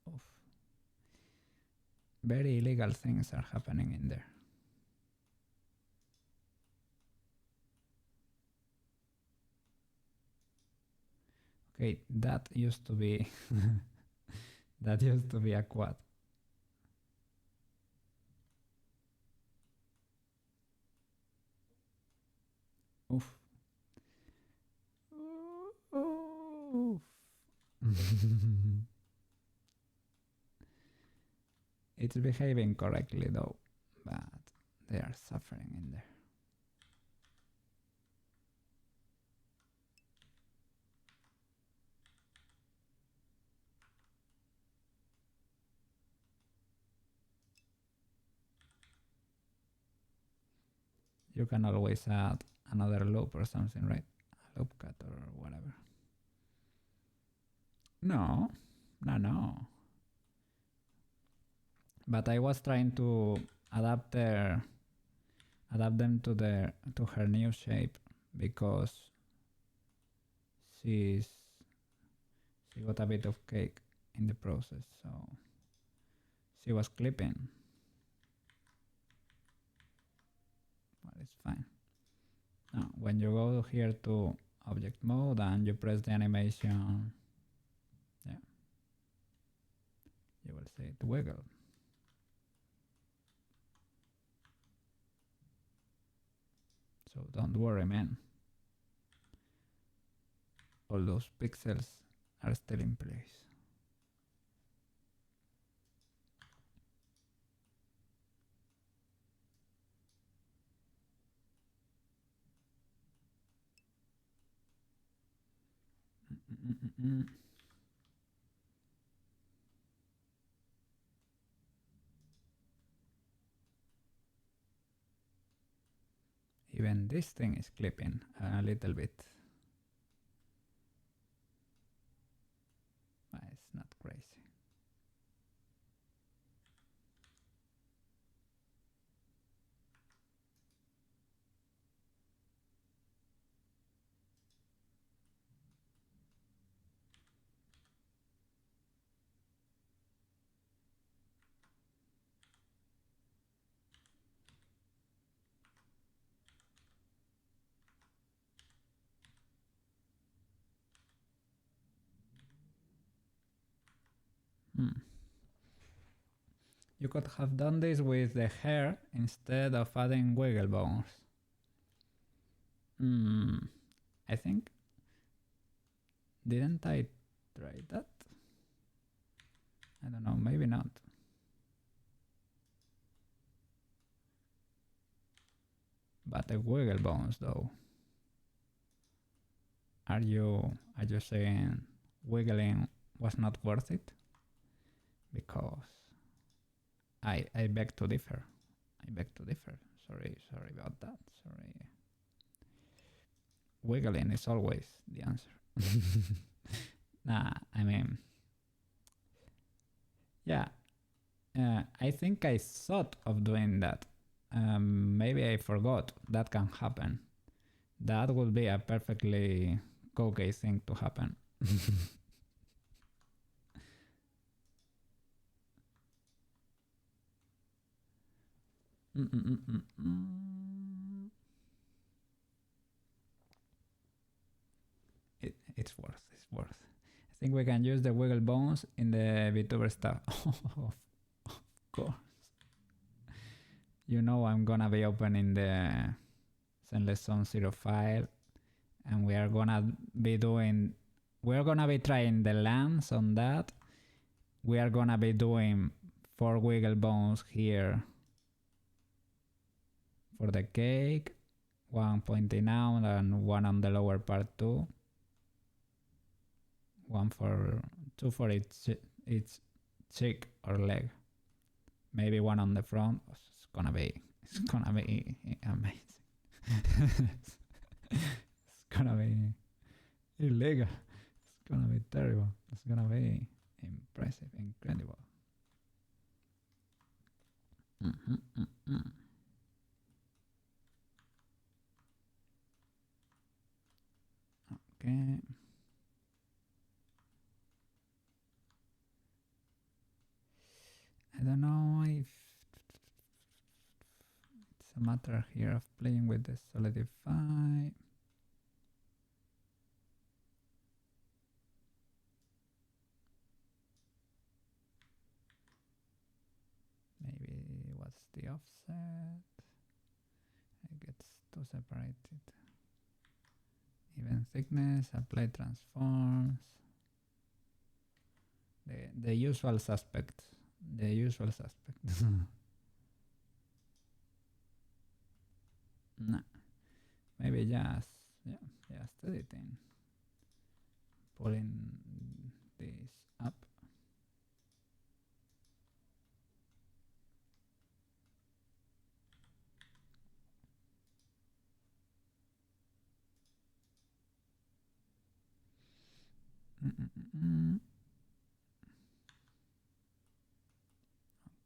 Oof. Very illegal things are happening in there. Okay, that used to be that used to be a quad. Oof. Oof. It's behaving correctly though, but they are suffering in there. You can always add another loop or something, right? A loop cut or whatever. No, no. But I was trying to adapt them to her new shape because she got a bit of cake in the process, so she was clipping. But it's fine. Now, when you go here to object mode and you press the animation, yeah, you will see it wiggle. So don't worry, man. All those pixels are still in place. Even this thing is clipping a little bit. But it's not crazy. You could have done this with the hair instead of adding wiggle bones. I think... Didn't I try that? I don't know, maybe not. But the wiggle bones though. Are you saying wiggling was not worth it? Because I beg to differ. I beg to differ. Sorry about that. Sorry. Wiggling is always the answer. Nah, I mean, yeah. I think I thought of doing that. Maybe I forgot. That can happen. That would be a perfectly okay thing to happen. It's worth. I think we can use the wiggle bones in the VTuber stuff. Of course. You know I'm gonna be opening the Zenless Zone 0 file, and we're gonna be trying the lands on that. We are gonna be doing 4 wiggle bones here for the cake, 1 pointing out and 1 on the lower part too. 2 for each cheek or leg. Maybe 1 on the front. It's gonna be amazing. It's gonna be illegal. It's gonna be terrible. It's gonna be impressive, incredible. Okay. I don't know if it's a matter here of playing with the solidify. Maybe what's the offset? It gets too separated. Even thickness, apply transforms. The usual suspects. The usual suspects. Nah. Maybe just editing. Pulling this up.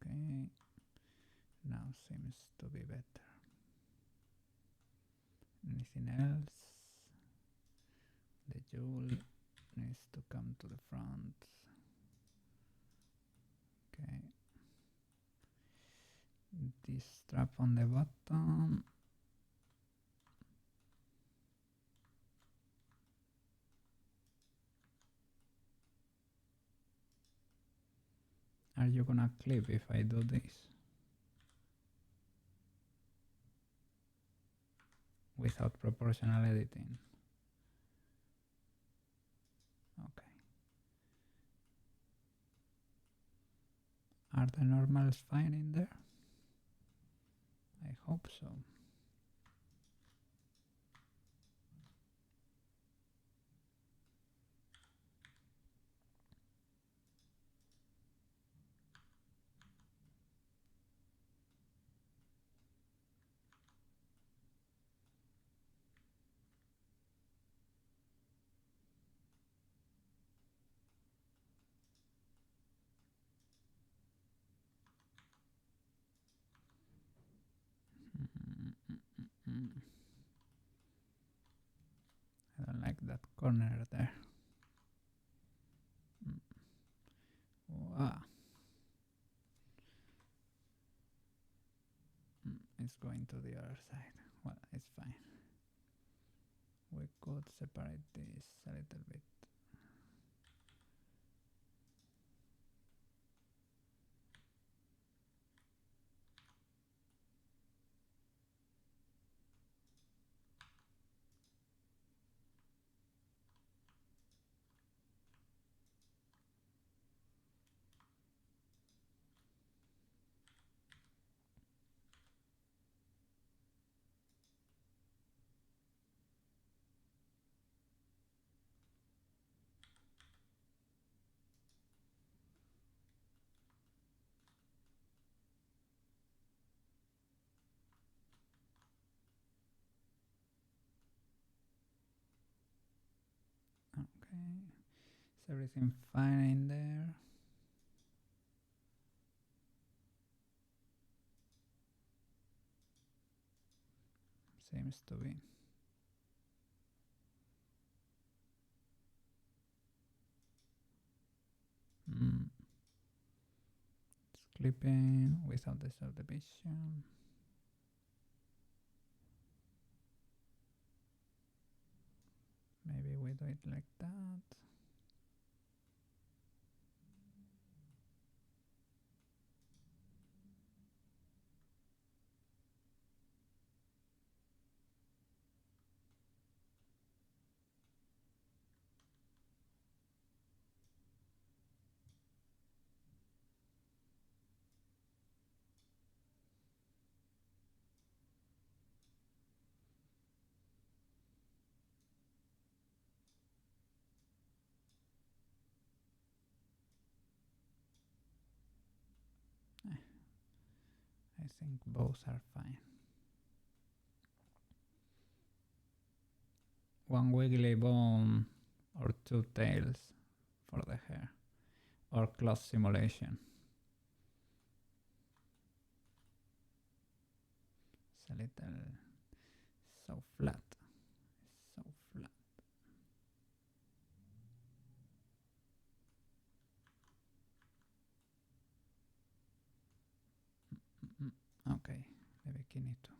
Okay, now seems to be better. Anything else? The jewel needs to come to the front. Okay. This strap on the bottom. Are you gonna clip if I do this? without proportional editing. Okay. Are the normals fine in there? I hope so. I don't like that corner there. Wow. It's going to the other side. Well, it's fine. We could separate this a little bit. Okay. Is everything fine in there? Seems to be. It's clipping without the subdivision. Maybe we do it like that. I think both are fine. One wiggly bone or two tails for the hair, or cloth simulation. It's a little so flat, so flat. Okay, the bikini too.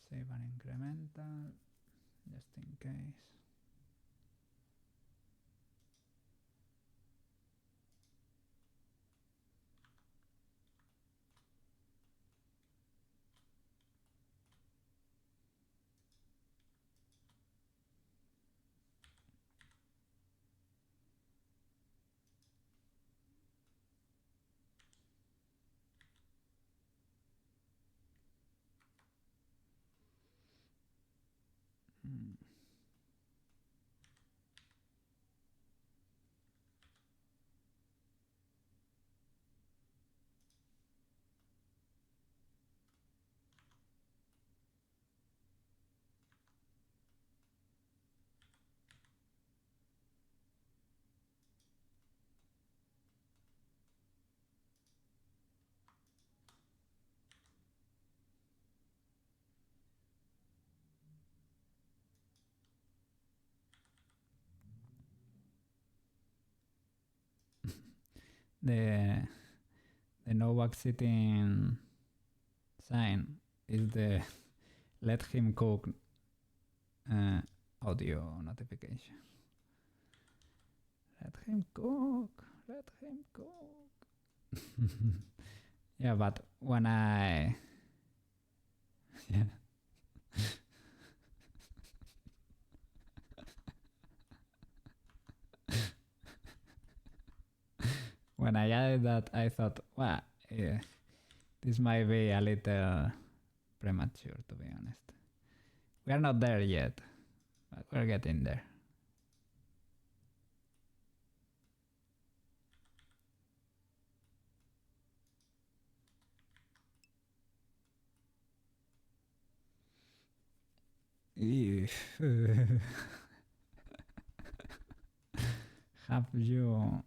Save an incremental, just in case. The no backseating sign is the let him cook audio notification. Let him cook. Let him cook. Yeah, but when I yeah. When I added that, I thought, well, yeah, this might be a little premature, to be honest. We are not there yet, but we're getting there. Have you...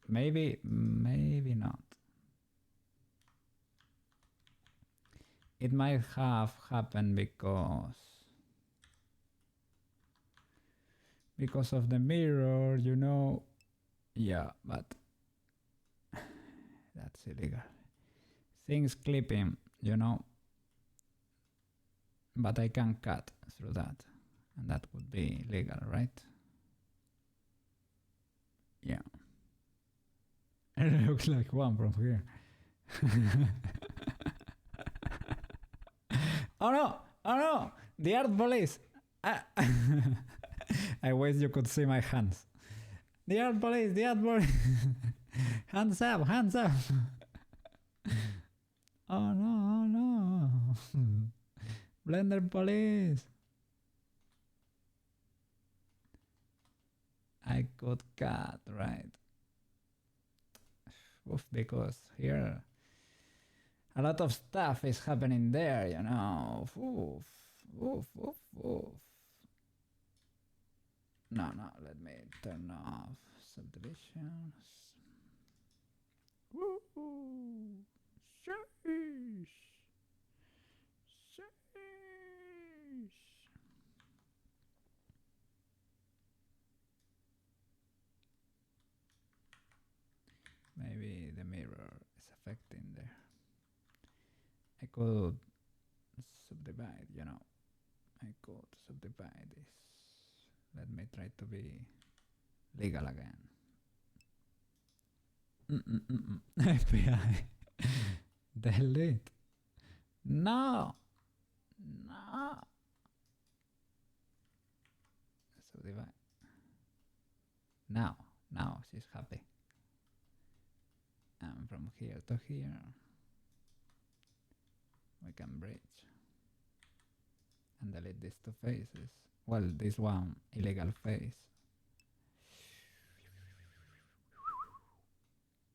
Maybe not. It might have happened because of the mirror, you know. Yeah, but that's illegal. Things clipping, you know. But I can cut through that, and that would be legal, right? Yeah. It looks like one from here. Oh no! Oh no! The art police! I wish you could see my hands. The art police! The art police! Hands up! Hands up! Oh no! Oh no! Blender police! I could cut, right? Oof, because here a lot of stuff is happening there, you know. Oof, oof, oof, oof. No, let me turn off subdivisions. Woo-hoo. Sheesh. Sheesh. Maybe the mirror is affecting there. I could subdivide, you know. I could subdivide this. Let me try to be legal again. FBI. Delete. No. No. Subdivide. Now she's happy. And from here to here, we can bridge and delete these two faces. Well, this one illegal face.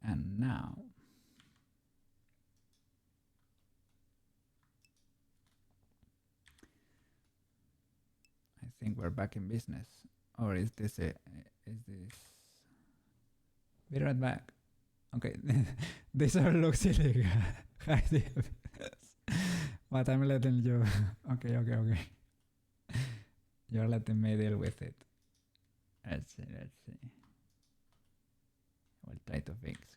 And now I think we're back in business. Or is this be right back. Okay. This all looks illegal. But I'm letting you okay. You're letting me deal with it. Let's see. We'll try to fix.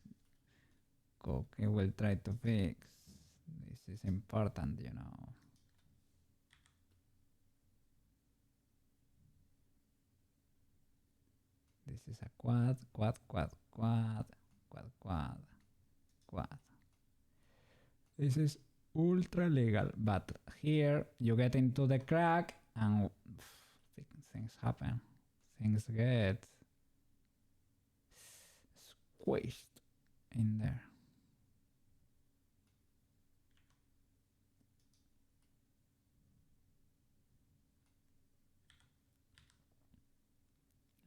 Okay, we'll try to fix. This is important, you know. This is a quad. This is ultra legal, but here you get into the crack and things happen. Things get squished in there.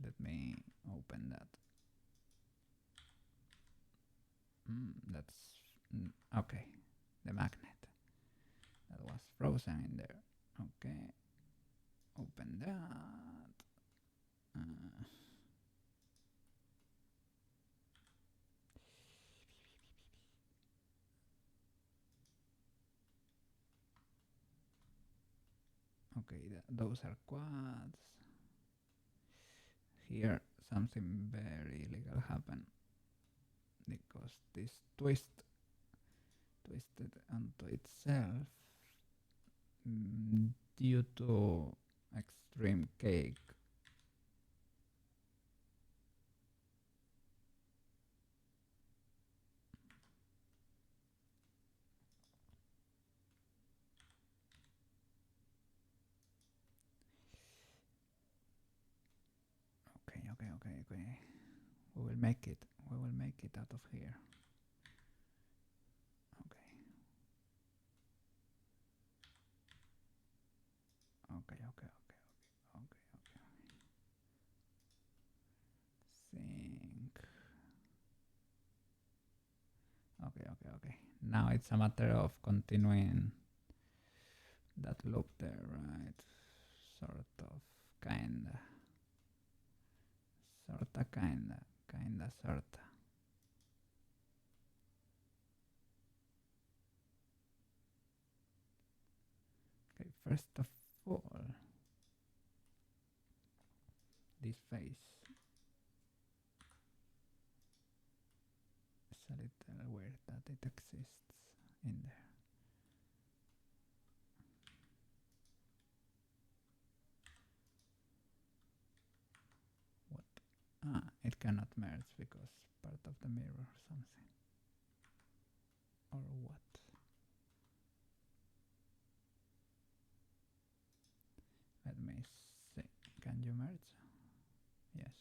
Let me open that. That's okay. The magnet that was frozen in there. Okay, open that. Okay, those are quads. Here something very illegal happened because this twisted onto itself due to extreme cake. okay. We will make it. We will make it out of here. Okay. Okay. Think. Okay. Now it's a matter of continuing that loop there, right? Sort of, kinda. Sorta, kinda, sorta. Okay, first of all, this face is a little weird that it exists in there. What? Ah, it cannot merge because part of the mirror or something. Or what? Let me see. Can you merge? Yes.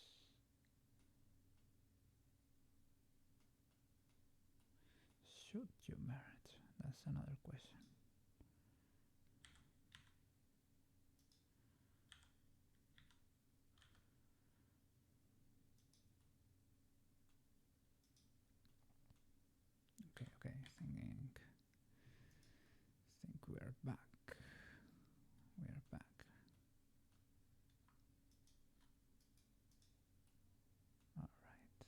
Should you merge? That's another question. Okay, think we are back. We are back. All right.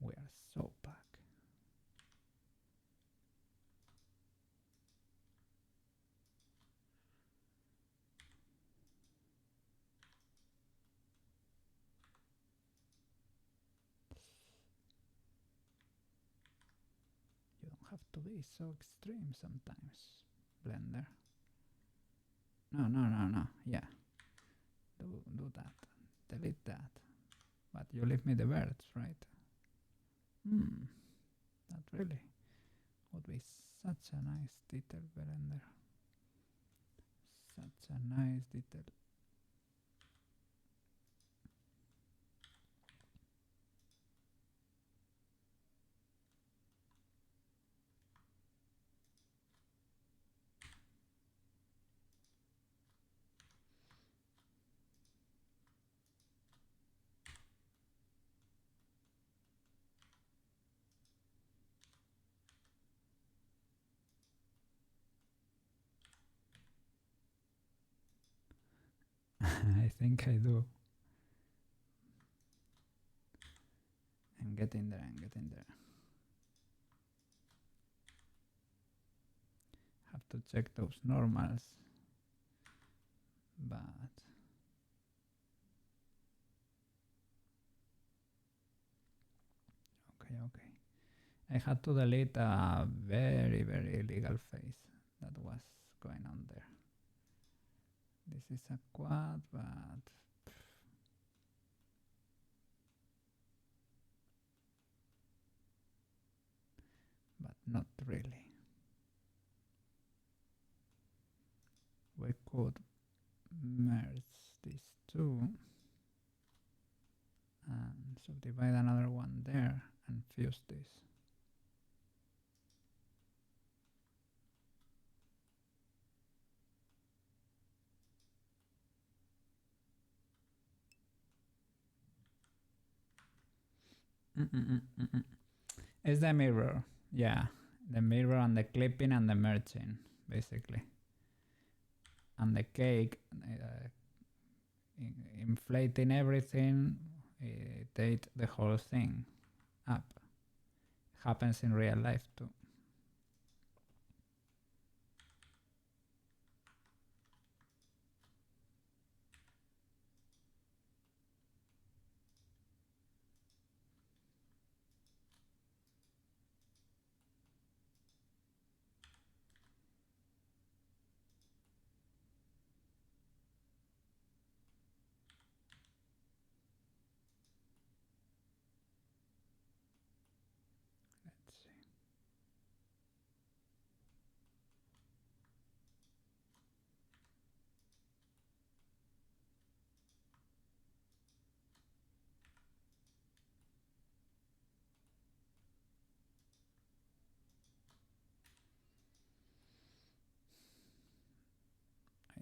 We are so back. You don't have to be so extreme sometimes, Blender. No. Yeah. Do that. Delete that. But you leave me the birds, right? That really would be such a nice detail, Blender. Such a nice detail. I think I do. I'm getting there. Have to check those normals. But okay. I had to delete a very illegal face that was going on there. This is a quad, but not really. We could merge these two and subdivide another one there and fuse this. It's the mirror, yeah, the mirror and the clipping and the merging, basically. And the cake, inflating everything, it ate the whole thing up. Happens in real life too. Let's see.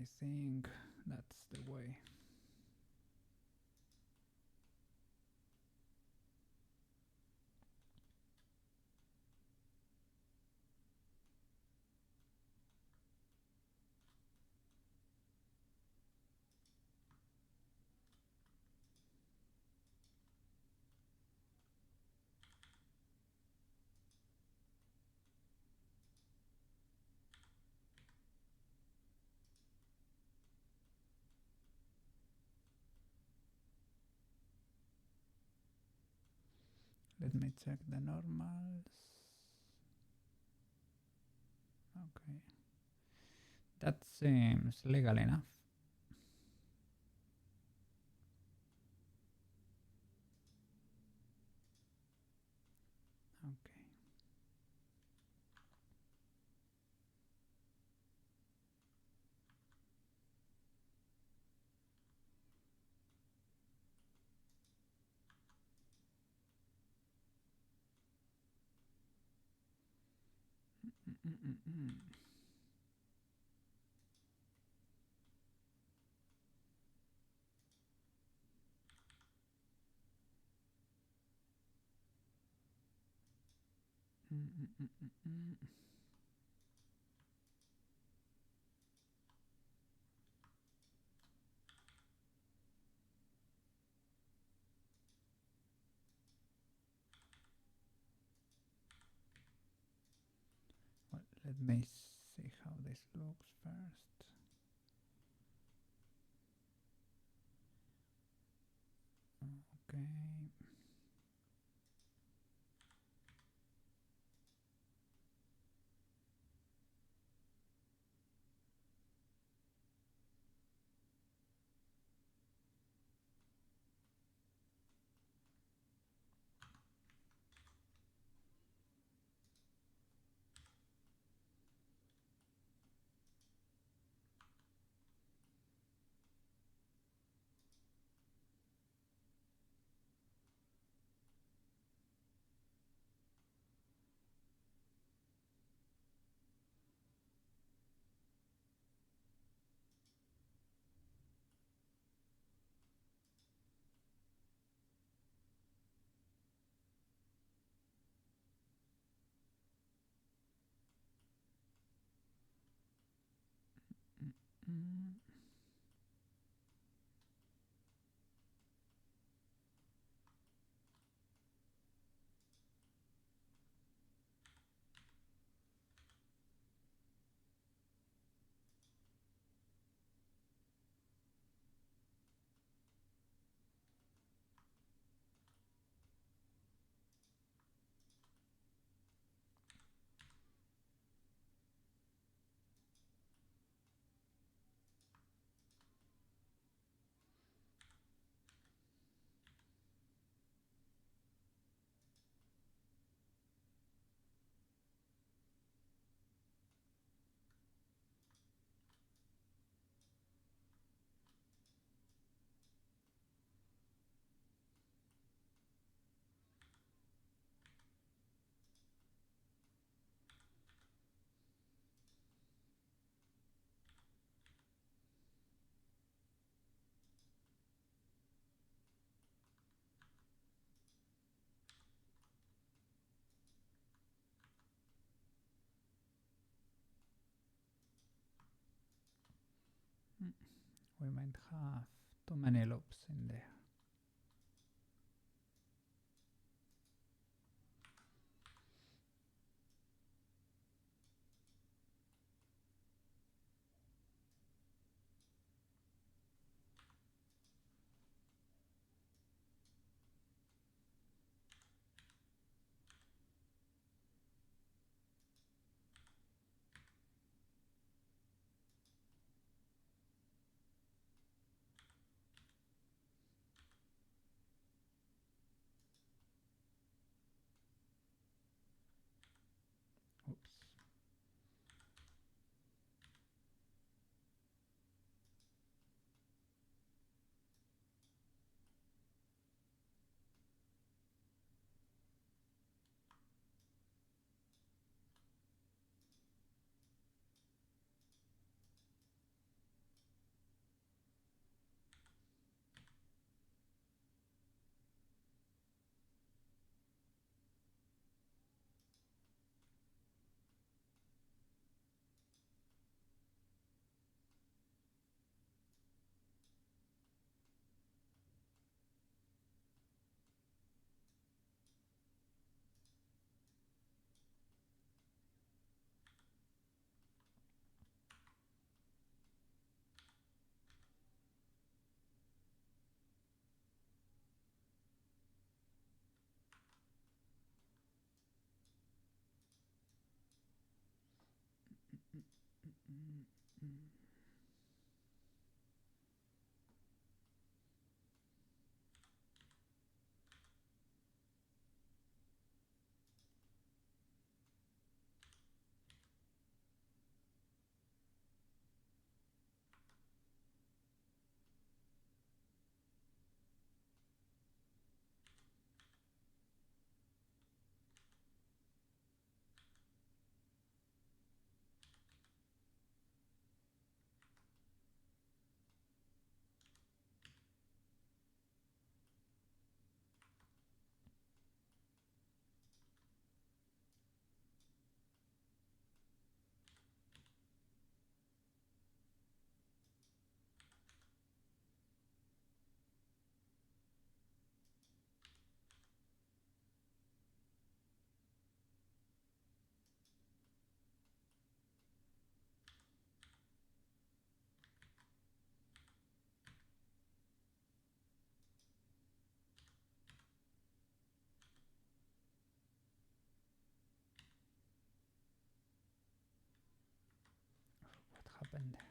I think that's the way. Let me check the normals. Okay. That seems legal enough. Okay. Mm-mm-mm-mm. Mm-mm-mm-mm-mm. Well, let me see how this looks first. Okay. Mm. Mm. We might have too many loops in there. happened there?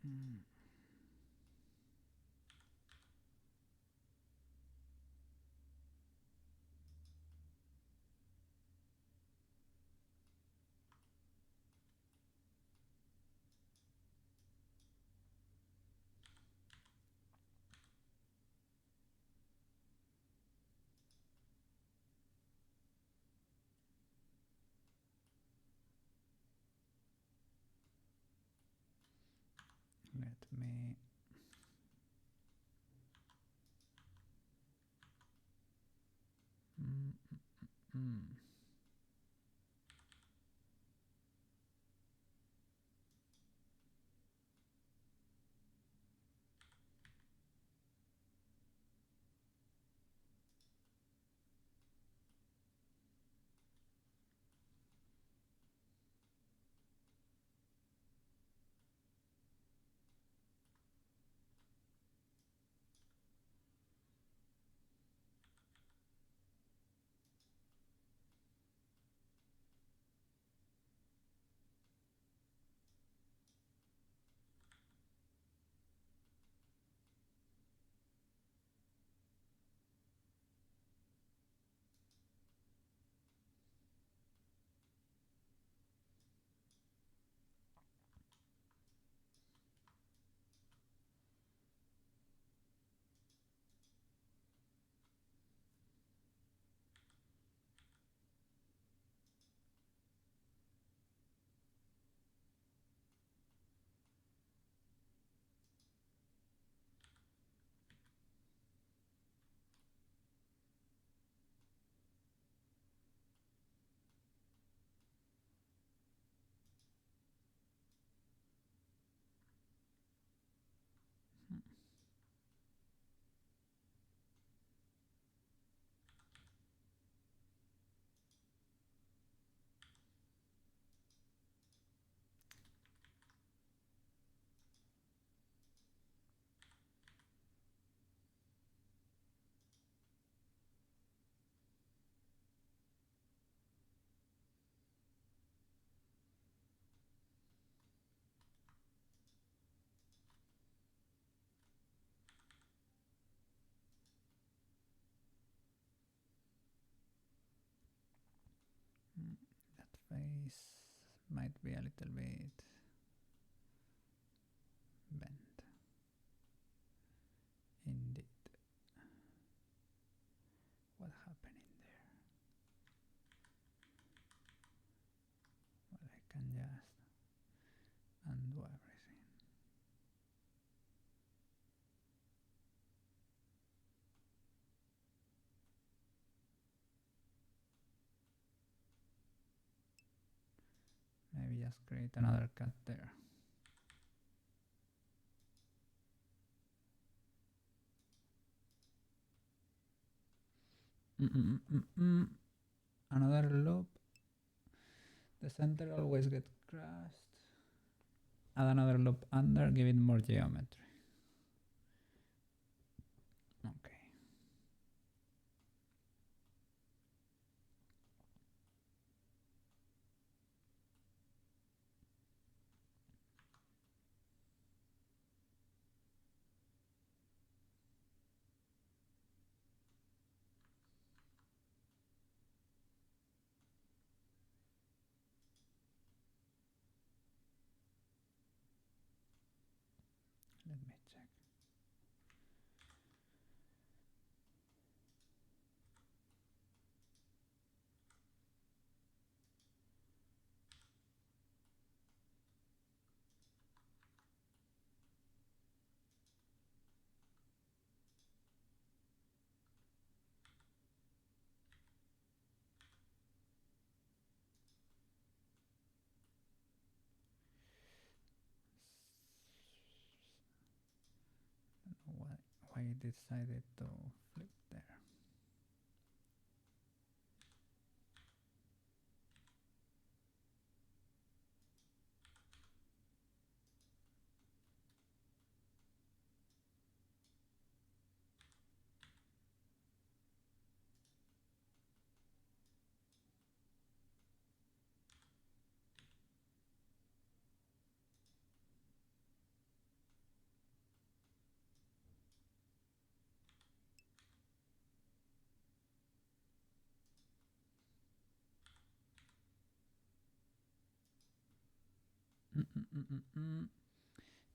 Mm. Let me mm, mm, mm. Mm. That face might be a little bit bent. Indeed. What happened in there? Well, I can just undo everything. Maybe just create another cut there. Another loop. The center always gets crushed. Add another loop under, give it more geometry. Okay. Let why I decided to flip there.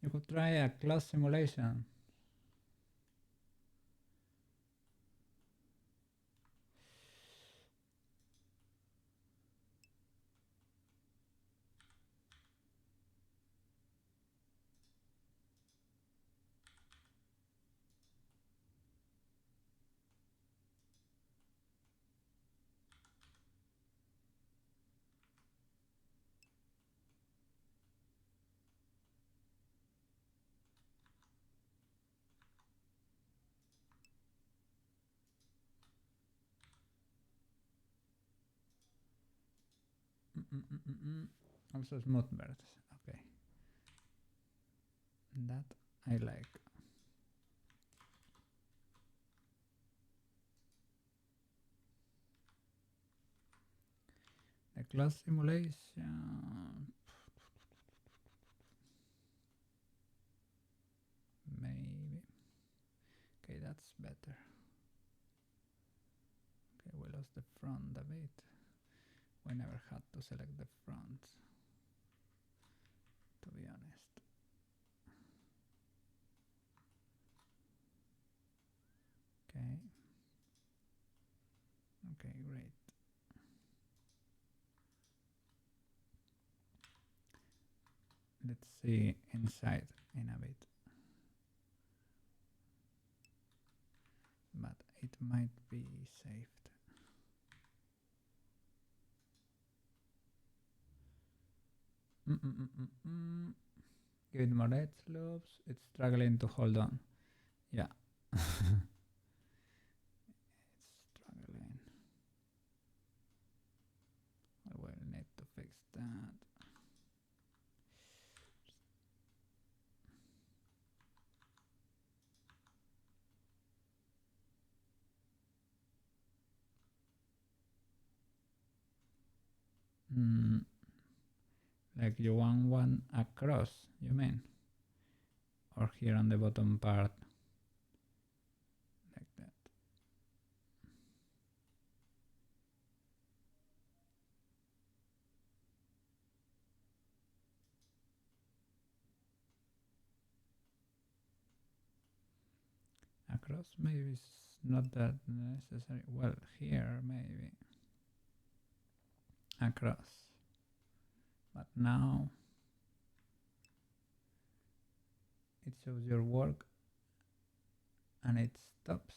You could try a cloth simulation. Also smooth birds. Okay. That I like. The cloth simulation. Maybe. Okay, that's better. Okay, we lost the front a bit. We never had to select the front, to be honest. Okay. Okay, great. Let's see inside in a bit. But it might be saved. Give it more edge loops. It's struggling to hold on. Yeah. It's struggling. I will need to fix that. Like you want one across, you mean? Or here on the bottom part, like that. Across maybe it's not that necessary. Well, here maybe. Across. But now it shows your work and it stops.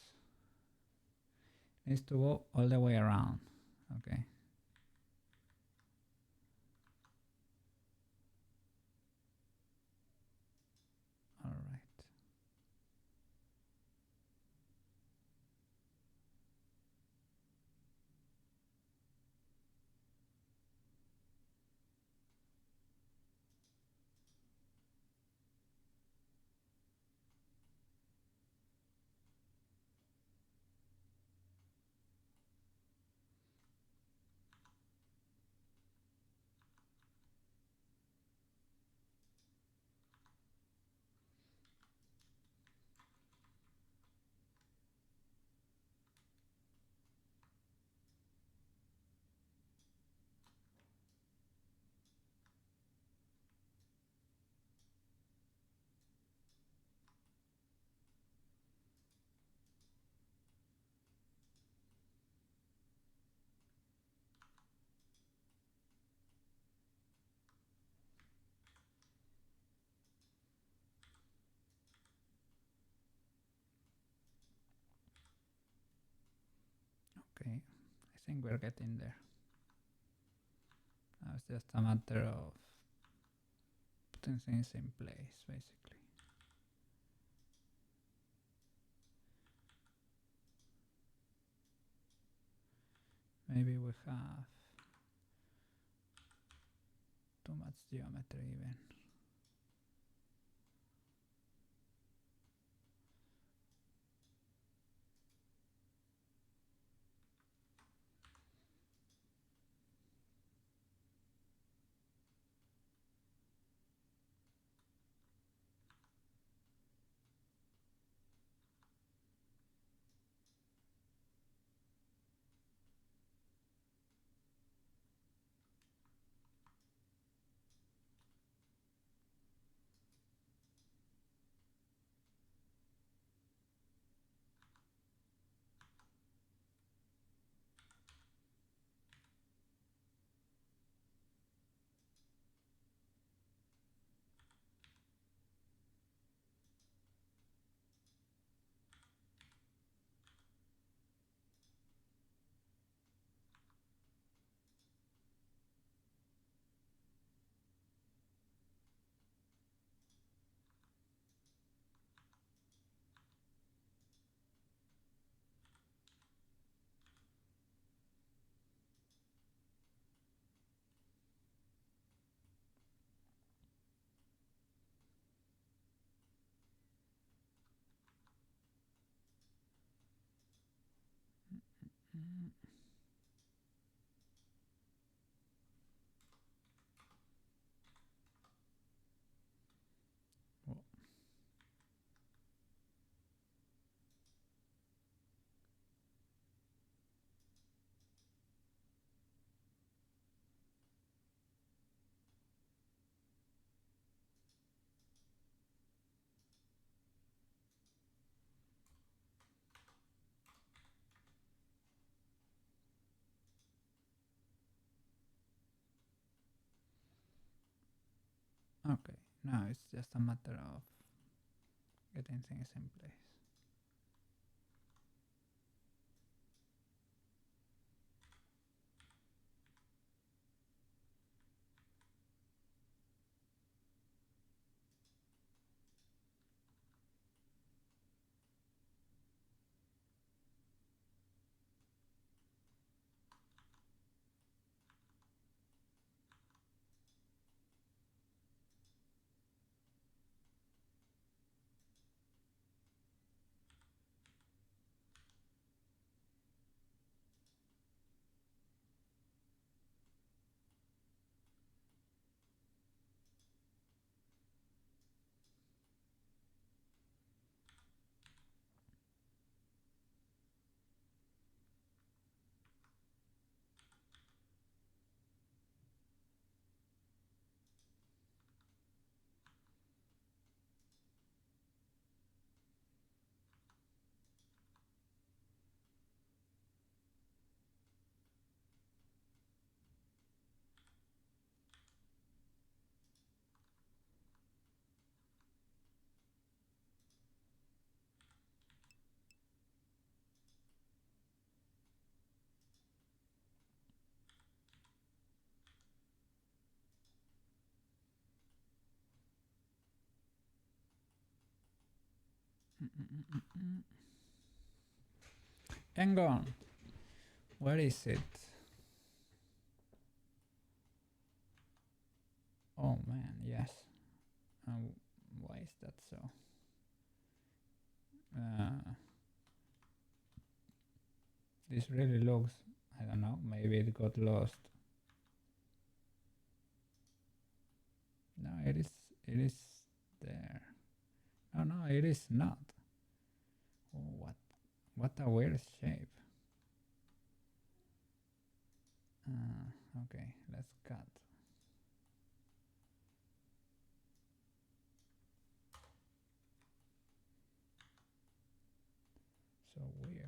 It needs to go all the way around. Okay. All right. Okay. I think we're getting there. Now it's just a matter of putting things in place, basically. Maybe we have too much geometry even. Mm. Oh. Okay, now it's just a matter of getting things in place. Hang on, where is it? Oh man, yes. Why is that so? This really looks, I don't know, maybe it got lost. No, it is there. Oh no, it is not. Oh, what a weird shape. Okay, let's cut. So weird.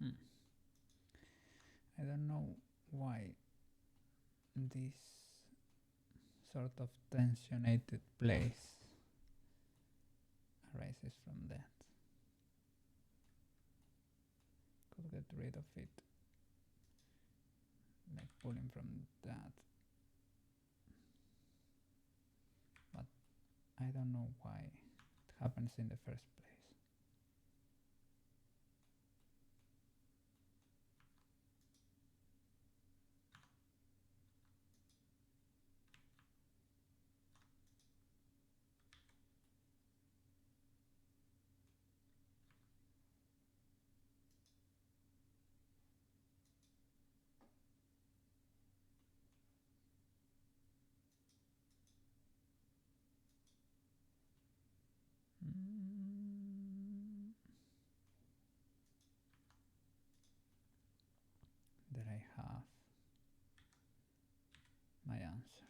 Hmm. I don't know why this sort of tensionated place arises from that. Could get rid of it, like pulling from that, but I don't know why it happens in the first place. There I have my answer.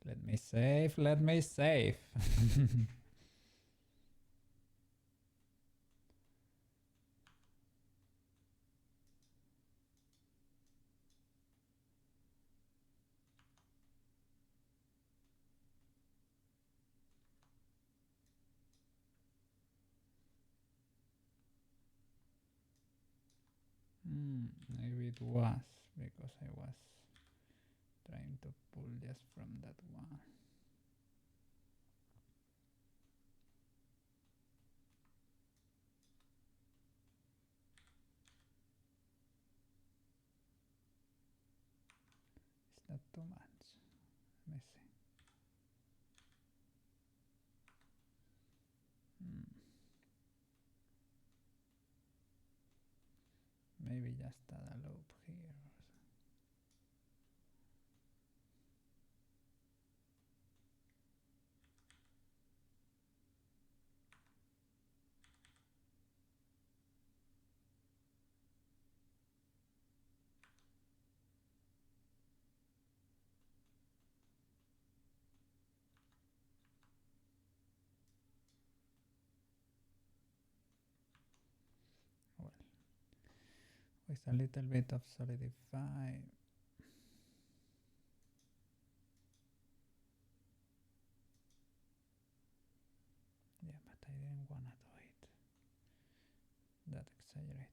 Let me save, let me save. Maybe it was because I was trying to pull just from that one. It's not too much. Let me see. Maybe just add a loop here. Well, with a little bit of solidify. Yeah, but I didn't wanna do it that exaggerated.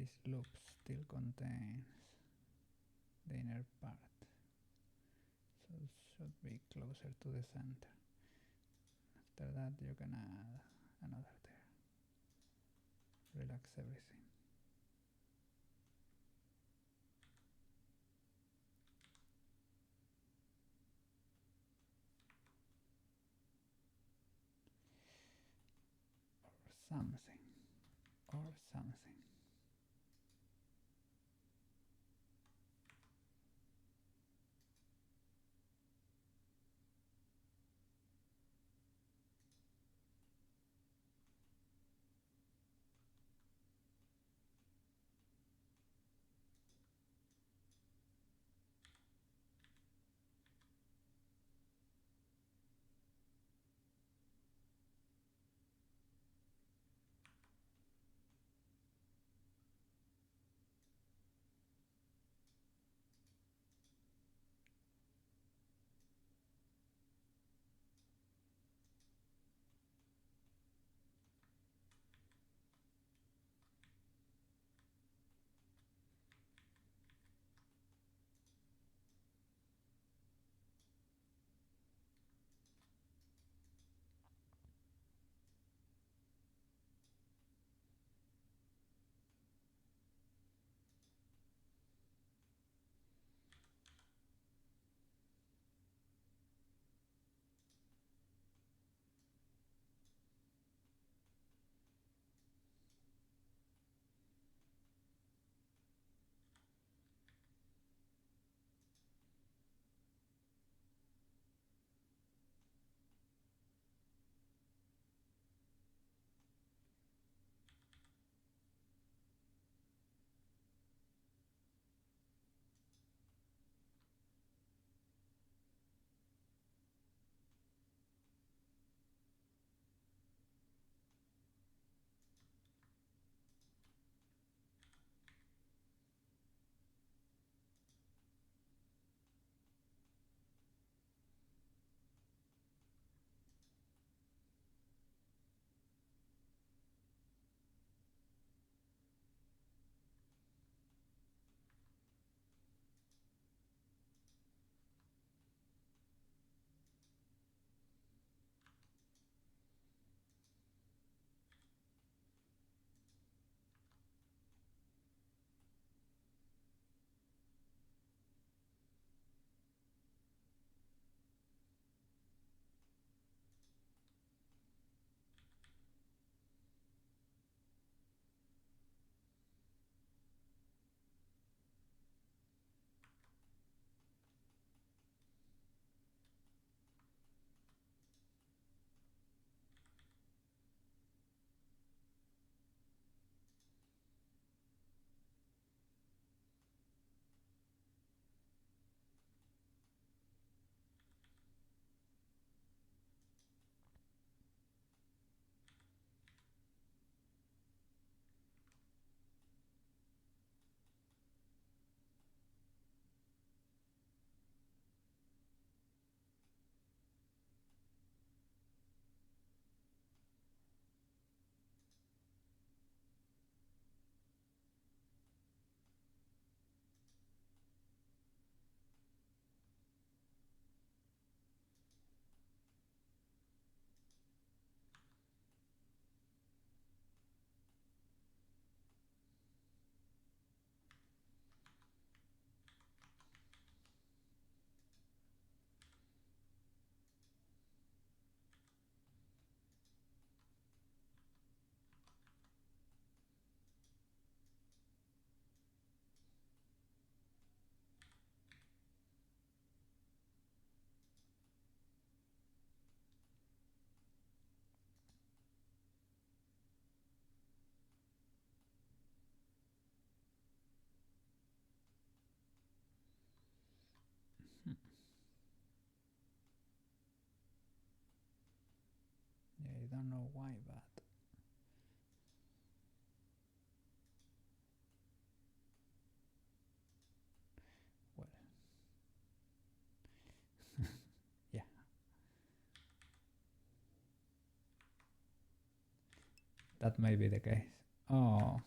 this loop still contains the inner part, so it should be closer to the center. After that you can add another there. Relax everything. Or something. Yeah, I don't know why, but well, yeah, that may be the case. Oh,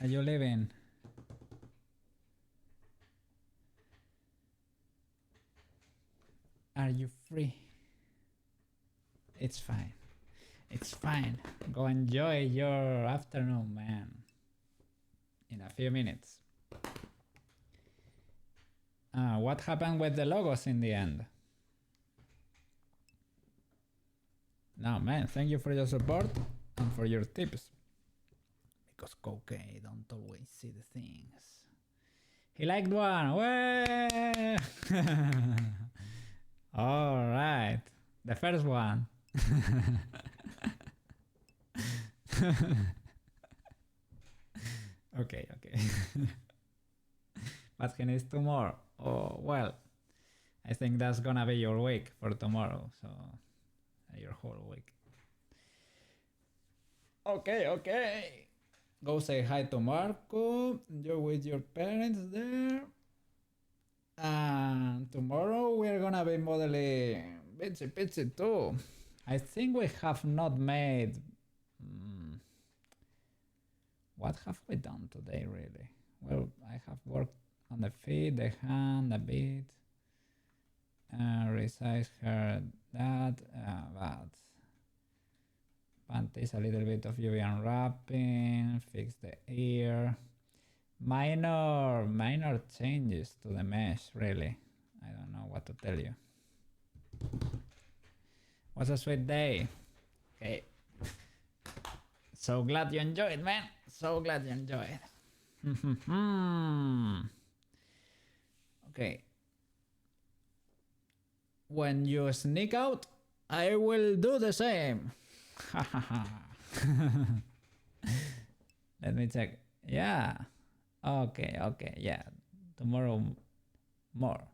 Are you leaving? Are you free? It's fine. It's fine. Go enjoy your afternoon, man. In a few minutes. What happened with the logos in the end? No, man, thank you for your support and for your tips. Because Koke don't always see the things. He liked one. Way! All right. The first one. Okay. But he needs 2 more. Oh, well. I think that's gonna be your week for tomorrow. So, your whole week. Okay. Go say hi to Marco. You're with your parents there. And tomorrow we're gonna be modeling Beachy too. I think we have not made... What have we done today, really? Well, I have worked on the feet, the hand, a bit. Resize her, that, but... Panties, a little bit of UV unwrapping, fix the ear. Minor changes to the mesh, really. I don't know what to tell you. Was a sweet day. Okay. So glad you enjoyed, man. So glad you enjoyed. Okay. When you sneak out, I will do the same. Let me check. Yeah. Okay. Yeah. Tomorrow more.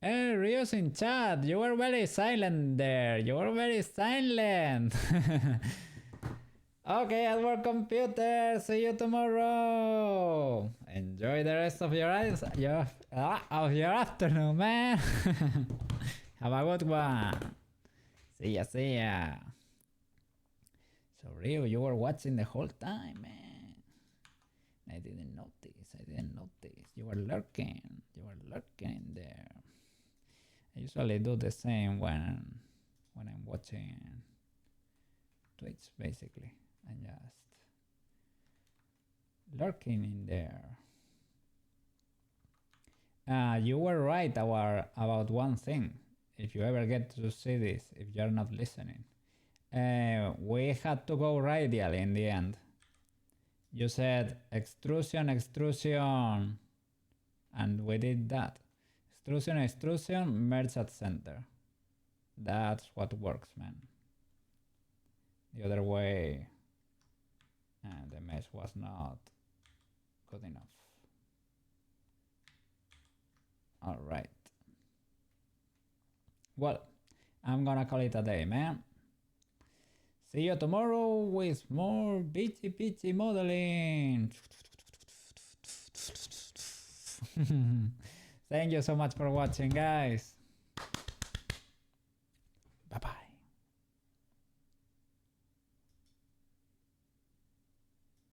Hey, Rios in chat. You were very silent there. You were very silent. Okay, at work computer. See you tomorrow. Enjoy the rest of your afternoon, man. Have a good one. See ya. So Rio, you were watching the whole time, man. I didn't notice. You were lurking in there. I usually do the same when I'm watching Twitch, basically. I'm just lurking in there. You were right about one thing. If you ever get to see this, if you're not listening, we had to go radial in the end. You said extrusion, and we did that. Extrusion, merge at center. That's what works, man. The other way, the mesh was not good enough. All right. Well, I'm gonna call it a day, man. See you tomorrow with more Beachy modeling. Thank you so much for watching, guys.